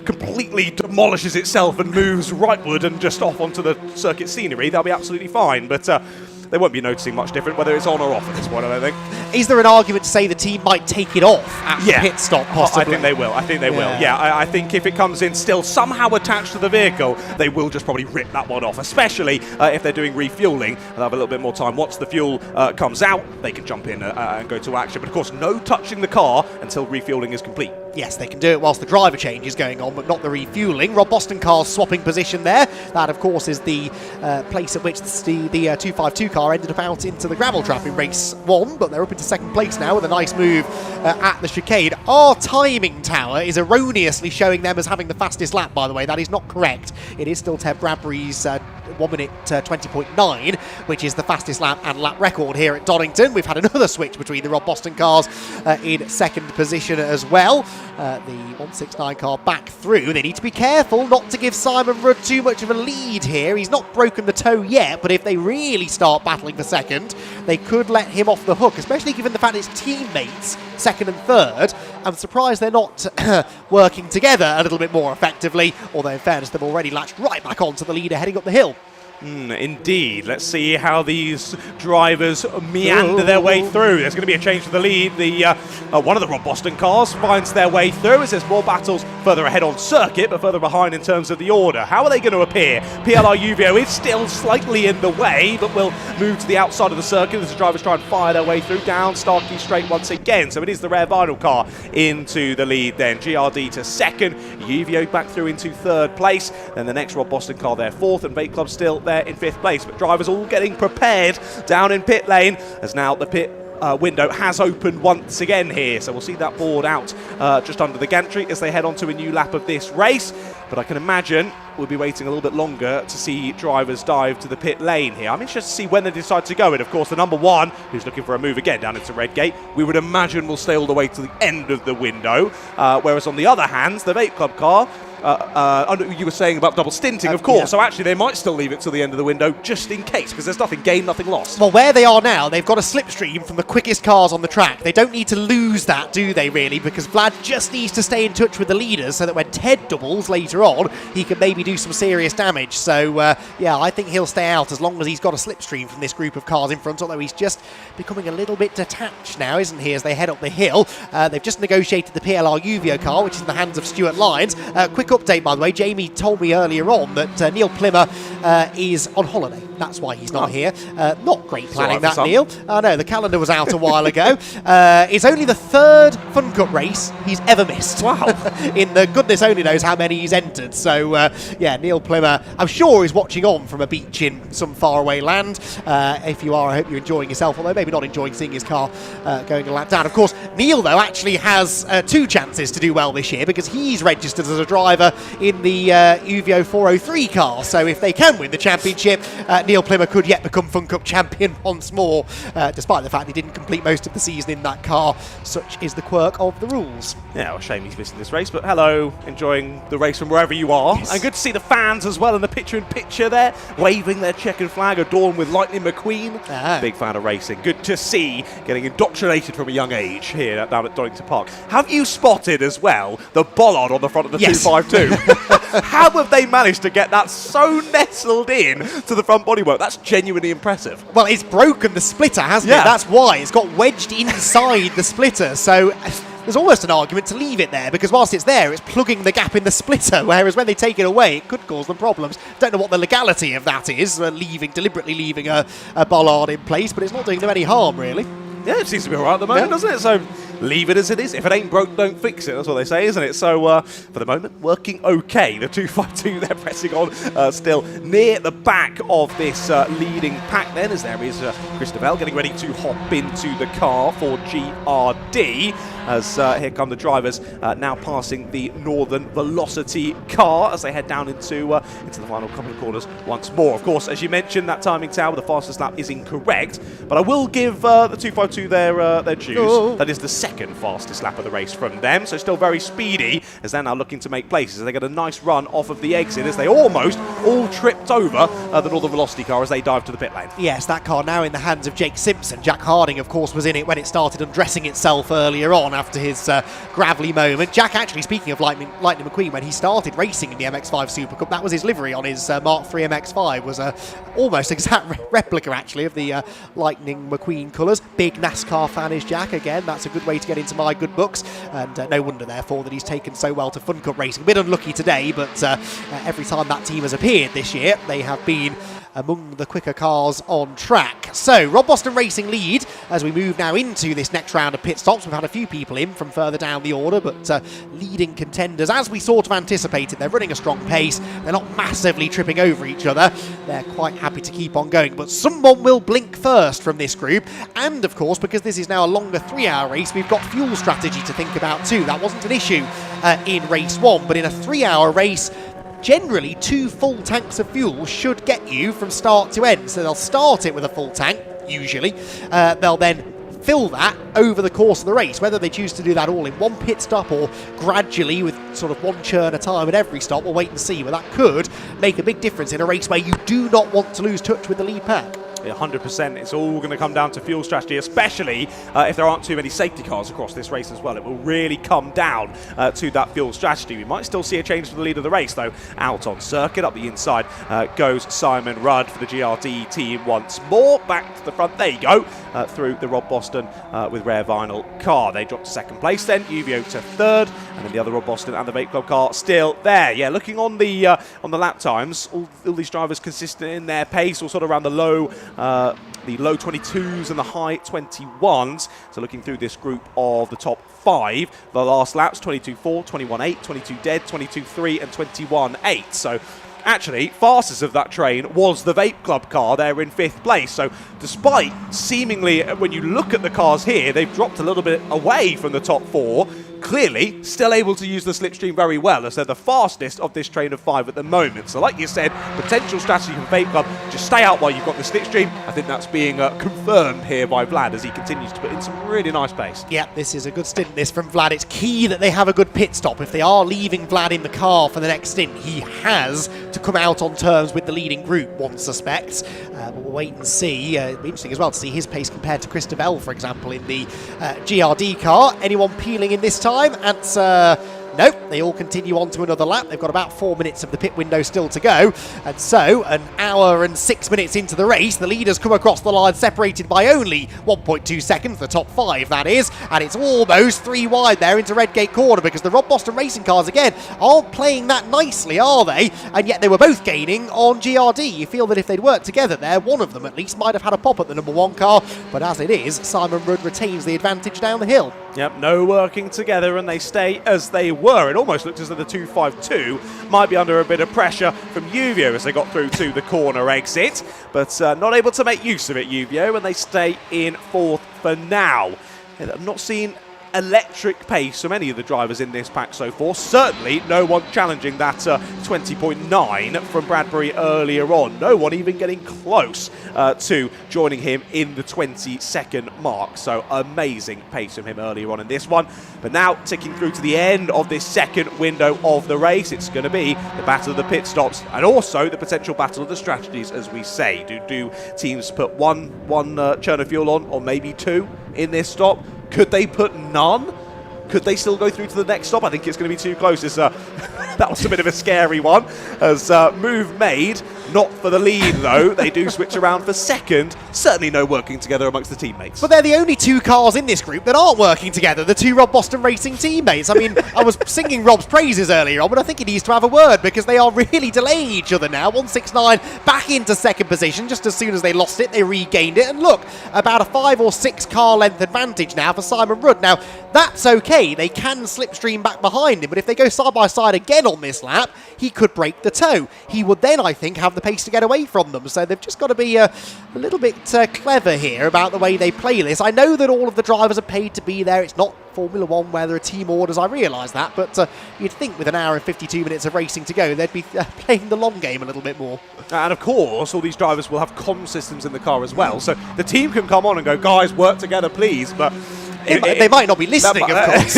completely demolishes itself and moves rightward and just off onto the circuit scenery, they'll be absolutely fine. But they won't be noticing much different whether it's on or off at this point, I don't think. Is there an argument to say the team might take it off at the pit stop, possibly? I think they will. Yeah, I think if it comes in still somehow attached to the vehicle, they will just probably rip that one off, especially if they're doing refueling. They'll have a little bit more time. Once the fuel comes out, they can jump in and go to action. But of course, no touching the car until refueling is complete. Yes, they can do it whilst the driver change is going on, but not the refueling. Rob Boston cars swapping position there. That, of course, is the place at which the 252 car ended up out into the gravel trap in race 1, but they're up into second place now with a nice move at the chicane. Our timing tower is erroneously showing them as having the fastest lap, by the way. That is not correct. It is still Ted Bradbury's 1 minute 20.9, which is the fastest lap and lap record here at Donington. We've had another switch between the Rob Boston cars in second position as well. The 169 car back through. They need to be careful not to give Simon Rudd too much of a lead here. He's not broken the toe yet, but if they really start battling for second, they could let him off the hook, especially given the fact his teammates second and third. I'm surprised they're not working together a little bit more effectively, although in fairness they've already latched right back onto the leader heading up the hill. Indeed. Let's see how these drivers meander their way through. There's going to be a change to the lead. One of the Rob Boston cars finds their way through as there's more battles further ahead on circuit, but further behind in terms of the order. How are they going to appear? PLR UVO is still slightly in the way, but will move to the outside of the circuit as the drivers try and fire their way through down Starkey Straight once again. So it is the Rare Vinyl car into the lead then. GRD to second, UVO back through into third place. Then the next Rob Boston car there fourth, and Vape Club still there in fifth place, but drivers all getting prepared down in pit lane as now the pit window has opened once again here, so we'll see that board out just under the gantry as they head on to a new lap of this race. But I can imagine we'll be waiting a little bit longer to see drivers dive to the pit lane here. I'm interested to see when they decide to go in. Of course, the number 1, who's looking for a move again down into Redgate, we would imagine will stay all the way to the end of the window, whereas on the other hand, the Vape Club car, you were saying about double stinting, of course, so actually they might still leave it till the end of the window just in case, because there's nothing gained, nothing lost. Well, where they are now, they've got a slipstream from the quickest cars on the track. They don't need to lose that, do they, really? Because Vlad just needs to stay in touch with the leaders so that when Ted doubles later on, he can maybe do some serious damage. So, yeah, I think he'll stay out as long as he's got a slipstream from this group of cars in front, although he's just becoming a little bit detached now, isn't he, as they head up the hill. They've just negotiated the PLR UVO car, which is in the hands of Stuart Lyons. Quick update, by the way. Jamie told me earlier on that Neil Plimmer is on holiday. That's why he's not here. Not great planning, that, Neil. No, the calendar was out a while ago. It's only the 3rd Fun Cup race he's ever missed. Wow. In the goodness only knows how many he's entered. So, yeah, Neil Plimmer, I'm sure, is watching on from a beach in some faraway land. If you are, I hope you're enjoying yourself, although maybe not enjoying seeing his car going a lap down. Of course, Neil, though, actually has 2 chances to do well this year because he's registered as a driver in the Uvio 403 car. So if they can win the championship, Neil Plimmer could yet become Fun Cup champion once more, despite the fact he didn't complete most of the season in that car. Such is the quirk of the rules. Yeah, well, shame he's missing this race, but hello, enjoying the race from wherever you are. Yes. And good to see the fans as well in the picture-in-picture there, waving their checkered flag, adorned with Lightning McQueen. Big fan of racing. Good to see getting indoctrinated from a young age here down at Donington Park. Have you spotted as well the bollard on the front of the 252? How have they managed to get that so nestled in to the front bodywork? That's genuinely impressive. Well, it's broken the splitter, hasn't it? That's why. It's got wedged inside the splitter. So there's almost an argument to leave it there, because whilst it's there, it's plugging the gap in the splitter, whereas when they take it away, it could cause them problems. Don't know what the legality of that is, deliberately leaving a bollard in place, but it's not doing them any harm, really. Yeah, it seems to be all right at the moment, doesn't it? So leave it as it is. If it ain't broke, don't fix it. That's what they say, isn't it? So for the moment, working okay. The 252, they're pressing on still near the back of this leading pack then, as there is Christopher getting ready to hop into the car for GRD. As here come the drivers now passing the Northern Velocity car as they head down into the final couple of corners once more. Of course, as you mentioned, that timing tower, the fastest lap is incorrect, but I will give the 252 their dues. Oh. That is the second fastest lap of the race from them, so still very speedy as they're now looking to make places. They get a nice run off of the exit as they almost all tripped over the Northern Velocity car as they dive to the pit lane. Yes, that car now in the hands of Jake Simpson. Jack Harding, of course, was in it when it started undressing itself earlier on after his gravelly moment. Jack, actually, speaking of Lightning McQueen, when he started racing in the MX-5 Super Cup, that was his livery on his Mark III MX-5, was a almost exact replica, actually, of the Lightning McQueen colours. Big NASCAR fan is Jack, again. That's a good way to get into my good books, and no wonder, therefore, that he's taken so well to Fun Cup racing. A bit unlucky today, but every time that team has appeared this year, they have been among the quicker cars on track. So, Rob Boston Racing lead as we move now into this next round of pit stops. We've had a few people in from further down the order, but leading contenders, as we sort of anticipated, they're running a strong pace. They're not massively tripping over each other. They're quite happy to keep on going, but someone will blink first from this group. And, of course, because this is now a longer 3-hour race, we've got fuel strategy to think about too. That wasn't an issue in race 1, but in a 3-hour race, generally 2 full tanks of fuel should get you from start to end. So they'll start it with a full tank, usually. They'll then fill that over the course of the race. Whether they choose to do that all in one pit stop or gradually with sort of one churn at a time at every stop, we'll wait and see. But that could make a big difference in a race where you do not want to lose touch with the lead pack. 100%. It's all going to come down to fuel strategy, especially if there aren't too many safety cars across this race as well. It will really come down to that fuel strategy. We might still see a change for the lead of the race, though. Out on circuit, up the inside goes Simon Rudd for the GRD team once more. Back to the front, there you go, through the Rob Boston with Rare Vinyl car. They dropped to second place then, Uvio to third, and then the other Rob Boston and the Vape Club car still there. Yeah, looking on the lap times, all these drivers consistent in their pace, all sort of around the low 22s and the high 21s. So looking through this group of the top 5, the last laps 22.4, 21.8, 22 dead, 22.3 and 21.8. So actually, fastest of that train was the Vape Club car there in 5th place. So despite seemingly, when you look at the cars here, they've dropped a little bit away from the top 4, clearly still able to use the slipstream very well, as they're the fastest of this train of 5 at the moment. So like you said, potential strategy for Vape Club, just stay out while you've got the slipstream. I think that's being confirmed here by Vlad as he continues to put in some really nice pace. Yeah, this is a good stint, this from Vlad. It's key that they have a good pit stop. If they are leaving Vlad in the car for the next stint, he has to come out on terms with the leading group, one suspects. But we'll wait and see. It'll be interesting as well to see his pace compared to Christopher, for example, in the GRD car. Anyone peeling in this time? Answer Nope, they all continue on to another lap. They've got about 4 minutes of the pit window still to go. And so, an hour and 6 minutes into the race, the leaders come across the line separated by only 1.2 seconds, the top 5 that is, and it's almost 3 wide there into Redgate Corner, because the Rob Boston racing cars, again, aren't playing that nicely, are they? And yet they were both gaining on GRD. You feel that if they'd worked together there, one of them at least might have had a pop at the number 1 car, but as it is, Simon Rudd retains the advantage down the hill. Yep, no working together, and they stay as they were. It almost looked as though the 252 might be under a bit of pressure from Uvio as they got through to the corner exit, but not able to make use of it, Uvio, and they stay in 4th for now. I've not seen electric pace from any of the drivers in this pack so far. Certainly no one challenging that 20.9 from Bradbury earlier on. No one even getting close to joining him in the 20-second mark. So amazing pace from him earlier on in this one. But now ticking through to the end of this second window of the race, it's going to be the battle of the pit stops and also the potential battle of the strategies, as we say. Do teams put one churn of fuel on, or maybe 2 in this stop? Could they put none? Could they still go through to the next stop? I think it's going to be too close. That was a bit of a scary one. As move made, not for the lead though. They do switch around for second. Certainly no working together amongst the teammates. But they're the only 2 cars in this group that aren't working together, the 2 Rob Boston Racing teammates. I mean, I was singing Rob's praises earlier on, but I think he needs to have a word, because they are really delaying each other now. 169 back into second position. Just as soon as they lost it, they regained it. And look, about a 5 or 6 car length advantage now for Simon Rudd. Now, that's okay. They can slipstream back behind him, but if they go side by side again on this lap, he could break the toe. He would then, I think, have the pace to get away from them. So they've just got to be a little bit clever here about the way they play this. I know that all of the drivers are paid to be there. It's not Formula 1 where there are team orders, I realise that, but you'd think with an hour and 52 minutes of racing to go, they'd be playing the long game a little bit more. And of course, all these drivers will have comm systems in the car as well, so the team can come on and go, guys, work together, please, but they might not be listening, of course.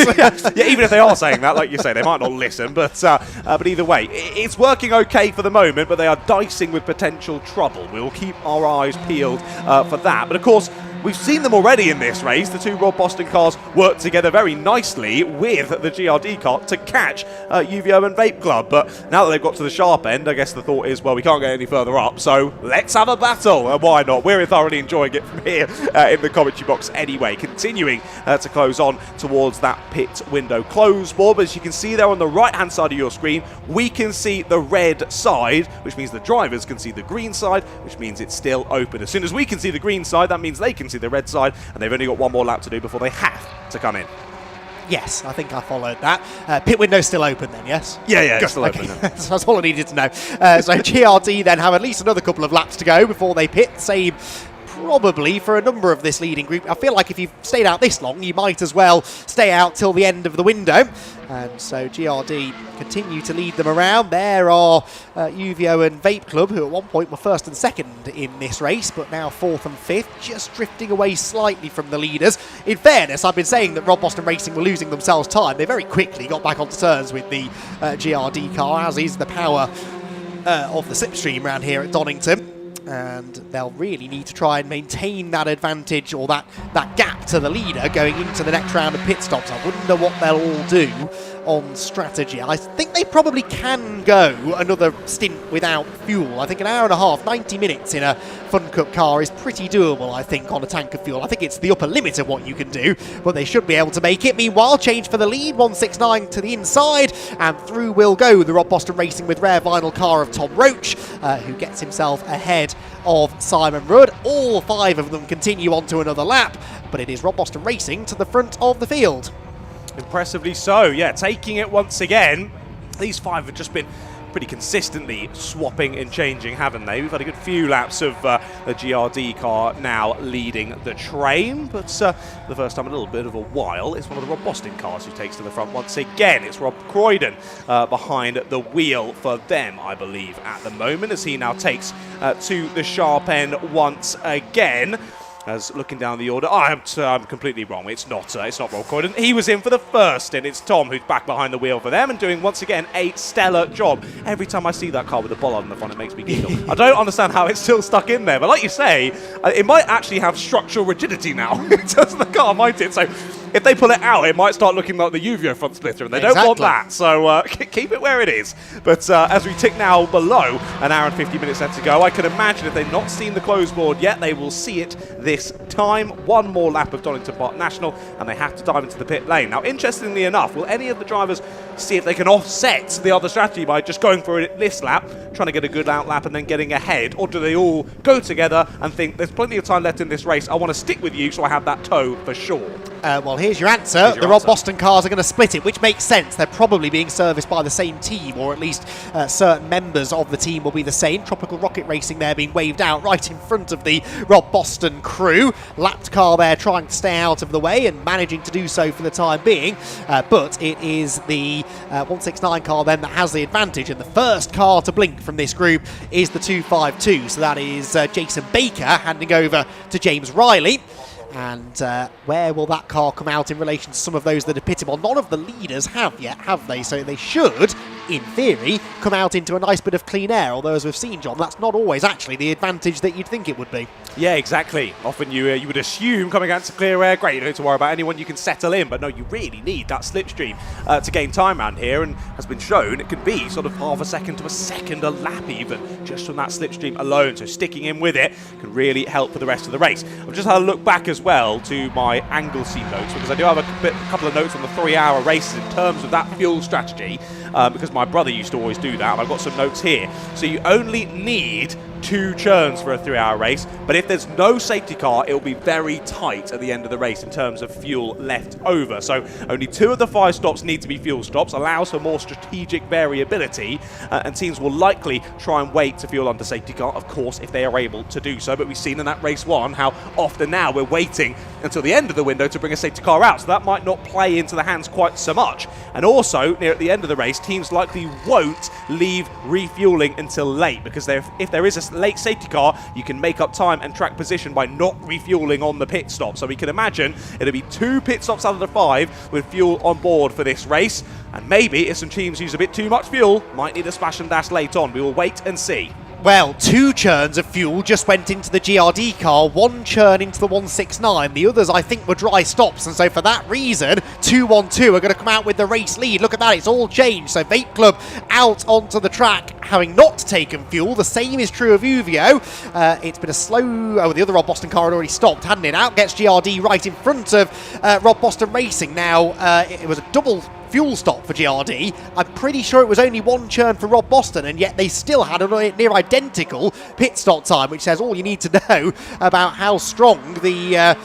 Yeah, even if they are saying that, like you say, they might not listen. But either way, it's working okay for the moment, but they are dicing with potential trouble. We'll keep our eyes peeled for that. But of course, we've seen them already in this race. The 2 Rob Boston cars work together very nicely with the GRD car to catch UVO and Vape Club. But now that they've got to the sharp end, I guess the thought is, well, we can't get any further up, so let's have a battle. And why not? We're thoroughly enjoying it from here in the commentary box anyway. Continuing to close on towards that pit window close board. But as you can see there on the right-hand side of your screen, we can see the red side, which means the drivers can see the green side, which means it's still open. As soon as we can see the green side, that means they can see the red side, and they've only got 1 more lap to do before they have to come in. Yes, I think I followed that. Pit window's still open then, yes? Yeah, it's still open. That's all I needed to know. So GRD then have at least another couple of laps to go before they pit. Same probably for a number of this leading group. I feel like if you've stayed out this long, you might as well stay out till the end of the window. And so GRD continue to lead them around. There are UVO and Vape Club, who at one point were 1st and 2nd in this race, but now 4th and 5th, just drifting away slightly from the leaders. In fairness, I've been saying that Rob Boston Racing were losing themselves time. They very quickly got back onto terms with the GRD car, as is the power of the slipstream around here at Donington. And they'll really need to try and maintain that advantage, or that gap to the leader going into the next round of pit stops. I wonder what they'll all do on strategy. I think they probably can go another stint without fuel. I think an hour and a half, 90 minutes in a Fun Cup car is pretty doable, I think, on a tank of fuel. I think it's the upper limit of what you can do, but they should be able to make it. Meanwhile, change for the lead, 169 to the inside, and through will go the Rob Boston Racing with rare vinyl car of Tom Roach, who gets himself ahead of Simon Rudd. All 5 of them continue on to another lap, but it is Rob Boston Racing to the front of the field. Impressively so, yeah, taking it once again. These 5 have just been pretty consistently swapping and changing, haven't they? We've had a good few laps of the GRD car now leading the train, but for the first time in a little bit of a while, it's one of the Rob Boston cars who takes to the front once again. It's Rob Croydon behind the wheel for them, I believe, at the moment, as he now takes to the sharp end once again. As looking down the order, I'm completely wrong. It's not Rob Croydon. He was in for the first, and it's Tom who's back behind the wheel for them and doing once again a stellar job. Every time I see that car with the bollard on the front, it makes me giggle. I don't understand how it's still stuck in there, but like you say, it might actually have structural rigidity now. Doesn't the car, might it? So if they pull it out, it might start looking like the Uvio front splitter, and they don't want that. So keep it where it is. But as we tick now below an hour and 50 minutes left to go, I can imagine if they've not seen the closed board yet, they will see it this time. One more lap of Donington Park National, and they have to dive into the pit lane. Now, interestingly enough, will any of the drivers see if they can offset the other strategy by just going for it this lap, trying to get a good out lap and then getting ahead, or do they all go together and think there's plenty of time left in this race, I want to stick with you so I have that toe for sure? Well, here's your answer. The Rob Boston cars are going to split it, which makes sense. They're probably being serviced by the same team, or at least certain members of the team will be the same. Tropical Rocket Racing there being waved out right in front of the Rob Boston crew. Lapped car there trying to stay out of the way and managing to do so for the time being. But it is the 169 car then that has the advantage, and the first car to blink from this group is the 252. So that is Jason Baker handing over to James Riley. And where will that car come out in relation to some of those that are pitted? Well, none of the leaders have yet, have they? So they should, in theory, come out into a nice bit of clean air. Although, as we've seen, John, that's not always actually the advantage that you'd think it would be. Yeah, exactly. Often you would assume coming out to clear air, great, you don't have to worry about anyone, you can settle in. But no, you really need that slipstream to gain time around here. And has been shown it can be sort of half a second to a second a lap even, just from that slipstream alone. So sticking in with it can really help for the rest of the race. I've just had a look back as well to my Anglesey notes, because I do have a couple of notes on the 3-hour races in terms of that fuel strategy, because my brother used to always do that, and I've got some notes here. So you only need 2 churns for a 3-hour race, but if there's no safety car, it will be very tight at the end of the race in terms of fuel left over. So only 2 of the 5 stops need to be fuel stops, allows for more strategic variability, and teams will likely try and wait to fuel under safety car, of course, if they are able to do so. But we've seen in that race 1 how often now we're waiting until the end of the window to bring a safety car out, so that might not play into the hands quite so much. And also, near at the end of the race, teams likely won't leave refueling until late, because if there is a late safety car, you can make up time and track position by not refueling on the pit stop. So we can imagine it'll be 2 pit stops out of the 5 with fuel on board for this race, and maybe if some teams use a bit too much fuel, might need a splash and dash late on. We will wait and see. Well, 2 churns of fuel just went into the GRD car, 1 churn into the 169. The others, I think, were dry stops, and so for that reason, 212 are going to come out with the race lead. Look at that, it's all changed. So Vape Club out onto the track, having not taken fuel. The same is true of Uvio. It's been a slow... Oh, the other Rob Boston car had already stopped, hadn't it? Out gets GRD right in front of Rob Boston Racing. Now, it was a double fuel stop for GRD. I'm pretty sure it was only 1 churn for Rob Boston, and yet they still had a near identical pit stop time, which says all you need to know about how strong the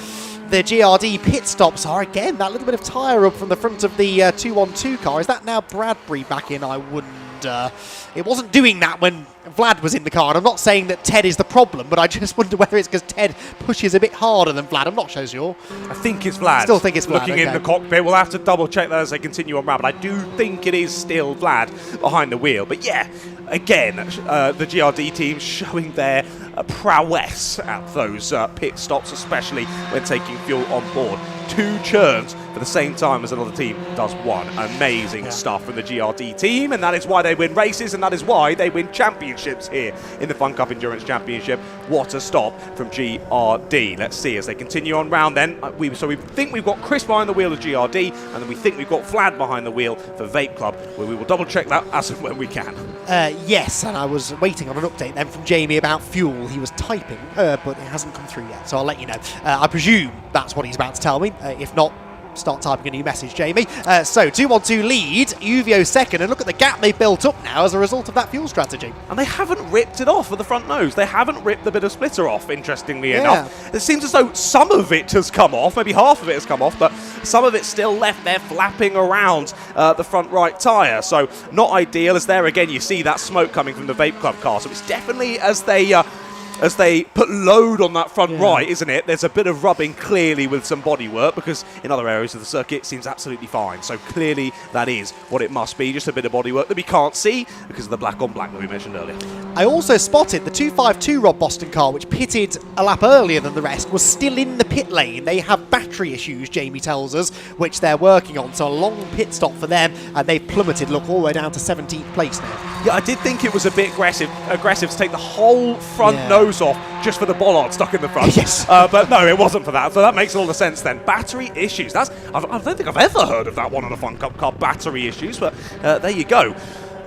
GRD pit stops are. Again, that little bit of tyre rub from the front of the 212 car. Is that now Bradbury back in? I wouldn't. It wasn't doing that when Vlad was in the car. And I'm not saying that Ted is the problem, but I just wonder whether it's because Ted pushes a bit harder than Vlad. I'm not so sure. I think it's Vlad. Still think it's Vlad. Looking in the cockpit, we'll have to double check that as they continue on round, but I do think it is still Vlad behind the wheel. But yeah, again, the GRD team showing their prowess at those pit stops, especially when taking fuel on board. 2 churns for the same time as another team does 1. Amazing stuff from the GRD team, and that is why they win races, and that is why they win championships here in the Fun Cup Endurance Championship. What a stop from GRD. Let's see as they continue on round then. So we think we've got Chris behind the wheel of GRD, and then we think we've got Vlad behind the wheel for Vape Club, where we will double check that as and when we can. Yes, and I was waiting on an update then from Jamie about fuel. He was typing, but it hasn't come through yet, so I'll let you know. I presume that's what he's about to tell me. If not, start typing a new message, Jamie. So 212 lead, Uvio second, and look at the gap they built up now as a result of that fuel strategy. And they haven't ripped it off with the front nose. They haven't ripped the bit of splitter off, interestingly enough. It seems as though some of it has come off, maybe half of it has come off, but some of it's still left there flapping around the front right tyre. So not ideal, as there again you see that smoke coming from the Vape Club car. So it's definitely as they put load on that front right, isn't it? There's a bit of rubbing clearly with some bodywork, because in other areas of the circuit it seems absolutely fine. So clearly that is what it must be, just a bit of bodywork that we can't see because of the black on black that we mentioned earlier. I also spotted the 252 Rob Boston car, which pitted a lap earlier than the rest, was still in the pit lane. They have battery issues, Jamie tells us, which they're working on. So a long pit stop for them, and they've plummeted, look, all the way down to 17th place now. Yeah, I did think it was a bit aggressive to take the whole front nose off just for the bollard stuck in the front. Yes. But no, it wasn't for that. So that makes all the sense then. Battery issues. I don't think I've ever heard of that one on a Fun Cup car, battery issues, but there you go.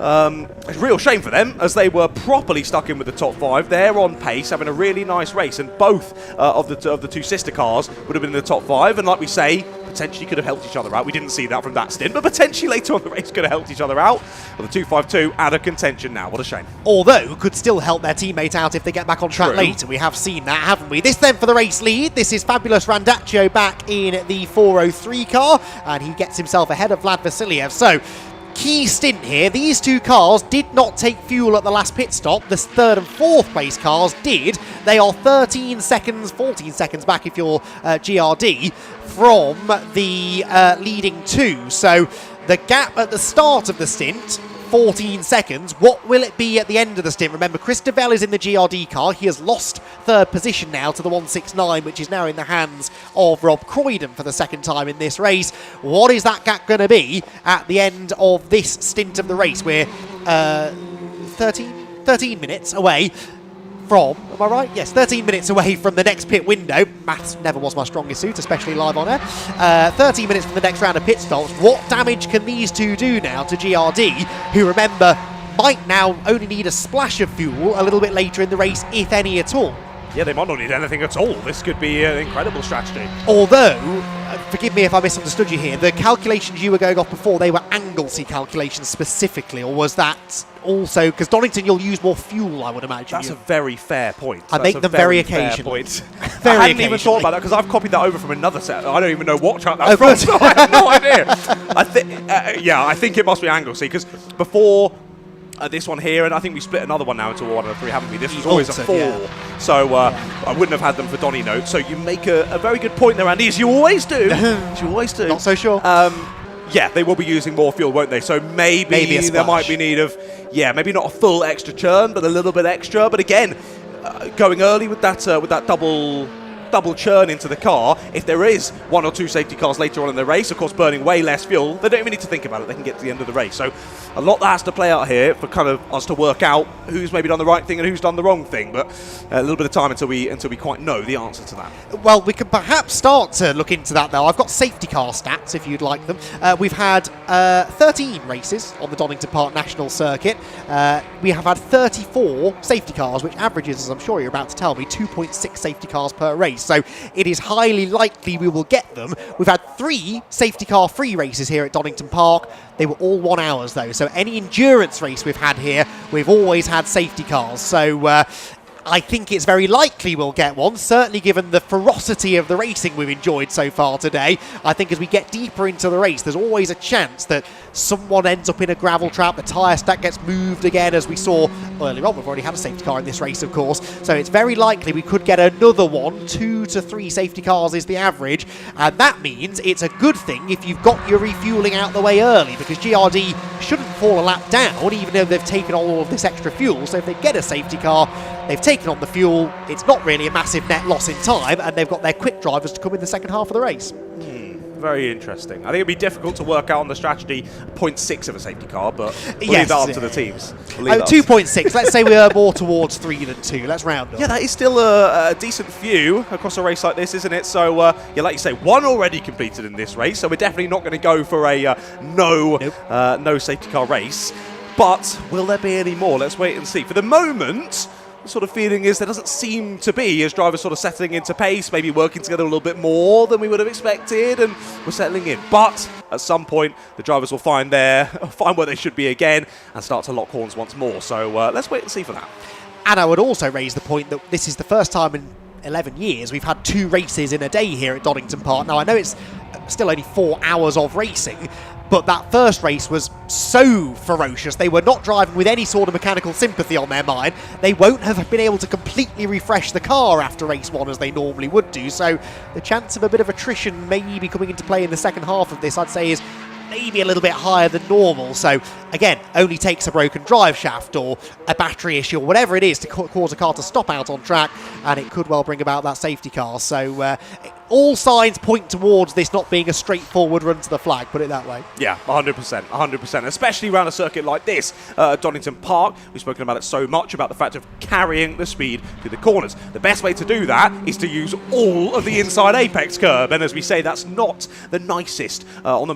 It's a real shame for them, as they were properly stuck in with the top 5. They're on pace, having a really nice race, and both of the two sister cars would have been in the top 5, and like we say, potentially could have helped each other out. We didn't see that from that stint, but potentially later on the race could have helped each other out. Well, the 252 out of contention now. What a shame. Although, could still help their teammate out if they get back on track later. We have seen that, haven't we? This then for the race lead. This is Fabulous Randaccio back in the 403 car, and he gets himself ahead of Vlad Vasiliev. So, key stint here. These two cars did not take fuel at the last pit stop. The 3rd and 4th place cars did. They are 13 seconds, 14 seconds back if you're GRD, from the leading 2. So the gap at the start of the stint, 14 seconds. What will it be at the end of the stint? Remember, Chris Devell is in the GRD car. He has lost 3rd position now to the 169, which is now in the hands of Rob Croydon for the 2nd time in this race. What is that gap going to be at the end of this stint of the race? We're 13 minutes away from, am I right? Yes, 13 minutes away from the next pit window. Maths never was my strongest suit, especially live on air. 13 minutes from the next round of pit stops. What damage can these two do now to GRD, who, remember, might now only need a splash of fuel a little bit later in the race, if any at all? Yeah, they might not need anything at all. This could be an incredible strategy. Although, forgive me if I misunderstood you here, the calculations you were going off before, they were Anglesey calculations specifically, or was that also, because Donington you'll use more fuel, I would imagine. That's a very fair point. I make them very occasionally. I hadn't even thought about that, because I've copied that over from another set. I don't even know what track that's from, so I have no idea. I think it must be Anglesey, because before this one here, and I think we split another one now into 1 and 3, haven't we? This was always a 4, so I wouldn't have had them for Donny note. So you make a very good point there, Andy, as you always do. As you always do. Not so sure. Yeah, they will be using more fuel, won't they? So maybe there might be need of, maybe not a full extra churn, but a little bit extra. But again, going early with that double churn into the car, if there is 1 or 2 safety cars later on in the race, of course burning way less fuel, they don't even need to think about it. They can get to the end of the race. So a lot that has to play out here for kind of us to work out who's maybe done the right thing and who's done the wrong thing. But a little bit of time until we quite know the answer to that. Well, we can perhaps start to look into that, though. I've got safety car stats, if you'd like them. We've had 13 races on the Donington Park National Circuit. We have had 34 safety cars, which averages, as I'm sure you're about to tell me, 2.6 safety cars per race. So it is highly likely we will get them. We've had 3 safety car free races here at Donington Park. They were all 1 hour though. So any endurance race we've had here, we've always had safety cars. So I think it's very likely we'll get one, certainly given the ferocity of the racing we've enjoyed so far today. I think as we get deeper into the race, there's always a chance that someone ends up in a gravel trap, the tyre stack gets moved again, as we saw earlier on. We've already had a safety car in this race, of course, so it's very likely we could get another one. 2 to 3 safety cars is the average, and that means it's a good thing if you've got your refuelling out the way early, because GRD shouldn't fall a lap down, even though they've taken on all of this extra fuel. So if they get a safety car, they've taken on the fuel, it's not really a massive net loss in time, and they've got their quick drivers to come in the second half of the race. Very interesting. I think it'd be difficult to work out on the strategy 0.6 of a safety car, but we'll leave that up to the teams. 2.6. Let's say we are more towards 3 than 2. Let's round up. Yeah, that is still a decent few across a race like this, isn't it? So, like you say, 1 already completed in this race, so we're definitely not going to go for a no safety car race. But will there be any more? Let's wait and see. For the moment, the sort of feeling is there doesn't seem to be, as drivers sort of settling into pace, maybe working together a little bit more than we would have expected, and we're settling in. But at some point, the drivers will find where they should be again and start to lock horns once more. So let's wait and see for that. And I would also raise the point that this is the first time in 11 years we've had 2 races in a day here at Donington Park. Now, I know it's still only 4 hours of racing, but that first race was so ferocious. They were not driving with any sort of mechanical sympathy on their mind. They won't have been able to completely refresh the car after race 1 as they normally would do. So the chance of a bit of attrition maybe coming into play in the second half of this, I'd say, is maybe a little bit higher than normal. So again, only takes a broken drive shaft or a battery issue or whatever it is to cause a car to stop out on track, and it could well bring about that safety car. So all signs point towards this not being a straightforward run to the flag, put it that way. Yeah, 100%, 100%, especially around a circuit like this at Donington Park. We've spoken about it so much, about the fact of carrying the speed through the corners. The best way to do that is to use all of the inside apex curb, and as we say, that's not the nicest on the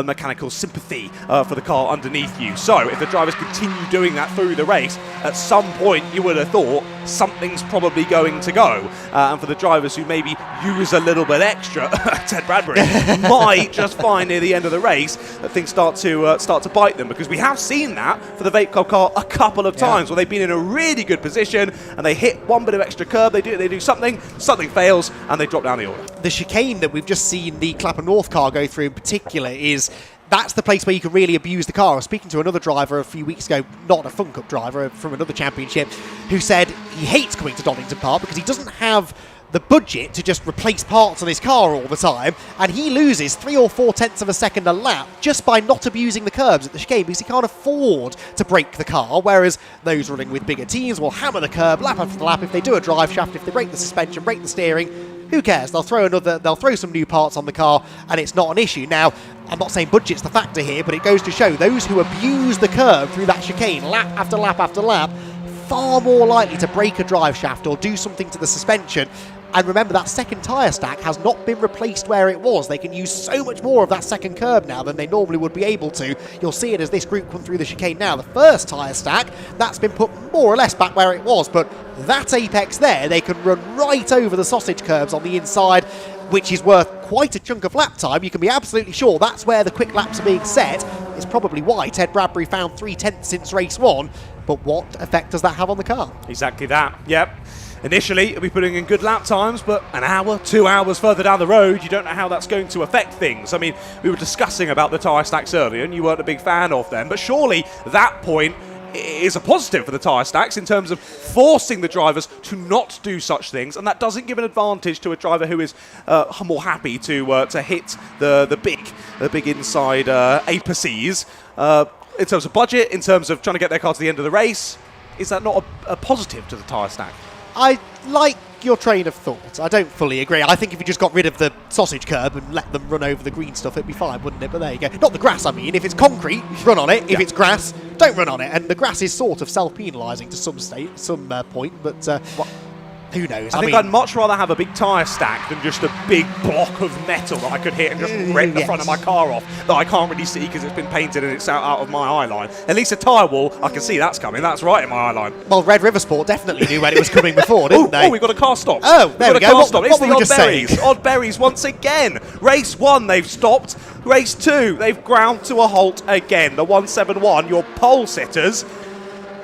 mechanical sympathy for the car underneath you. So if the drivers continue doing that through the race, at some point you would have thought something's probably going to go. And for the drivers who maybe use a little bit extra, Ted Bradbury might just find near the end of the race that things start to bite them, because we have seen that for the Vape Club car a couple of times where they've been in a really good position and they hit one bit of extra curb, they do something fails, and they drop down the order. The chicane that we've just seen the Clapham North car go through in particular that's the place where you can really abuse the car. I was speaking to another driver a few weeks ago, not a Fun Cup driver, from another championship, who said he hates coming to Donington Park because he doesn't have the budget to just replace parts on his car all the time, and he loses 3 or 4 tenths of a second a lap just by not abusing the curbs at the chicane because he can't afford to break the car, whereas those running with bigger teams will hammer the curb lap after lap. If they do a drive shaft, if they break the suspension, break the steering, who cares? They'll throw some new parts on the car and it's not an issue. Now, I'm not saying budget's the factor here, but it goes to show those who abuse the curb through that chicane lap after lap after lap, far more likely to break a drive shaft or do something to the suspension. And remember, that second tyre stack has not been replaced where it was. They can use so much more of that second curb now than they normally would be able to. You'll see it as this group come through the chicane now. The first tyre stack, that's been put more or less back where it was, but that apex there, they can run right over the sausage curbs on the inside, which is worth quite a chunk of lap time. You can be absolutely sure that's where the quick laps are being set. It's probably why Ted Bradbury found 3 tenths since race 1, but what effect does that have on the car? Exactly that, yep. Initially, it'll be putting in good lap times, but an hour, 2 hours further down the road, you don't know how that's going to affect things. I mean, we were discussing about the tyre stacks earlier, and you weren't a big fan of them, but surely that point is a positive for the tyre stacks in terms of forcing the drivers to not do such things, and that doesn't give an advantage to a driver who is more happy to hit the big inside apices. In terms of budget, in terms of trying to get their car to the end of the race, is that not a positive to the tyre stack? I like your train of thought. I don't fully agree. I think if you just got rid of the sausage curb and let them run over the green stuff, it'd be fine, wouldn't it? But there you go. Not the grass, I mean. If it's concrete, run on it. If it's grass, don't run on it. And the grass is sort of self-penalising to some point, but who knows? I think I'd much rather have a big tyre stack than just a big block of metal that I could hit and just rip the front of my car off that I can't really see because it's been painted and it's out of my eye line. At least a tyre wall, I can see that's coming. That's right in my eye line. Well, Red River Sport definitely knew when it was coming before, didn't they? Oh, we got a car stop. Oh, there we go. It's the were we Odd just Berries. saying? Odd Berries once again. Race 1, they've stopped. Race 2, they've ground to a halt again. The 171, your pole sitters,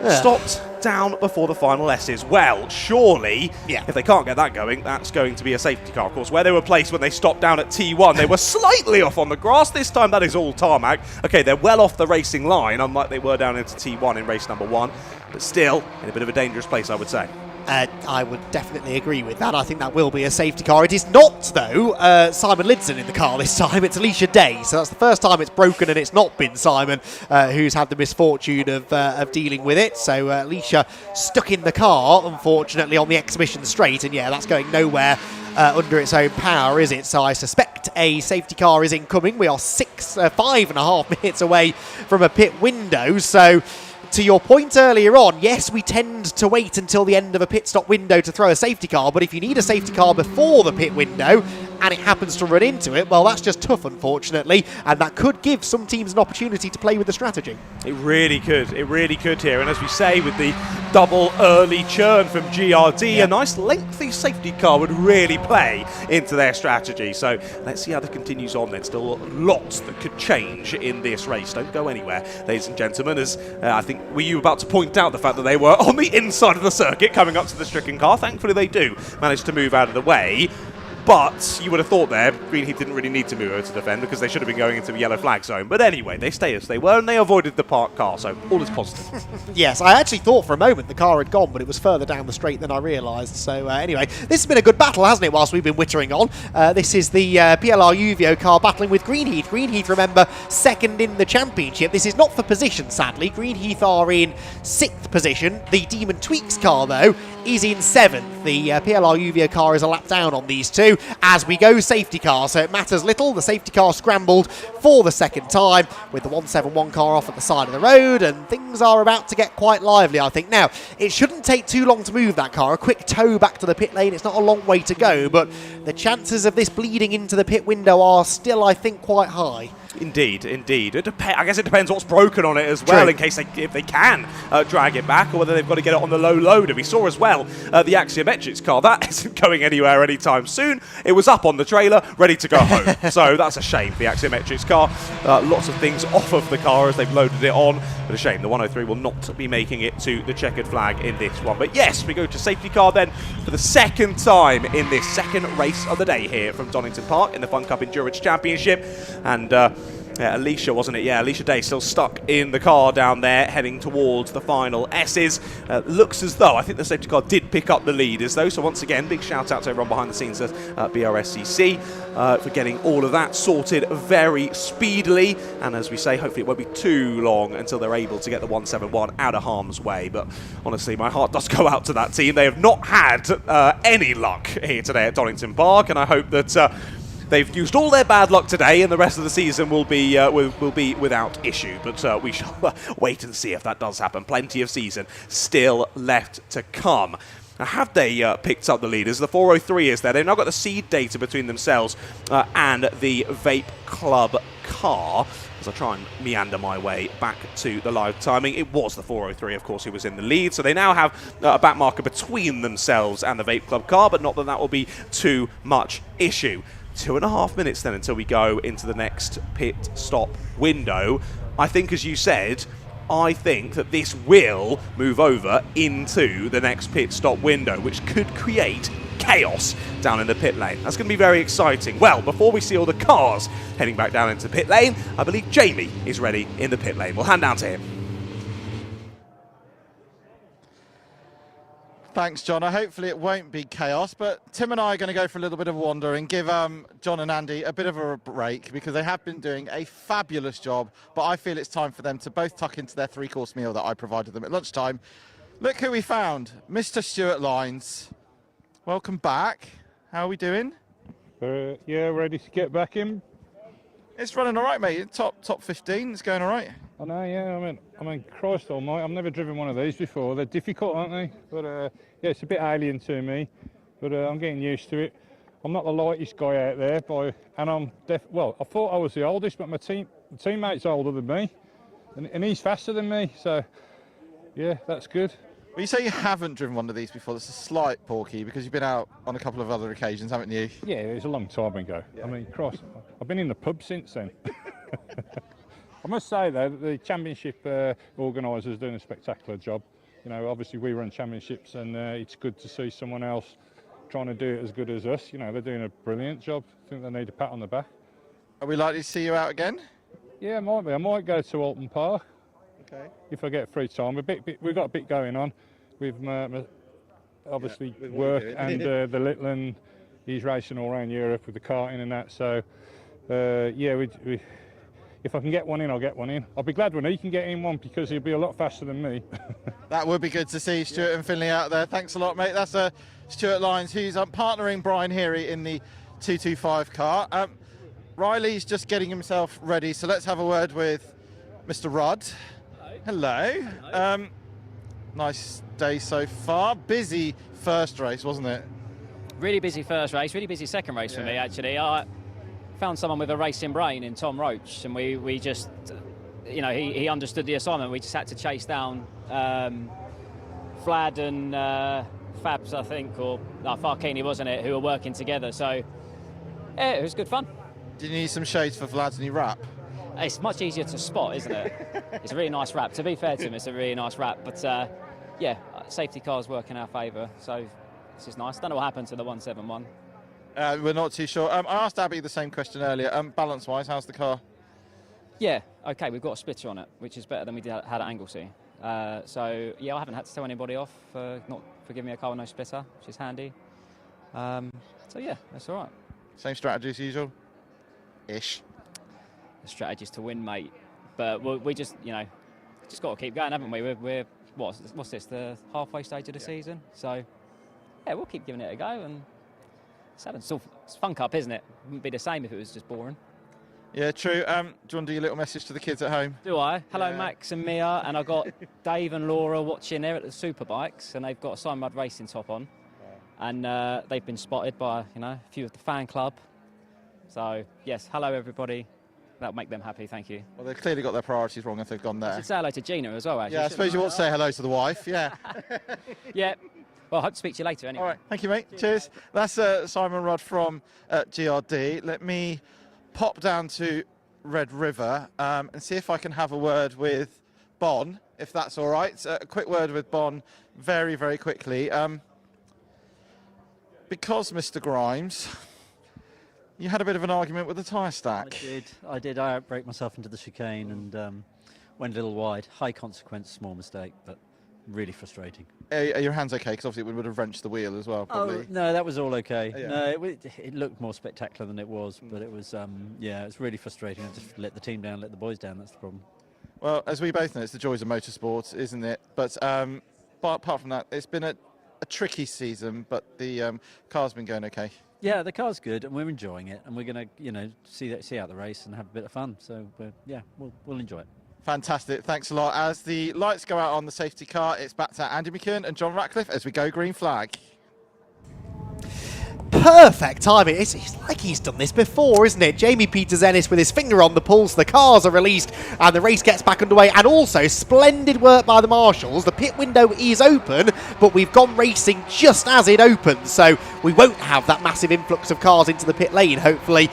stopped down before the final S's. Well, surely, if they can't get that going, that's going to be a safety car. Of course, where they were placed when they stopped down at T1, they were slightly off on the grass. This time, that is all tarmac. Okay, they're well off the racing line, unlike they were down into T1 in race number 1, but still in a bit of a dangerous place, I would say. I would definitely agree with that. I think that will be a safety car. It is not, though, Simon Lidson in the car this time. It's Alicia Day, so that's the first time it's broken and it's not been Simon who's had the misfortune of dealing with it. So Alicia stuck in the car, unfortunately, on the exhibition straight, and yeah, that's going nowhere under its own power, is it? So I suspect a safety car is incoming. We are 5.5 minutes away from a pit window, so to your point earlier on, yes, we tend to wait until the end of a pit stop window to throw a safety car, but if you need a safety car before the pit window and it happens to run into it, well, that's just tough, unfortunately, and that could give some teams an opportunity to play with the strategy. It really could here, and as we say, with the double early churn from GRD, a nice lengthy safety car would really play into their strategy. So let's see how that continues on. There's still lots that could change in this race. Don't go anywhere, ladies and gentlemen, as I think were you about to point out the fact that they were on the inside of the circuit coming up to the stricken car. Thankfully they do manage to move out of the way. But you would have thought there, Green Heath didn't really need to move over to defend because they should have been going into the yellow flag zone. But anyway, they stayed as they were and they avoided the parked car, so all is positive. Yes, I actually thought for a moment the car had gone, but it was further down the straight than I realised. So anyway, this has been a good battle, hasn't it, whilst we've been wittering on. This is the PLR Uvio car battling with Green Heath. Green Heath, remember, second in the championship. This is not for position, sadly. Green Heath are in 6th position. The Demon Tweaks car, though, is in 7th. The PLR Uvio car is a lap down on these two. As we go safety car, so it matters little. The safety car scrambled for the second time with the 171 car off at the side of the road, and things are about to get quite lively, I think. Now, it shouldn't take too long to move that car. A quick tow back to the pit lane. It's not a long way to go, but the chances of this bleeding into the pit window are still, I think, quite high. Indeed, indeed. I guess it depends what's broken on it as well, True. in case if they can drag it back, or whether they've got to get it on the low loader. We saw as well the Axiometrics car. That isn't going anywhere anytime soon. It was up on the trailer, ready to go home. So that's a shame, the Axiometrics car. Lots of things off of the car as they've loaded it on. But a shame, the 103 will not be making it to the checkered flag in this one. But yes, we go to safety car then for the second time in this second race of the day here from Donington Park in the Fun Cup Endurance Championship. And yeah, Alicia, wasn't it? Yeah, Alicia Day still stuck in the car down there, heading towards the final S's. Looks as though, I think the safety car did pick up the lead as though. So once again, big shout out to everyone behind the scenes at BRSCC for getting all of that sorted very speedily. And as we say, hopefully it won't be too long until they're able to get the 171 out of harm's way. But honestly, my heart does go out to that team. They have not had any luck here today at Donington Park, and I hope that they've used all their bad luck today, and the rest of the season will be without issue. But we shall wait and see if that does happen. Plenty of season still left to come. Now, have they picked up the leaders? The 403 is there. They've now got the seed data between themselves and the Vape Club car. As I try and meander my way back to the live timing, it was the 403, of course, who was in the lead. So they now have a back marker between themselves and the Vape Club car, but not that that will be too much issue. 2.5 minutes then until we go into the next pit stop window. I think, as you said, I think that this will move over into the next pit stop window, which could create chaos down in the pit lane. That's going to be very exciting. Well, before we see all the cars heading back down into pit lane, I believe Jamie is ready in the pit lane. We'll hand down to him. Thanks, John. Hopefully it won't be chaos, but Tim and I are going to go for a little bit of a wander and give John and Andy a bit of a break, because they have been doing a fabulous job, but I feel it's time for them to both tuck into their 3-course meal that I provided them at lunchtime. Look who we found, Mr. Stuart Lyons. Welcome back. How are we doing? Yeah, ready to get back in. It's running all right, mate. Top 15. It's going all right. I know, yeah. I mean, Christ almighty, I've never driven one of these before. They're difficult, aren't they? But yeah, it's a bit alien to me, but I'm getting used to it. I'm not the lightest guy out there, and I'm well, I thought I was the oldest, but my teammate's older than me, and he's faster than me. So yeah, that's good. Well, you say you haven't driven one of these before. That's a slight porky, because you've been out on a couple of other occasions, haven't you? Yeah, it was a long time ago. Yeah. I mean, Christ, I've been in the pub since then. I must say, though, that the championship organisers are doing a spectacular job. You know, obviously we run championships, and it's good to see someone else trying to do it as good as us. You know, they're doing a brilliant job. I think they need a pat on the back. Are we likely to see you out again? Yeah, might be. I might go to Alton Park. Okay. If I get free time. We've got a bit going on with obviously work and the little one. He's racing all around Europe with the karting and that. So yeah, if I can get one in, I'll get one in. I'll be glad when he can get in one, because he'll be a lot faster than me. That would be good to see Stuart and Finley out there. Thanks a lot, mate. That's Stuart Lyons, who's partnering Brian Heary in the 225 car. Riley's just getting himself ready, so let's have a word with Mr. Rudd. Hello. Nice day so far. Busy first race, wasn't it? Really busy first race, really busy second race for me, actually. I found someone with a racing brain in Tom Roach, and we just, you know, he understood the assignment. We just had to chase down Flad and Fabs, I think, or Farkini, wasn't it, who were working together. So, yeah, it was good fun. Do you need some shades for Vlad's new wrap? It's much easier to spot, isn't it? It's a really nice wrap. To be fair to him, it's a really nice wrap. But, yeah, safety cars work in our favour, so this is nice. Don't know what happened to the 171. We're not too sure. I asked Abby the same question earlier. Balance-wise, how's the car? Yeah, okay, we've got a splitter on it, which is better than we had at Anglesey. So, yeah, I haven't had to tell anybody off for not for giving me a car with no splitter, which is handy. So, yeah, that's all right. Same strategy as usual? Ish. The strategy's to win, mate. But we just, just got to keep going, haven't we? We're what's this, the halfway stage of the season? So, yeah, we'll keep giving it a go. And it's Fun Cup, isn't it? It wouldn't be the same if it was just boring. Yeah, true. Do you want to do your little message to the kids at home? Do I? Hello, Max and Mia. And I've got Dave and Laura watching there at the Superbikes, and they've got a Simon Rudd Racing top on. And they've been spotted by, a few of the fan club. So, yes, hello, everybody. That'll make them happy, thank you. Well, they've clearly got their priorities wrong if they've gone there. I should say hello to Gina as well, actually. Yeah, I suppose you want to say hello to the wife, yeah. Yeah. Well, I hope to speak to you later anyway. All right, thank you, mate. Cheers. That's Simon Rudd from GRD. Let me pop down to Red River and see if I can have a word with Bon, if that's all right. A quick word with Bon very, very quickly. Because, Mr. Grimes, you had a bit of an argument with the tyre stack. I did. I outbraked myself into the chicane and went a little wide. High consequence, small mistake, but really frustrating. Are your hands okay? Because obviously it would have wrenched the wheel as well, probably. Oh, no, that was all okay. Yeah. No, it looked more spectacular than it was, but it was, yeah, it's really frustrating. I just let the team down, let the boys down. That's the problem. Well, as we both know, it's the joys of motorsport, isn't it? But apart from that, it's been a tricky season, but the car's been going okay. Yeah, the car's good, and we're enjoying it, and we're going to, see out the race and have a bit of fun. So, yeah, we'll enjoy it. Fantastic, thanks a lot. As the lights go out on the safety car, it's back to Andy McKeon and John Ratcliffe as we go green flag. Perfect timing. It's like he's done this before, isn't it? Jamie Peters-Ennis with his finger on the pulse. The cars are released and the race gets back underway. And also, splendid work by the marshals. The pit window is open, but we've gone racing just as it opens. So we won't have that massive influx of cars into the pit lane, hopefully,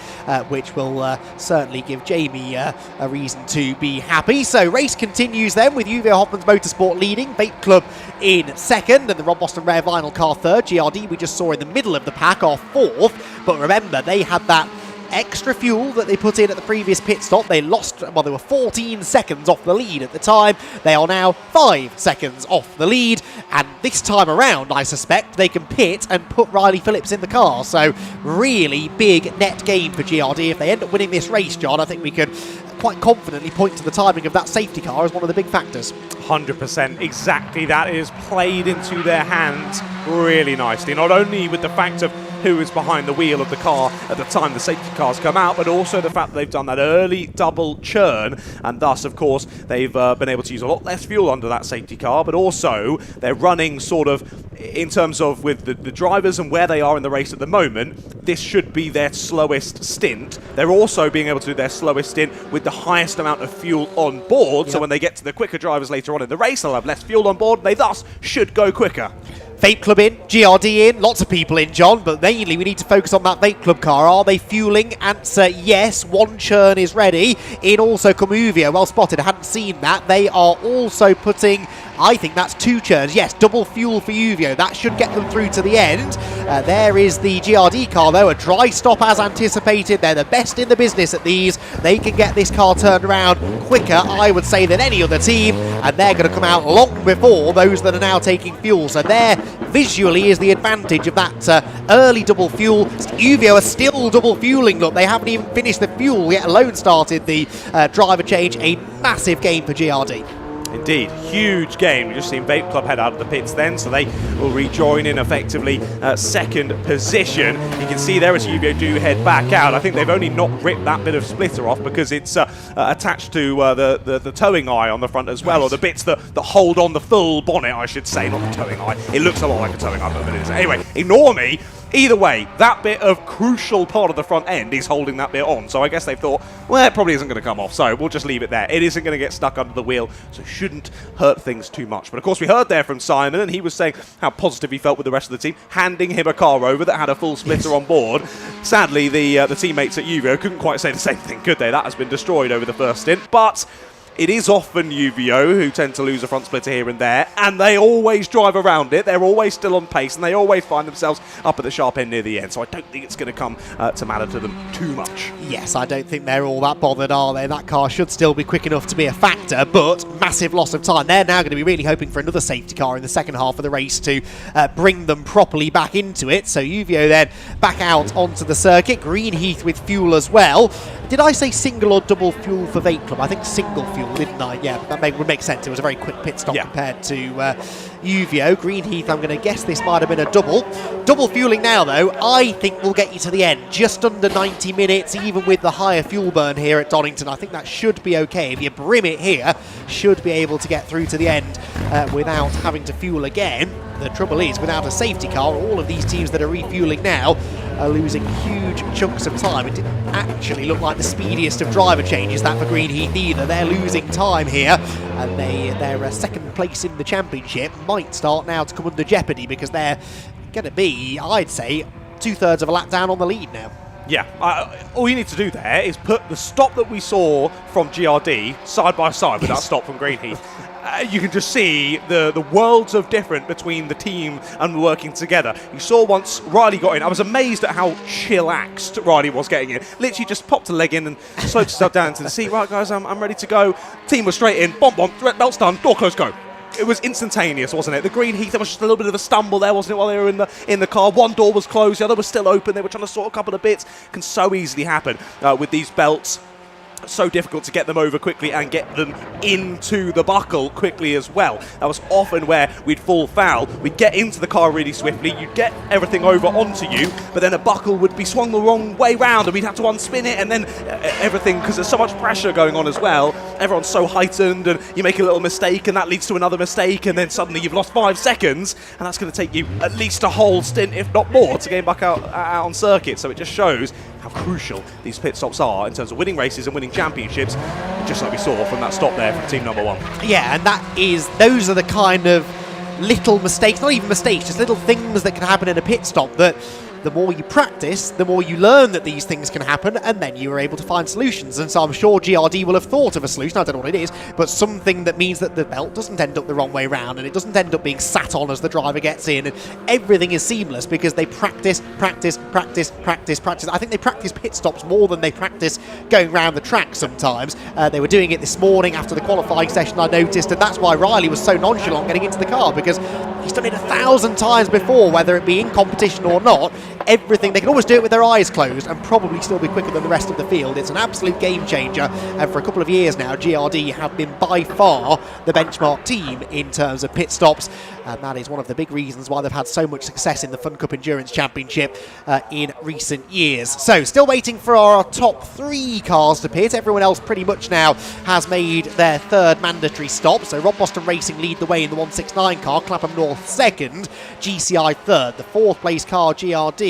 which will certainly give Jamie a reason to be happy. So race continues then with UV Hoffman's Motorsport leading, Vape Club in second, and the Rob Boston Rare Vinyl car third. GRD we just saw in the middle of the pack off fourth, but remember they had that extra fuel that they put in at the previous pit stop. They lost, well, they were 14 seconds off the lead at the time. They are now 5 seconds off the lead, and this time around I suspect they can pit and put Riley Phillips in the car. So really big net gain for GRD. If they end up winning this race, John, I think we could quite confidently point to the timing of that safety car as one of the big factors. 100%, exactly. That is played into their hands really nicely, not only with the fact of who is behind the wheel of the car at the time the safety cars come out, but also the fact that they've done that early double churn, and thus, of course, they've been able to use a lot less fuel under that safety car, but also they're running sort of, in terms of with the drivers and where they are in the race at the moment, this should be their slowest stint. They're also being able to do their slowest stint with the highest amount of fuel on board, so when they get to the quicker drivers later on in the race, they'll have less fuel on board, they thus should go quicker. Vape Club in, GRD in, lots of people in, John, but mainly we need to focus on that Vape Club car. Are they fueling? Answer yes, one churn is ready. In also Comuvia, well spotted, I hadn't seen that. They are also putting, I think that's 2 churns. Yes, double fuel for Uvio. That should get them through to the end. There is the GRD car, though, a dry stop as anticipated. They're the best in the business at these. They can get this car turned around quicker, I would say, than any other team, and they're going to come out long before those that are now taking fuel. So there, visually, is the advantage of that early double fuel. Uvio are still double fueling. Look, they haven't even finished the fuel, yet alone started the driver change. A massive game for GRD. Indeed, huge game. We've just seen Vape Club head out of the pits then, so they will rejoin in effectively second position. You can see there as Uvio do head back out. I think they've only not ripped that bit of splitter off because it's attached to the towing eye on the front as well, or the bits that hold on the full bonnet, I should say, not the towing eye. It looks a lot like a towing eye, but it is. Anyway, ignore me. Either way, that bit of crucial part of the front end is holding that bit on. So I guess they've thought, well, it probably isn't going to come off, so we'll just leave it there. It isn't going to get stuck under the wheel, so shouldn't hurt things too much. But of course, we heard there from Simon, and he was saying how positive he felt with the rest of the team, handing him a car over that had a full splitter on board. Sadly, the teammates at Uvio couldn't quite say the same thing, could they? That has been destroyed over the first stint. But it is often UVO who tend to lose a front splitter here and there, and they always drive around it. They're always still on pace, and they always find themselves up at the sharp end near the end. So I don't think it's going to come to matter to them too much. Yes, I don't think they're all that bothered, are they? That car should still be quick enough to be a factor, but massive loss of time. They're now going to be really hoping for another safety car in the second half of the race to bring them properly back into it. So UVO then back out onto the circuit. Greenheath with fuel as well. Did I say single or double fuel for Vape Club? I think single fuel, didn't I? Yeah, that would make sense. It was a very quick pit stop compared to UVO. Greenheath, I'm going to guess this might have been a double. Double fueling now, though, I think will get you to the end. Just under 90 minutes, even with the higher fuel burn here at Donington. I think that should be okay. If you brim it here, should be able to get through to the end without having to fuel again. The trouble is, without a safety car, all of these teams that are refueling now are losing huge chunks of time. It didn't actually look like the speediest of driver changes, that for Greenheath either. They're losing time here, and their second place in the championship might start now to come under jeopardy, because they're going to be, I'd say, 2/3 of a lap down on the lead now. Yeah, all you need to do there is put the stop that we saw from GRD side by side with that stop from Greenheath. You can just see the worlds of difference between the team and working together. You saw once Riley got in, I was amazed at how chillaxed Riley was getting in. Literally just popped a leg in and slowed himself down into the seat. Right, guys, I'm ready to go. Team was straight in. Bomb, belt's done, door closed, go. It was instantaneous, wasn't it? The Greenheath, there was just a little bit of a stumble there, wasn't it, while they were in the car. One door was closed, the other was still open. They were trying to sort a couple of bits. Can so easily happen with these belts. So difficult to get them over quickly and get them into the buckle quickly as well. That was often where we'd fall foul. We'd get into the car really swiftly, you'd get everything over onto you, but then a buckle would be swung the wrong way round and we'd have to unspin it, and then everything, because there's so much pressure going on as well, everyone's so heightened, and you make a little mistake and that leads to another mistake, and then suddenly you've lost 5 seconds, and that's going to take you at least a whole stint, if not more, to get back out on circuit. So it just shows how crucial these pit stops are in terms of winning races and winning championships, just like we saw from that stop there from team number 1. Yeah, and those are the kind of little mistakes, not even mistakes, just little things that can happen in a pit stop that the more you practice, the more you learn that these things can happen, and then you are able to find solutions. And so I'm sure GRD will have thought of a solution, I don't know what it is, but something that means that the belt doesn't end up the wrong way round, and it doesn't end up being sat on as the driver gets in, and everything is seamless because they practice. I think they practice pit stops more than they practice going around the track sometimes. They were doing it this morning after the qualifying session, I noticed, and that's why Riley was so nonchalant getting into the car, because he's done it 1,000 times before, whether it be in competition or not. Everything, they can always do it with their eyes closed and probably still be quicker than the rest of the field. It's an absolute game changer, and for a couple of years now GRD have been by far the benchmark team in terms of pit stops, and that is one of the big reasons why they've had so much success in the Fun Cup Endurance Championship in recent years. So still waiting for our top 3 cars to pit. Everyone else pretty much now has made their 3rd mandatory stop. So Rob Boston Racing lead the way in the 169 car, Clapham North 2nd, GCI 3rd. The 4th place car GRD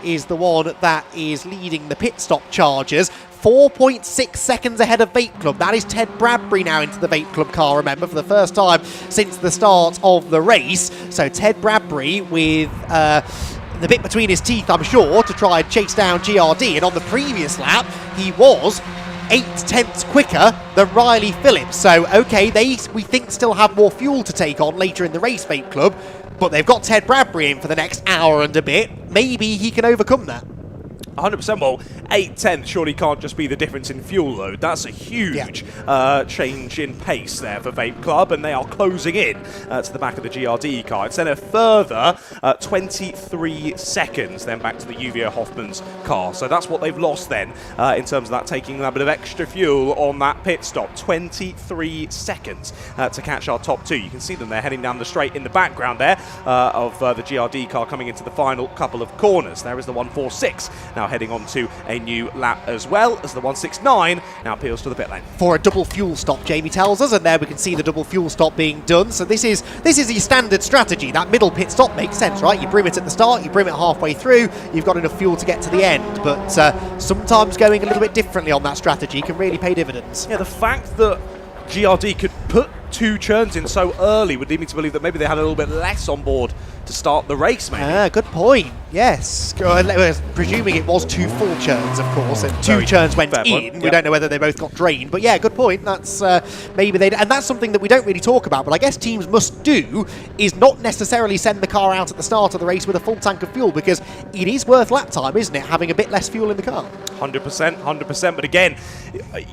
is the one that is leading the pit stop charges. 4.6 seconds ahead of Vape Club. That is Ted Bradbury now into the Vape Club car, remember, for the first time since the start of the race. So Ted Bradbury with the bit between his teeth, I'm sure, to try and chase down GRD. And on the previous lap, he was 8/10 quicker than Riley Phillips. So, okay, we think still have more fuel to take on later in the race, Vape Club, but they've got Ted Bradbury in for the next hour and a bit. Maybe he can overcome that. 100%. Well, 8/10 surely can't just be the difference in fuel load. That's a huge change in pace there for Vape Club, and they are closing in to the back of the GRD car. It's then a further 23 seconds then back to the UVO Hoffman's car. So that's what they've lost then in terms of that, taking that bit of extra fuel on that pit stop. 23 seconds to catch our top 2. You can see them there heading down the straight in the background there of the GRD car coming into the final couple of corners. There is the 146 now heading on to a new lap, as well as the 169 now appeals to the pit lane. For a double fuel stop, Jamie tells us, and there we can see the double fuel stop being done. So this is your standard strategy. That middle pit stop makes sense, right? You brim it at the start, you brim it halfway through, you've got enough fuel to get to the end. But sometimes going a little bit differently on that strategy can really pay dividends. Yeah, the fact that GRD could put 2 churns in so early would lead me to believe that maybe they had a little bit less on board to start the race, maybe. Good point. Yes. Presuming it was 2 full churns, of course, and 2 Very churns went fair in. point. We Yep. don't know whether they both got drained, but yeah, good point. That's maybe they, and that's something that we don't really talk about. But I guess teams must do is not necessarily send the car out at the start of the race with a full tank of fuel, because it is worth lap time, isn't it? Having a bit less fuel in the car. 100%. But again,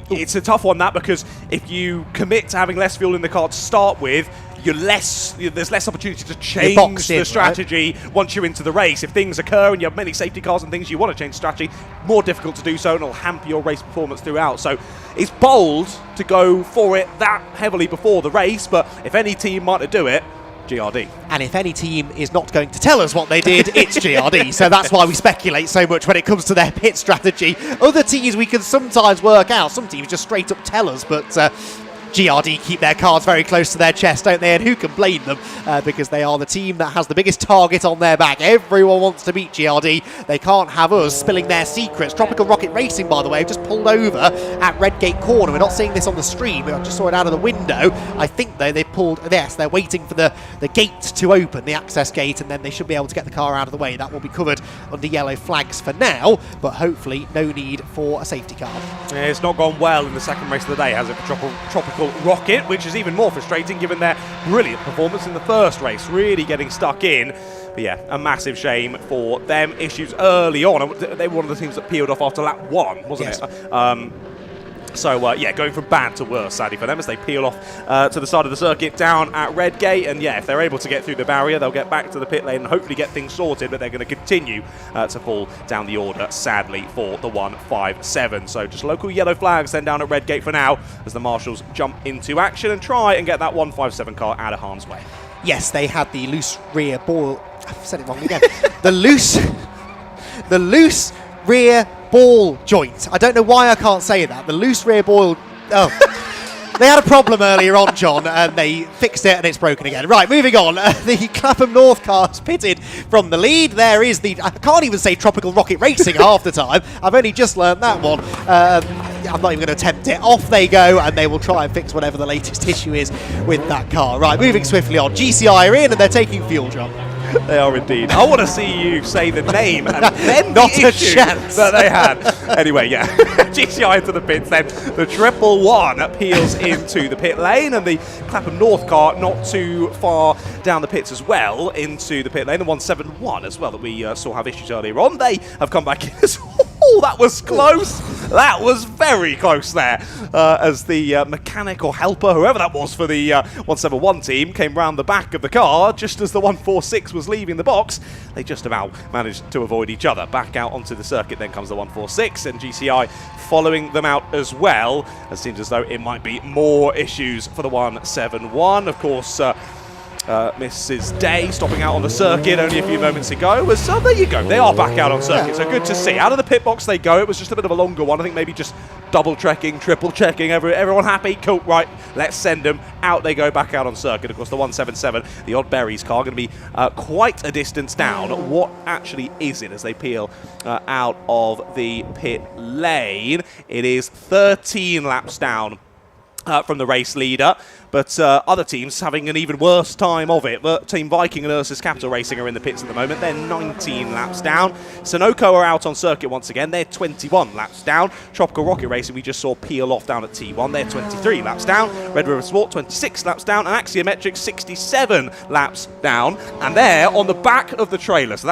it's a tough one, that, because if you commit to having less fuel in the car to start with, there's less opportunity to change the strategy once you're into the race. If things occur and you have many safety cars and things, you want to change strategy, more difficult to do so, and it'll hamper your race performance throughout. So it's bold to go for it that heavily before the race, but if any team might do it, GRD. And if any team is not going to tell us what they did, it's GRD. So that's why we speculate so much when it comes to their pit strategy. Other teams we can sometimes work out. Some teams just straight up tell us, but GRD keep their cards very close to their chest, don't they? And who can blame them? Because they are the team that has the biggest target on their back. Everyone wants to beat GRD. They can't have us spilling their secrets. Tropical Rocket Racing, by the way, have just pulled over at Redgate Corner. We're not seeing this on the stream. I just saw it out of the window. I think, though, they pulled... Yes, they're waiting for the gate to open, the access gate, and then they should be able to get the car out of the way. That will be covered under yellow flags for now, but hopefully no need for a safety car. Yeah, it's not gone well in the second race of the day, has it, for Tropical Rocket, which is even more frustrating given their brilliant performance in the first race, really getting stuck in. But yeah, a massive shame for them. Issues early on. They were one of the teams that peeled off after lap 1, wasn't it? So, yeah, going from bad to worse, sadly, for them, as they peel off to the side of the circuit down at Redgate. And, yeah, if they're able to get through the barrier, they'll get back to the pit lane and hopefully get things sorted, but they're going to continue to fall down the order, sadly, for the 157. So just local yellow flags then down at Redgate for now, as the marshals jump into action and try and get that 157 car out of harm's way. Yes, they had the loose rear ball... I've said it wrong again. the loose rear ball joint. I don't know why I can't say that. The loose rear ball... Oh. They had a problem earlier on, John, and they fixed it, and it's broken again. Right, moving on. The Clapham North car's pitted from the lead. There is the... I can't even say Tropical Rocket Racing half the time. I've only just learned that one. I'm not even going to attempt it. Off they go, and they will try and fix whatever the latest issue is with that car. Right, moving swiftly on. GCI are in, and they're taking fuel, John. They are indeed. I want to see you say the name and then Not the a issue chance. that they had. Anyway, yeah, GCI into the pits then. The 111 peels into the pit lane, and the Clapham North car not too far down the pits as well into the pit lane. The 171 as well that we saw have issues earlier on. They have come back in as well. Oh, that was close. That was very close there. As the mechanical helper, whoever that was for the 171 team, came round the back of the car just as the 146 was leaving the box. They just about managed to avoid each other. Back out onto the circuit then comes the 146, and GCI following them out as well. It seems as though it might be more issues for the 171. Of course, Mrs. Day stopping out on the circuit only a few moments ago. So there you go, they are back out on circuit, so good to see. Out of the pit box they go. It was just a bit of a longer one. I think maybe just double checking, triple checking. Everyone happy? Cool, right, let's send them. Out they go back out on circuit. Of course, the 177, the Odd Berries car, going to be quite a distance down. What actually is it as they peel out of the pit lane? It is 13 laps down from the race leader, but other teams having an even worse time of it. But Team Viking and Ursus Capital Racing are in the pits at the moment. They're 19 laps down. Sunoco are out on circuit once again. They're 21 laps down. Tropical Rocket Racing we just saw peel off down at T1. They're 23 laps down. Red River Sport 26 laps down, and Axiometric 67 laps down. And they're on the back of the trailer, so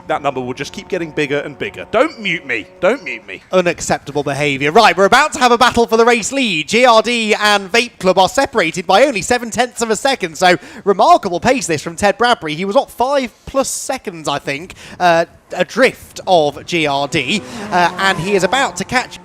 that number will just keep getting bigger and bigger. Don't mute me. Don't mute me. Unacceptable behaviour. Right, we're about to have a battle for the race lead. GRD and Vape Club are separated by only 7/10 of a second, so remarkable pace this from Ted Bradbury. He was what, 5+ seconds, I think, adrift of GRD, and he is about to catch...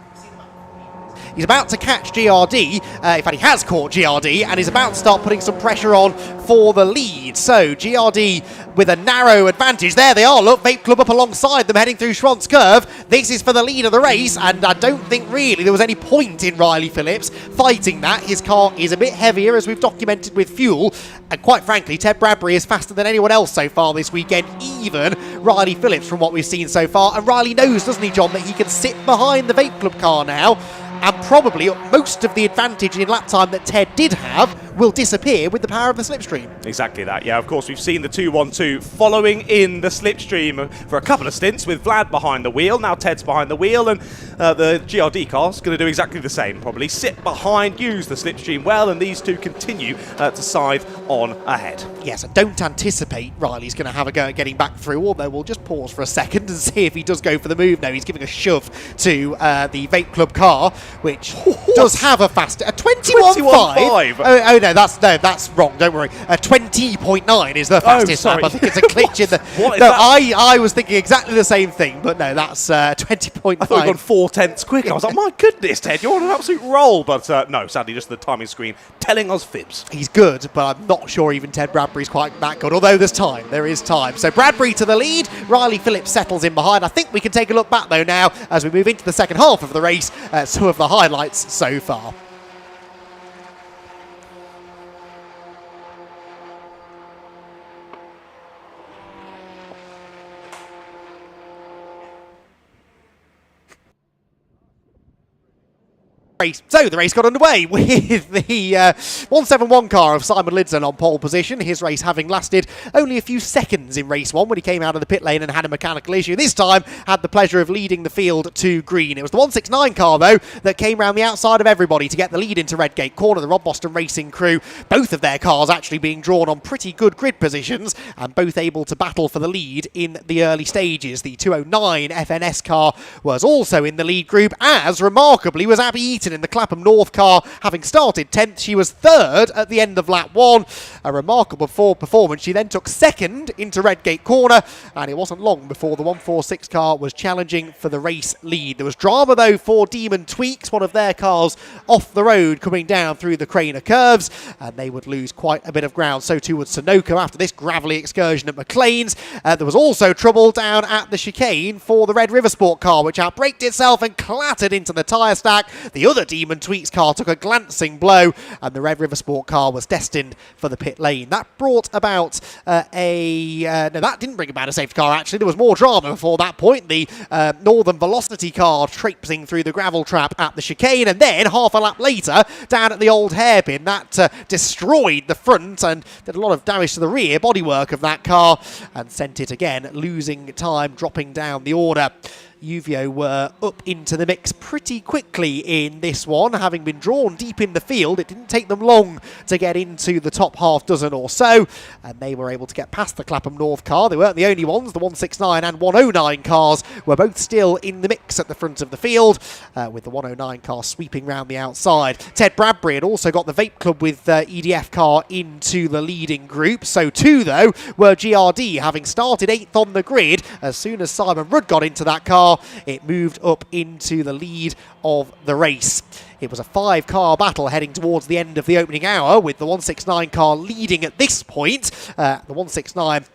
He's about to catch GRD, in fact he has caught GRD, and is about to start putting some pressure on for the lead. So GRD with a narrow advantage. There they are, look, Vape Club up alongside them heading through Schwantz Curve. This is for the lead of the race, and I don't think really there was any point in Riley Phillips fighting that. His car is a bit heavier, as we've documented, with fuel, and quite frankly, Ted Bradbury is faster than anyone else so far this weekend, even Riley Phillips from what we've seen so far. And Riley knows, doesn't he, John, that he can sit behind the Vape Club car now, and probably most of the advantage in lap time that Ted did have will disappear with the power of the slipstream. Exactly that, yeah. Of course, we've seen the 2-1-2 following in the slipstream for a couple of stints with Vlad behind the wheel. Now Ted's behind the wheel, and the GRD car's going to do exactly the same, probably. Sit behind, use the slipstream well, and these two continue to scythe on ahead. Yes, I don't anticipate Riley's going to have a go at getting back through, although we'll just pause for a second and see if he does go for the move. No, he's giving a shove to the Vape Club car, which does have a faster... A 21.5? Oh, no, that's wrong, don't worry. A 20.9 is the fastest lap. I think it's a glitch in the... I was thinking exactly the same thing, but no, that's 20.5. I thought he'd gone 4 tenths quicker. I was like, my goodness, Ted, you're on an absolute roll. But no, sadly, just the timing screen telling us fibs. He's good, but I'm not sure even Ted Bradbury's quite that good, although there's time. There is time. So Bradbury to the lead. Riley Phillips settles in behind. I think we can take a look back, though, now as we move into the second half of the race. Some of the highlights so far. So the race got underway with the 171 car of Simon Lidson on pole position, his race having lasted only a few seconds in race 1 when he came out of the pit lane and had a mechanical issue. This time had the pleasure of leading the field to green. It was the 169 car, though, that came round the outside of everybody to get the lead into Redgate Corner. The Rob Boston Racing crew, both of their cars actually being drawn on pretty good grid positions and both able to battle for the lead in the early stages. The 209 FNS car was also in the lead group, as remarkably was Abby Eaton in the Clapham North car. Having started 10th, she was 3rd at the end of lap 1. A remarkable performance. She then took 2nd into Redgate Corner, and it wasn't long before the 146 car was challenging for the race lead. There was drama, though, for Demon Tweaks, one of their cars off the road coming down through the Craner curves, and they would lose quite a bit of ground. So too would Sunoco after this gravelly excursion at McLean's. There was also trouble down at the chicane for the Red River Sport car, which outbraked itself and clattered into the tyre stack. The other Demon Tweaks car took a glancing blow, and the Red River Sport car was destined for the pit lane. That brought about no, that didn't bring about a safety car, actually. There was more drama before that point. The Northern Velocity car traipsing through the gravel trap at the chicane, and then half a lap later, down at the old hairpin, that destroyed the front and did a lot of damage to the rear bodywork of that car and sent it again, losing time, dropping down the order. Uvio were up into the mix pretty quickly in this one, having been drawn deep in the field. It didn't take them long to get into the top half dozen or so, and they were able to get past the Clapham North car. They weren't the only ones. The 169 and 109 cars were both still in the mix at the front of the field, with the 109 car sweeping round the outside. Ted Bradbury had also got the Vape Club with EDF car into the leading group. So too, though, were GRD, having started 8th on the grid. As soon as Simon Rudd got into that car, it moved up into the lead of the race. It was a 5-car battle heading towards the end of the opening hour, with the 169 car leading at this point. The 169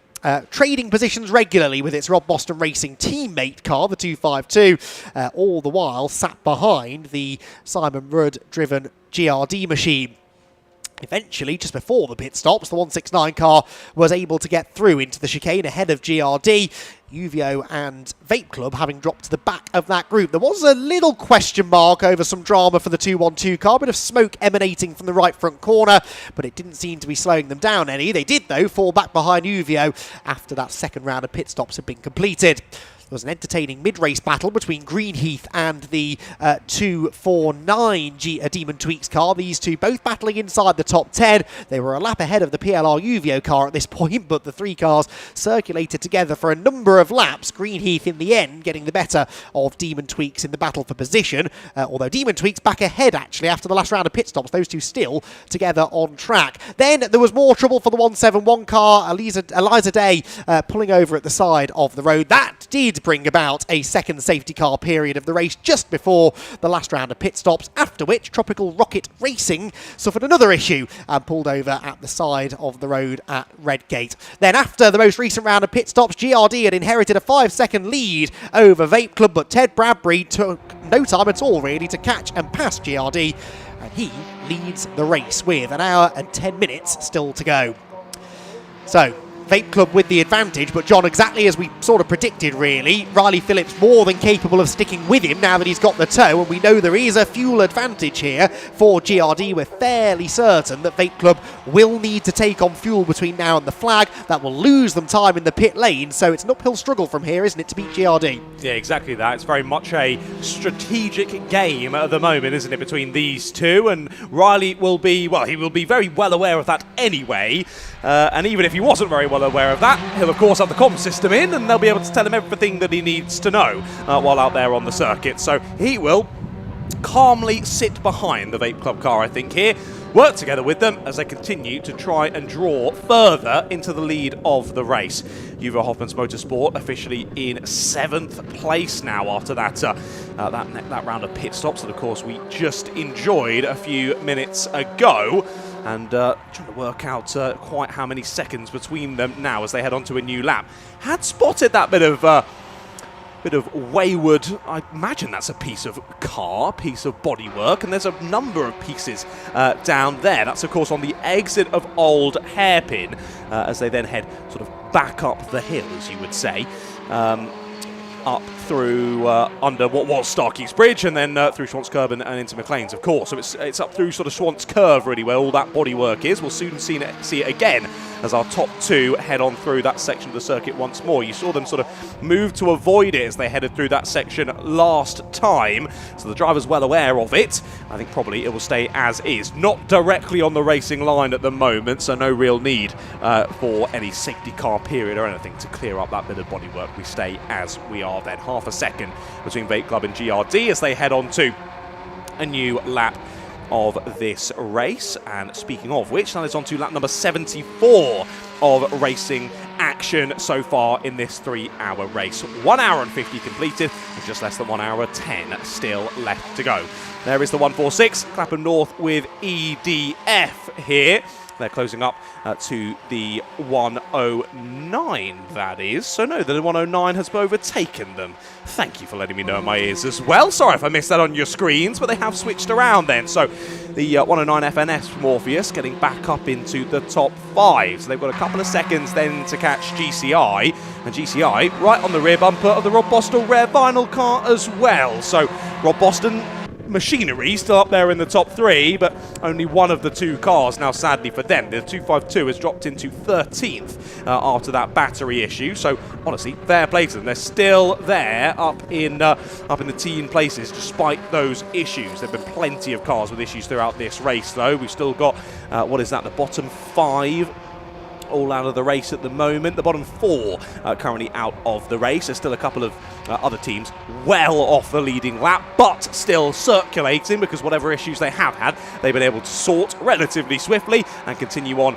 trading positions regularly with its Rob Boston Racing teammate car, the 252, all the while sat behind the Simon Rudd-driven GRD machine. Eventually, just before the pit stops, the 169 car was able to get through into the chicane ahead of GRD. Uvio and Vape Club having dropped to the back of that group. There was a little question mark over some drama for the 212 car, a bit of smoke emanating from the right front corner, but it didn't seem to be slowing them down any. They did, though, fall back behind Uvio after that second round of pit stops had been completed. There was an entertaining mid-race battle between Greenheath and the 249 Demon Tweaks car. These two both battling inside the top 10. They were a lap ahead of the PLR Uvio car at this point, but the 3 cars circulated together for a number of laps. Greenheath in the end getting the better of Demon Tweaks in the battle for position, although Demon Tweaks back ahead actually after the last round of pit stops. Those two still together on track. Then there was more trouble for the 171 car. Eliza Day pulling over at the side of the road. That did bring about a second safety car period of the race just before the last round of pit stops, after which Tropical Rocket Racing suffered another issue and pulled over at the side of the road at Redgate. Then after the most recent round of pit stops, GRD had inherited a 5-second lead over Vape Club, but Ted Bradbury took no time at all really to catch and pass GRD, and he leads the race with an hour and 10 minutes still to go. So Vape Club with the advantage, but John, exactly as we sort of predicted really, Riley Phillips more than capable of sticking with him now that he's got the toe, and we know there is a fuel advantage here for GRD. We're fairly certain that Vape Club will need to take on fuel between now and the flag. That will lose them time in the pit lane, so it's an uphill struggle from here, isn't it, to beat GRD? Yeah, exactly that. It's very much a strategic game at the moment, isn't it, between these two, and Riley will be, well, he will be very well aware of that anyway. And even if he wasn't very well aware of that, he'll of course have the comm system in, and they'll be able to tell him everything that he needs to know while out there on the circuit. So he will calmly sit behind the Vape Club car, I think, here, work together with them as they continue to try and draw further into the lead of the race. Uwe Hoffmann's Motorsport officially in 7th place now after that round of pit stops that, of course, we just enjoyed a few minutes ago. And trying to work out quite how many seconds between them now as they head on to a new lap. Had spotted that bit of wayward, I imagine that's a piece of car, piece of bodywork, and there's a number of pieces down there. That's, of course, on the exit of Old Hairpin as they then head sort of back up the hill, as you would say. Up through under what was Starkey's Bridge, and then through Schwantz Curve and into McLean's, of course. So it's up through sort of Schwantz Curve, really, where all that bodywork is. We'll soon see it again as our top two head on through that section of the circuit once more. You saw them sort of move to avoid it as they headed through that section last time, so the driver's well aware of it. I think probably it will stay as is. Not directly on the racing line at the moment, so no real need for any safety car period or anything to clear up that bit of bodywork. We stay as we are then. Half a second between Vape Club and GRD as they head on to a new lap of this race. And speaking of which, that is on to lap number 74 of racing action so far in this 3-hour race. 1 hour and 50 completed, and just less than 1 hour 10 still left to go. There is the 146, Clapham North with EDF here. They're closing up to the 109, that is. So no, the 109 has overtaken them. Thank you for letting me know in my ears as well. Sorry if I missed that on your screens, but they have switched around then. So the 109 FNS Morpheus getting back up into the top 5. So they've got a couple of seconds then to catch GCI. And GCI right on the rear bumper of the Rob Boston rare vinyl car as well. So Rob Boston machinery still up there in the top 3, but only one of the two cars now, sadly for them. The 252 has dropped into 13th after that battery issue. So honestly, fair play to them. They're still there up in the teen places despite those issues. There've been plenty of cars with issues throughout this race, though. We've still got the bottom 5 all out of the race at the moment. The bottom 4 currently out of the race. There's still a couple of other teams well off the leading lap, but still circulating because whatever issues they have had, they've been able to sort relatively swiftly and continue on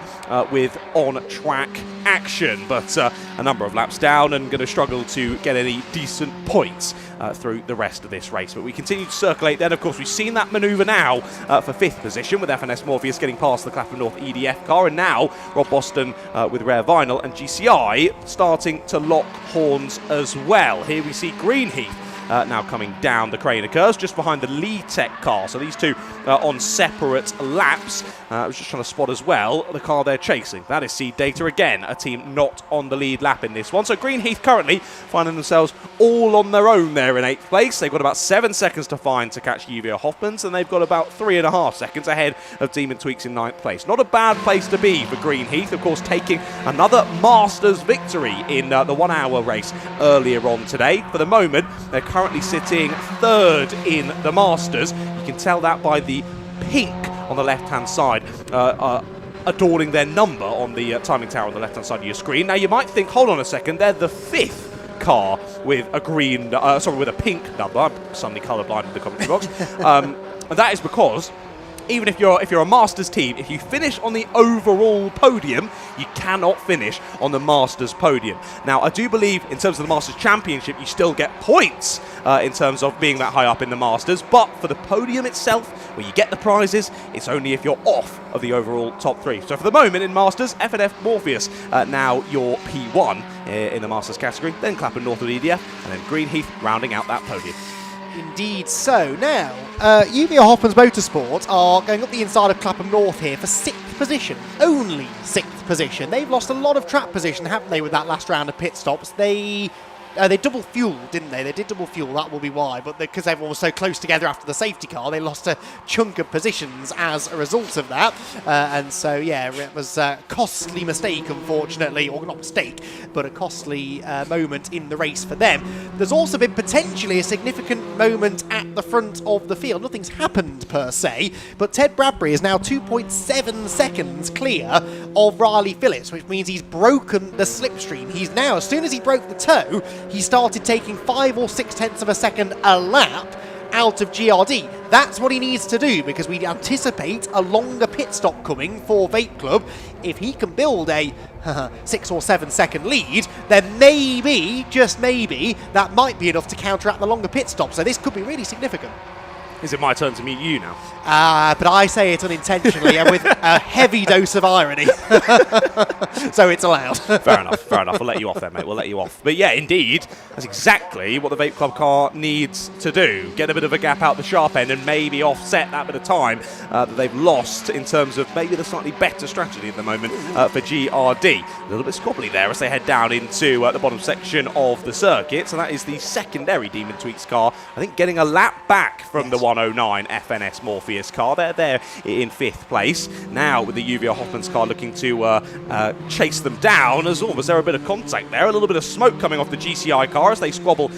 with on-track action. But a number of laps down and going to struggle to get any decent points through the rest of this race. But we continue to circulate then. Of course, we've seen that manoeuvre now for 5th position with FNS Morpheus getting past the Clapham North EDF car, and now Rob Boston with Rare Vinyl and GCI starting to lock horns as well. Here we see Greenheath now coming down the crane curves just behind the Lee Tech car. So these two on separate laps. I was just trying to spot as well the car they're chasing. That is Seed Data again, a team not on the lead lap in this one. So Greenheath currently finding themselves all on their own there in 8th place. They've got about 7 seconds to find to catch UVO Hoffmans, and they've got about 3.5 seconds ahead of Demon Tweaks in 9th place. Not a bad place to be for Greenheath, of course, taking another Masters victory in the 1 hour race earlier on today. For the moment, they're currently sitting 3rd in the Masters. You can tell that by the pink on the left-hand side adorning their number on the timing tower on the left-hand side of your screen. Now, you might think, hold on a second, they're the 5th car with a with a pink number. I'm suddenly colourblind in the commentary box. And that is because even if you're a Masters team, if you finish on the overall podium, you cannot finish on the Masters podium. Now, I do believe in terms of the Masters Championship, you still get points in terms of being that high up in the Masters, but for the podium itself, where you get the prizes, it's only if you're off of the overall top 3. So for the moment in Masters, FNF Morpheus now your P1 in the Masters category, then Clapham North with EDF, and then Greenheath rounding out that podium. Indeed so. Now, UVO Hoffman's Motorsport are going up the inside of Clapham North here for 6th position. Only 6th position. They've lost a lot of track position, haven't they, with that last round of pit stops? They double fueled, didn't they? They did double fuel, that will be why. But because everyone was so close together after the safety car, they lost a chunk of positions as a result of that. And so, yeah, it was a costly mistake, unfortunately. Or not mistake, but a costly moment in the race for them. There's also been potentially a significant moment at the front of the field. Nothing's happened, per se. But Ted Bradbury is now 2.7 seconds clear of Riley Phillips, which means he's broken the slipstream. He's now, as soon as he broke the toe, he started taking 5 or 6 tenths of a second a lap out of GRD. That's what he needs to do, because we anticipate a longer pit stop coming for Vape Club. If he can build a 6 or 7 second lead, then maybe, just maybe, that might be enough to counteract the longer pit stop. So this could be really significant. Is it my turn to mute you now? But I say it unintentionally and with a heavy dose of irony. So it's allowed. Fair enough, fair enough. We'll let you off there, mate. We'll let you off. But yeah, indeed, that's exactly what the Vape Club car needs to do. Get a bit of a gap out the sharp end and maybe offset that bit of time that they've lost in terms of maybe the slightly better strategy at the moment for GRD. A little bit squabbly there as they head down into the bottom section of the circuit. So that is the secondary Demon Tweaks car. I think getting a lap back from the 109 FNS Morpheus car. They're there in 5th place. Now with the UVO Hoffman's car looking to chase them down, as almost there a bit of contact there. A little bit of smoke coming off the GCI car as they squabble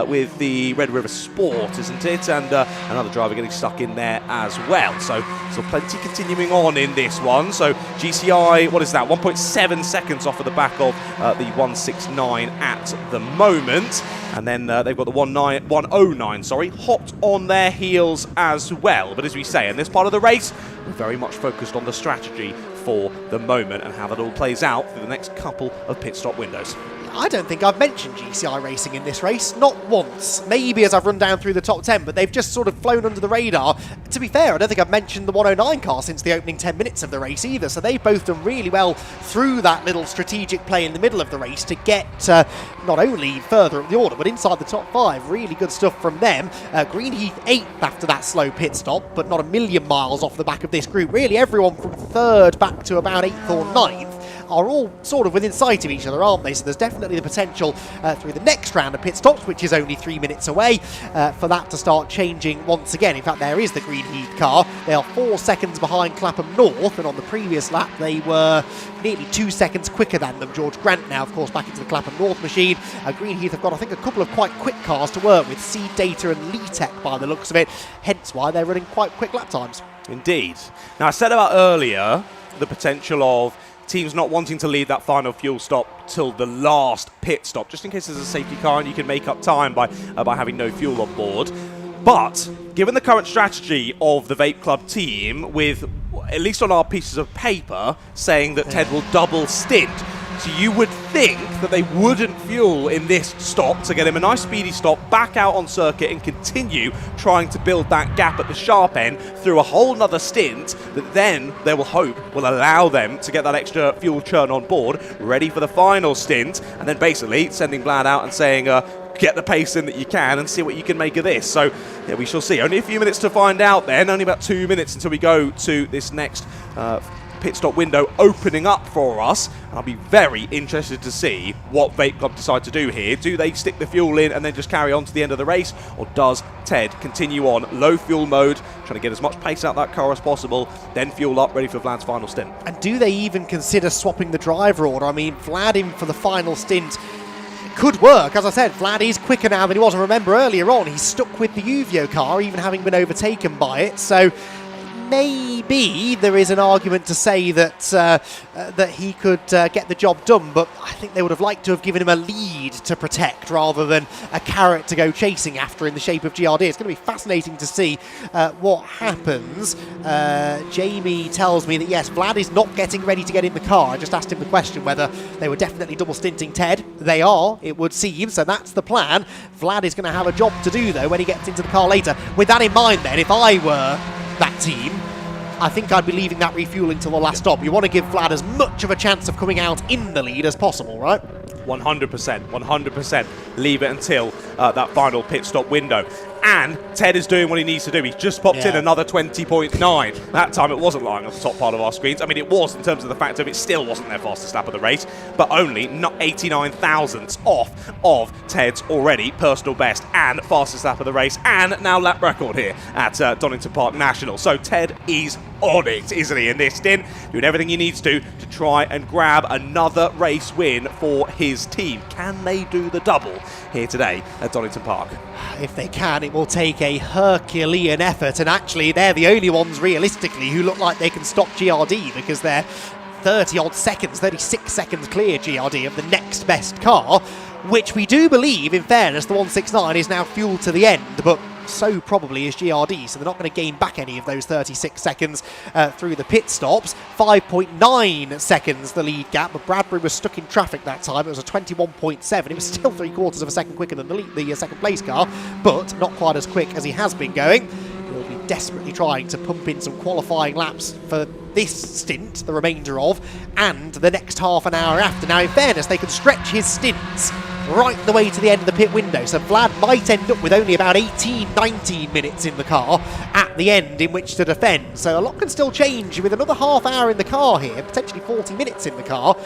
with the Red River Sport, isn't it? And another driver getting stuck in there as well. So plenty continuing on in this one. So GCI, what is that? 1.7 seconds off of the back of the 169 at the moment. And then they've got the 109, hot on their heels as well. But as we say, in this part of the race, we're very much focused on the strategy for the moment and how that all plays out through the next couple of pit stop windows. I don't think I've mentioned GCI Racing in this race, not once. Maybe as I've run down through the top 10, but they've just sort of flown under the radar. To be fair, I don't think I've mentioned the 109 car since the opening 10 minutes of the race either, so they've both done really well through that little strategic play in the middle of the race to get not only further up the order, but inside the top 5. Really good stuff from them. Greenheath 8th after that slow pit stop, but not a million miles off the back of this group. Really, everyone from 3rd back to about 8th or 9th are all sort of within sight of each other, aren't they? So there's definitely the potential through the next round of pit stops, which is only 3 minutes away, for that to start changing once again. In fact, there is the Greenheath car. They are 4 seconds behind Clapham North, and on the previous lap they were nearly 2 seconds quicker than them. George Grant now, of course, back into the Clapham North machine. Greenheath have got, I think, a couple of quite quick cars to work with, Seed Data and Leatech by the looks of it, hence why they're running quite quick lap times. Indeed. Now, I said about earlier the potential of teams not wanting to leave that final fuel stop till the last pit stop, just in case there's a safety car and you can make up time by having no fuel on board. But given the current strategy of the Vape Club team, with, at least on our pieces of paper, saying that Ted will double stint, so you would think that they wouldn't fuel in this stop to get him a nice speedy stop back out on circuit and continue trying to build that gap at the sharp end through a whole nother stint that then they will hope will allow them to get that extra fuel churn on board, ready for the final stint, and then basically sending Vlad out and saying, get the pace in that you can and see what you can make of this. So yeah, we shall see. Only a few minutes to find out then, only about 2 minutes until we go to this next pit stop window opening up for us. And I'll be very interested to see what Vape Club decide to do here. Do they stick the fuel in and then just carry on to the end of the race, or does Ted continue on low fuel mode, trying to get as much pace out that car as possible, then fuel up, ready for Vlad's final stint? And do they even consider swapping the driver order? I mean, Vlad in for the final stint could work. As I said, Vlad is quicker now than he was, and remember earlier on he's stuck with the UVO car, even having been overtaken by it. So maybe there is an argument to say that that he could get the job done, but I think they would have liked to have given him a lead to protect rather than a carrot to go chasing after in the shape of GRD. It's going to be fascinating to see what happens. Jamie tells me that yes, Vlad is not getting ready to get in the car. I just asked him the question whether they were definitely double stinting Ted. They are, it would seem, so that's the plan. Vlad is going to have a job to do though when he gets into the car later. With that in mind then, if I were that team, I think I'd be leaving that refueling till the last stop. You want to give Vlad as much of a chance of coming out in the lead as possible, right? 100%, 100%. Leave it until that final pit stop window. And Ted is doing what he needs to do. He's just popped in another 20.9. That time it wasn't lying on the top part of our screens. I mean, it was in terms of the fact of it still wasn't their fastest lap of the race, but only not 89 thousandths off of Ted's already personal best and fastest lap of the race, and now lap record here at Donington Park National. So Ted is on it, isn't he, in this stint, doing everything he needs to try and grab another race win for his team. Can they do the double here today at Donington Park? If they can, it will take a Herculean effort, and actually they're the only ones realistically who look like they can stop GRD, because they're 30-odd seconds, 36 seconds clear GRD of the next best car, which we do believe, in fairness, the 169 is now fueled to the end, but so probably is GRD, so they're not going to gain back any of those 36 seconds through the pit stops. 5.9 seconds the lead gap, but Bradbury was stuck in traffic that time. It was a 21.7. It was still 3/4 of a second quicker than the second place car, but not quite as quick as he has been going. He'll be desperately trying to pump in some qualifying laps for this stint, the remainder of, and the next half an hour after. Now, in fairness, they can stretch his stints right the way to the end of the pit window, so Vlad might end up with only about 18-19 minutes in the car at the end in which to defend. So a lot can still change with another half hour in the car here, potentially 40 minutes in the car.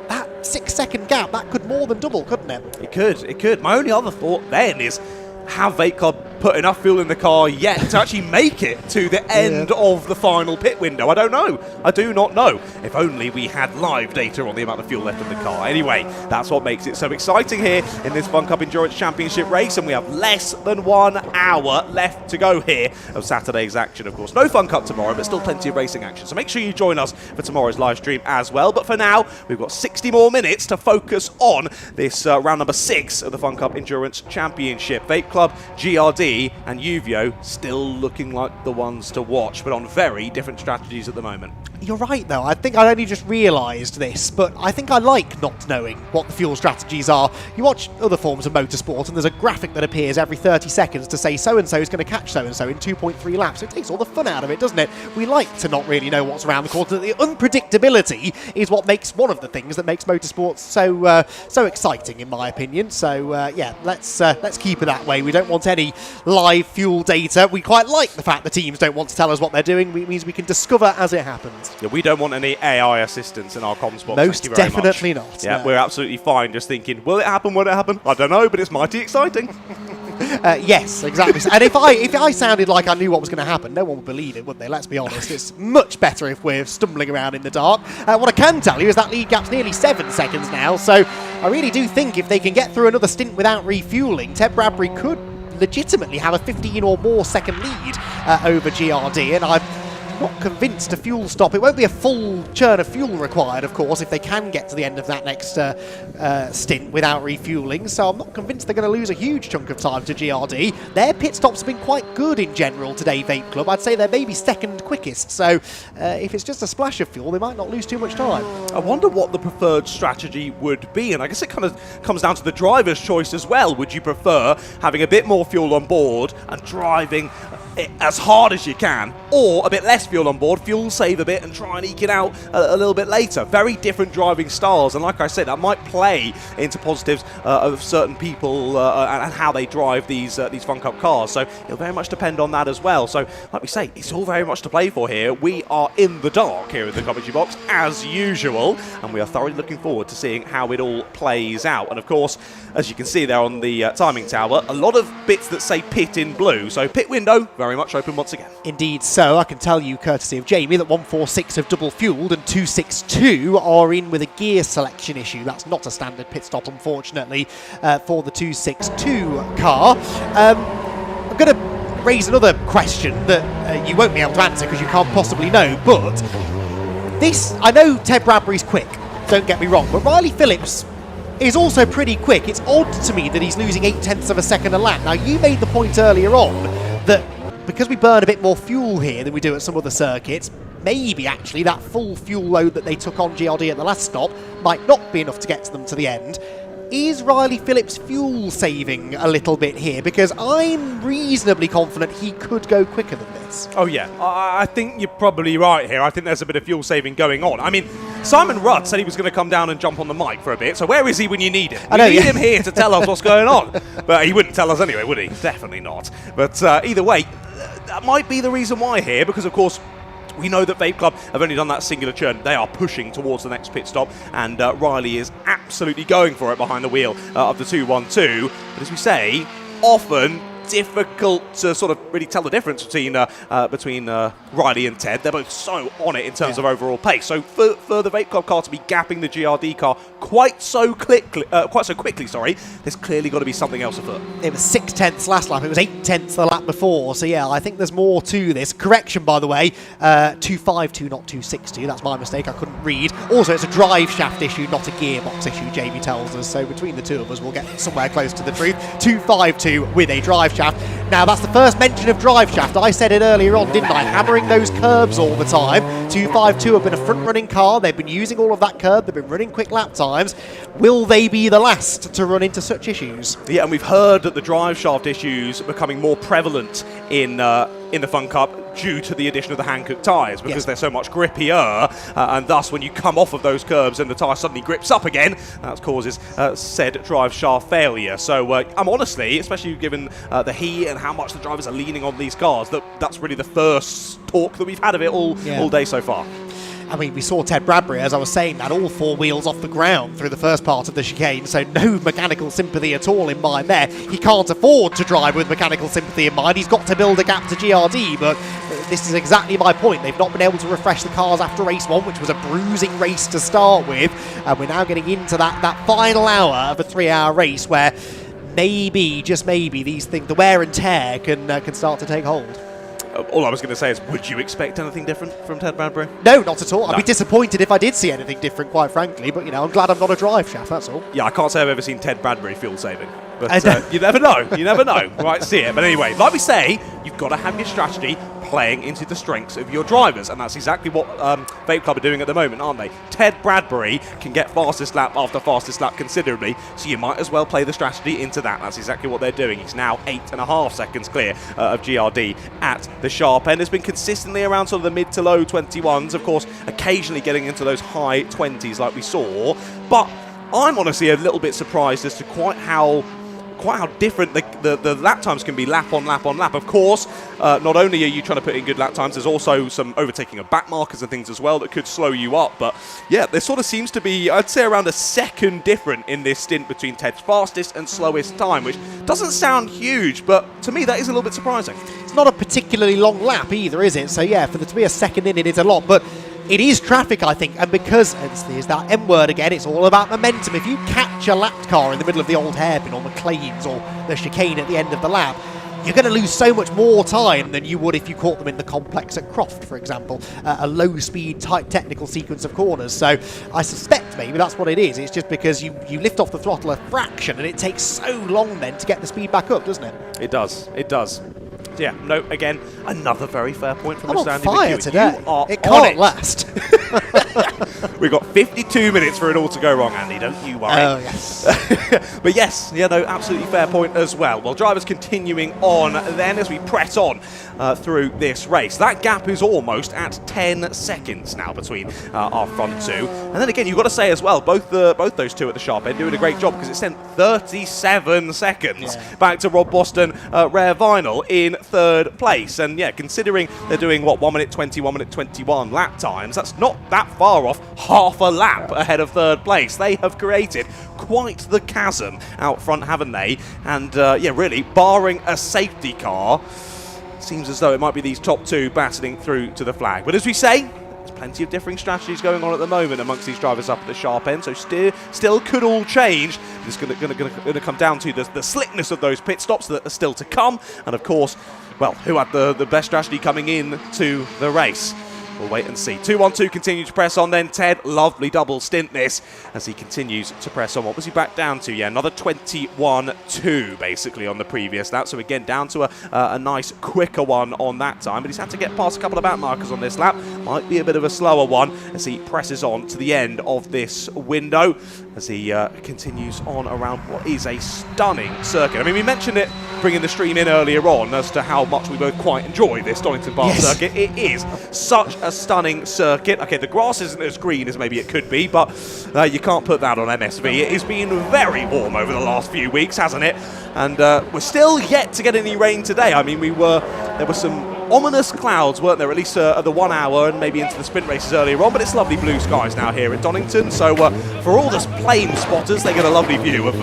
That 6-second gap, that could more than double, couldn't it? It could. My only other thought then is, have Vape Club put enough fuel in the car yet to actually make it to the end of the final pit window? I don't know. I do not know. If only we had live data on the amount of fuel left in the car. Anyway, that's what makes it so exciting here in this Fun Cup Endurance Championship race, and we have less than 1 hour left to go here of Saturday's action. Of course, no Fun Cup tomorrow, but still plenty of racing action, so make sure you join us for tomorrow's live stream as well. But for now, we've got 60 more minutes to focus on this round number 6 of the Fun Cup Endurance Championship. Vape Club, GRD and Uvio still looking like the ones to watch, but on very different strategies at the moment. You're right, though. I think I only just realised this, but I think I like not knowing what the fuel strategies are. You watch other forms of motorsport, and there's a graphic that appears every 30 seconds to say so-and-so is going to catch so-and-so in 2.3 laps. It takes all the fun out of it, doesn't it? We like to not really know what's around the corner. The unpredictability is what makes one of the things that makes motorsport so exciting, in my opinion. So, yeah, let's keep it that way. We don't want any live fuel data. We quite like the fact the teams don't want to tell us what they're doing. It means we can discover as it happens. Yeah, we don't want any AI assistance in our comms box. Most definitely not. Yeah, no. We're absolutely fine just thinking, will it happen, won't it happen? I don't know, but it's mighty exciting. Yes, exactly. And if I sounded like I knew what was going to happen, no one would believe it, would they? Let's be honest. It's much better if we're stumbling around in the dark. What I can tell you is that lead gap's nearly 7 seconds now, so I really do think if they can get through another stint without refuelling, Ted Bradbury could legitimately have a 15 or more second lead over GRD, and I'm not convinced a fuel stop. It won't be a full churn of fuel required, of course, if they can get to the end of that next stint without refueling, so I'm not convinced they're going to lose a huge chunk of time to GRD. Their pit stops have been quite good in general today, Vape Club. I'd say they're maybe second quickest, so if it's just a splash of fuel, they might not lose too much time. I wonder what the preferred strategy would be, and I guess it kind of comes down to the driver's choice as well. Would you prefer having a bit more fuel on board and driving it as hard as you can, or a bit less fuel on board, fuel save a bit and try and eke it out a little bit later? Very different driving styles, and like I said, that might play into positives of certain people and how they drive these Fun Cup cars, so it'll very much depend on that as well. So like we say, it's all very much to play for here. We are in the dark here in the commentary box as usual, and we are thoroughly looking forward to seeing how it all plays out. And of course, as you can see there on the timing tower, a lot of bits that say pit in blue, so pit window very much open once again. Indeed so. I can tell you, courtesy of Jamie, that 146 have double fueled and 262 are in with a gear selection issue. That's not a standard pit stop, unfortunately, for the 262 car. I'm going to raise another question that you won't be able to answer because you can't possibly know, but this, I know Ted Bradbury's quick, don't get me wrong, but Riley Phillips is also pretty quick. It's odd to me that he's losing 0.8 of a second a lap. Now, you made the point earlier on that because we burn a bit more fuel here than we do at some other circuits, maybe actually that full fuel load that they took on GRD at the last stop might not be enough to get them to the end. Is Riley Phillips fuel saving a little bit here? Because I'm reasonably confident he could go quicker than this. Oh yeah, I think you're probably right here. I think there's a bit of fuel saving going on. I mean, Simon Rudd said he was going to come down and jump on the mic for a bit, so where is he when you need him? I know, We need yeah. him here to tell us what's going on. But he wouldn't tell us anyway, would he? Definitely not. But either way, that might be the reason why here, because of course we know that Vape Club have only done that singular churn. They are pushing towards the next pit stop, and Riley is absolutely going for it behind the wheel of the 212. But as we say, often difficult to sort of really tell the difference between Riley and Ted. They're both so on it in terms of overall pace. So for the Vape Club car to be gapping the GRD car quite so quickly, there's clearly got to be something else afoot. It was 6/10 last lap. It was 8/10 the lap before. So yeah, I think there's more to this. Correction, by the way, 252, not 260. That's my mistake. I couldn't read. Also, it's a drive shaft issue, not a gearbox issue. Jamie tells us. So between the two of us, we'll get somewhere close to the truth. 252 with a drive shaft. Now that's the first mention of drive shaft. I said it earlier on, didn't I? Hammering those curbs all the time. 252 have been a front-running car. They've been using all of that curb. They've been running quick lap times. Will they be the last to run into such issues? Yeah, and we've heard that the drive shaft issues are becoming more prevalent in the Fun Cup due to the addition of the Hankook tyres, because they're so much grippier, and thus when you come off of those curbs and the tyre suddenly grips up again, that causes said drive shaft failure. So I'm honestly, especially given the heat and how much the drivers are leaning on these cars, that's really the first talk that we've had of it all day so far. I mean, we saw Ted Bradbury, as I was saying that, all four wheels off the ground through the first part of the chicane, so no mechanical sympathy at all in mind there. He can't afford to drive with mechanical sympathy in mind. He's got to build a gap to GRD, but this is exactly my point. They've not been able to refresh the cars after race one, which was a bruising race to start with, and we're now getting into that final hour of a 3-hour race where maybe, just maybe, these things, the wear and tear can start to take hold. All I was going to say is, would you expect anything different from Ted Bradbury? No, not at all. I'd be disappointed if I did see anything different, quite frankly, but, I'm glad I'm not a drive shaft, that's all. Yeah, I can't say I've ever seen Ted Bradbury fuel saving. But you never know. You never know. Right, see it. But anyway, like we say, you've got to have your strategy playing into the strengths of your drivers, and that's exactly what Vape Club are doing at the moment, aren't they? Ted Bradbury can get fastest lap after fastest lap considerably, so you might as well play the strategy into that. That's exactly what they're doing. He's now 8.5 seconds clear of GRD at the sharp end. Has been consistently around sort of the mid to low 21s, of course, occasionally getting into those high 20s like we saw, but I'm honestly a little bit surprised as to quite how different the lap times can be lap on lap on lap. Of course, not only are you trying to put in good lap times, there's also some overtaking of back markers and things as well that could slow you up. But yeah, there sort of seems to be, I'd say, around a second different in this stint between Ted's fastest and slowest time, which doesn't sound huge, but to me that is a little bit surprising. It's not a particularly long lap either, is it? So yeah, for there to be a second in it is a lot, but it is traffic, I think, and because, there's that M word again, it's all about momentum. If you catch a lapped car in the middle of the old hairpin or McLean's or the chicane at the end of the lap, you're going to lose so much more time than you would if you caught them in the complex at Croft, for example, a low-speed, tight technical sequence of corners. So I suspect maybe that's what it is. It's just because you lift off the throttle a fraction and it takes so long then to get the speed back up, doesn't it? It does. It does. Yeah, no, again, another very fair point from I'm the on stand fire in the queue. today. You are It on can't last. We've got 52 minutes for it all to go wrong, Andy, don't you worry. Oh, yes. But yes, absolutely fair point as well. Well, drivers continuing on then as we press on through this race. That gap is almost at 10 seconds now between our front two. And then again, you've got to say as well, both those two at the sharp end doing a great job, because it sent 37 seconds back to Rob Boston, Rare Vinyl in third place. And yeah, considering they're doing 1 minute 20, 1 minute 21 lap times, that's not that far off, half a lap ahead of third place. They have created quite the chasm out front, haven't they? And really, barring a safety car, seems as though it might be these top two battling through to the flag. But as we say, there's plenty of differing strategies going on at the moment amongst these drivers up at the sharp end, so still could all change. It's going to come down to the slickness of those pit stops that are still to come, and of course, well, who had the best strategy coming in to the race. We'll wait and see. 2-1-2 continue to press on then. Ted, lovely double stint this as he continues to press on. What was he back down to? Yeah, another 21-2 basically on the previous lap. So again, down to a nice quicker one on that time. But he's had to get past a couple of back markers on this lap. Might be a bit of a slower one as he presses on to the end of this window as he continues on around what is a stunning circuit. I mean, we mentioned it bringing the stream in earlier on as to how much we both quite enjoy this Donington Park circuit. It is such a stunning circuit. Okay, the grass isn't as green as maybe it could be, but you can't put that on MSV. It has been very warm over the last few weeks, hasn't it? And we're still yet to get any rain today. I mean, there were some ominous clouds, weren't there, at least at the 1 hour and maybe into the sprint races earlier on, but it's lovely blue skies now here at Donington, so for all the plane spotters, they get a lovely view of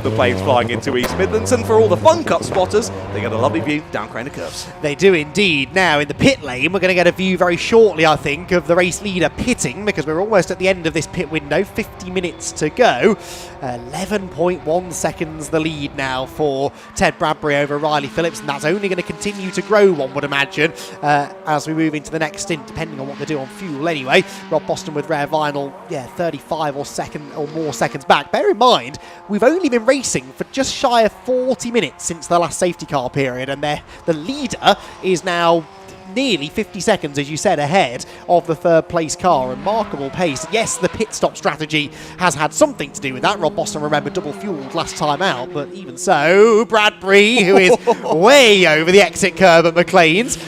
the planes flying into East Midlands, and for all the Fun Cup spotters, they get a lovely view down Craner Curves. They do indeed. Now, in the pit lane, we're going to get a view very shortly, I think, of the race leader pitting, because we're almost at the end of this pit window, 50 minutes to go. 11.1 seconds the lead now for Ted Bradbury over Riley Phillips, and that's only going to continue to grow, one would imagine, as we move into the next stint, depending on what they do on fuel anyway. Rob Boston with Rare Vinyl, 35 or more seconds back. Bear in mind, we've only been racing for just shy of 40 minutes since the last safety car period, and the leader is now nearly 50 seconds, as you said, ahead of the third place car. Remarkable pace. Yes, the pit stop strategy has had something to do with that. Rob Boston, remember, double fueled last time out, but even so, Bradbury, who is way over the exit curve at McLean's,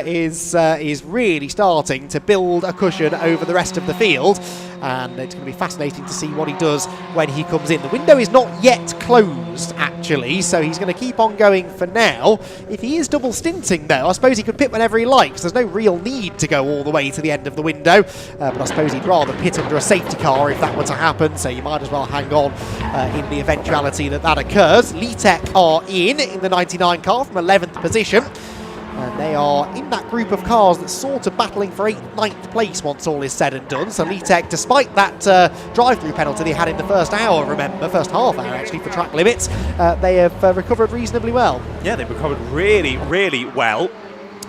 is really starting to build a cushion over the rest of the field. And it's going to be fascinating to see what he does when he comes in. The window is not yet closed, actually, so he's going to keep on going for now. If he is double stinting, though, I suppose he could pit whenever he likes. There's no real need to go all the way to the end of the window, but I suppose he'd rather pit under a safety car if that were to happen, so you might as well hang on in the eventuality that occurs. Litek are in the 99 car from 11th position. And they are in that group of cars that's sort of battling for 8th, 9th place once all is said and done. So Litek, despite that drive-through penalty they had in the first hour, first half hour actually, for track limits, they have recovered reasonably well. Yeah, they've recovered really, really well.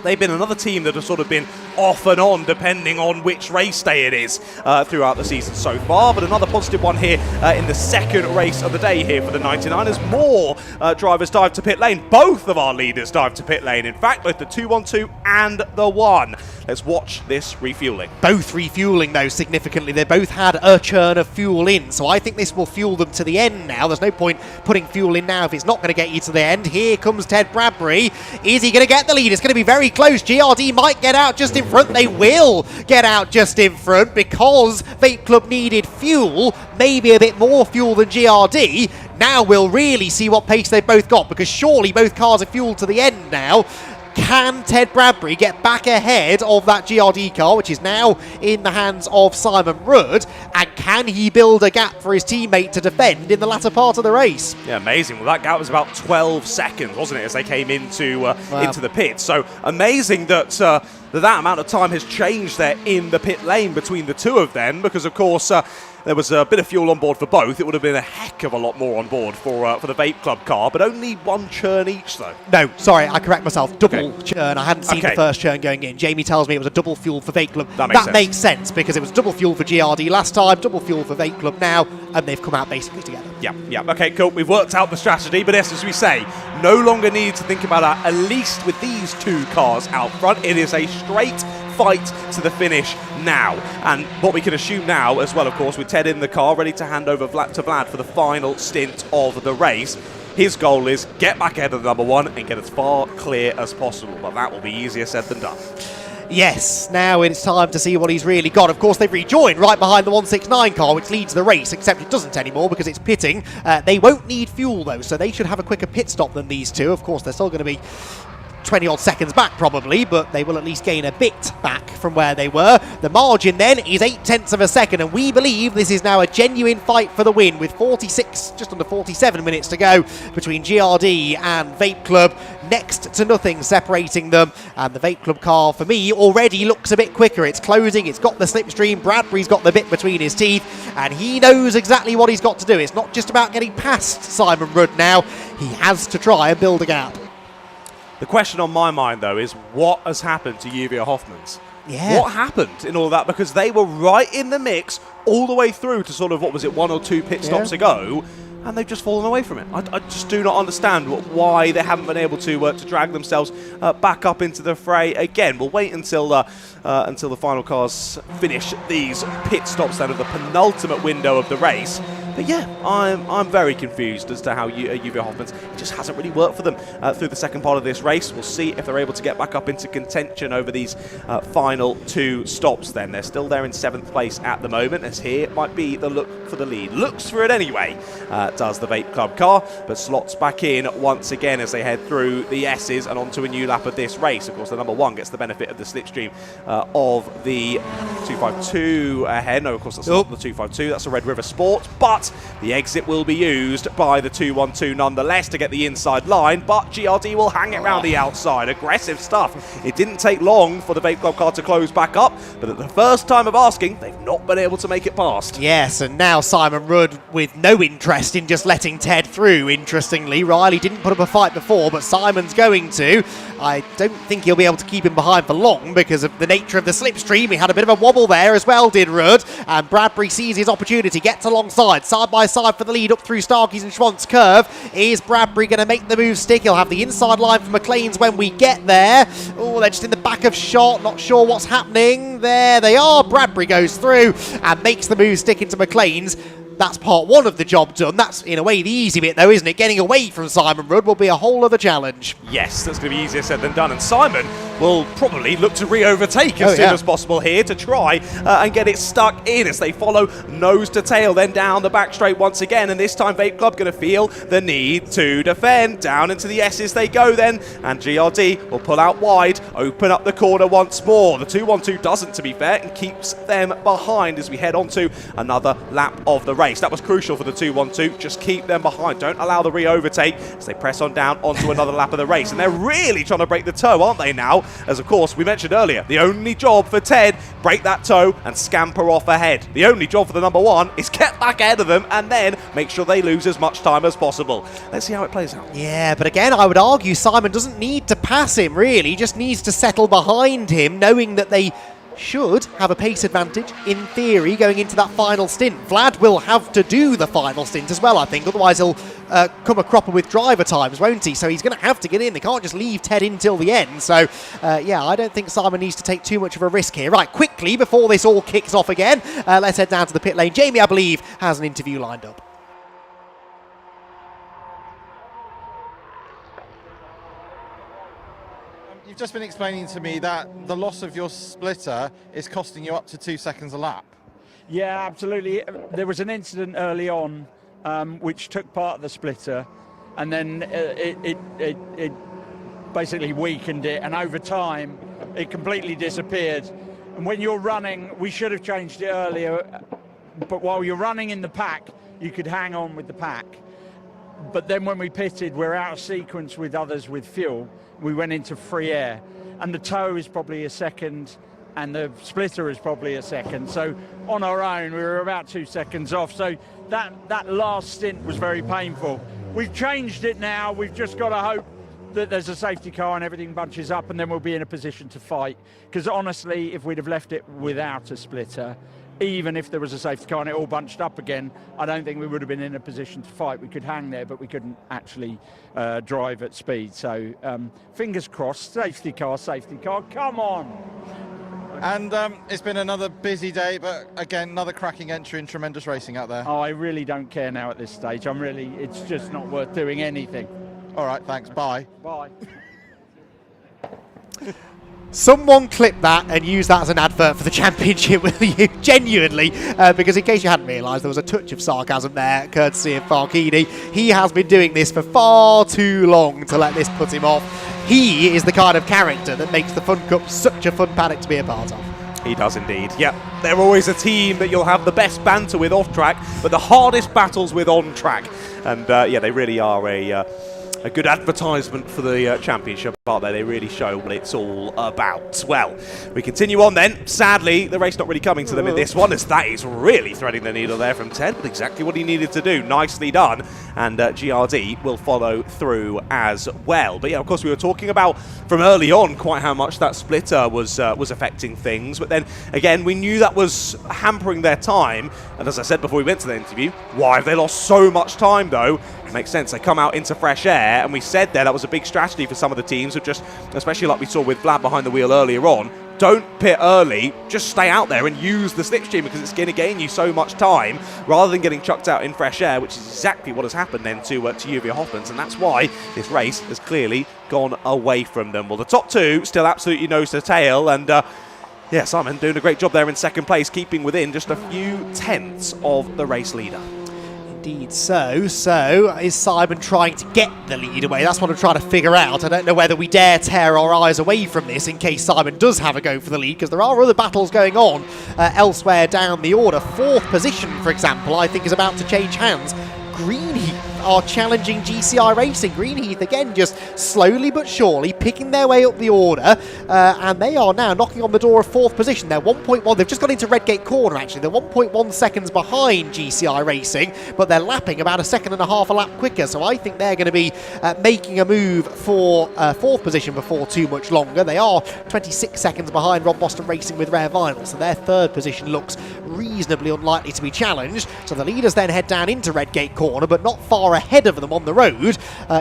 They've been another team that have sort of been off and on depending on which race day it is throughout the season so far, but another positive one here in the second race of the day here for the 99ers. More drivers dive to pit lane. Both of our leaders dive to pit lane, in fact, both the 212 and the 1. Let's watch this refueling. Both refueling, though, significantly. They both had a churn of fuel in, so I think this will fuel them to the end now. There's no point putting fuel in now if it's not going to get you to the end. Here comes Ted Bradbury. Is he going to get the lead? It's going to be very close. GRD might get out just in front. They will get out just in front because Vape Club needed fuel, maybe a bit more fuel than GRD. Now we'll really see what pace they've both got, because surely both cars are fueled to the end now. Can Ted Bradbury get back ahead of that GRD car, which is now in the hands of Simon Rudd, and can he build a gap for his teammate to defend in the latter part of the race? Yeah, amazing. Well, that gap was about 12 seconds, wasn't it, as they came into the pit. So amazing that that amount of time has changed there in the pit lane between the two of them, because, of course, there was a bit of fuel on board for both. It would have been a heck of a lot more on board for the Vape Club car, but only one churn each, though. No, sorry, I correct myself. Double churn. I hadn't seen the first churn going in. Jamie tells me it was a double fuel for Vape Club. That makes sense, because it was double fuel for GRD last time, double fuel for Vape Club now, and they've come out basically together. Yeah. Okay, cool. We've worked out the strategy, but as we say, no longer need to think about that, at least with these two cars out front. It is a straight fight to the finish now. And what we can assume now as well, of course, with Ted in the car, ready to hand over to Vlad for the final stint of the race. His goal is get back ahead of the number 1 and get as far clear as possible, but that will be easier said than done. Yes, now it's time to see what he's really got. Of course, they've rejoined right behind the 169 car, which leads the race, except it doesn't anymore because it's pitting. They won't need fuel, though, so they should have a quicker pit stop than these two. Of course, they're still going to be 20-odd seconds back probably, but they will at least gain a bit back from where they were. The margin then is 0.8 of a second, and we believe this is now a genuine fight for the win, with 46, just under 47 minutes to go between GRD and Vape Club. Next to nothing separating them, and the Vape Club car, for me, already looks a bit quicker. It's closing, it's got the slipstream, Bradbury's got the bit between his teeth, and he knows exactly what he's got to do. It's not just about getting past Simon Rudd now, he has to try and build a gap. The question on my mind, though, is what has happened to Juvia Hoffmans? Yeah. What happened in all that? Because they were right in the mix all the way through to sort of, 1 or 2 pit stops ago, and they've just fallen away from it. I just do not understand why they haven't been able to drag themselves back up into the fray again. We'll wait until the final cars finish these pit stops then of the penultimate window of the race. But yeah, I'm very confused as to how UV Hoffman's, it just hasn't really worked for them through the second part of this race. We'll see if they're able to get back up into contention over these final 2 stops then. They're still there in 7th place at the moment, as here might be the look for the lead. Looks for it anyway, does the Vape Club car, but slots back in once again as they head through the S's and onto a new lap of this race. Of course, the number 1 gets the benefit of the slipstream of the 252 ahead. No, of course, that's not the 252, that's a Red River Sport, but the exit will be used by the 212 nonetheless to get the inside line, but GRD will hang it round the outside. Aggressive stuff. It didn't take long for the Vape Club car to close back up, but at the first time of asking, they've not been able to make it past. Yes, and now Simon Rudd with no interest in just letting Ted through, interestingly. Riley didn't put up a fight before, but Simon's going to. I don't think he'll be able to keep him behind for long because of the nature of the slipstream. He had a bit of a wobble there as well, did Rudd, and Bradbury sees his opportunity, gets alongside, side by side for the lead up through Starkey's and Schwant's curve. Is Bradbury going to make the move stick? He'll have the inside line for McLean's when we get there. Oh, they're just in the back of shot, not sure what's happening. There they are. Bradbury goes through and makes the move stick into McLean's. That's part 1 of the job done. That's, in a way, the easy bit, though, isn't it? Getting away from Simon Rudd will be a whole other challenge. Yes, that's going to be easier said than done. And Simon will probably look to re-overtake as soon as possible here to try and get it stuck in as they follow nose to tail, then down the back straight once again. And this time, Vape Club going to feel the need to defend. Down into the S's they go then. And GRD will pull out wide, open up the corner once more. The 212 doesn't, to be fair, and keeps them behind as we head on to another lap of the race. That was crucial for the 212. Just keep them behind. Don't allow the re-overtake as they press on down onto another lap of the race. And they're really trying to break the toe, aren't they now? As, of course, we mentioned earlier, the only job for Ted, break that toe and scamper off ahead. The only job for the number 1 is get back ahead of them and then make sure they lose as much time as possible. Let's see how it plays out. Yeah, but again, I would argue Simon doesn't need to pass him, really. He just needs to settle behind him, knowing that they should have a pace advantage, in theory, going into that final stint. Vlad will have to do the final stint as well, I think, otherwise he'll come a cropper with driver times, won't he? So he's going to have to get in. They can't just leave Ted in till the end. So, yeah, I don't think Simon needs to take too much of a risk here. Right, quickly, before this all kicks off again, let's head down to the pit lane. Jamie, I believe, has an interview lined up. You've just been explaining to me that the loss of your splitter is costing you up to 2 seconds a lap. Yeah, absolutely. There was an incident early on which took part of the splitter, and then it basically weakened it, and over time it completely disappeared. And when you're running, we should have changed it earlier, but while you're running in the pack, you could hang on with the pack. But then when we pitted, we're out of sequence with others with fuel. We went into free air, and the toe is probably a second, and the splitter is probably a second. So on our own, we were about 2 seconds off. So that last stint was very painful. We've changed it now. We've just got to hope that there's a safety car and everything bunches up, and then we'll be in a position to fight. Because honestly, if we'd have left it without a splitter, even if there was a safety car and it all bunched up again, I don't think we would have been in a position to fight. We could hang there, but we couldn't actually drive at speed. So fingers crossed, safety car, come on. And it's been another busy day, but again, another cracking entry and tremendous racing out there. Oh, I really don't care now at this stage. It's just not worth doing anything. All right, thanks, bye. Bye. Someone clip that and use that as an advert for the championship, will you? Genuinely, because in case you hadn't realised, there was a touch of sarcasm there, courtesy of Farkini. He has been doing this for far too long to let this put him off. He is the kind of character that makes the Fun Cup such a fun paddock to be a part of. He does indeed. Yep, they're always a team that you'll have the best banter with off track, but the hardest battles with on track. And yeah, they really are a good advertisement for the championship, aren't they? They really show what it's all about. Well, we continue on then. Sadly, the race not really coming to them in this one, as that is really threading the needle there from Ted, but exactly what he needed to do. Nicely done. And GRD will follow through as well. But yeah, of course, we were talking about from early on quite how much that splitter was affecting things. But then again, we knew that was hampering their time. And as I said before we went to the interview, why have they lost so much time though? Makes sense. They come out into fresh air, and we said there that was a big strategy for some of the teams, who just, especially like we saw with Vlad behind the wheel earlier on, don't pit early, just stay out there and use the slipstream because it's going to gain you so much time rather than getting chucked out in fresh air, which is exactly what has happened then to Juvia Hoffmans, and that's why this race has clearly gone away from them. Well, the top two still absolutely nose to tail, and yeah, Simon doing a great job there in second place, keeping within just a few tenths of the race leader. Indeed so. So, is Simon trying to get the lead away? That's what I'm trying to figure out. I don't know whether we dare tear our eyes away from this in case Simon does have a go for the lead, because there are other battles going on elsewhere down the order. Fourth position, for example, I think is about to change hands. Greenheath are challenging GCI Racing. Greenheath, again, just slowly but surely picking their way up the order, and they are now knocking on the door of fourth position. They're 1.1, they've just got into Redgate Corner, actually. They're 1.1 seconds behind GCI Racing, but they're lapping about a second and a half a lap quicker, so I think they're going to be making a move for fourth position before too much longer. They are 26 seconds behind Rob Boston Racing with Rare Vinyl, so their third position looks reasonably unlikely to be challenged. So the leaders then head down into Redgate Corner, but not far ahead of them on the road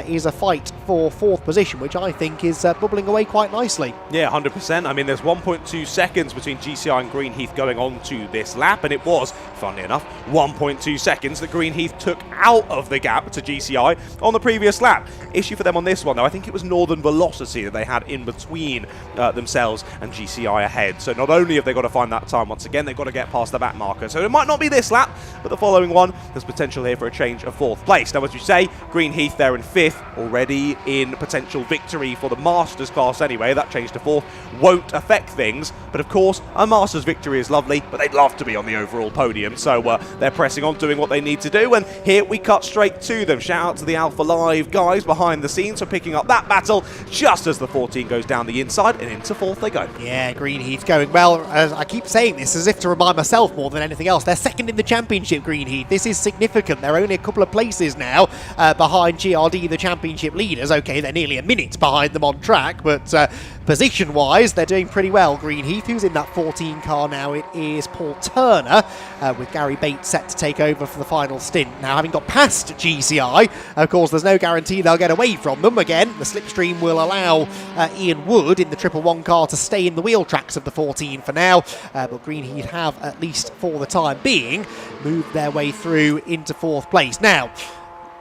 is a fight for fourth position, which I think is bubbling away quite nicely. Yeah, 100%. I mean, there's 1.2 seconds between GCI and Greenheath going on to this lap, and it was, funnily enough, 1.2 seconds that Greenheath took out of the gap to GCI on the previous lap. Issue for them on this one, though, I think it was Northern Velocity that they had in between themselves and GCI ahead. So not only have they got to find that time once again, they've got to get past the back marker. So it might not be this lap, but the following one, there's potential here for a change of fourth place. Now, as you say, Greenheath there in fifth, already in potential victory for the Masters class anyway. That change to fourth won't affect things, but of course, a Masters victory is lovely, but they'd love to be on the overall podium, so they're pressing on, doing what they need to do, and here we cut straight to them. Shout out to the Alpha Live guys behind the scenes for picking up that battle just as the 14 goes down the inside, and into fourth they go. Yeah, Greenheath going well. I keep saying this as if to remind myself more than anything else. They're second in the championship, Greenheath. This is significant. They're only a couple of places now behind GRD, the championship leaders. Okay, they're nearly a minute behind them on track, but position-wise, they're doing pretty well. Greenheath, who's in that 14 car now, it is Paul Turner, with Gary Bates set to take over for the final stint. Now, having got past GCI, of course, there's no guarantee they'll get away from them. Again, the slipstream will allow Ian Wood in the 111 car to stay in the wheel tracks of the 14 for now, but Greenheath have, at least for the time being, moved their way through into fourth place. Now,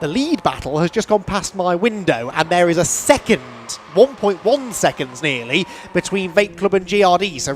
the lead battle has just gone past my window, and there is a second, 1.1 seconds nearly, between Vape Club and GRD.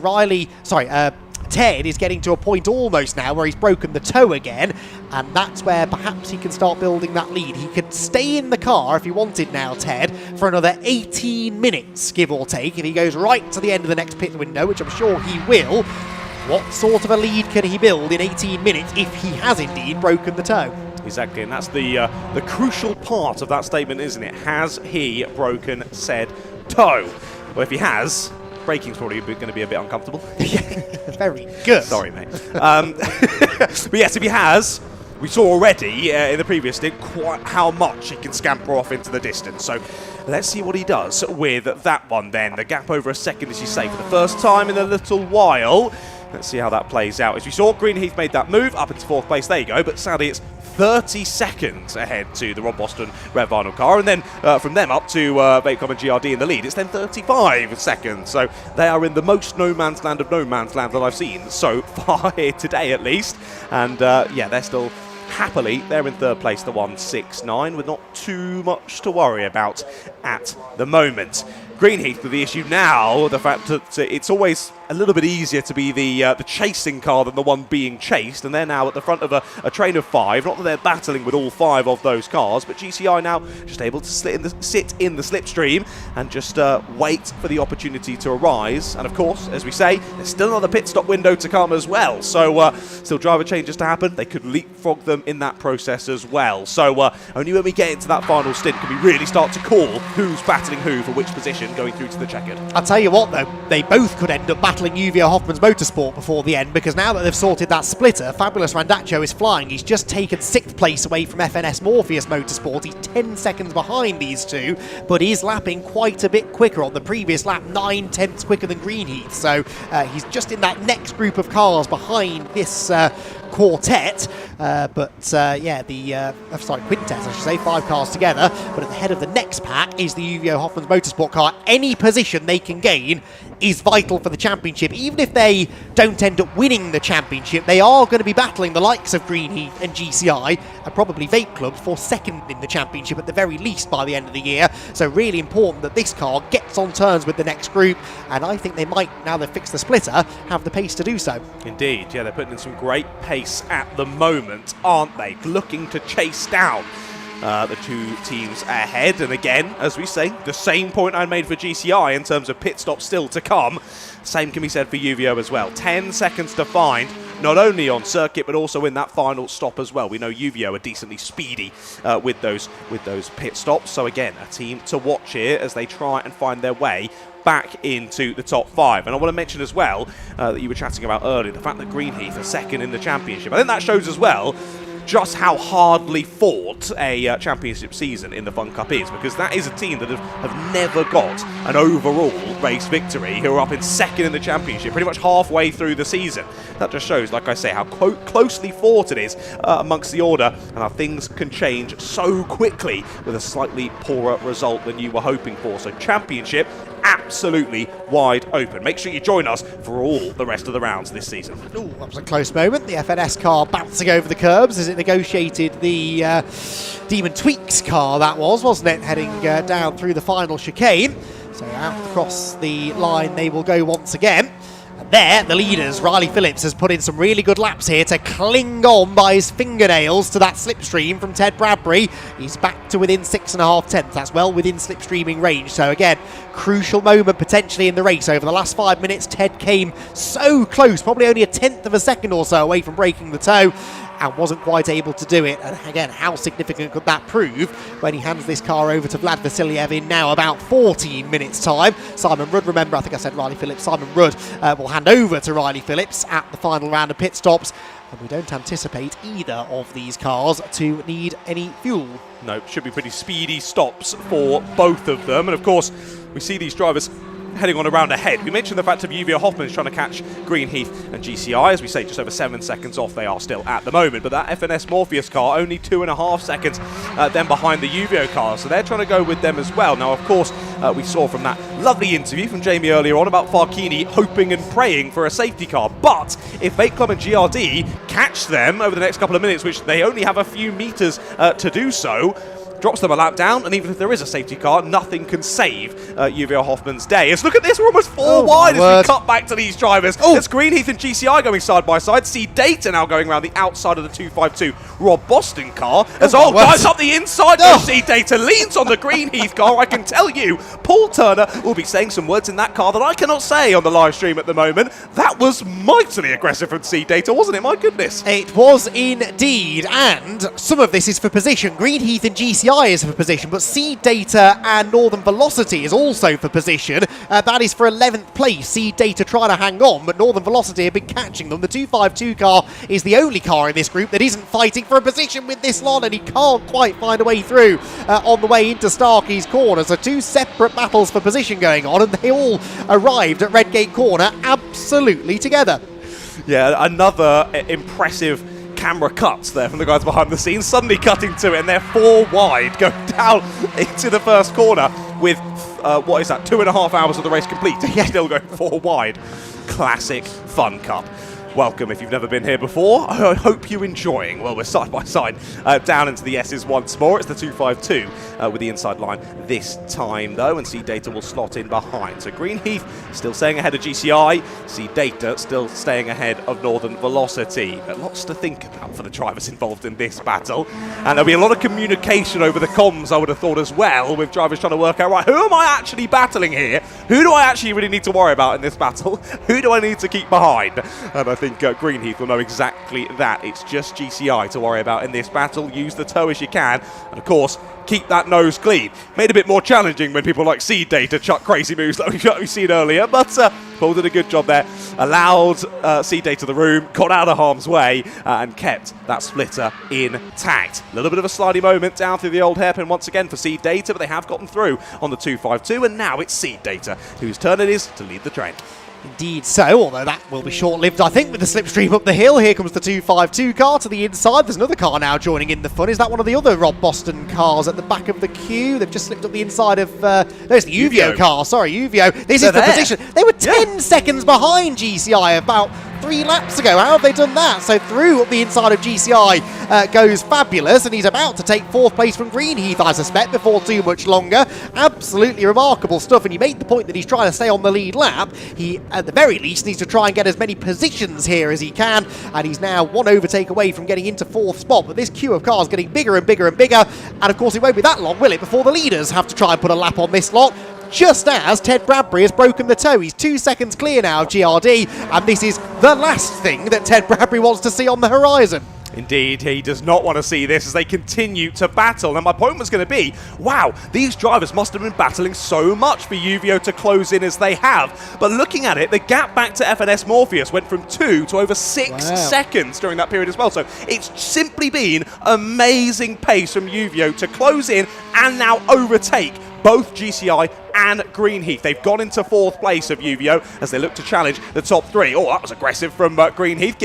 So Ted is getting to a point almost now where he's broken the toe again, and that's where perhaps he can start building that lead. He could stay in the car if he wanted now, Ted, for another 18 minutes, give or take, if he goes right to the end of the next pit window, which I'm sure he will. What sort of a lead can he build in 18 minutes if he has indeed broken the toe? Exactly, and that's the crucial part of that statement, isn't it? Has he broken said toe? Well, if he has, braking's probably going to be a bit uncomfortable. Very good. Sorry, mate. But yes, if he has, we saw already in the previous stint quite how much he can scamper off into the distance. So let's see what he does with that one then. The gap over a second, as you say, for the first time in a little while. Let's see how that plays out. As we saw, Greenheath made that move up into fourth place. There you go. But sadly, it's 30 seconds ahead to the Rob Boston Red Vinyl car. And then from them up to Vape Club and GRD in the lead, it's then 35 seconds. So they are in the most no man's land of no man's land that I've seen so far here today, at least. And yeah, they're still happily, they're in third place, the 169, with not too much to worry about at the moment. Greenheath with the issue now, the fact that it's always a little bit easier to be the chasing car than the one being chased, and they're now at the front of a train of five. Not that they're battling with all five of those cars, but GCI now just able to sit in the slipstream and just wait for the opportunity to arise. And of course, as we say, there's still another pit stop window to come as well, so still driver changes to happen. They could leapfrog them in that process as well. So only when we get into that final stint can we really start to call who's battling who for which position going through to the checkered. I'll tell you what though, they both could end up battling Juvia Hoffmans Motorsport before the end, because now that they've sorted that splitter, Fabulous Randaccio is flying. He's just taken 6th place away from FNS Morpheus Motorsport. He's 10 seconds behind these two, but is lapping quite a bit quicker. On the previous lap, 9/10 quicker than Greenheath, so he's just in that next group of cars behind this quartet. Quintet, I should say, 5 cars together. But at the head of the next pack is the UVO Hoffman's Motorsport car. Any position they can gain is vital for the championship. Even if they don't end up winning the championship, they are going to be battling the likes of Greenheath and GCI and probably Vape Club for second in the championship at the very least by the end of the year. So really important that this car gets on terms with the next group, and I think they might, now they've fixed the splitter, have the pace to do so. Indeed, yeah, they're putting in some great pace at the moment, aren't they? Looking to chase down the two teams ahead. And again, as we say, the same point I made for GCI in terms of pit stops still to come. Same can be said for UVO as well. 10 seconds to find, not only on circuit but also in that final stop as well. We know UVO are decently speedy with those pit stops. So again, a team to watch here as they try and find their way back into the top 5. And I want to mention as well that you were chatting about earlier, the fact that Greenheath are second in the championship. I think that shows as well just how hardly fought a championship season in the Fun Cup is, because that is a team that have never got an overall race victory, who are up in second in the championship pretty much halfway through the season. That just shows, like I say, how closely fought it is amongst the order, and how things can change so quickly with a slightly poorer result than you were hoping for. So championship absolutely wide open. Make sure you join us for all the rest of the rounds this season. Ooh, that was a close moment. The FNS car bouncing over the curbs as it negotiated the Demon Tweaks car, that was, wasn't it? Heading down through the final chicane. So out across the line they will go once again. And there, the leaders, Riley Phillips, has put in some really good laps here to cling on by his fingernails to that slipstream from Ted Bradbury. He's back to within 6.5 tenths. That's well within slipstreaming range. So again, crucial moment potentially in the race. Over the last 5 minutes, Ted came so close, probably only a tenth of a second or so away from breaking the toe, and wasn't quite able to do it. And again, how significant could that prove when he hands this car over to Vlad Vasiliev in now about 14 minutes time. Simon Rudd, remember, I think I said Riley Phillips, Simon Rudd will hand over to Riley Phillips at the final round of pit stops, and we don't anticipate either of these cars to need any fuel. No, should be pretty speedy stops for both of them. And of course, we see these drivers heading on around ahead. We mentioned the fact of UVO Hoffman's trying to catch Greenheath and GCI. As we say, just over 7 seconds off they are still at the moment. But that FNS Morpheus car only 2.5 seconds then behind the UVO car. So they're trying to go with them as well. Now, of course, we saw from that lovely interview from Jamie earlier on about Farkini hoping and praying for a safety car. But if Vape Club and GRD catch them over the next couple of minutes, which they only have a few meters to do so, drops them a lap down, and even if there is a safety car, nothing can save UVO Hoffman's day. As look at this, we're almost four wide as we cut back to these drivers. It's Greenheath and GCI going side by side. See Data now going around the outside of the 252 Rob Boston car. As guys up the inside, see Data leans on the Greenheath car. I can tell you, Paul Turner will be saying some words in that car that I cannot say on the live stream at the moment. That was mightily aggressive from C Data, wasn't it? My goodness. It was indeed, and some of this is for position. Greenheath and GCI is for position, but Seed Data and Northern Velocity is also for position. That is for 11th place. Seed Data trying to hang on, but Northern Velocity have been catching them. The 252 car is the only car in this group that isn't fighting for a position with this lot, and he can't quite find a way through on the way into Starkey's corner. So two separate battles for position going on, and they all arrived at Redgate Corner absolutely together. Yeah, another impressive camera cuts there from the guys behind the scenes, suddenly cutting to it, and they're four wide going down into the first corner with what is that, 2.5 hours of the race complete, still going four wide. Classic Fun Cup. Welcome if you've never been here before. I hope you're enjoying. Well, we're side by side down into the S's once more. It's the 252 with the inside line this time, though, and Seed Data will slot in behind. So Greenheath still staying ahead of GCI. Seed Data still staying ahead of Northern Velocity. But lots to think about for the drivers involved in this battle. And there'll be a lot of communication over the comms, I would have thought, as well, with drivers trying to work out, right, who am I actually battling here? Who do I actually really need to worry about in this battle? Who do I need to keep behind? And I think Greenheath will know exactly that. It's just GCI to worry about in this battle. Use the toe as you can, and of course, keep that nose clean. Made a bit more challenging when people like Seed Data chuck crazy moves like we've seen earlier, but Paul did a good job there. Allowed Seed Data the room, got out of harm's way, and kept that splitter intact. A little bit of a slidey moment down through the old hairpin once again for Seed Data, but they have gotten through on the 252, and now it's Seed Data whose turn it is to lead the train. Indeed so, although that will be short-lived, I think, with the slipstream up the hill. Here comes the 252 car to the inside. There's another car now joining in the fun. Is that one of the other Rob Boston cars at the back of the queue? They've just slipped up the inside of... there's the Uvio car. Sorry, Uvio. This is the position. They were 10 seconds behind GCI about 3 laps ago. How have they done that? So through up the inside of GCI goes Fabulous, and he's about to take 4th place from Greenheath, I suspect, before too much longer. Absolutely remarkable stuff, and he made the point that he's trying to stay on the lead lap. He, at the very least, needs to try and get as many positions here as he can, and he's now 1 overtake away from getting into 4th spot. But this queue of cars getting bigger and bigger and bigger, and of course it won't be that long, will it, before the leaders have to try and put a lap on this lot. Just as Ted Bradbury has broken the toe. He's 2 seconds clear now of GRD, and this is the last thing that Ted Bradbury wants to see on the horizon. Indeed, he does not want to see this as they continue to battle. And my point was going to be, wow, these drivers must have been battling so much for Uvio to close in as they have. But looking at it, the gap back to FNS Morpheus went from 2 to over 6 seconds during that period as well. So it's simply been amazing pace from Uvio to close in and now overtake both GCI and Greenheath. They've gone into 4th place of Uvio as they look to challenge the top 3. Oh, that was aggressive from Greenheath,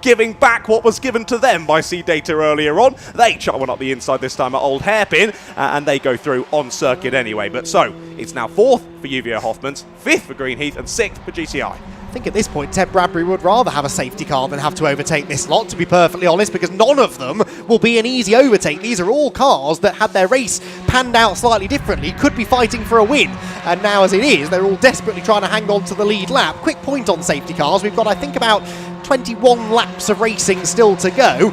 giving back what was given to them by C-Data earlier on. They chuck one up the inside this time at Old Hairpin, and they go through on circuit anyway. But so, it's now 4th for Uvio Hoffmans, 5th for Greenheath, and 6th for GCI. I think at this point Ted Bradbury would rather have a safety car than have to overtake this lot, to be perfectly honest, because none of them will be an easy overtake. These are all cars that, had their race panned out slightly differently, could be fighting for a win, and now as it is, they're all desperately trying to hang on to the lead lap. Quick point on safety cars, we've got I think about 21 laps of racing still to go.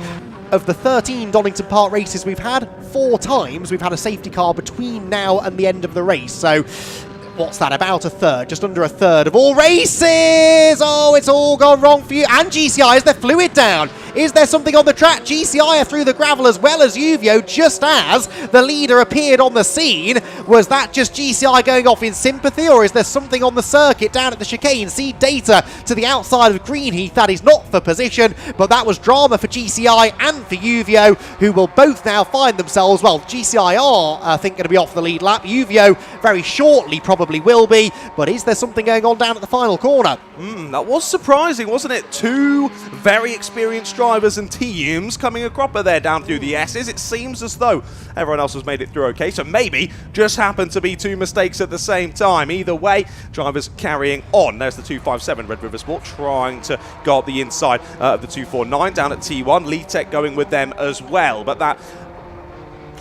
Of the 13 Donington Park races we've had, 4 times we've had a safety car between now and the end of the race, so what's that, about a third, just under a third of all races. Oh, it's all gone wrong for you. And GCI, is there fluid down? Is there something on the track? GCI are through the gravel as well as Uvio, just as the leader appeared on the scene. Was that just GCI going off in sympathy, or is there something on the circuit down at the chicane? See data to the outside of Greenheath. That is not for position, but that was drama for GCI and for Uvio, who will both now find themselves, well, GCI are, I think, going to be off the lead lap. Uvio very shortly probably will be, but is there something going on down at the final corner? That was surprising, wasn't it? 2 very experienced drivers and teams coming a cropper there down through the S's. It seems as though everyone else has made it through okay, so maybe just happened to be 2 mistakes at the same time. Either way, drivers carrying on. There's the 257 Red River Sport trying to go up the inside of the 249 down at T1. Lee Tech going with them as well, but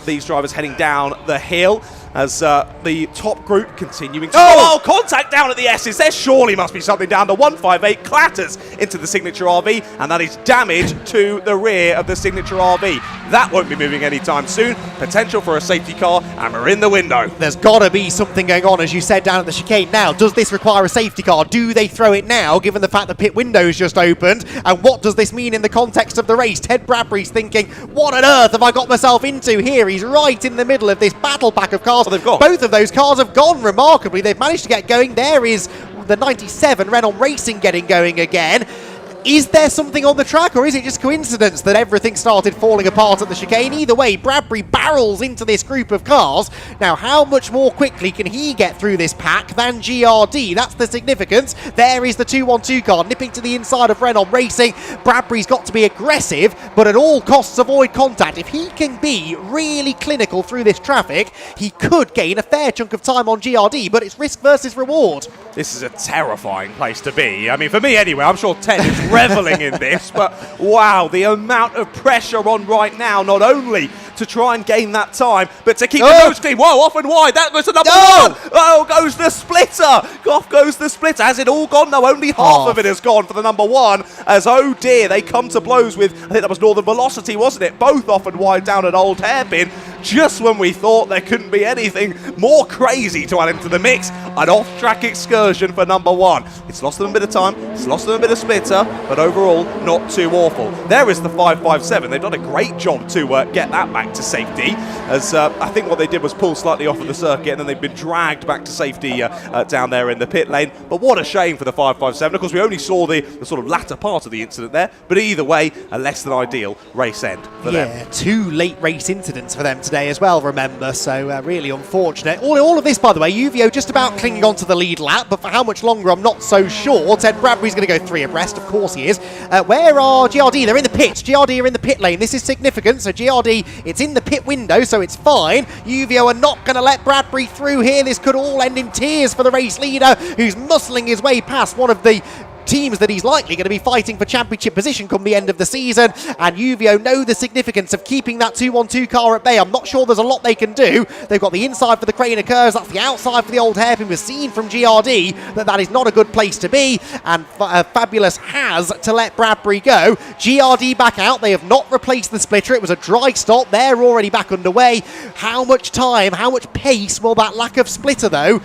these drivers heading down the hill as the top group continuing to... Oh, contact down at the S's. There surely must be something down. The 158 clatters into the Signature RV, and that is damage to the rear of the Signature RV. That won't be moving anytime soon. Potential for a safety car, and we're in the window. There's got to be something going on, as you said, down at the chicane. Now, does this require a safety car? Do they throw it now, given the fact the pit window's just opened? And what does this mean in the context of the race? Ted Bradbury's thinking, what on earth have I got myself into here? He's right in the middle of this battle pack of cars. They've gone. Both of those cars have gone remarkably. They've managed to get going. There is the 97 Renault Racing getting going again. Is there something on the track, or is it just coincidence that everything started falling apart at the chicane? Either way, Bradbury barrels into this group of cars. Now, how much more quickly can he get through this pack than GRD? That's the significance. There is the 212 car nipping to the inside of Renault Racing. Bradbury's got to be aggressive, but at all costs avoid contact. If he can be really clinical through this traffic, he could gain a fair chunk of time on GRD, but it's risk versus reward. This is a terrifying place to be. I mean, for me anyway, I'm sure Ted is reveling in this, but wow, the amount of pressure on right now, not only to try and gain that time, but to keep the nose clean. Whoa, off and wide, that goes to number 1. Oh, goes the splitter. Off goes the splitter. Has it all gone? No, only half of it has gone for the number 1, as oh dear, they come to blows with, I think that was Northern Velocity, wasn't it? Both off and wide down at Old Hairpin, just when we thought there couldn't be anything more crazy to add into the mix. An off-track excursion for number 1. It's lost them a bit of time, it's lost them a bit of splitter, but overall, not too awful. There is the 557. They've done a great job to get that back to safety, as I think what they did was pull slightly off of the circuit, and then they've been dragged back to safety down there in the pit lane. But what a shame for the 557. Of course, we only saw the sort of latter part of the incident there, but either way, a less than ideal race end for them. Yeah, 2 late race incidents for them today. today as well, remember, so really unfortunate. All of this, by the way, UVO just about clinging on to the lead lap, but for how much longer I'm not so sure. Ted Bradbury's going to go 3 abreast, of course he is. Where are GRD? They're in the pits. GRD are in the pit lane. This is significant, so GRD, it's in the pit window, so it's fine. UVO are not going to let Bradbury through here. This could all end in tears for the race leader, who's muscling his way past one of the teams that he's likely going to be fighting for championship position come the end of the season, and UVO know the significance of keeping that 2-1-2 car at bay. I'm not sure there's a lot they can do. They've got the inside for the Crane of Curves, that's the outside for the old hairpin. We've seen from GRD that is not a good place to be, and Fabulous has to let Bradbury go. GRD back out, they have not replaced the splitter, it was a dry stop, they're already back underway. How much time, how much pace will that lack of splitter though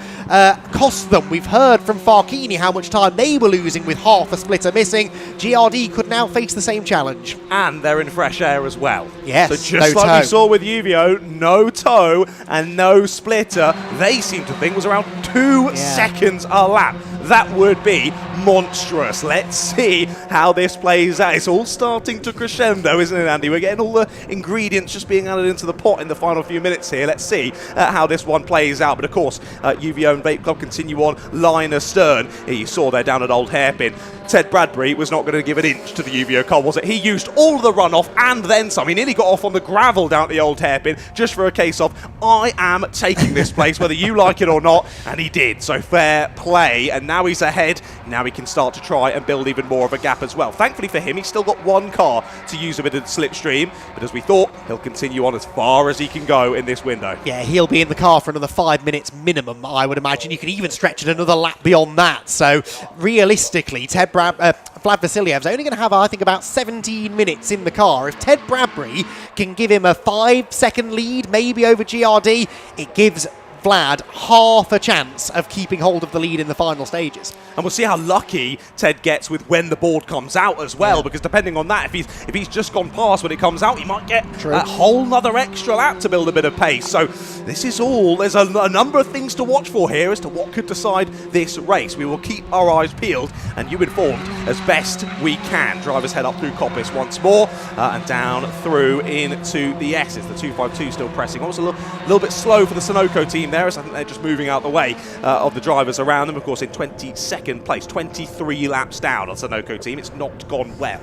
cost them? We've heard from Farkini how much time they were losing with half a splitter missing. GRD could now face the same challenge. And they're in fresh air as well. Yes, so just no like toe. we saw with UVO, no toe and no splitter, they seem to think was around 2 seconds a lap. That would be monstrous. Let's see how this plays out. It's all starting to crescendo, isn't it, Andy? We're getting all the ingredients just being added into the pot in the final few minutes here. Let's see how this one plays out. But of course, UVO and Vape Club continue on line astern. Here you saw they're down at Old Hairpin. Ted Bradbury was not going to give an inch to the UVO car, was it? He used all of the runoff and then some. He nearly got off on the gravel down at the Old Hairpin just for a case of, I am taking this place, whether you like it or not. And he did. So fair play. And now he's ahead. Now he can start to try and build even more of a gap as well. Thankfully for him, he's still got one car to use a bit of the slipstream. But as we thought, he'll continue on as far as he can go in this window. Yeah, he'll be in the car for another 5 minutes minimum, I would imagine. You can even stretch it another lap beyond that. So realistically, Vlad Vasiliev's only going to have, I think, about 17 minutes in the car. If Ted Bradbury can give him a 5-second lead, maybe over GRD, it gives Vlad half a chance of keeping hold of the lead in the final stages. And we'll see how lucky Ted gets with when the board comes out as well, because depending on that, if he's just gone past when it comes out, he might get a whole nother extra lap to build a bit of pace. So this is all, there's a number of things to watch for here as to what could decide this race. We will keep our eyes peeled and you informed as best we can. Drivers head up through Coppice once more and down through into the S's. The 252 still pressing. Almost a little bit slow for the Sunoco team there, as I think they're just moving out the way of the drivers around them. Of course, in 22nd place, 23 laps down on Sunoco team. It's not gone well,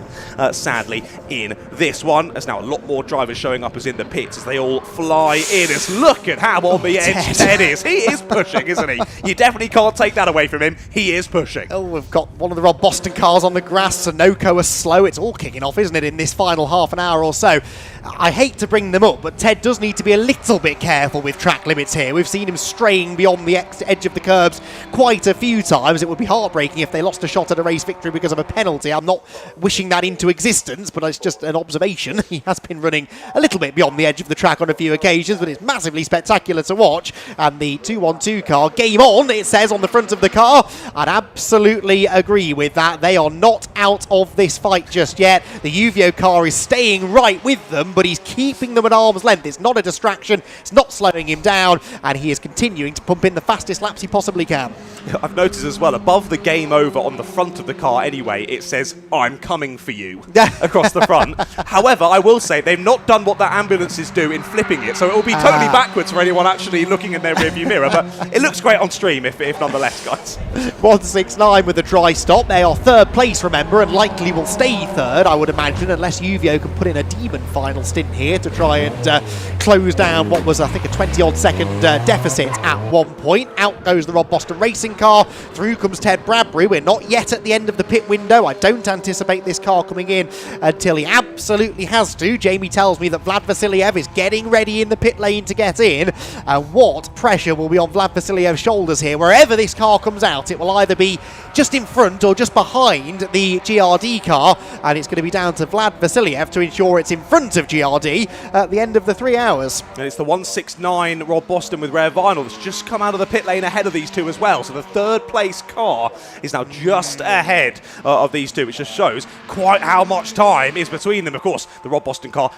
sadly, in this one. There's now a lot more drivers showing up as in the pits as they all fly in. As look at how on the edge Ted is. He is pushing, isn't he? You definitely can't take that away from him. He is pushing. Oh, we've got one of the Rob Boston cars on the grass. Sunoco are slow. It's all kicking off, isn't it, in this final half an hour or so. I hate to bring them up, but Ted does need to be a little bit careful with track limits here. We've seen him straying beyond the edge of the curbs quite a few times. It would be heartbreaking if they lost a shot at a race victory because of a penalty. I'm not wishing that into existence, but it's just an observation. He has been running a little bit beyond the edge of the track on a few occasions, but it's massively spectacular to watch. And the 212 car, game on, it says on the front of the car. I'd absolutely agree with that. They are not out of this fight just yet. The UVO car is staying right with them, but he's keeping them at arm's length. It's not a distraction. It's not slowing him down, and he is continuing to pump in the fastest laps he possibly can. I've noticed as well, above the game over on the front of the car anyway, it says, I'm coming for you, across the front. However, I will say, they've not done what the ambulances do in flipping it, so it will be totally backwards for anyone actually looking in their rearview mirror, but it looks great on stream if nonetheless, guys. 169 with a dry stop. They are third place, remember, and likely will stay third, I would imagine, unless UVO can put in a demon final stint here to try and close down what was, I think, a 20-odd second deficit at one point. Out goes the Rob Boston Racing car. Through comes Ted Bradbury. We're not yet at the end of the pit window. I don't anticipate this car coming in until he absolutely has to. Jamie tells me that Vlad Vasiliev is getting ready in the pit lane to get in. And what pressure will be on Vlad Vasiliev's shoulders here? Wherever this car comes out, it will either be just in front or just behind the GRD car, and it's going to be down to Vlad Vasiliev to ensure it's in front of GRD at the end of the 3 hours. And it's the 169 Rob Boston with rare vinyl that's just come out of the pit lane ahead of these two as well. So the third place car is now just ahead of these two, which just shows quite how much time is between them. Of course, the Rob Boston car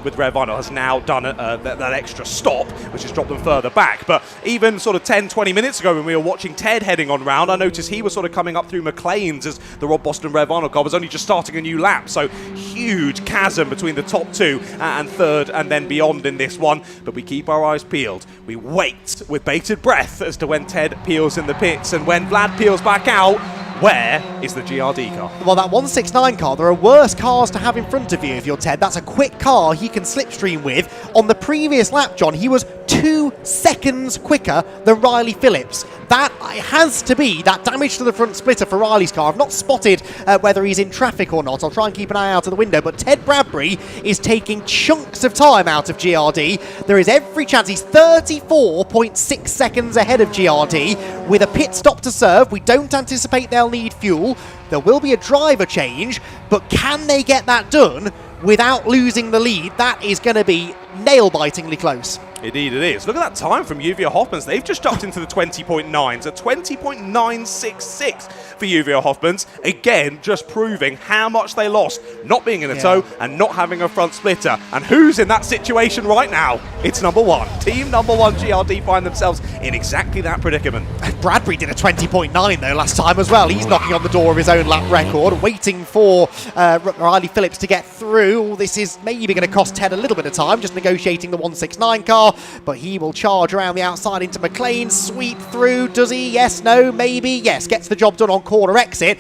with rare vinyl has now done that extra stop, which has dropped them further back. But even sort of 10-20 minutes ago when we were watching Ted heading on round, around. I noticed he was sort of coming up through McLean's as the Rob Boston Red Vinyl car was only just starting a new lap. So huge chasm between the top two and third and then beyond in this one. But we keep our eyes peeled. We wait with bated breath as to when Ted peels in the pits, and when Vlad peels back out, where is the GRD car? Well, that 169 car, there are worse cars to have in front of you if you're Ted. That's a quick car he can slipstream with. On the previous lap, John, he was 2 seconds quicker than Riley Phillips. That has to be that damage to the front splitter for Riley's car. I've not spotted whether he's in traffic or not. I'll try and keep an eye out of the window. But Ted Bradbury is taking chunks of time out of GRD. There is every chance. He's 34.6 seconds ahead of GRD with a pit stop to serve. We don't anticipate they'll need fuel. There will be a driver change, but can they get that done without losing the lead? That is going to be nail-bitingly close. Indeed it is. Look at that time from Uvia Hoffmans. They've just jumped into the 20.9s, a 20.966 for Uvia Hoffmans. Again, just proving how much they lost not being in a tow and not having a front splitter. And who's in that situation right now? It's number one. Team number one GRD find themselves in exactly that predicament. Bradbury did a 20.9 though last time as well. He's knocking on the door of his own lap record, waiting for Riley Phillips to get through. This is maybe going to cost Ted a little bit of time, just negotiating the 169 car, but he will charge around the outside into McLean, sweep through. Does he? Yes, no, maybe. Yes, gets the job done on corner exit.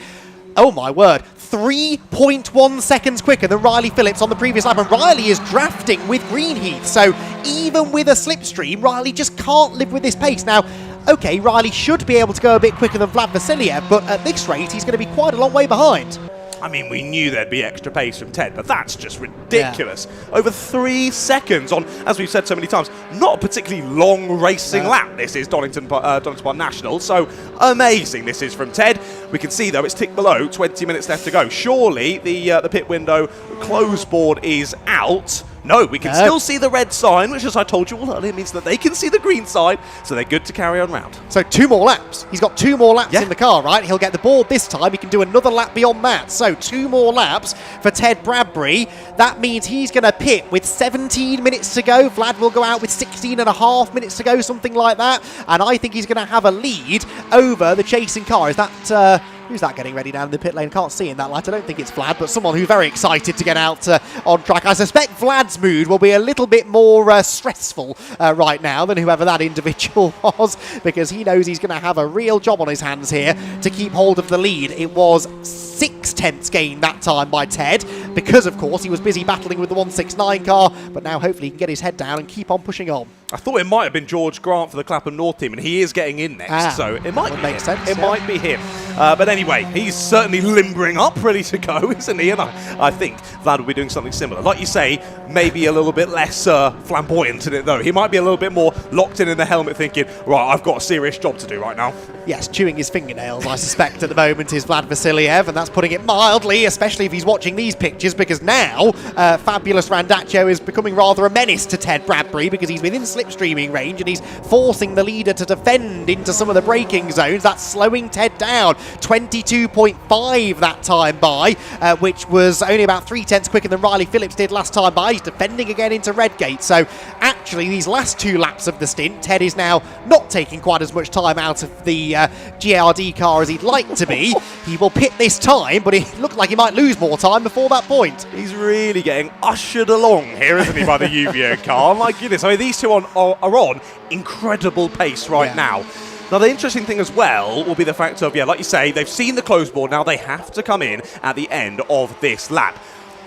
Oh my word, 3.1 seconds quicker than Riley Phillips on the previous lap, and Riley is drafting with Greenheath, so even with a slipstream, Riley just can't live with this pace. Now, okay, Riley should be able to go a bit quicker than Vlad Vasiliev, but at this rate, he's going to be quite a long way behind. I mean, we knew there'd be extra pace from Ted, but that's just ridiculous. Yeah. Over 3 seconds on, as we've said so many times, not a particularly long racing lap. This is Donington Park National, so amazing this is from Ted. We can see, though, it's ticked below, 20 minutes left to go. Surely the pit window close board is out. No, we can still see the red sign, which, as I told you all earlier, means that they can see the green side, so they're good to carry on round. So 2 more laps. He's got 2 more laps in the car, right? He'll get the board this time. He can do another lap beyond that. So 2 more laps for Ted Bradbury. That means he's going to pit with 17 minutes to go. Vlad will go out with 16.5 minutes to go, something like that. And I think he's going to have a lead over the chasing car. Is that... who's that getting ready down in the pit lane? Can't see in that light. I don't think it's Vlad, but someone who's very excited to get out on track. I suspect Vlad's mood will be a little bit more stressful right now than whoever that individual was, because he knows he's going to have a real job on his hands here to keep hold of the lead. It was 6/10 gained that time by Ted, because, of course, he was busy battling with the 169 car, but now hopefully he can get his head down and keep on pushing on. I thought it might have been George Grant for the Clapham North team, and he is getting in next, so it might be make sense. It might be him. But anyway, he's certainly limbering up, ready to go, isn't he? And I think Vlad will be doing something similar. Like you say, maybe a little bit less flamboyant in it, though. He might be a little bit more locked in the helmet, thinking, right, I've got a serious job to do right now. Yes, chewing his fingernails, I suspect, at the moment is Vlad Vasiliev, and that's putting it mildly, especially if he's watching these pictures, because now Fabulous Randaccio is becoming rather a menace to Ted Bradbury, because he's within slipstreaming range and he's forcing the leader to defend into some of the braking zones. That's slowing Ted down. 22.5 that time by, which was only about 3/10 quicker than Riley Phillips did last time by. He's defending again into Redgate. So actually, these last 2 laps of the stint, Ted is now not taking quite as much time out of the GRD car as he'd like to be. He will pit this time, but it looked like he might lose more time before that point. He's really getting ushered along here, isn't he, by the UVA car? My goodness, I mean, these two are on incredible pace right now. Now, the interesting thing as well will be the fact of, like you say, they've seen the close board. Now they have to come in at the end of this lap.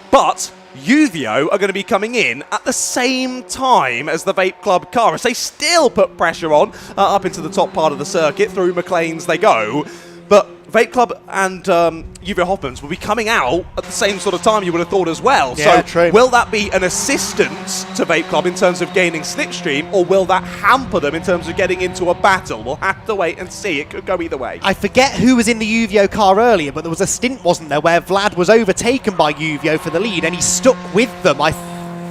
But Uvio are going to be coming in at the same time as the Vape Club car, as they still put pressure on up into the top part of the circuit. Through McLean's they go. But Vape Club and Uvio Hoffmans will be coming out at the same sort of time, you would have thought as well. Yeah, so true. Will that be an assistance to Vape Club in terms of gaining slipstream, or will that hamper them in terms of getting into a battle? We'll have to wait and see. It could go either way. I forget who was in the Uvio car earlier, but there was a stint, wasn't there, where Vlad was overtaken by Uvio for the lead and he stuck with them. I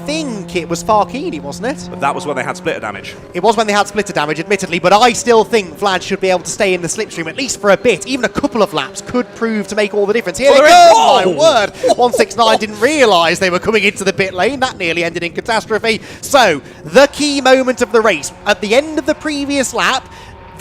think it was Farkini, wasn't it? But that was when they had splitter damage. It was when they had splitter damage, admittedly, but I still think Vlad should be able to stay in the slipstream at least for a bit. Even a couple of laps could prove to make all the difference. Here we go! My word! 169 didn't realise they were coming into the pit lane. That nearly ended in catastrophe. So, the key moment of the race. At the end of the previous lap,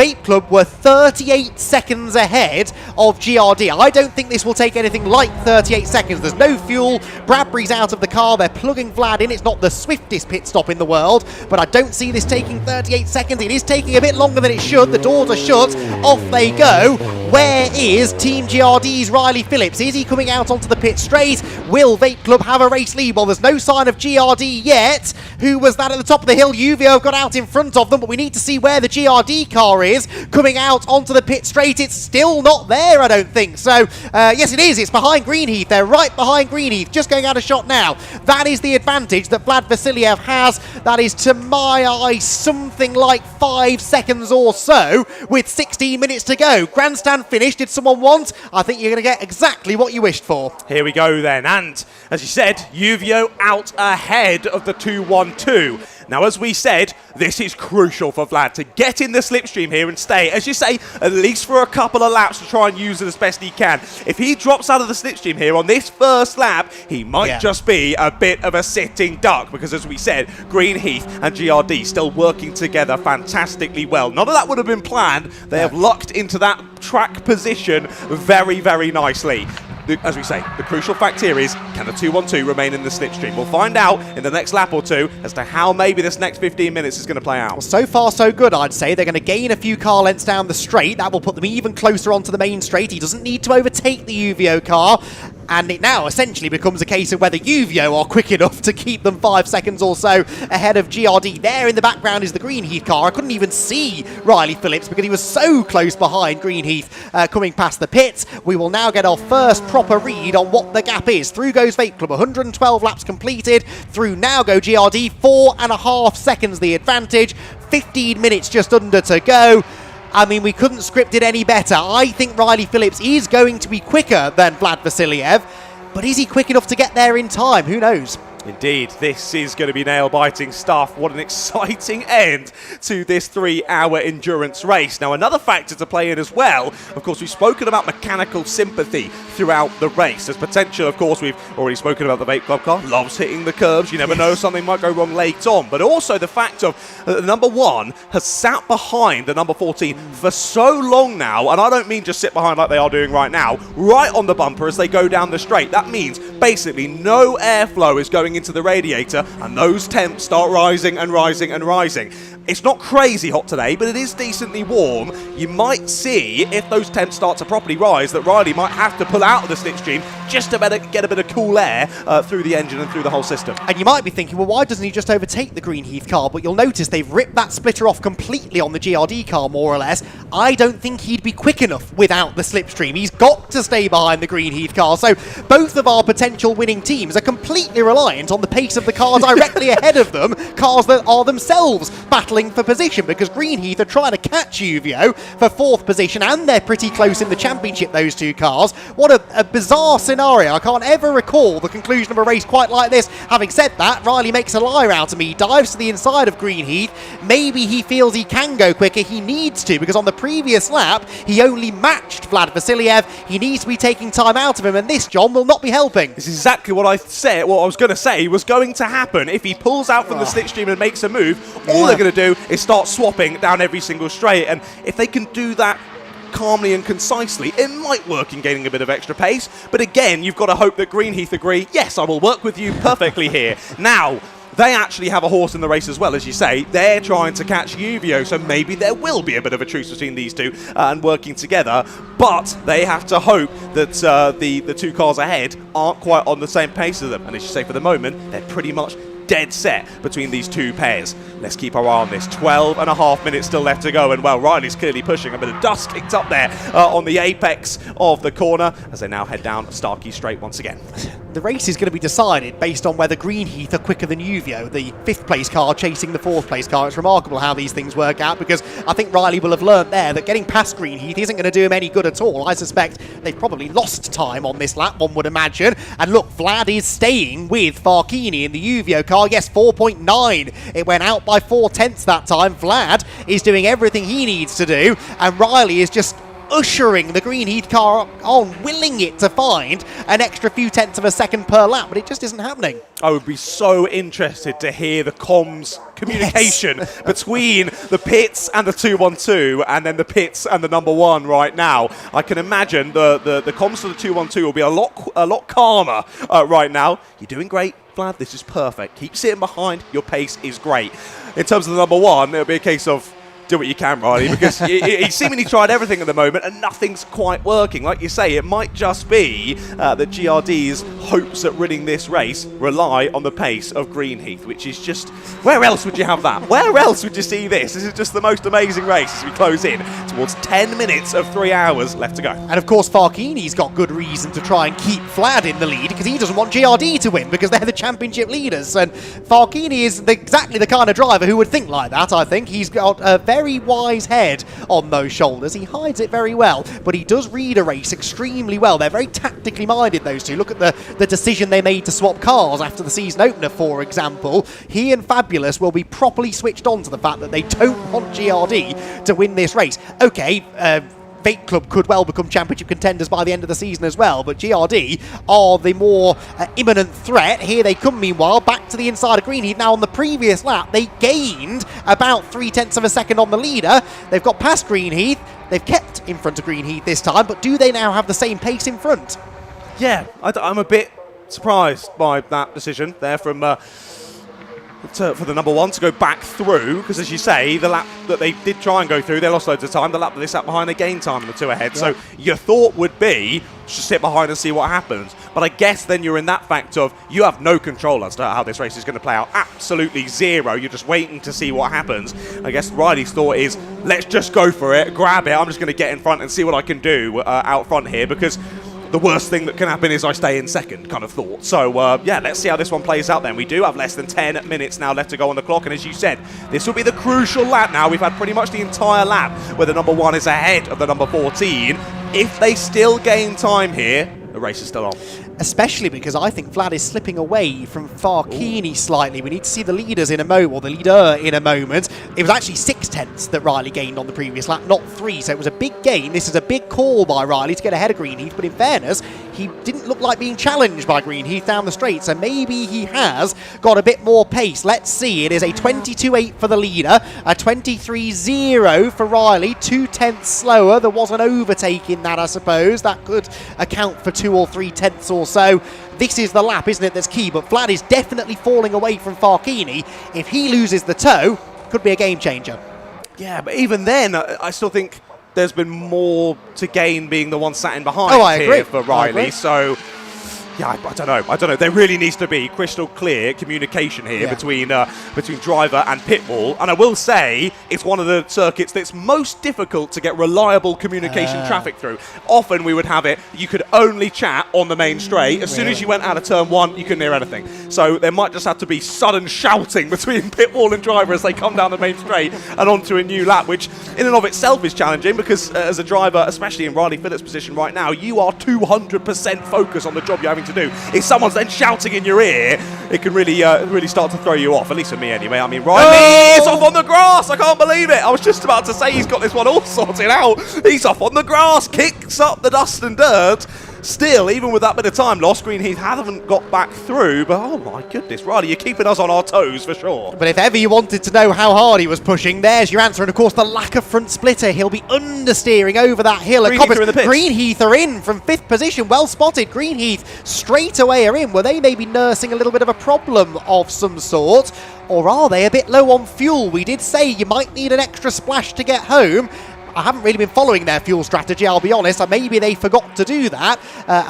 Vape Club were 38 seconds ahead of GRD. I don't think this will take anything like 38 seconds. There's no fuel. Bradbury's out of the car. They're plugging Vlad in. It's not the swiftest pit stop in the world, but I don't see this taking 38 seconds. It is taking a bit longer than it should. The doors are shut. Off they go. Where is Team GRD's Riley Phillips? Is he coming out onto the pit straight? Will Vape Club have a race lead? Well, there's no sign of GRD yet. Who was that at the top of the hill? UVO have got out in front of them, but we need to see where the GRD car is coming out onto the pit straight. It's still not there, I don't think. So, yes, it is. It's behind Greenheath. They're right behind Greenheath, just going out of shot now. That is the advantage that Vlad Vasiliev has. That is, to my eye, something like 5 seconds or so, with 16 minutes to go. Grandstand finished. Did someone want? I think you're going to get exactly what you wished for. Here we go then, and as you said, UVO out ahead of the 2-1-2. Now, as we said, this is crucial for Vlad to get in the slipstream here and stay, as you say, at least for a couple of laps to try and use it as best he can. If he drops out of the slipstream here on this first lap, he might just be a bit of a sitting duck, because as we said, Greenheath and GRD still working together fantastically well. None of that would have been planned. They have locked into that track position very, very nicely. As we say, the crucial fact here is, can the 2-1-2 remain in the slipstream? We'll find out in the next lap or two as to how maybe this next 15 minutes is going to play out. Well, so far so good, I'd say. They're going to gain a few car lengths down the straight. That will put them even closer onto the main straight. He doesn't need to overtake the UVO car. And it now essentially becomes a case of whether UVO are quick enough to keep them 5 seconds or so ahead of GRD. There in the background is the Greenheath car. I couldn't even see Riley Phillips because he was so close behind Greenheath coming past the pits. We will now get our first proper read on what the gap is. Through goes Vape Club, 112 laps completed. Through now go GRD, 4.5 seconds the advantage. 15 minutes just under to go. I mean, we couldn't script it any better. I think Riley Phillips is going to be quicker than Vlad Vasiliev, but is he quick enough to get there in time? Who knows? Indeed, this is going to be nail-biting stuff. What an exciting end to this 3-hour endurance race. Now, another factor to play in as well, of course, we've spoken about mechanical sympathy throughout the race. There's potential, of course, we've already spoken about the Vape Club car. Loves hitting the curbs. You never know, something might go wrong late on. But also the fact of number 1 has sat behind the number 14 for so long now, and I don't mean just sit behind like they are doing right now, right on the bumper as they go down the straight. That means basically no airflow is going into the radiator, and those temps start rising and rising and rising. It's not crazy hot today, but it is decently warm. You might see, if those temps start to properly rise, that Riley might have to pull out of the slipstream just to get a bit of cool air through the engine and through the whole system. And you might be thinking, well, why doesn't he just overtake the Greenheath car? But you'll notice they've ripped that splitter off completely on the GRD car, more or less. I don't think he'd be quick enough without the slipstream. He's got to stay behind the Greenheath car. So both of our potential winning teams are completely reliant on the pace of the car directly ahead of them, cars that are themselves battling for position, because Greenheath are trying to catch UVO for 4th position, and they're pretty close in the championship, those two cars. What a bizarre scenario. I can't ever recall the conclusion of a race quite like this. Having said that, Riley makes a liar out of me. He dives to the inside of Greenheath. Maybe he feels he can go quicker. He needs to, because on the previous lap, he only matched Vlad Vasiliev. He needs to be taking time out of him, and this, John, will not be helping. This is exactly what I said, what I was going to say was going to happen. If he pulls out from the slipstream and makes a move, all they're going to do is start swapping down every single straight, and if they can do that calmly and concisely, it might work in gaining a bit of extra pace. But again, you've got to hope that Greenheath agree, yes, I will work with you perfectly here. Now, they actually have a horse in the race as well, as you say. They're trying to catch UVO, so maybe there will be a bit of a truce between these two and working together. But they have to hope that the two cars ahead aren't quite on the same pace as them. And as you say, for the moment, they're pretty much dead set between these two pairs. Let's keep our eye on this. 12.5 minutes still left to go, and well, Riley's clearly pushing. A bit of dust kicked up there on the apex of the corner as they now head down Starkey Straight once again. The race is going to be decided based on whether Greenheath are quicker than UVO, the 5th place car chasing the 4th place car. It's remarkable how these things work out, because I think Riley will have learnt there that getting past Greenheath isn't going to do him any good at all. I suspect they've probably lost time on this lap, one would imagine. And look, Vlad is staying with Farkini in the UVO car. Yes, 4.9. It went out by 4/10 that time. Vlad is doing everything he needs to do, and Riley is just ushering the Greenheath car on, willing it to find an extra few tenths of a second per lap, but it just isn't happening. I would be so interested to hear the comms communication between the pits and the 212 and then the pits and the number one right now. I can imagine the comms for the 212 will be a lot calmer right now. You're doing great, Vlad. This is perfect. Keep sitting behind. Your pace is great. In terms of the number one, it'll be a case of do what you can, Riley, because he seemingly tried everything at the moment and nothing's quite working. Like you say, it might just be that GRD's hopes at winning this race rely on the pace of Greenheath, which is just, where else would you have that? Where else would you see this? This is just the most amazing race as we close in towards 10 minutes of 3 hours left to go. And of course, Farkini's got good reason to try and keep Vlad in the lead because he doesn't want GRD to win because they're the championship leaders. And Farkini is exactly the kind of driver who would think like that, I think. He's got a very wise head on those shoulders. He hides it very well, but he does read a race extremely well. They're very tactically minded, those two. Look at the decision they made to swap cars after the season opener, for example. He and Fabulous will be properly switched on to the fact that they don't want GRD to win this race. Okay, Fate Club could well become championship contenders by the end of the season as well, but GRD are the more imminent threat. Here they come, meanwhile, back to the inside of Greenheath. Now, on the previous lap, they gained about 0.3 of a second on the leader. They've got past Greenheath. They've kept in front of Greenheath this time, but do they now have the same pace in front? Yeah, I'm a bit surprised by that decision there from for the number one to go back through, because as you say, the lap that they did try and go through, they lost loads of time. The lap that they sat behind, they gained time in the two ahead. Yeah. So your thought would be just sit behind and see what happens. But I guess then you're in that fact of you have no control as to how this race is going to play out. Absolutely zero. You're just waiting to see what happens. I guess Riley's thought is, let's just go for it, grab it. I'm just going to get in front and see what I can do out front here, because the worst thing that can happen is I stay in second, kind of thought. So, yeah, let's see how this one plays out then. We do have less than 10 minutes now left to go on the clock, and as you said, this will be the crucial lap now. We've had pretty much the entire lap where the number one is ahead of the number 14. If they still gain time here, the race is still on. Especially because I think Vlad is slipping away from Farkini slightly. We need to see the leaders in a moment, or the leader in a moment. It was actually 0.6 that Riley gained on the previous lap, not 3, so it was a big gain. This is a big call by Riley to get ahead of Greenheath, but in fairness, he didn't look like being challenged by Greenheath down the straight, so maybe he has got a bit more pace. Let's see, it is a 22.8 for the leader, a 23.0 for Riley, 0.2 slower. There was an overtake in that, I suppose. That could account for 2 or 3 tenths or so. This is the lap, isn't it, that's key, but Vlad is definitely falling away from Farkini. If he loses the toe, could be a game changer. Yeah, but even then, I still think there's been more to gain being the one sat in behind here for Riley. So, yeah, I don't know. There really needs to be crystal clear communication here between driver and pit wall. And I will say, it's one of the circuits that's most difficult to get reliable communication traffic through. Often we would have it, you could only chat on the main straight. As soon as you went out of turn one, you couldn't hear anything. So there might just have to be sudden shouting between pit wall and driver as they come down the main straight and onto a new lap, which in and of itself is challenging because as a driver, especially in Riley Phillips' position right now, you are 200% focused on the job you're having to do. If someone's then shouting in your ear, it can really start to throw you off, at least for me anyway. I mean, Riley is off on the grass. I can't believe it. I was just about to say he's got this one all sorted out. He's off on the grass, kicks up the dust and dirt. Still, even with that bit of time lost, Greenheath haven't got back through, but oh my goodness, Riley, you're keeping us on our toes for sure. But if ever you wanted to know how hard he was pushing, there's your answer. And of course, the lack of front splitter. He'll be understeering over that hill. Greenheath are in from 5th position. Well spotted. Greenheath straight away are in. Were they maybe nursing a little bit of a problem of some sort? Or are they a bit low on fuel? We did say you might need an extra splash to get home. I haven't really been following their fuel strategy, I'll be honest. Maybe they forgot to do that,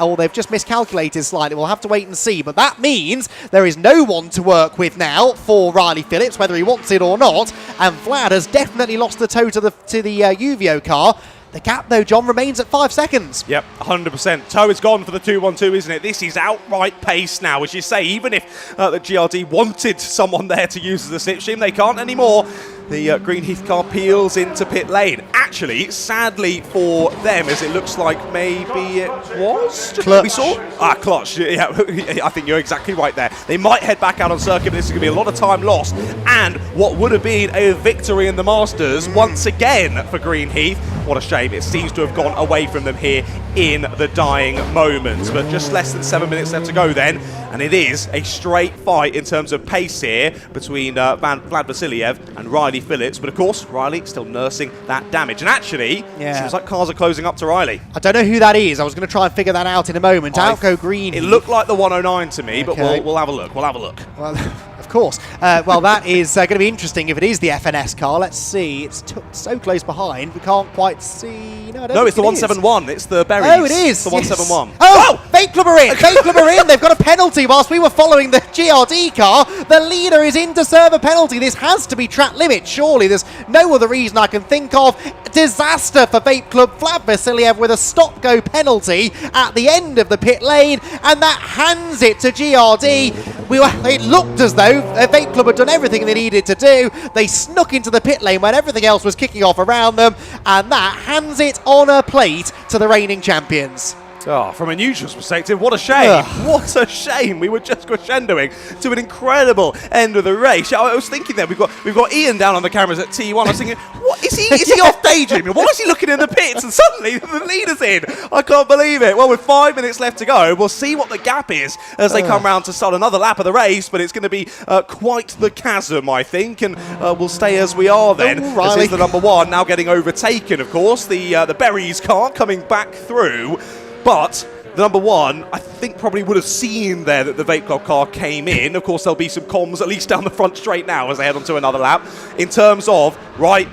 or they've just miscalculated slightly. We'll have to wait and see. But that means there is no one to work with now for Riley Phillips, whether he wants it or not. And Vlad has definitely lost the toe to the Uvio car. The gap, though, John, remains at 5 seconds. Yep, 100%. Toe is gone for the 212, isn't it? This is outright pace now. As you say, even if the GRD wanted someone there to use as a slipstream, they can't anymore. The Greenheath car peels into pit lane. Actually, sadly for them, as it looks like maybe it was Clutch. We saw? Clutch. Yeah, I think you're exactly right there. They might head back out on circuit, but this is going to be a lot of time lost. And what would have been a victory in the Masters, once again for Greenheath, what a shame. It seems to have gone away from them here in the dying moments. But just less than 7 minutes left to go then, and it is a straight fight in terms of pace here between Vlad Vasiliev and Riley Phillips. But of course, Riley still nursing that damage. And actually, seems like cars are closing up to Riley. I don't know who that is. I was going to try and figure that out in a moment. Out go Green. It looked like the 109 to me, but we'll have a look. We'll have a look. Well, of course. Well, that is going to be interesting if it is the FNS car. Let's see. It's so close behind. We can't quite see. No, it's the 171. It's the Berries. Oh, it is. The 171. Oh, Vape Club are in. Vape Club are in. They've got a penalty whilst we were following the GRD car. The leader is in to serve a penalty. This has to be track limit. Surely there's no other reason I can think of. Disaster for Vape Club. Vlad Vasiliev with a stop-go penalty at the end of the pit lane, and that hands it to GRD. It looked as though Vape Club had done everything they needed to do. They snuck into the pit lane when everything else was kicking off around them, and that hands it on a plate to the reigning champions. Oh, from a neutral's perspective, what a shame. Ugh. What a shame. We were just crescendoing to an incredible end of the race. I was thinking there, we've got Ian down on the cameras at T1. I was thinking, what is he off daydreaming? Why is he looking in the pits? And suddenly the leader's in. I can't believe it. Well, with 5 minutes left to go, we'll see what the gap is as they come round to start another lap of the race, but it's going to be quite the chasm, I think, and we'll stay as we are then. This is the number one, now getting overtaken, of course. The Berries car coming back through. But the number one, I think, probably would have seen there that the Vape Club car came in. Of course, there'll be some comms at least down the front straight now as they head on to another lap. In terms of, right,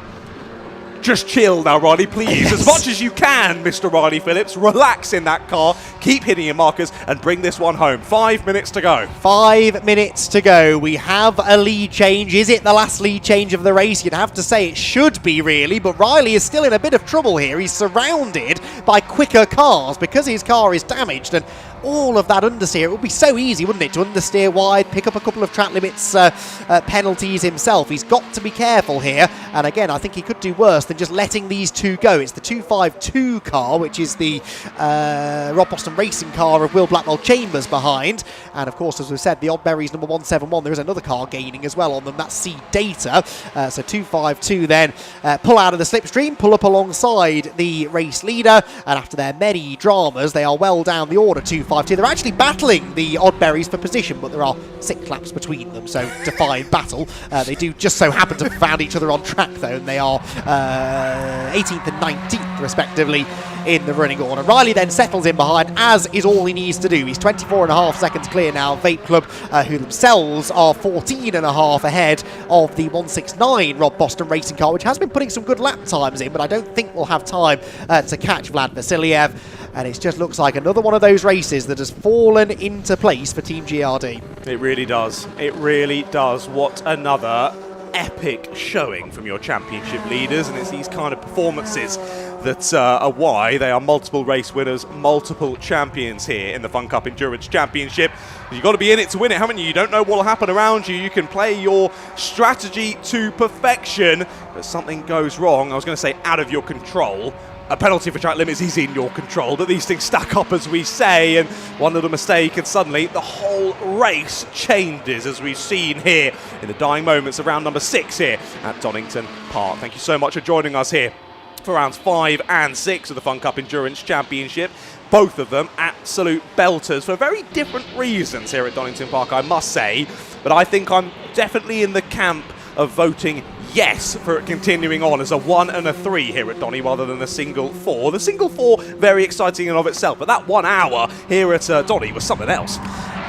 just chill now, Riley, please. Yes. As much as you can, Mr. Riley Phillips. Relax in that car. Keep hitting your markers and bring this one home. 5 minutes to go. 5 minutes to go. We have a lead change. Is it the last lead change of the race? You'd have to say it should be, really, but Riley is still in a bit of trouble here. He's surrounded by quicker cars because his car is damaged, and all of that understeer, it would be so easy, wouldn't it, to understeer wide, pick up a couple of track limits penalties himself. He's got to be careful here, and again, I think he could do worse than just letting these two go. It's the 252 car, which is the Rob Boston Racing car of Will Blackwell Chambers behind, and of course, as we've said, the Oddberries number 171, there is another car gaining as well on them. That's C Data. So 252 then pull out of the slipstream, pull up alongside the race leader, and after their many dramas, they are well down the order. 252. They're actually battling the Oddberries for position, but there are 6 laps between them, so define battle. They do just so happen to have found each other on track, though, and they are 18th and 19th, respectively, in the running order. Riley then settles in behind, as is all he needs to do. He's 24.5 seconds clear now. Vape Club, who themselves are 14.5 ahead of the 169 Rob Boston Racing car, which has been putting some good lap times in, but I don't think we'll have time to catch Vlad Vasiliev. And it just looks like another one of those races that has fallen into place for Team GRD. It really does. It really does. What another epic showing from your championship leaders, and it's these kind of performances that are why they are multiple race winners, multiple champions here in the Fun Cup Endurance Championship. You've got to be in it to win it, haven't you? You don't know what will happen around you. You can play your strategy to perfection, but something goes wrong. I was going to say out of your control. A penalty for track limits is in your control, but these things stack up, as we say, and one little mistake and suddenly the whole race changes, as we've seen here in the dying moments of round number 6 here at Donington Park. Thank you so much for joining us here for rounds 5 and 6 of the Fun Cup Endurance Championship. Both of them absolute belters for very different reasons here at Donington Park, I must say, but I think I'm definitely in the camp of voting yes for it continuing on as a 1 and a 3 here at Donny rather than a single 4. The single 4 very exciting in and of itself, but that 1 hour here at Donny was something else.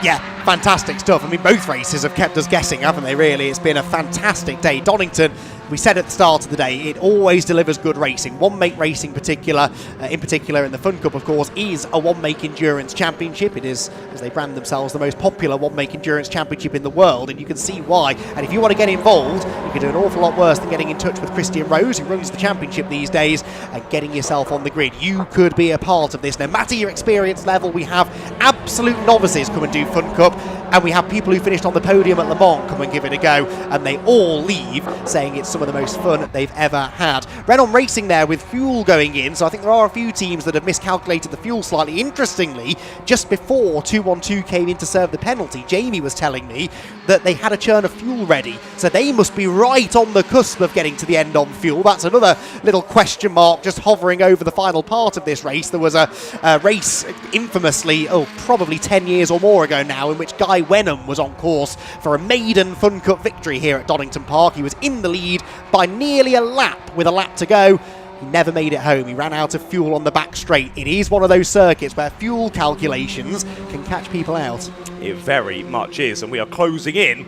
Yeah, fantastic stuff. I mean, both races have kept us guessing, haven't they, really? It's been a fantastic day. Donington, we said at the start of the day, it always delivers good racing. One-make racing in particular, in the Fun Cup, of course, is a one-make endurance championship. It is, as they brand themselves, the most popular one-make endurance championship in the world, and you can see why. And if you want to get involved, you can do an awful lot worse than getting in touch with Christian Rose, who runs the championship these days, and getting yourself on the grid. You could be a part of this. No matter your experience level, we have absolute novices come and do Fun Cup. and we have people who finished on the podium at Le Mans come and give it a go, and they all leave saying it's some of the most fun they've ever had. Renault Racing there with fuel going in, so I think there are a few teams that have miscalculated the fuel slightly. Interestingly, just before 212 came in to serve the penalty, Jamie was telling me that they had a churn of fuel ready, so they must be right on the cusp of getting to the end on fuel. That's another little question mark just hovering over the final part of this race. There was a race infamously, probably 10 years or more ago now, in which Guy Wenham was on course for a maiden Fun Cup victory here at Donington Park. He was in the lead by nearly a lap with a lap to go. He never made it home. He ran out of fuel on the back straight. It is one of those circuits where fuel calculations can catch people out. It very much is, and we are closing in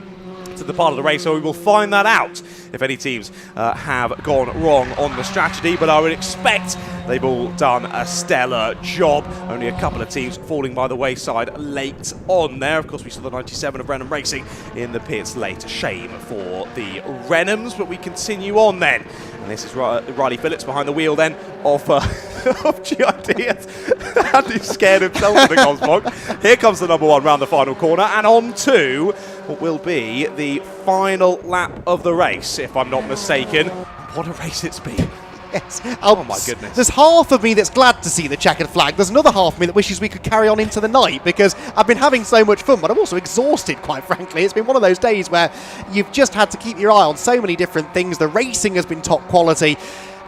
to the part of the race, so we will find that out if any teams have gone wrong on the strategy, but I would expect they've all done a stellar job. Only a couple of teams falling by the wayside late on there. Of course, we saw the 97 of Renault Racing in the pits late. Shame for the Renhams, but we continue on then. And this is Riley Phillips behind the wheel then of GID. Andy's scared himself for the Cosmog. Here comes the number one round the final corner, and on to what will be the final lap of the race, if I'm not mistaken. What a race it's been. Yes. Oh my goodness. There's half of me that's glad to see the checkered flag. There's another half of me that wishes we could carry on into the night, because I've been having so much fun, but I'm also exhausted, quite frankly. It's been one of those days where you've just had to keep your eye on so many different things. The racing has been top quality.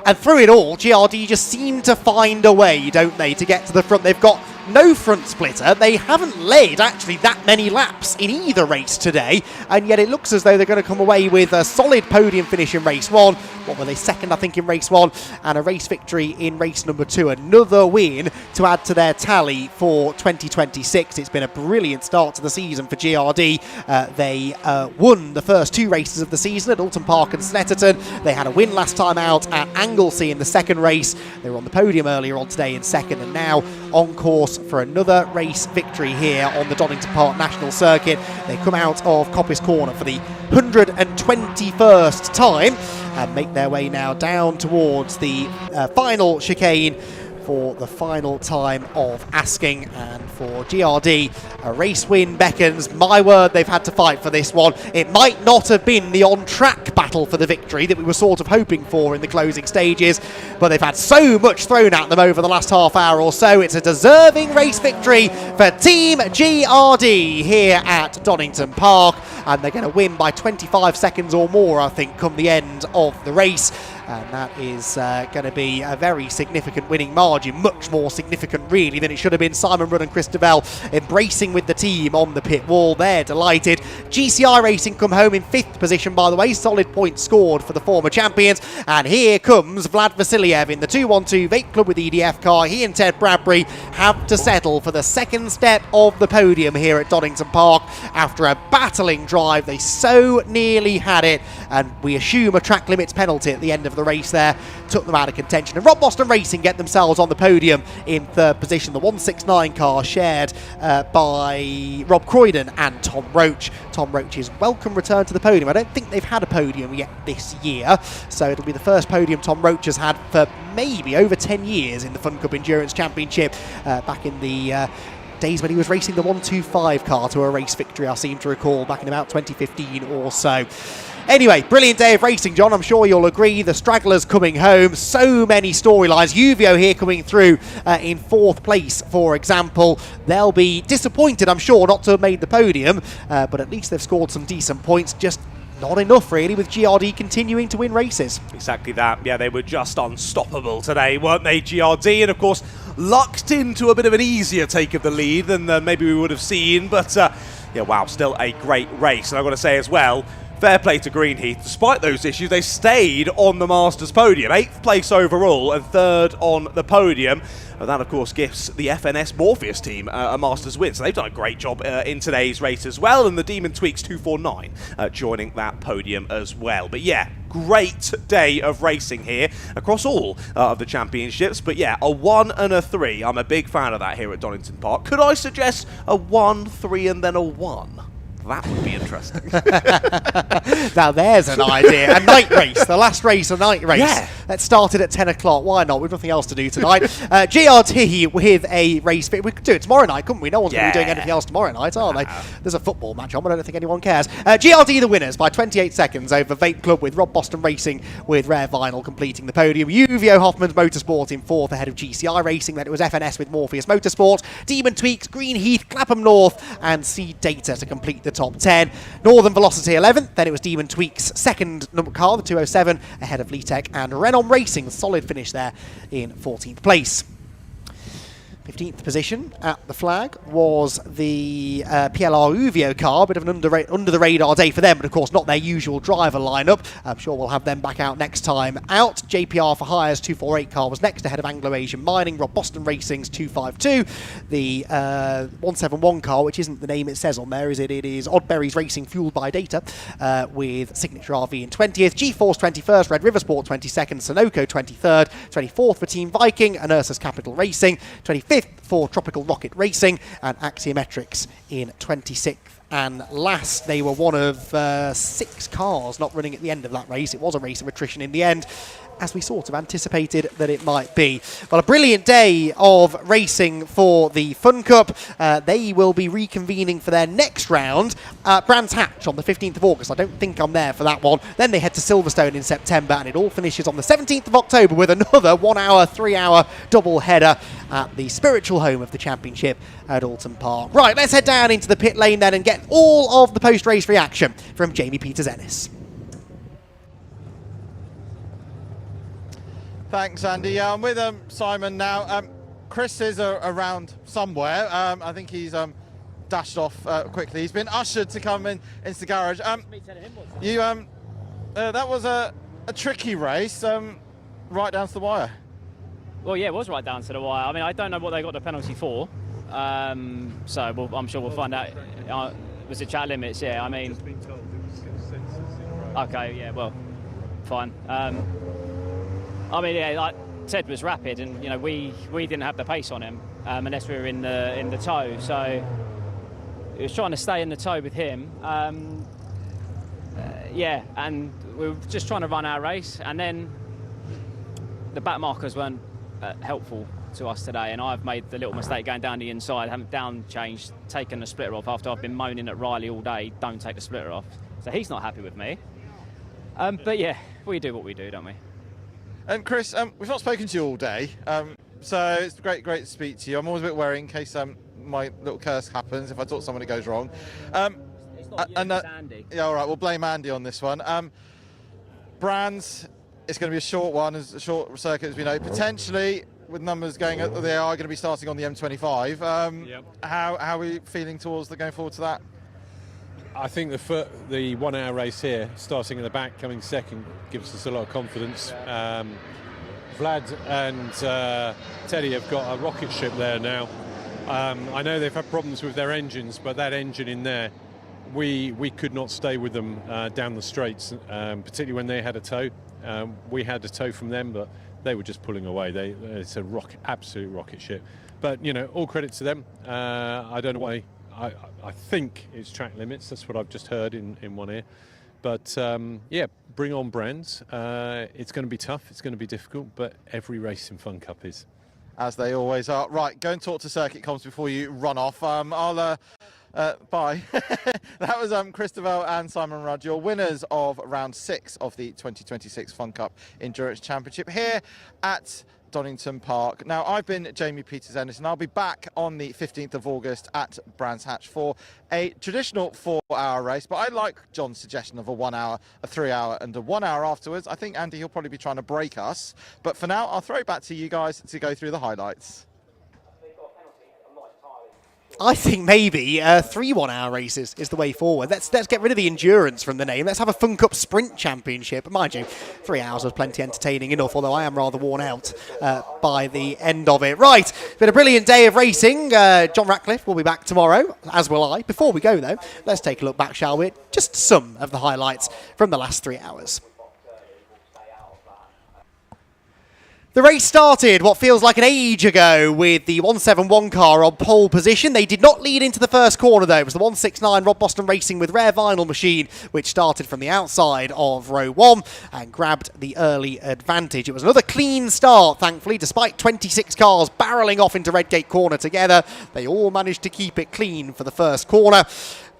And through it all, GRD just seem to find a way, don't they, to get to the front. They've got no front splitter. They haven't led, actually, that many laps in either race today, and yet it looks as though they're going to come away with a solid podium finish in race one. What were they, second, I think, in race one, and a race victory in race number two. Another win to add to their tally for 2026. It's been a brilliant start to the season for GRD. They won the first two races of the season at Alton Park and Snetterton. They had a win last time out at Anglesey in the second race. They were on the podium earlier on today in second, and now on course for another race victory here on the Donington Park National Circuit. They come out of Coppice Corner for the 121st time and make their way now down towards the final chicane for the final time of asking. And for GRD, a race win beckons. My word, they've had to fight for this one. It might not have been the on-track battle for the victory that we were sort of hoping for in the closing stages, but they've had so much thrown at them over the last half hour or so. It's a deserving race victory for Team GRD here at Donington Park, and they're going to win by 25 seconds or more, I think, come the end of the race. And that is going to be a very significant winning margin, much more significant really than it should have been. Simon Rudd and Christabel embracing with the team on the pit wall. They're delighted. GCI Racing come home in 5th position, by the way. Solid points scored for the former champions. And here comes Vlad Vasiliev in the 212 Vape Club with EDF car. He and Ted Bradbury have to settle for the second step of the podium here at Donington Park. After a battling drive, they so nearly had it, and we assume a track limits penalty at the end of the race there took them out of contention. And Rob Boston Racing get themselves on the podium in 3rd position. The 169 car shared by Rob Croydon and Tom Roach. Tom Roach's welcome return to the podium. I don't think they've had a podium yet this year, so it'll be the first podium Tom Roach has had for maybe over 10 years in the Fun Cup Endurance Championship, back in the days when he was racing the 125 car to a race victory, I seem to recall, back in about 2015 or so. Anyway, brilliant day of racing, John. I'm sure you'll agree. The stragglers coming home. So many storylines. Uvio here coming through in 4th place, for example. They'll be disappointed, I'm sure, not to have made the podium, but at least they've scored some decent points. Just not enough, really, with GRD continuing to win races. Exactly that. Yeah, they were just unstoppable today, weren't they, GRD? And, of course, lucked into a bit of an easier take of the lead than maybe we would have seen. But, yeah, wow, still a great race. And I've got to say as well, fair play to Greenheath. Despite those issues, they stayed on the Masters podium. 8th place overall and 3rd on the podium. And that, of course, gives the FNS Morpheus team a Masters win. So they've done a great job in today's race as well. And the Demon Tweaks 249 joining that podium as well. But yeah, great day of racing here across all of the championships. But yeah, a 1 and a 3. I'm a big fan of that here at Donington Park. Could I suggest a 1, 3 and then a 1? That would be interesting. Now there's an idea. A night race. The last race, a night race. Yeah. That started at 10 o'clock. Why not? We've nothing else to do tonight. GRT with a race. We could do it tomorrow night, couldn't we? No one's going to be doing anything else tomorrow night, are they? There's a football match on, but I don't think anyone cares. GRT the winners by 28 seconds over Vape Club, with Rob Boston Racing with Rare Vinyl completing the podium. Uvio Hoffman's Motorsport in fourth ahead of GCI Racing. Then it was FNS with Morpheus Motorsport, Demon Tweaks, Green Heath, Clapham North and Seed Data to complete the top 10. Northern Velocity 11th, then it was Demon Tweaks' second number car, the 207, ahead of Letech and Renom Racing. Solid finish there in 14th place. 15th position at the flag was the PLR Uvio car. Bit of an under-the-radar day for them, but of course not their usual driver lineup. I'm sure we'll have them back out next time out. JPR for Hire's 248 car was next ahead of Anglo-Asian Mining. Rob Boston Racing's 252. The 171 car, which isn't the name it says on there, is it? It is Oddberries Racing, fueled by data, with Signature RV in 20th. G-Force 21st, Red River Sport 22nd, Sunoco 23rd, 24th for Team Viking, and Ursus Capital Racing, 25th for Tropical Rocket Racing, and Axiometrics in 26th. And last, they were one of 6 cars not running at the end of that race. It was a race of attrition in the end, as we sort of anticipated that it might be. Well, a brilliant day of racing for the Fun Cup. They will be reconvening for their next round at Brands Hatch on the 15th of August. I don't think I'm there for that one. Then they head to Silverstone in September, and it all finishes on the 17th of October with another 1 hour, 3 hour double header at the spiritual home of the championship at Alton Park. Right, let's head down into the pit lane then and get all of the post-race reaction from Jamie Peters-Ennis. Thanks, Andy. Yeah, I'm with Simon now. Chris is around somewhere. I think he's dashed off quickly. He's been ushered to come into the garage. That was a tricky race, right down to the wire. Well, yeah, it was right down to the wire. I mean, I don't know what they got the penalty for, so I'm sure we'll find out. Was it chat limits? Yeah, I mean. Okay, yeah, well, fine. I mean, yeah, like Ted was rapid, and you know we didn't have the pace on him unless we were in the tow. So it was trying to stay in the tow with him. Yeah, and we were just trying to run our race, and then the back markers weren't helpful to us today, and I've made the little mistake going down the inside, haven't down changed, taken the splitter off after I've been moaning at Riley all day, don't take the splitter off. So he's not happy with me. But yeah, we do what we do, don't we? And Chris, we've not spoken to you all day, so it's great to speak to you. I'm always a bit worried in case my little curse happens, if I talk to someone it goes wrong. It's not you, it's Andy. Yeah, all right, we'll blame Andy on this one. Brands, it's going to be a short one, a short circuit as we know. Potentially, with numbers going, they are going to be starting on the M25. Yep. How are we feeling towards going forward to that? I think the 1 hour race here, starting in the back, coming second, gives us a lot of confidence. Vlad and Teddy have got a rocket ship there now. I know they've had problems with their engines, but that engine in there, we could not stay with them down the straights, particularly when they had a tow. We had a tow from them, but they were just pulling away. It's a absolute rocket ship. But, you know, all credit to them. I don't know why. I think it's track limits. That's what I've just heard in one ear. But, yeah, bring on Brands. It's going to be tough. It's going to be difficult. But every race in Fun Cup is. As they always are. Right, go and talk to Circuit Comms before you run off. Bye. That was Christopher and Simon Rudd, your winners of round 6 of the 2026 Fun Cup Endurance Championship here at Donington Park. Now, I've been Jamie Peters-Ennis, and I'll be back on the 15th of August at Brands Hatch for a traditional 4-hour race, but I like John's suggestion of a 1 hour, a 3 hour, and a 1 hour afterwards. I think, Andy, he'll probably be trying to break us, but for now, I'll throw it back to you guys to go through the highlights. I think maybe 3 1-hour races is the way forward. Let's get rid of the endurance from the name. Let's have a Fun Cup Sprint Championship. Mind you, 3 hours was plenty entertaining enough, although I am rather worn out by the end of it. Right, it's been a brilliant day of racing. John Ratcliffe will be back tomorrow, as will I. Before we go, though, let's take a look back, shall we? Just some of the highlights from the last 3 hours. The race started what feels like an age ago with the 171 car on pole position. They did not lead into the first corner though. It was the 169 Rob Boston Racing with Rare Vinyl Machine, which started from the outside of row 1 and grabbed the early advantage. It was another clean start, thankfully, despite 26 cars barrelling off into Redgate Corner together. They all managed to keep it clean for the first corner,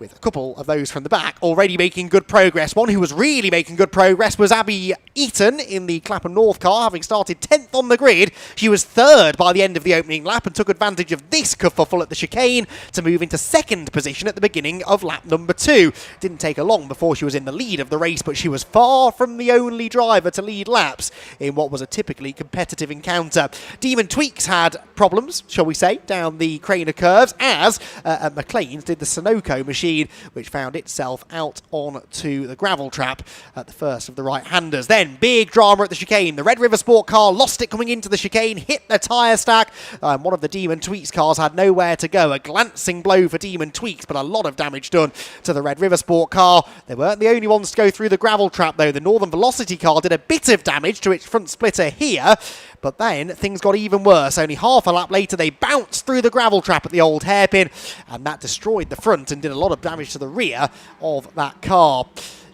with a couple of those from the back already making good progress. One who was really making good progress was Abby Eaton in the Clapham North car, having started 10th on the grid. She was 3rd by the end of the opening lap and took advantage of this kerfuffle at the chicane to move into 2nd position at the beginning of lap number 2. Didn't take her long before she was in the lead of the race, but she was far from the only driver to lead laps in what was a typically competitive encounter. Demon Tweaks had problems, shall we say, down the Craner curves, as at McLean's did the Sunoco machine, which found itself out onto the gravel trap at the first of the right-handers. Then, big drama at the chicane. The Red River Sport car lost it coming into the chicane, hit the tyre stack, and one of the Demon Tweaks cars had nowhere to go. A glancing blow for Demon Tweaks, but a lot of damage done to the Red River Sport car. They weren't the only ones to go through the gravel trap, though. The Northern Velocity car did a bit of damage to its front splitter here, but then things got even worse. Only half a lap later, they bounced through the gravel trap at the old hairpin, and that destroyed the front and did a lot of damage to the rear of that car.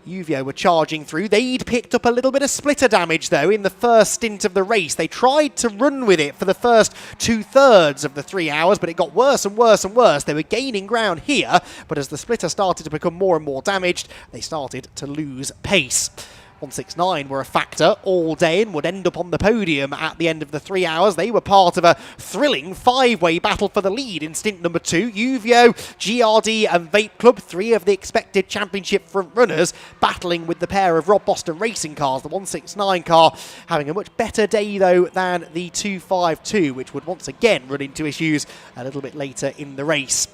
Uvio were charging through. They'd picked up a little bit of splitter damage, though, in the first stint of the race. They tried to run with it for the first 2/3 of the 3 hours, but it got worse and worse and worse. They were gaining ground here, but as the splitter started to become more and more damaged, they started to lose pace. 169 were a factor all day and would end up on the podium at the end of the 3 hours. They were part of a thrilling 5-way battle for the lead in stint number 2. Uvio, GRD and Vape Club, 3 of the expected championship front runners, battling with the pair of Rob Boston Racing cars. The 169 car having a much better day, though, than the 252, which would once again run into issues a little bit later in the race.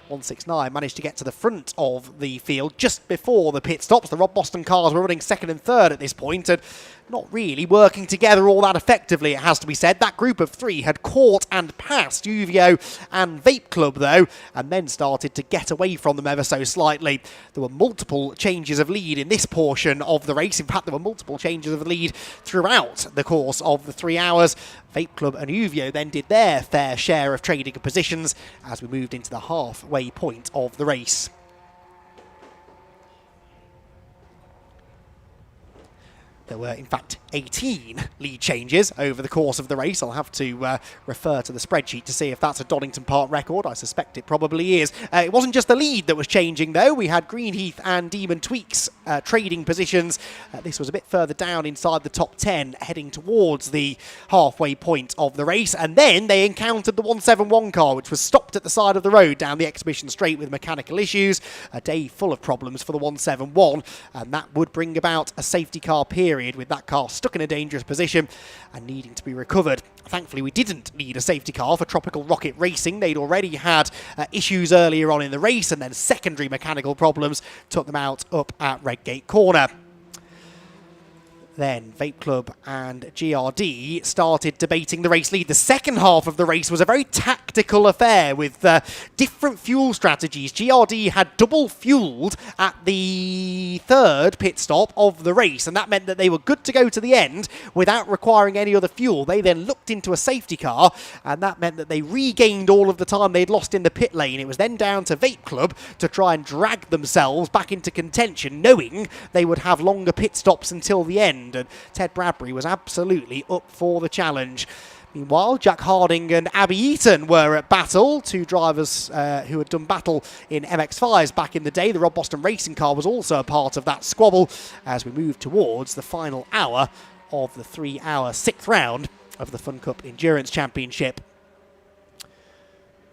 169 managed to get to the front of the field just before the pit stops. The Rob Boston cars were running 2nd and 3rd at this point and not really working together all that effectively, it has to be said. That group of 3 had caught and passed Uvio and Vape Club, though, and then started to get away from them ever so slightly. There were multiple changes of lead in this portion of the race. In fact, there were multiple changes of lead throughout the course of the 3 hours. Vape Club and Uvio then did their fair share of trading positions as we moved into the halfway point of the race. There were, in fact, 18 lead changes over the course of the race. I'll have to refer to the spreadsheet to see if that's a Donington Park record. I suspect it probably is. It wasn't just the lead that was changing, though. We had Greenheath and Demon Tweaks trading positions. This was a bit further down inside the top 10, heading towards the halfway point of the race. And then they encountered the 171 car, which was stopped at the side of the road down the exhibition straight with mechanical issues. A day full of problems for the 171, and that would bring about a safety car period, with that car stuck in a dangerous position and needing to be recovered. Thankfully, we didn't need a safety car for Tropical Rocket Racing. They'd already had issues earlier on in the race, and then secondary mechanical problems took them out up at Redgate Corner. Then Vape Club and GRD started debating the race lead. The second half of the race was a very tactical affair with different fuel strategies. GRD had double fueled at the 3rd pit stop of the race, and that meant that they were good to go to the end without requiring any other fuel. They then looked into a safety car, and that meant that they regained all of the time they'd lost in the pit lane. It was then down to Vape Club to try and drag themselves back into contention, knowing they would have longer pit stops until the end. And Ted Bradbury was absolutely up for the challenge. Meanwhile, Jack Harding and Abby Eaton were at battle, 2 drivers who had done battle in MX-5s back in the day. The Rob Boston Racing car was also a part of that squabble as we moved towards the final hour of the 3-hour 6th round of the Fun Cup Endurance Championship.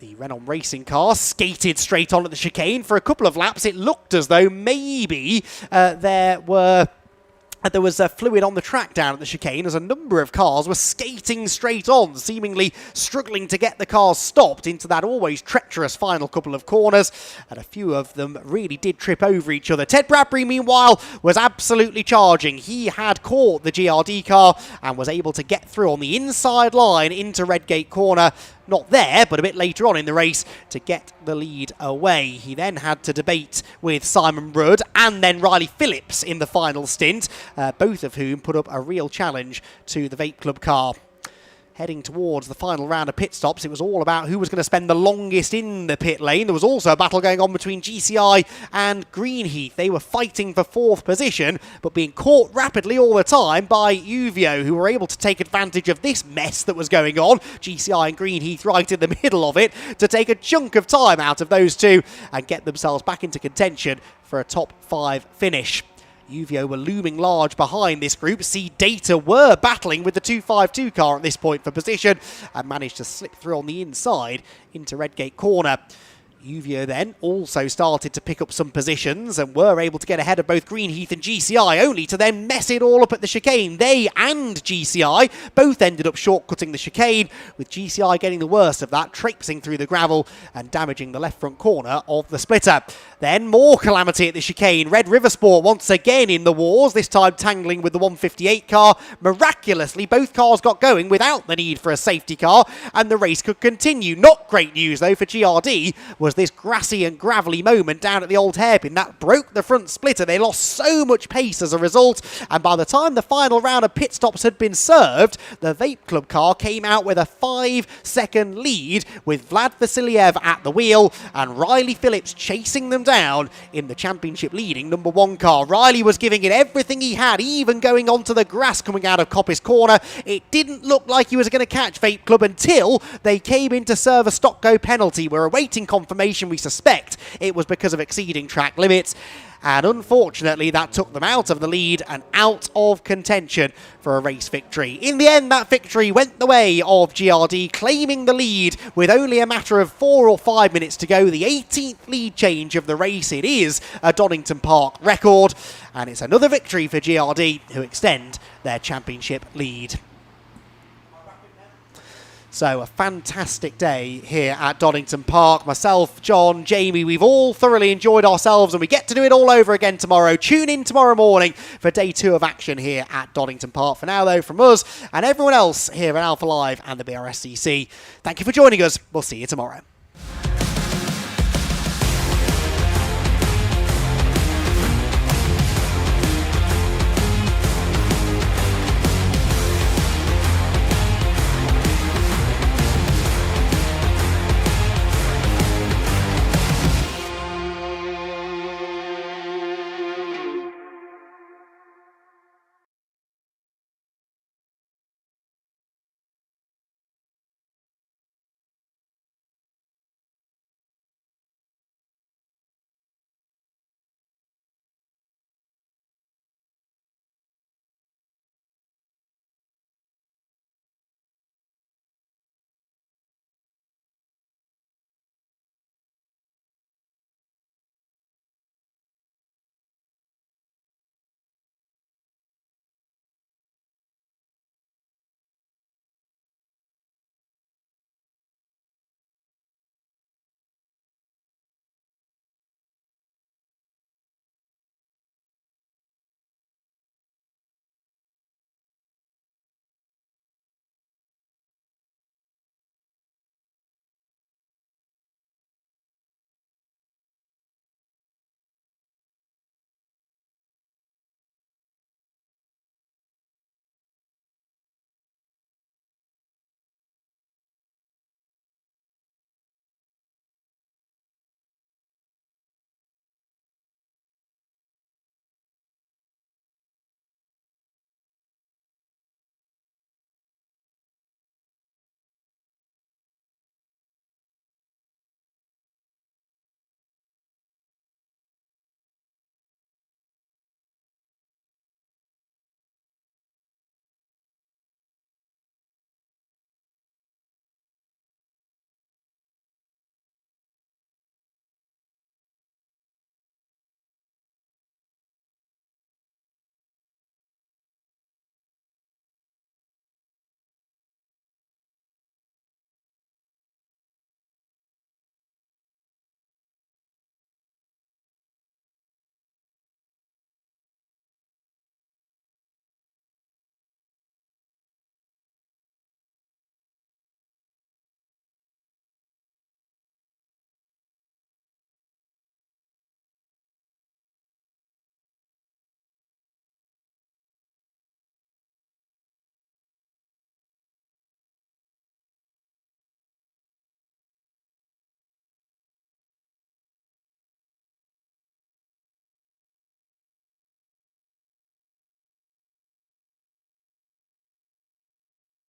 The Renault Racing car skated straight on at the chicane. For a couple of laps, it looked as though maybe there was fluid on the track down at the chicane as a number of cars were skating straight on, seemingly struggling to get the cars stopped into that always treacherous final couple of corners, and a few of them really did trip over each other. Ted Bradbury, meanwhile, was absolutely charging. He had caught the GRD car and was able to get through on the inside line into Redgate Corner, not there, but a bit later on in the race to get the lead away. He then had to debate with Simon Rudd and then Riley Phillips in the final stint, both of whom put up a real challenge to the Vape Club car. Heading towards the final round of pit stops, it was all about who was going to spend the longest in the pit lane. There was also a battle going on between GCI and Greenheath. They were fighting for 4th position, but being caught rapidly all the time by Uvio, who were able to take advantage of this mess that was going on. GCI and Greenheath right in the middle of it, to take a chunk of time out of those two and get themselves back into contention for a top 5 finish. Uvio were looming large behind this group. See Data were battling with the 252 car at this point for position and managed to slip through on the inside into Redgate Corner. Uvio then also started to pick up some positions and were able to get ahead of both Greenheath and GCI, only to then mess it all up at the chicane. They and GCI both ended up shortcutting the chicane, with GCI getting the worst of that, traipsing through the gravel and damaging the left front corner of the splitter. Then more calamity at the chicane. Red River Sport once again in the wars, this time tangling with the 158 car. Miraculously, both cars got going without the need for a safety car, and the race could continue. Not great news, though, for GRD was this grassy and gravelly moment down at the old hairpin that broke the front splitter. They lost so much pace as a result, and by the time the final round of pit stops had been served, the Vape Club car came out with a 5-second lead, with Vlad Vasiliev at the wheel and Riley Phillips chasing them down in the championship leading number 1 car. Riley was giving it everything he had, even going onto the grass coming out of Coppice Corner. It didn't look like he was going to catch Vape Club until they came in to serve a stop-go penalty. We're awaiting confirmation. We suspect it was because of exceeding track limits, and unfortunately that took them out of the lead and out of contention for a race victory. In the end, that victory went the way of GRD, claiming the lead with only a matter of 4 or 5 minutes to go. The 18th lead change of the race. It is a Donington Park record, and it's another victory for GRD, who extend their championship lead. So a fantastic day here at Donington Park. Myself, John, Jamie, we've all thoroughly enjoyed ourselves, and we get to do it all over again tomorrow. Tune in tomorrow morning for day 2 of action here at Donington Park. For now, though, from us and everyone else here at Alpha Live and the BRSCC, thank you for joining us. We'll see you tomorrow.